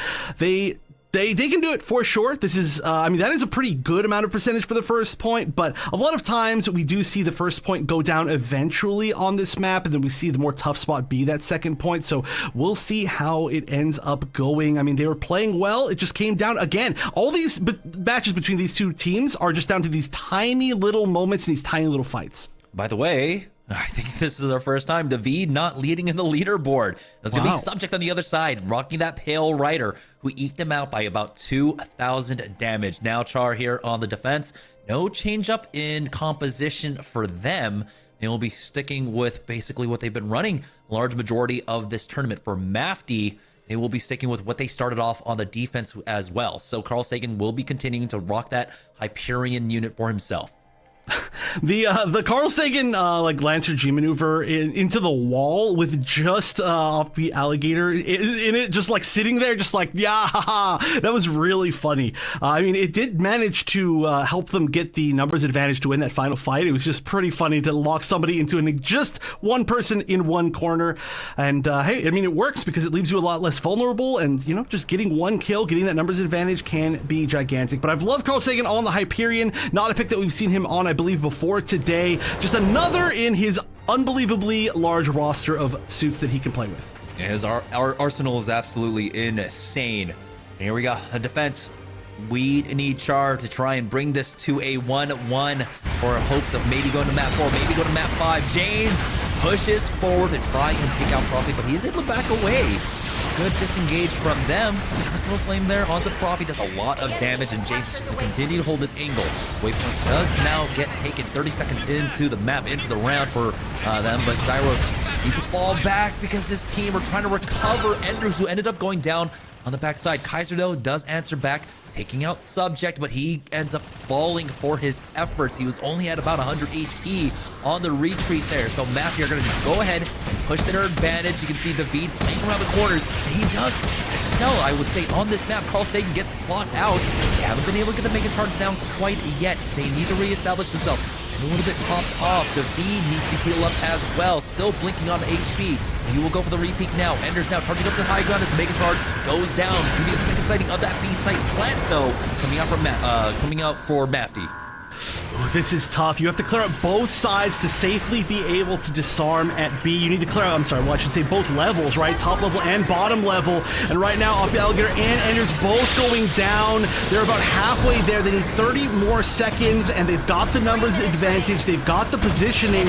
They can do it for sure. This is, that is a pretty good amount of percentage for the first point, but a lot of times we do see the first point go down eventually on this map, and then we see the more tough spot be that second point, so we'll see how it ends up going. I mean, they were playing well. It just came down, again, all these matches between these two teams are just down to these tiny little moments and these tiny little fights. By the way, I think this is our first time David not leading in the leaderboard. There's going to be Subject on the other side, rocking that Pale Rider, who eked him out by about 2,000 damage. Now Char here on the defense. No change up in composition for them. They will be sticking with basically what they've been running a large majority of this tournament. For Mafty, they will be sticking with what they started off on the defense as well. So Carl Sagan will be continuing to rock that Hyperion unit for himself. The Carl Sagan Lancer G maneuver into the wall with just off-beat Alligator in it, just like sitting there, just like, yeah, haha. That was really funny. It did manage to help them get the numbers advantage to win that final fight. It was just pretty funny to lock somebody into just one person in one corner, and hey, it works because it leaves you a lot less vulnerable, and just getting one kill, getting that numbers advantage can be gigantic. But I've loved Carl Sagan on the Hyperion, not a pick that we've seen him on, I believe, before today. Just another in his unbelievably large roster of suits that he can play with. Our arsenal is absolutely insane. Here we go, a defense. We need Char to try and bring this to a 1-1 for hopes of maybe going to map 4, maybe go to map 5. James pushes forward to try and take out Profi, but he's able to back away. Good disengage from them. Nice little flame there onto Profi. Does a lot of damage, and James is going to continue to hold this angle. Waypoint does now get taken 30 seconds into the map, into the round for them, but Zyros Needs to fall back because his team are trying to recover Enders, who ended up going down on the backside. Kaiser, though, does answer back, taking out Subject, but he ends up falling for his efforts. He was only at about 100 HP on the retreat there. So Mafty are going to go ahead and push their advantage. You can see David playing around the corners. He does excel, I would say, on this map. Carl Sagan gets spot out. They haven't been able to get the Mega Charge down quite yet. They need to reestablish themselves. And a little bit pops off. David needs to heal up as well. Still blinking on the HP. He will go for the repeat now. Enders now charging up the high ground as the Mega Charge goes down. It's going to be the second sighting of that B-site plant, though, coming out for Mafty. Ooh, this is tough. You have to clear out both sides to safely be able to disarm at B. You need to clear out, I'm sorry, well, I should say both levels, right? Top level and bottom level. And right now, Alligator and Enders both going down. They're about halfway there. They need 30 more seconds, and they've got the numbers advantage. They've got the positioning.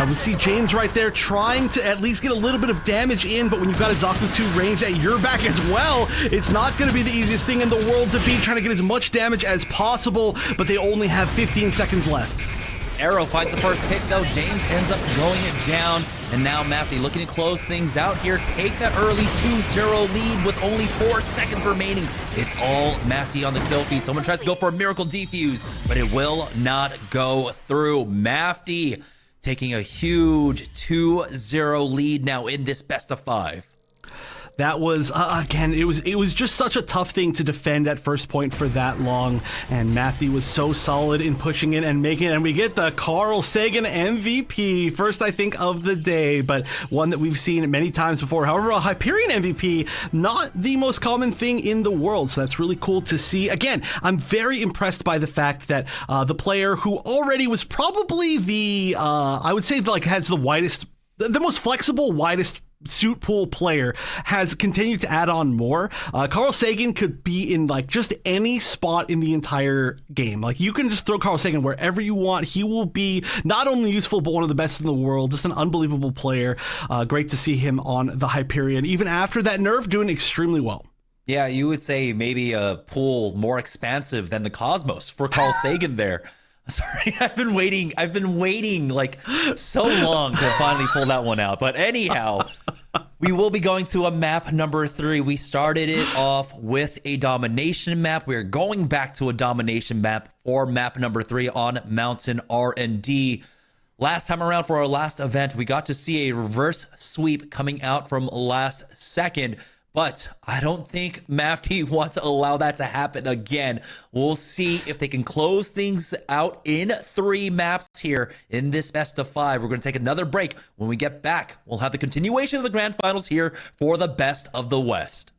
We see James right there trying to at least get a little bit of damage in, but when you've got a Zaku 2 range at your back as well, it's not going to be the easiest thing in the world to beat, trying to get as much damage as possible, but they only have 15 seconds left. Arrow finds the first pick, though. James ends up going it down. And now Mafty looking to close things out here. Take that early 2-0 lead with only 4 seconds remaining. It's all Mafty on the kill feed. Someone tries to go for a miracle defuse, but it will not go through. Mafty taking a huge 2-0 lead now in this best of 5. That was, again, it was just such a tough thing to defend at first point for that long, and Mafty was so solid in pushing it and making it, and we get the Carl Sagan MVP, first, I think, of the day, but one that we've seen many times before. However, a Hyperion MVP, not the most common thing in the world, so that's really cool to see. Again, I'm very impressed by the fact that the player who already was probably the, I would say, like, has the widest, the most flexible, widest suit pool player has continued to add on more. Carl Sagan could be in like just any spot in the entire game. Like you can just throw Carl Sagan wherever you want. He will be not only useful, but one of the best in the world. Just an unbelievable player. Great to see him on the Hyperion. Even after that nerf, doing extremely well. Yeah, you would say maybe a pool more expansive than the Cosmos for Carl Sagan there. Sorry, I've been waiting like so long to finally pull that one out. But anyhow, we will be going to a map number 3. We started it off with a domination map. We're going back to a domination map for map number 3 on Mountain R&D. Last time around for our last event, we got to see a reverse sweep coming out from last second. But I don't think Mafty wants to allow that to happen again. We'll see if they can close things out in 3 maps here in this best of 5. We're going to take another break. When we get back, we'll have the continuation of the grand finals here for the best of the West.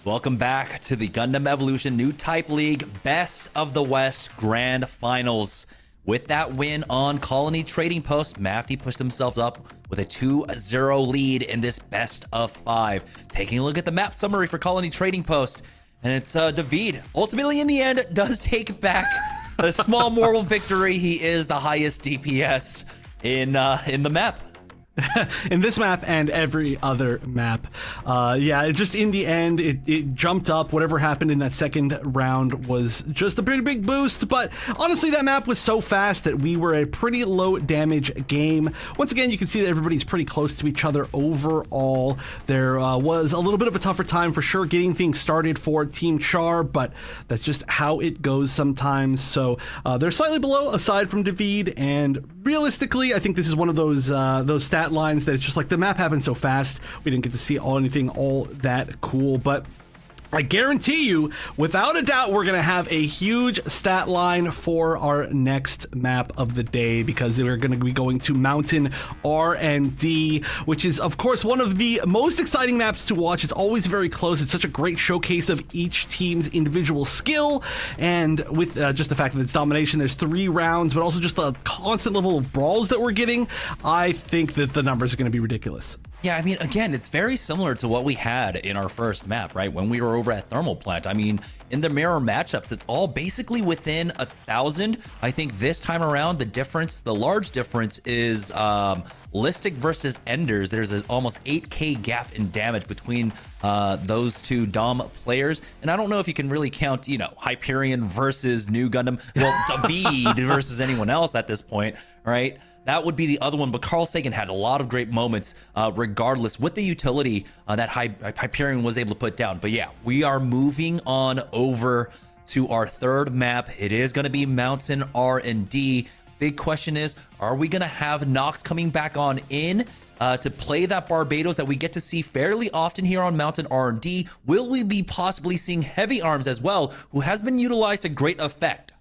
Welcome back to the Gundam Evolution New Type League Best of the West Grand Finals. With that win on Colony Trading Post, Mafty pushed himself up with a 2-0 lead in this best of 5. Taking a look at the map summary for Colony Trading Post, and it's David. Ultimately, in the end, does take back a small moral victory. He is the highest DPS in the map. In this map and every other map. Yeah, just in the end, it jumped up. Whatever happened in that second round was just a pretty big boost, but honestly, that map was so fast that we were a pretty low damage game. Once again, you can see that everybody's pretty close to each other overall. There was a little bit of a tougher time for sure getting things started for Team Char, but that's just how it goes sometimes. So they're slightly below aside from David, and realistically, I think this is one of those stat lines that it's just like the map happened so fast we didn't get to see anything all that cool. But I guarantee you, without a doubt, we're going to have a huge stat line for our next map of the day, because we're going to be going to Mountain R&D, which is, of course, one of the most exciting maps to watch. It's always very close. It's such a great showcase of each team's individual skill, and with just the fact that it's domination, there's 3 rounds, but also just the constant level of brawls that we're getting, I think that the numbers are going to be ridiculous. Yeah, I mean, again, it's very similar to what we had in our first map, right? When we were over at Thermal Plant. I mean, in the mirror matchups, it's all basically within 1,000. I think this time around, the large difference is Listic versus Enders. There's an almost 8k gap in damage between those two Dom players. And I don't know if you can really count, Hyperion versus New Gundam. Well, David versus anyone else at this point, right? That would be the other one, but Carl Sagan had a lot of great moments regardless with the utility that Hyperion was able to put down. But yeah, we are moving on over to our third map. It is going to be Mountain R&D. Big question is, are we going to have Nox coming back on in to play that Barbados that we get to see fairly often here on Mountain R&D? Will we be possibly seeing Heavy Arms as well, who has been utilized to great effect?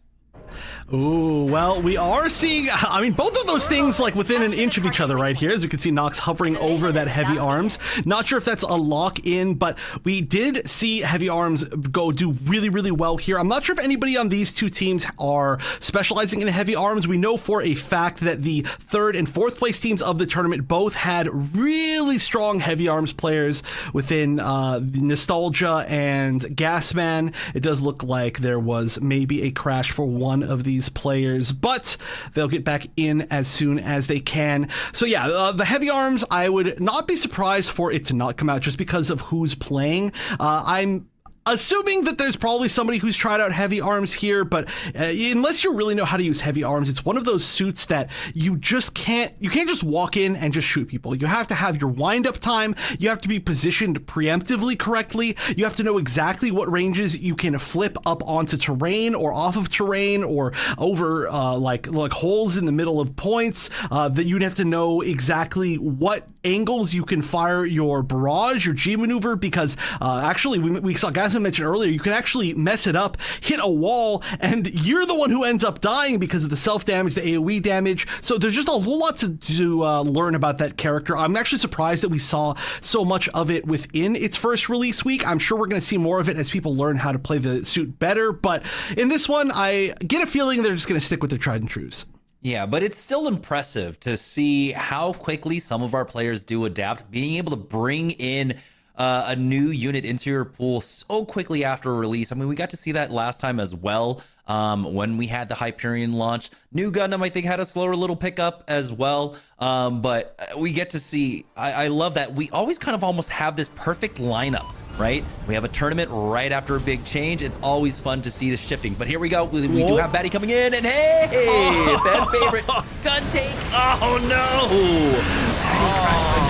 Ooh, well, we are seeing, I mean, both of those things like within an inch of each other right here. As you can see, Nox hovering over that Heavy Arms. Not sure if that's a lock-in, but we did see Heavy Arms do really, really well here. I'm not sure if anybody on these two teams are specializing in Heavy Arms. We know for a fact that the 3rd and 4th place teams of the tournament both had really strong Heavy Arms players within Nostalgia and Gasman. It does look like there was maybe a crash for one of these players, but they'll get back in as soon as they can. So yeah, the Heavy Arms, I would not be surprised for it to not come out just because of who's playing. I'm assuming that there's probably somebody who's tried out Heavy Arms here, but unless you really know how to use Heavy Arms, it's one of those suits that you can't just walk in and just shoot people. You have to have your wind-up time. You have to be positioned preemptively correctly. You have to know exactly what ranges you can flip up onto terrain or off of terrain or over like holes in the middle of points. That you'd have to know exactly what angles you can fire your barrage, your G maneuver, because actually we saw guys I mentioned earlier, you can actually mess it up, hit a wall, and you're the one who ends up dying because of the self-damage, the AoE damage. So there's just a whole lot to learn about that character. I'm actually surprised that we saw so much of it within its first release week. I'm sure we're going to see more of it as people learn how to play the suit better, but in this one, I get a feeling they're just going to stick with their tried and trues. Yeah, but it's still impressive to see how quickly some of our players do adapt, being able to bring in a new unit into your pool so quickly after release. I mean, we got to see that last time as well when we had the Hyperion launch. New Gundam, I think, had a slower little pickup as well. But we get to see, I love that. We always kind of almost have this perfect lineup, right? We have a tournament right after a big change. It's always fun to see the shifting. But here we go. We do have Batty coming in. And hey, fan favorite, gun take. Oh, no.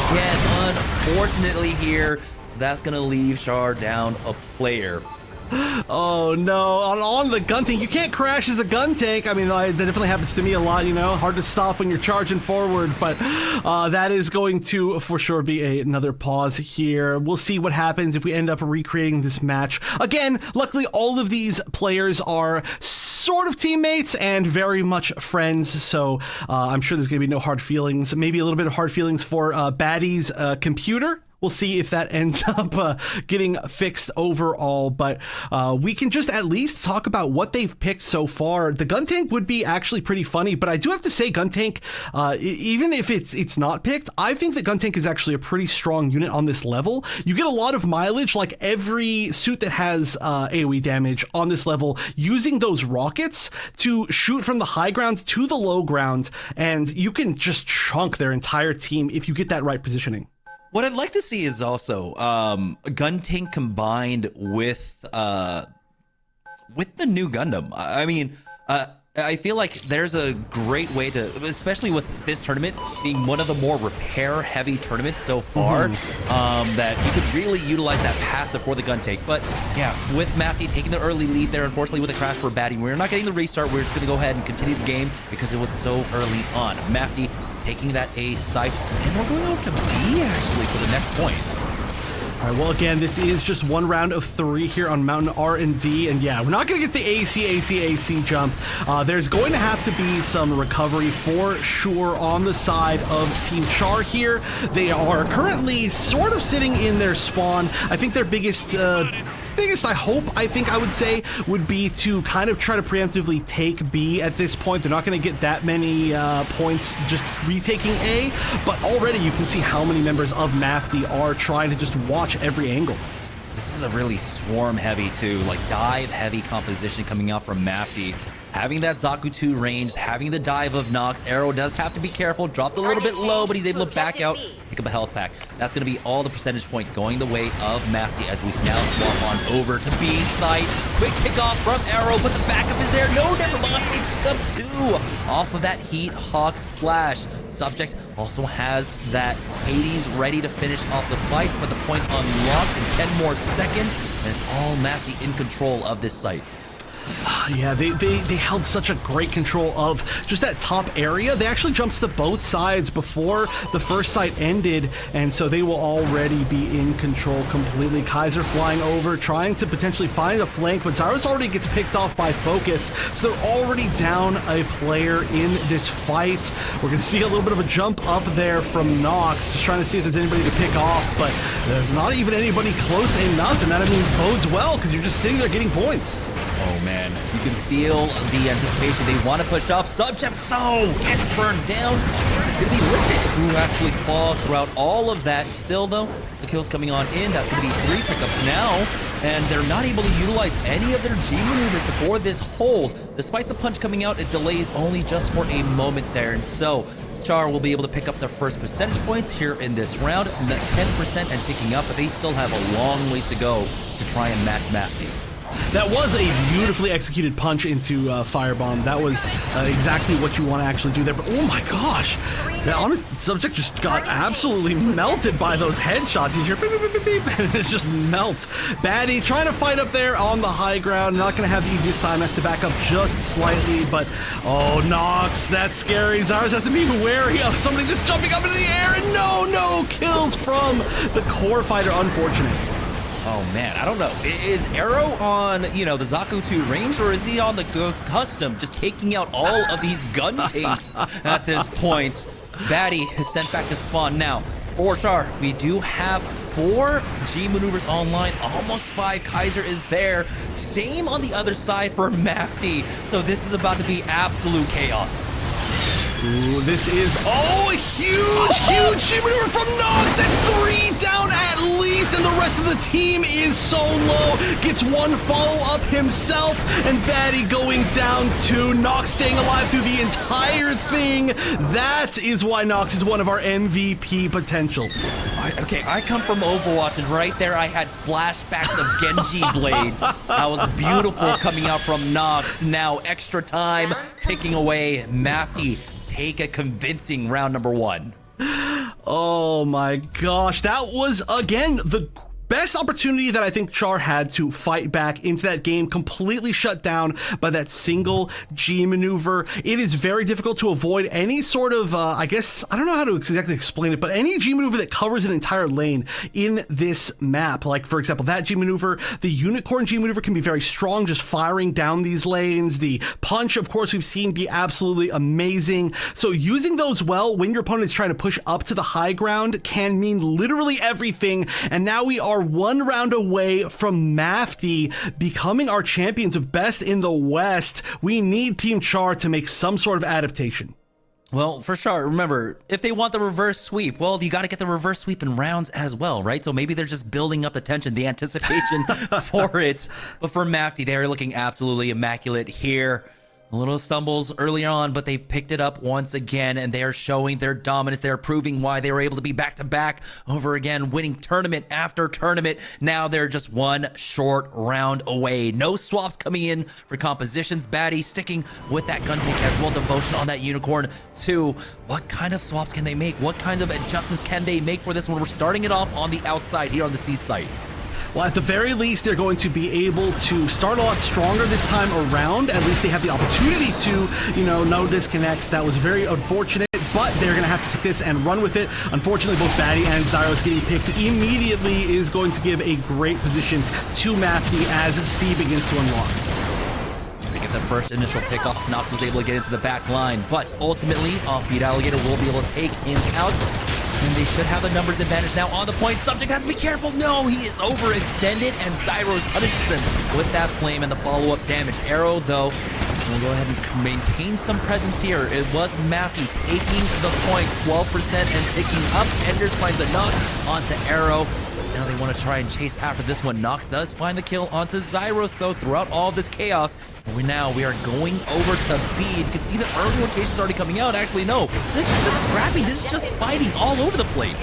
Again, unfortunately here, that's going to leave Char down a player. Oh no, on the gun tank, you can't crash as a gun tank. I mean, that definitely happens to me a lot, hard to stop when you're charging forward, but that is going to for sure be another pause here. We'll see what happens if we end up recreating this match. Again, luckily all of these players are sort of teammates and very much friends, so I'm sure there's going to be no hard feelings. Maybe a little bit of hard feelings for Batty's computer, We'll see if that ends up getting fixed overall, but we can just at least talk about what they've picked so far. The gun tank would be actually pretty funny, but I do have to say gun tank, even if it's not picked, I think that gun tank is actually a pretty strong unit on this level. You get a lot of mileage, like every suit that has AoE damage on this level, using those rockets to shoot from the high ground to the low ground, and you can just chunk their entire team if you get that right positioning. What I'd like to see is also a gun tank combined with the new Gundam. I mean, I feel like there's a great way to, especially with this tournament being one of the more repair-heavy tournaments so far, that you could really utilize that passive for the gun tank. But yeah, with Mafty taking the early lead there, unfortunately with a crash for Batty, we're not getting the restart. We're just going to go ahead and continue the game because it was so early on. Mafty taking that A site, and we're going over to B actually for the next point. All right, well, again, this is just one round of 3 here on Mountain R&D, and yeah, we're not going to get the AC jump. There's going to have to be some recovery for sure on the side of Team Char here. They are currently sort of sitting in their spawn. I think their biggest I would say would be to kind of try to preemptively take B at this point. They're not going to get that many points just retaking A, but already you can see how many members of Mafty are trying to just watch every angle. This is a really swarm heavy too, like dive heavy composition coming out from Mafty. Having that Zaku 2 range, having the dive of Nox. Arrow does have to be careful, dropped a little bit low, but he's able to back out, pick up a health pack. That's going to be all the percentage point going the way of Mafty as we now swap on over to B site. Quick kickoff from Arrow, but the backup is there. No, never mind. He picked up 2 off of that Heat Hawk slash. Subject also has that Hades ready to finish off the fight, but the point unlocked in 10 more seconds, and it's all Mafty in control of this site. Yeah, they held such a great control of just that top area. They actually jumped to both sides before the first site ended, and so they will already be in control completely. Kaiser flying over, trying to potentially find a flank, but Zyros already gets picked off by Focus, so they're already down a player in this fight. We're going to see a little bit of a jump up there from Nox, just trying to see if there's anybody to pick off, but there's not even anybody close enough, and that, I mean, bodes well, because you're just sitting there getting points. Oh man, you can feel the anticipation. They want to push up. Subject, no, gets burned down. It's going to be Liquid who actually falls throughout all of that. Still though, the kills coming on in. That's going to be 3 pickups now. And they're not able to utilize any of their G maneuvers for this hold. Despite the punch coming out, it delays only just for a moment there. And so Char will be able to pick up their first percentage points here in this round. 10% and ticking up, but they still have a long ways to go to try and match Mafty. That was a beautifully executed punch into Firebomb. That was exactly what you want to actually do there. But oh my gosh, the honest subject just got absolutely melted by those headshots. You hear beep, beep, beep, beep, and it's just melt. Batty trying to fight up there on the high ground. Not going to have the easiest time. Has to back up just slightly. But oh, Nox, that's scary. Zars has to be wary of somebody just jumping up into the air. And no kills from the core fighter. Unfortunate. Oh man, I don't know. Is Arrow on, the Zaku 2 range, or is he on the custom, just taking out all of these gun tanks at this point? Batty is sent back to spawn now. For Char, we do have 4 G maneuvers online, almost 5. Kaiser is there. Same on the other side for Mafty. So this is about to be absolute chaos. Ooh, this is, a huge G maneuver from Nox. That's 3 down at least, and the rest of the team is so low. Gets 1 follow-up himself, and Batty going down 2. Nox staying alive through the entire thing. That is why Nox is one of our MVP potentials. Okay, I come from Overwatch, and right there I had flashbacks of Genji blades. That was beautiful coming out from Nox. Now extra time taking away Mafty. Take a convincing round number 1. Oh my gosh, that was again the best opportunity that I think Char had to fight back into that game, completely shut down by that single G maneuver. It is very difficult to avoid any sort of, I guess, I don't know how to exactly explain it, but any G maneuver that covers an entire lane in this map. Like, for example, that G maneuver, the Unicorn G maneuver can be very strong, just firing down these lanes. The punch, of course, we've seen be absolutely amazing. So using those well when your opponent is trying to push up to the high ground can mean literally everything. And now we are one round away from Mafty becoming our champions of best in the West. We need Team Char to make some sort of adaptation. Well, for sure. Remember, if they want the reverse sweep, well, you got to get the reverse sweep in rounds as well, right? So maybe they're just building up the tension, the anticipation for it. But for Mafty, they're looking absolutely immaculate here. A little stumbles early on, but they picked it up once again, and they are showing their dominance. They're proving why they were able to be back-to-back over again, winning tournament after tournament. Now they're just one short round away. No swaps coming in for compositions. Baddie sticking with that gun pick as well. Devotion on that Unicorn too. What kind of swaps can they make? What kind of adjustments can they make for this one? We're starting it off on the outside here on the C site. Well, at the very least, they're going to be able to start a lot stronger this time around. At least they have the opportunity to, no disconnects. That was very unfortunate, but they're going to have to take this and run with it. Unfortunately, both Baddie and Zyros getting picked immediately is going to give a great position to Mafty as C begins to unlock. They get the first initial pick off. Nox was able to get into the back line, but ultimately, Offbeat Alligator will be able to take him out. And they should have the numbers advantage now on the point. Subject has to be careful. No, he is overextended, and Zyros punishes him with that flame and the follow-up damage. Arrow, though, will go ahead and maintain some presence here. It was Mafty taking the point, 12% and ticking up. Enders finds the knock onto Arrow. Now they want to try and chase after this one. Nox does find the kill onto Zyros, though, throughout all of this chaos. And we are going over to B. You can see the early rotations already coming out. Actually, no. This is just scrappy. This is just fighting all over the place.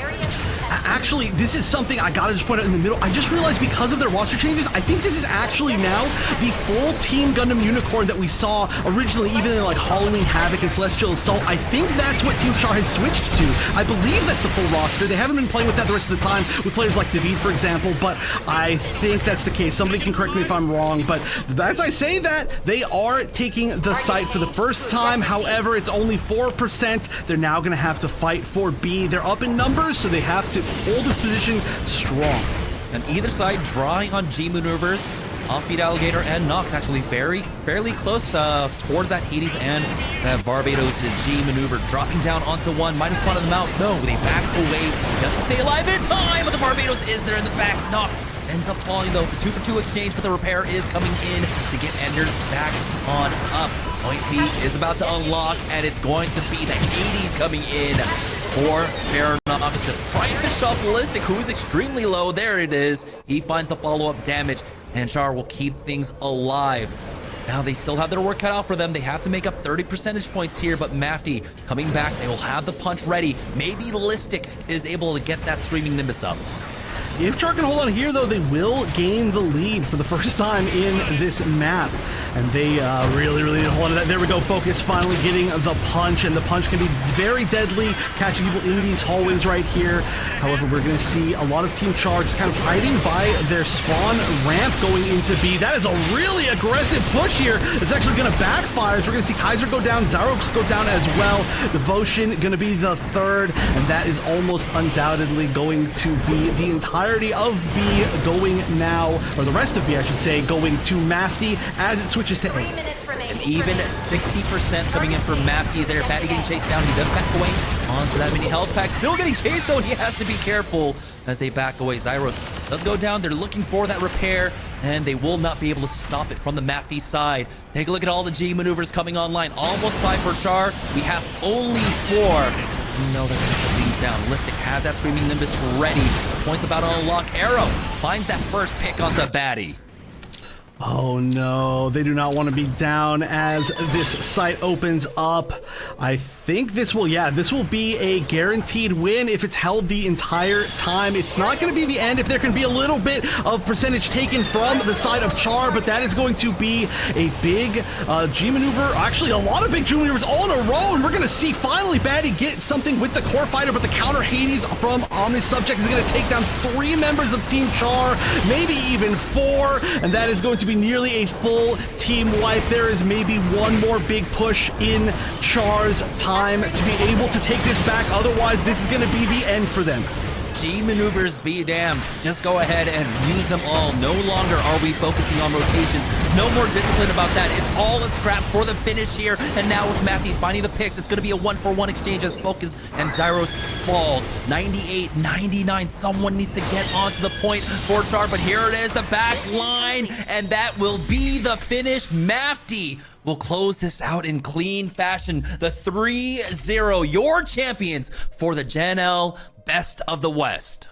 Actually, this is something I gotta just point out in the middle. I just realized because of their roster changes, I think this is actually now the full Team Gundam Unicorn that we saw originally, even in like Halloween Havoc and Celestial Assault. I think that's what Team Char has switched to. I believe that's the full roster. They haven't been playing with that the rest of the time with players like David, for example, but I think that's the case. Somebody can correct me if I'm wrong, but as I say that, they are taking the site for the first time. However, it's only 4%. They're now gonna have to fight for B. They're up in numbers, so they have to hold this position strong. And either side drawing on G maneuvers. Offbeat Alligator and Nox actually fairly close towards that Hades and that Barbados G maneuver, dropping down onto one. Might have spotted them out. No, they back away just to stay alive in time, but the Barbados is there in the back. Nox ends up falling though. 2-for-2 exchange, but the repair is coming in to get Enders back on up. Point B is about to unlock, and it's going to be the Hades coming in for Fairnox to try and finish off Ballistic, who is extremely low. There it is. He finds the follow-up damage, and Char will keep things alive. Now they still have their work cut out for them. They have to make up 30 percentage points here, but Mafty coming back. They will have the punch ready. Maybe Ballistic is able to get that Screaming Nimbus up. If Char can hold on here, though, they will gain the lead for the first time in this map. And they really need to hold on to that. There we go, Focus finally getting the punch, and the punch can be very deadly, catching people in these hallways right here. However, we're going to see a lot of Team Char just kind of hiding by their spawn ramp going into B. That is a really aggressive push here. It's actually going to backfire. So we're going to see Kaiser go down, Zyrox go down as well. Devotion going to be the third, and that is almost undoubtedly going to be the entirety of B going now, or the rest of B, I should say, going to Mafty as it switches to A. And even 60% coming in for Mafty there. Baddie getting chased down. He does back away onto that mini health pack. Still getting chased though, and he has to be careful as they back away. Zyros does go down. They're looking for that repair, and they will not be able to stop it from the Mafty side. Take a look at all the G maneuvers coming online. Almost 5 for Char. We have only 4. No, they're going to put these down. Listic has that Screaming Nimbus ready. Points about to unlock. Arrow finds that first pick on the Baddie. Oh no, they do not want to be down as this site opens up. I think this will be a guaranteed win if it's held the entire time. It's not going to be the end if there can be a little bit of percentage taken from the side of Char, but that is going to be a big G maneuver. Actually, a lot of big G maneuvers all in a row, and we're going to see finally Batty get something with the core fighter, but the counter Hades from Omni Subject is going to take down 3 members of Team Char, maybe even 4, and that is going to be nearly a full team wipe. There is maybe one more big push in Char's time to be able to take this back. Otherwise, this is going to be the end for them. G maneuvers be damned. Just go ahead and use them all. No longer are we focusing on rotations. No more discipline about that. It's all a scrap for the finish here. And now with Mafty finding the picks, it's going to be a 1-for-1 exchange as Focus and Zyros falls. 98-99. Someone needs to get onto the point for Char, but here it is, the back line, and that will be the finish. Mafty will close this out in clean fashion. The 3-0, your champions for the GENL Best of the West.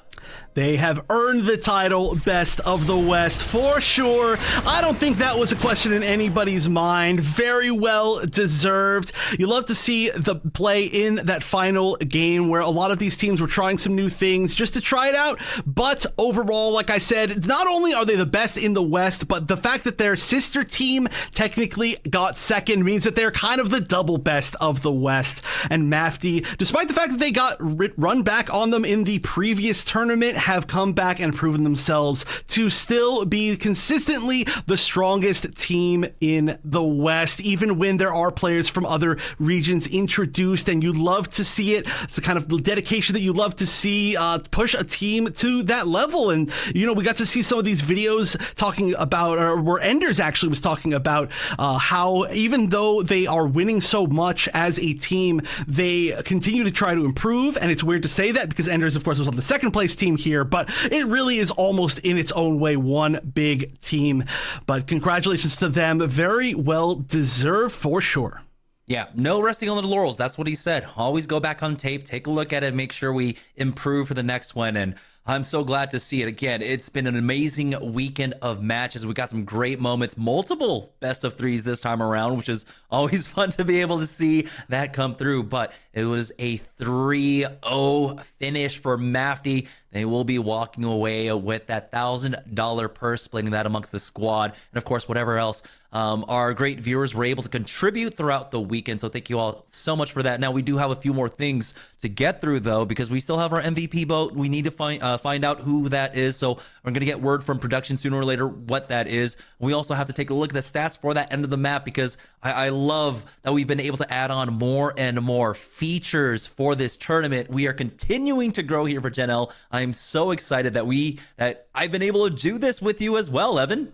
They have earned the title Best of the West for sure. I don't think that was a question in anybody's mind. Very well deserved. You love to see the play in that final game where a lot of these teams were trying some new things just to try it out. But overall, like I said, not only are they the best in the West, but the fact that their sister team technically got second means that they're kind of the double best of the West. And Mafty, despite the fact that they got run back on them in the previous tournament, have come back and proven themselves to still be consistently the strongest team in the West, even when there are players from other regions introduced, and you love to see it. It's the kind of dedication that you love to see push a team to that level. And, you know, we got to see some of these videos talking about, or where Enders actually was talking about how even though they are winning so much as a team, they continue to try to improve. And it's weird to say that because Enders, of course, was on the second place team here, but it really is almost in its own way one big team. But congratulations to them. Very well deserved for sure. Yeah, no resting on the laurels. That's what he said. Always go back on tape, take a look at it, make sure we improve for the next one. And I'm so glad to see it again. It's been an amazing weekend of matches. We got some great moments, multiple best of threes this time around, which is always fun to be able to see that come through. But it was a 3-0 finish for Mafty. They will be walking away with that $1,000 purse, splitting that amongst the squad. And of course, whatever else our great viewers were able to contribute throughout the weekend. So thank you all so much for that. Now we do have a few more things to get through though, because we still have our MVP vote. We need to find out who that is. So we're going to get word from production sooner or later what that is. We also have to take a look at the stats for that end of the map, because I love that we've been able to add on more and more features for this tournament. We are continuing to grow here for GENL. I'm so excited that I've been able to do this with you as well, Evan.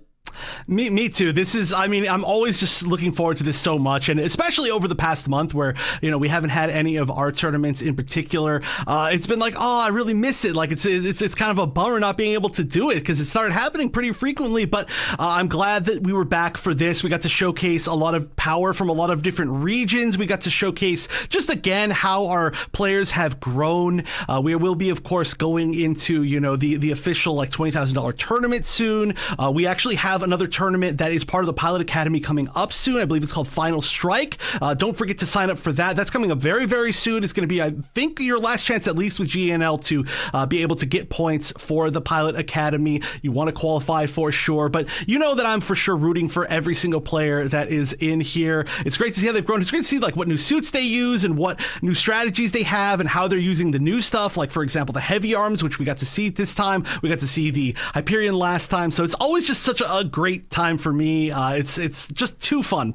Me too. This is, I mean, I'm always just looking forward to this so much, and especially over the past month where, you know, we haven't had any of our tournaments in particular. It's been like, oh, I really miss it. Like it's kind of a bummer not being able to do it because it started happening pretty frequently, but I'm glad that we were back for this. We got to showcase a lot of power from a lot of different regions. We got to showcase just again how our players have grown. We will be, of course, going into, you know, the official like $20,000 tournament soon. We actually have another tournament that is part of the Pilot Academy coming up soon. I believe it's called Final Strike. Don't forget to sign up for that. That's coming up very, very soon. It's going to be, I think, your last chance, at least with GENL, to be able to get points for the Pilot Academy. You want to qualify for sure, but you know that I'm for sure rooting for every single player that is in here. It's great to see how they've grown. It's great to see like what new suits they use and what new strategies they have and how they're using the new stuff. Like, for example, the heavy arms, which we got to see this time. We got to see the Hyperion last time. So it's always just such a great time for me. It's just too fun.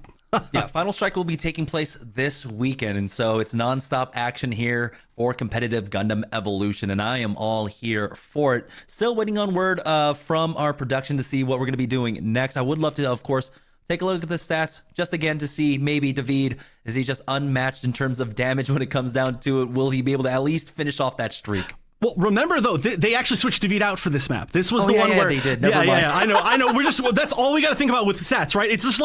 Yeah, Final Strike will be taking place this weekend, and so it's nonstop action here for competitive Gundam Evolution, and I am all here for it. Still waiting on word from our production to see what we're going to be doing next. I would love to, of course, take a look at the stats just again to see maybe David, is he just unmatched in terms of damage when it comes down to it? Will he be able to at least finish off that streak? Well, remember though, they actually switched David out for this map. This was the one where they did. Never mind. I know. That's all we got to think about with stats, right? It's just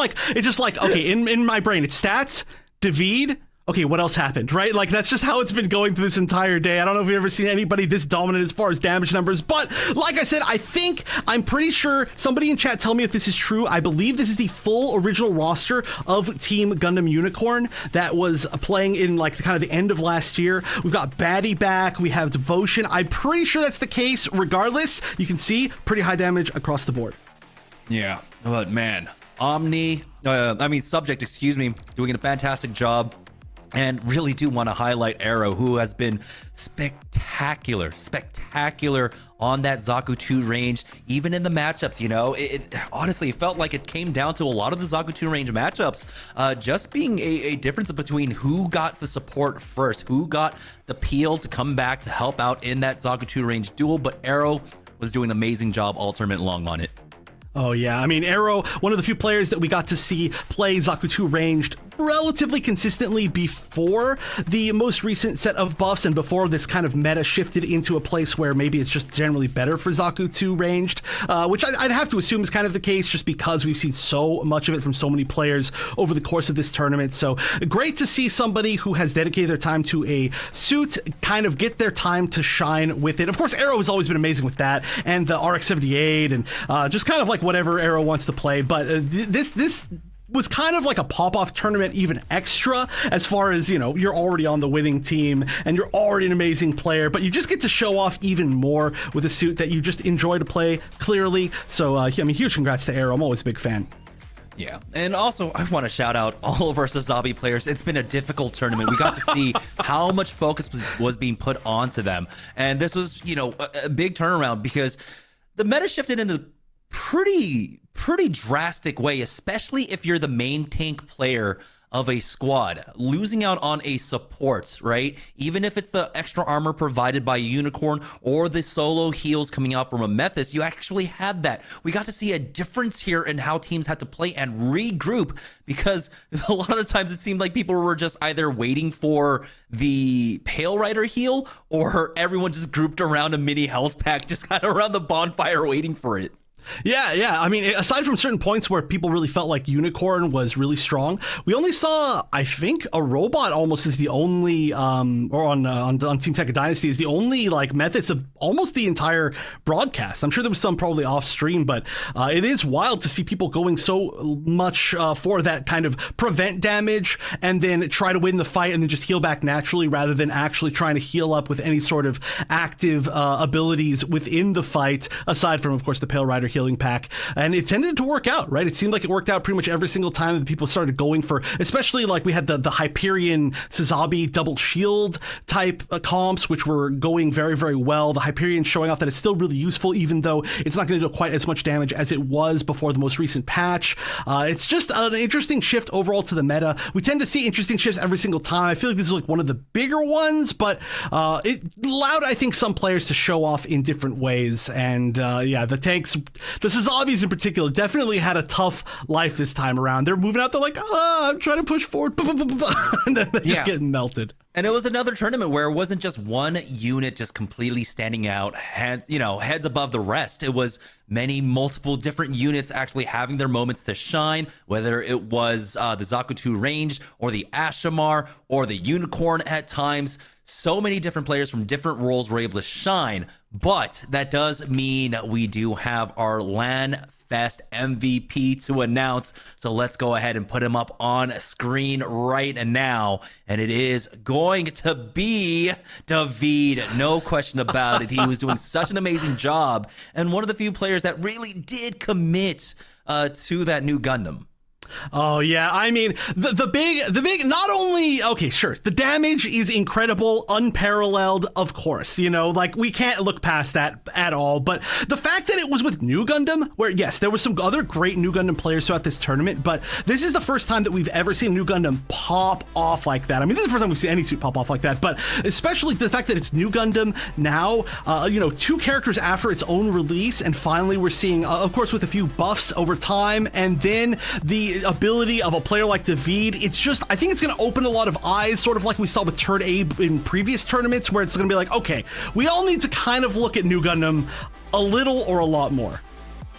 like okay, in my brain, it's stats, David. okay, what else happened, right? Like, that's just how it's been going through this entire day. I don't know if we've ever seen anybody this dominant as far as damage numbers, but like I said, I'm pretty sure, somebody in chat tell me if this is true. I believe this is the full original roster of Team Gundam Unicorn that was playing in like kind of the end of last year. We've got Baddie back, we have Devotion. I'm pretty sure that's the case. Regardless, you can see pretty high damage across the board. Yeah, but man, Subject, excuse me, doing a fantastic job. And really do want to highlight Arrow, who has been spectacular on that Zaku 2 range, even in the matchups. You know, it honestly felt like it came down to a lot of the Zaku 2 range matchups just being a difference between who got the support first, who got the peel to come back to help out in that Zaku 2 range duel. But Arrow was doing an amazing job all tournament long on it. Oh yeah, I mean, Arrow, one of the few players that we got to see play Zaku 2 ranged relatively consistently before the most recent set of buffs and before this kind of meta shifted into a place where maybe it's just generally better for Zaku 2 ranged, which I'd have to assume is kind of the case just because we've seen so much of it from so many players over the course of this tournament. So great to see somebody who has dedicated their time to a suit kind of get their time to shine with it. Of course, Arrow has always been amazing with that, and the RX-78 and just kind of like whatever Arrow wants to play, but this was kind of like a pop-off tournament, even extra, as far as, you know, you're already on the winning team and you're already an amazing player, but you just get to show off even more with a suit that you just enjoy to play clearly. So, I mean, huge congrats to Arrow. I'm always a big fan. Yeah, and also I want to shout out all of our Sazabi players. It's been a difficult tournament. We got to see how much focus was being put onto them, and this was, you know, a big turnaround because the meta shifted in a pretty drastic way, especially if you're the main tank player of a squad. Losing out on a support, right? Even if it's the extra armor provided by a Unicorn or the solo heals coming out from a Methus, you actually had that. We got to see a difference here in how teams had to play and regroup, because a lot of the times it seemed like people were just either waiting for the Pale Rider heal or everyone just grouped around a mini health pack, just kind of around the bonfire waiting for it. Yeah. I mean, aside from certain points where people really felt like Unicorn was really strong, we only saw, I think, a robot almost is the only, or on Team Tekka Dynasty is the only like methods of almost the entire broadcast. I'm sure there was some probably off stream, but it is wild to see people going so much for that kind of prevent damage and then try to win the fight and then just heal back naturally rather than actually trying to heal up with any sort of active abilities within the fight, aside from, of course, the Pale Rider healing pack. And it tended to work out, right? It seemed like it worked out pretty much every single time that people started going for, especially like we had the Hyperion Sazabi double shield type comps, which were going very, very well. The Hyperion showing off that it's still really useful, even though it's not going to do quite as much damage as it was before the most recent patch. It's just an interesting shift overall to the meta. We tend to see interesting shifts every single time. I feel like this is like one of the bigger ones, but it allowed, I think, some players to show off in different ways. And yeah, the tanks, the Sazabis in particular, definitely had a tough life this time around. They're moving out, they're like, I'm trying to push forward, and then they're just getting melted. And it was another tournament where it wasn't just one unit just completely standing out, heads above the rest. It was multiple different units actually having their moments to shine, whether it was the Zaku 2 range or the Ashamar or the Unicorn at times. So many different players from different roles were able to shine, but that does mean we do have our Lanfest MVP to announce. So let's go ahead and put him up on screen right now. And it is going to be David. No question about it. He was doing such an amazing job. And one of the few players that really did commit to that new Gundam. Oh yeah, I mean the big not only, okay, sure, the damage is incredible, unparalleled, of course, you know, like we can't look past that at all, but the fact that it was with New Gundam, where yes, there were some other great New Gundam players throughout this tournament, but this is the first time that we've ever seen New Gundam pop off like that. I mean, this is the first time we've seen any suit pop off like that, but especially the fact that it's New Gundam now, you know, 2 characters after its own release, and finally we're seeing, of course, with a few buffs over time, and then the ability of a player like David. It's just, I think it's going to open a lot of eyes, sort of like we saw with Turd Abe in previous tournaments, where it's going to be like, okay, we all need to kind of look at New Gundam a little or a lot more.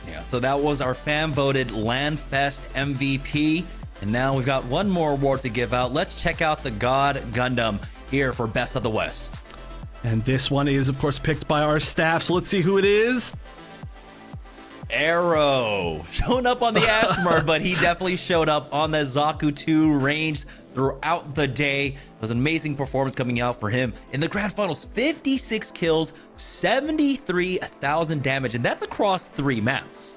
Yeah, so that was our fan voted Lanfest MVP. And now we've got one more award to give out. Let's check out the God Gundam here for Best of the West. And this one is, of course, picked by our staff. So let's see who it is. Arrow showing up on the Ashmore, but he definitely showed up on the Zaku 2 range throughout the day. It was an amazing performance coming out for him in the grand finals. 56 kills, 73,000 damage, and that's across 3 maps.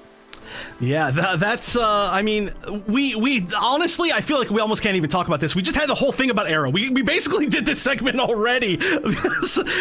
Yeah, that's I mean, we honestly, I feel like we almost can't even talk about this. We just had the whole thing about Arrow. We basically did this segment already.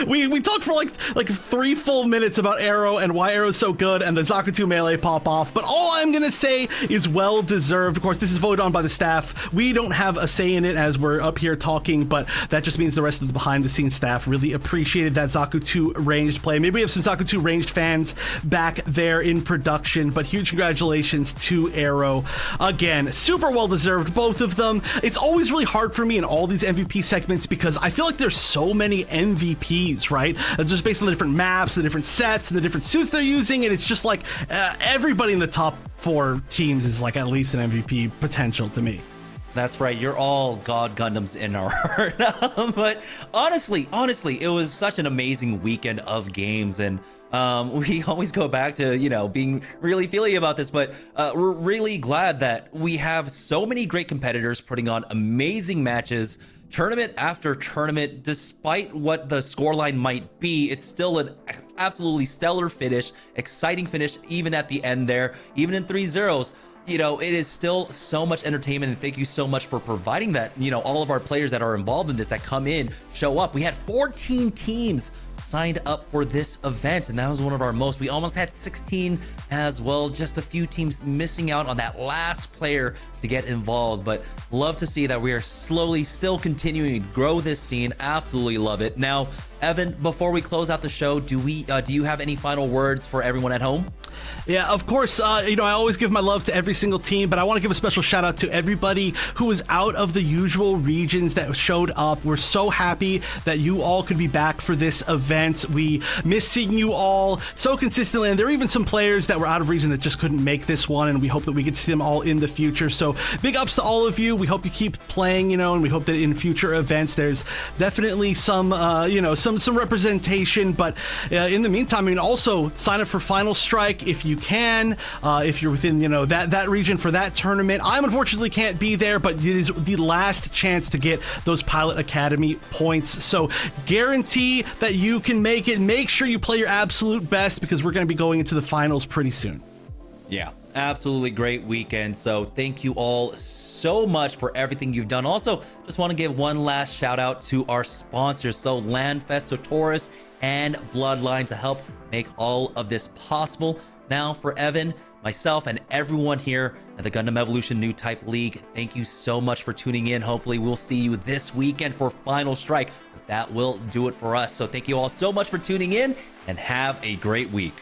we talked for like 3 full minutes about Arrow and why Arrow's so good and the Zaku 2 melee pop off. But all I'm gonna say is well deserved. Of course, this is voted on by the staff. We don't have a say in it as we're up here talking, but that just means the rest of the behind the scenes staff really appreciated that Zaku 2 ranged play. Maybe we have some Zaku 2 ranged fans back there in production, but huge congratulations to Arrow. Again, super well deserved, both of them. It's always really hard for me in all these MVP segments because I feel like there's so many MVPs, right? Just based on the different maps, the different sets, and the different suits they're using, and it's just like everybody in the top 4 teams is like at least an MVP potential to me. That's right. You're all God Gundams in our heart. But honestly, it was such an amazing weekend of games, and we always go back to, you know, being really feely about this, but we're really glad that we have so many great competitors putting on amazing matches, tournament after tournament. Despite what the scoreline might be, it's still an absolutely stellar finish, exciting finish, even at the end there, even in 3-0s. You know, it is still so much entertainment, and thank you so much for providing that. You know, all of our players that are involved in this, that come in, show up. We had 14 teams signed up for this event, and that was one of our most. We almost had 16 as well, just a few teams missing out on that last player to get involved. But love to see that we are slowly still continuing to grow this scene. Absolutely love it. Now, Evan, before we close out the show, do you have any final words for everyone at home? Yeah, of course, you know, I always give my love to every single team, but I want to give a special shout out to everybody who was out of the usual regions that showed up. We're so happy that you all could be back for this event. We miss seeing you all so consistently, and there were even some players that were out of region that just couldn't make this one, and we hope that we get to see them all in the future. So big ups to all of you. We hope you keep playing, you know, and we hope that in future events there's definitely some, you know, some representation. But in the meantime, I mean, also sign up for Final Strike if you can, if you're within, you know, that region for that tournament. I unfortunately can't be there, but it is the last chance to get those Pilot Academy points. So guarantee that you can make it. Make sure you play your absolute best because we're going to be going into the finals pretty soon. Yeah, absolutely great weekend. So thank you all so much for everything you've done. Also, just want to give one last shout out to our sponsors. So Lanfest, so Taurus, and Bloodline to help make all of this possible. Now for Evan, myself, and everyone here at the Gundam Evolution New Type League, thank you so much for tuning in. Hopefully we'll see you this weekend for Final Strike. But that will do it for us. So thank you all so much for tuning in, and have a great week.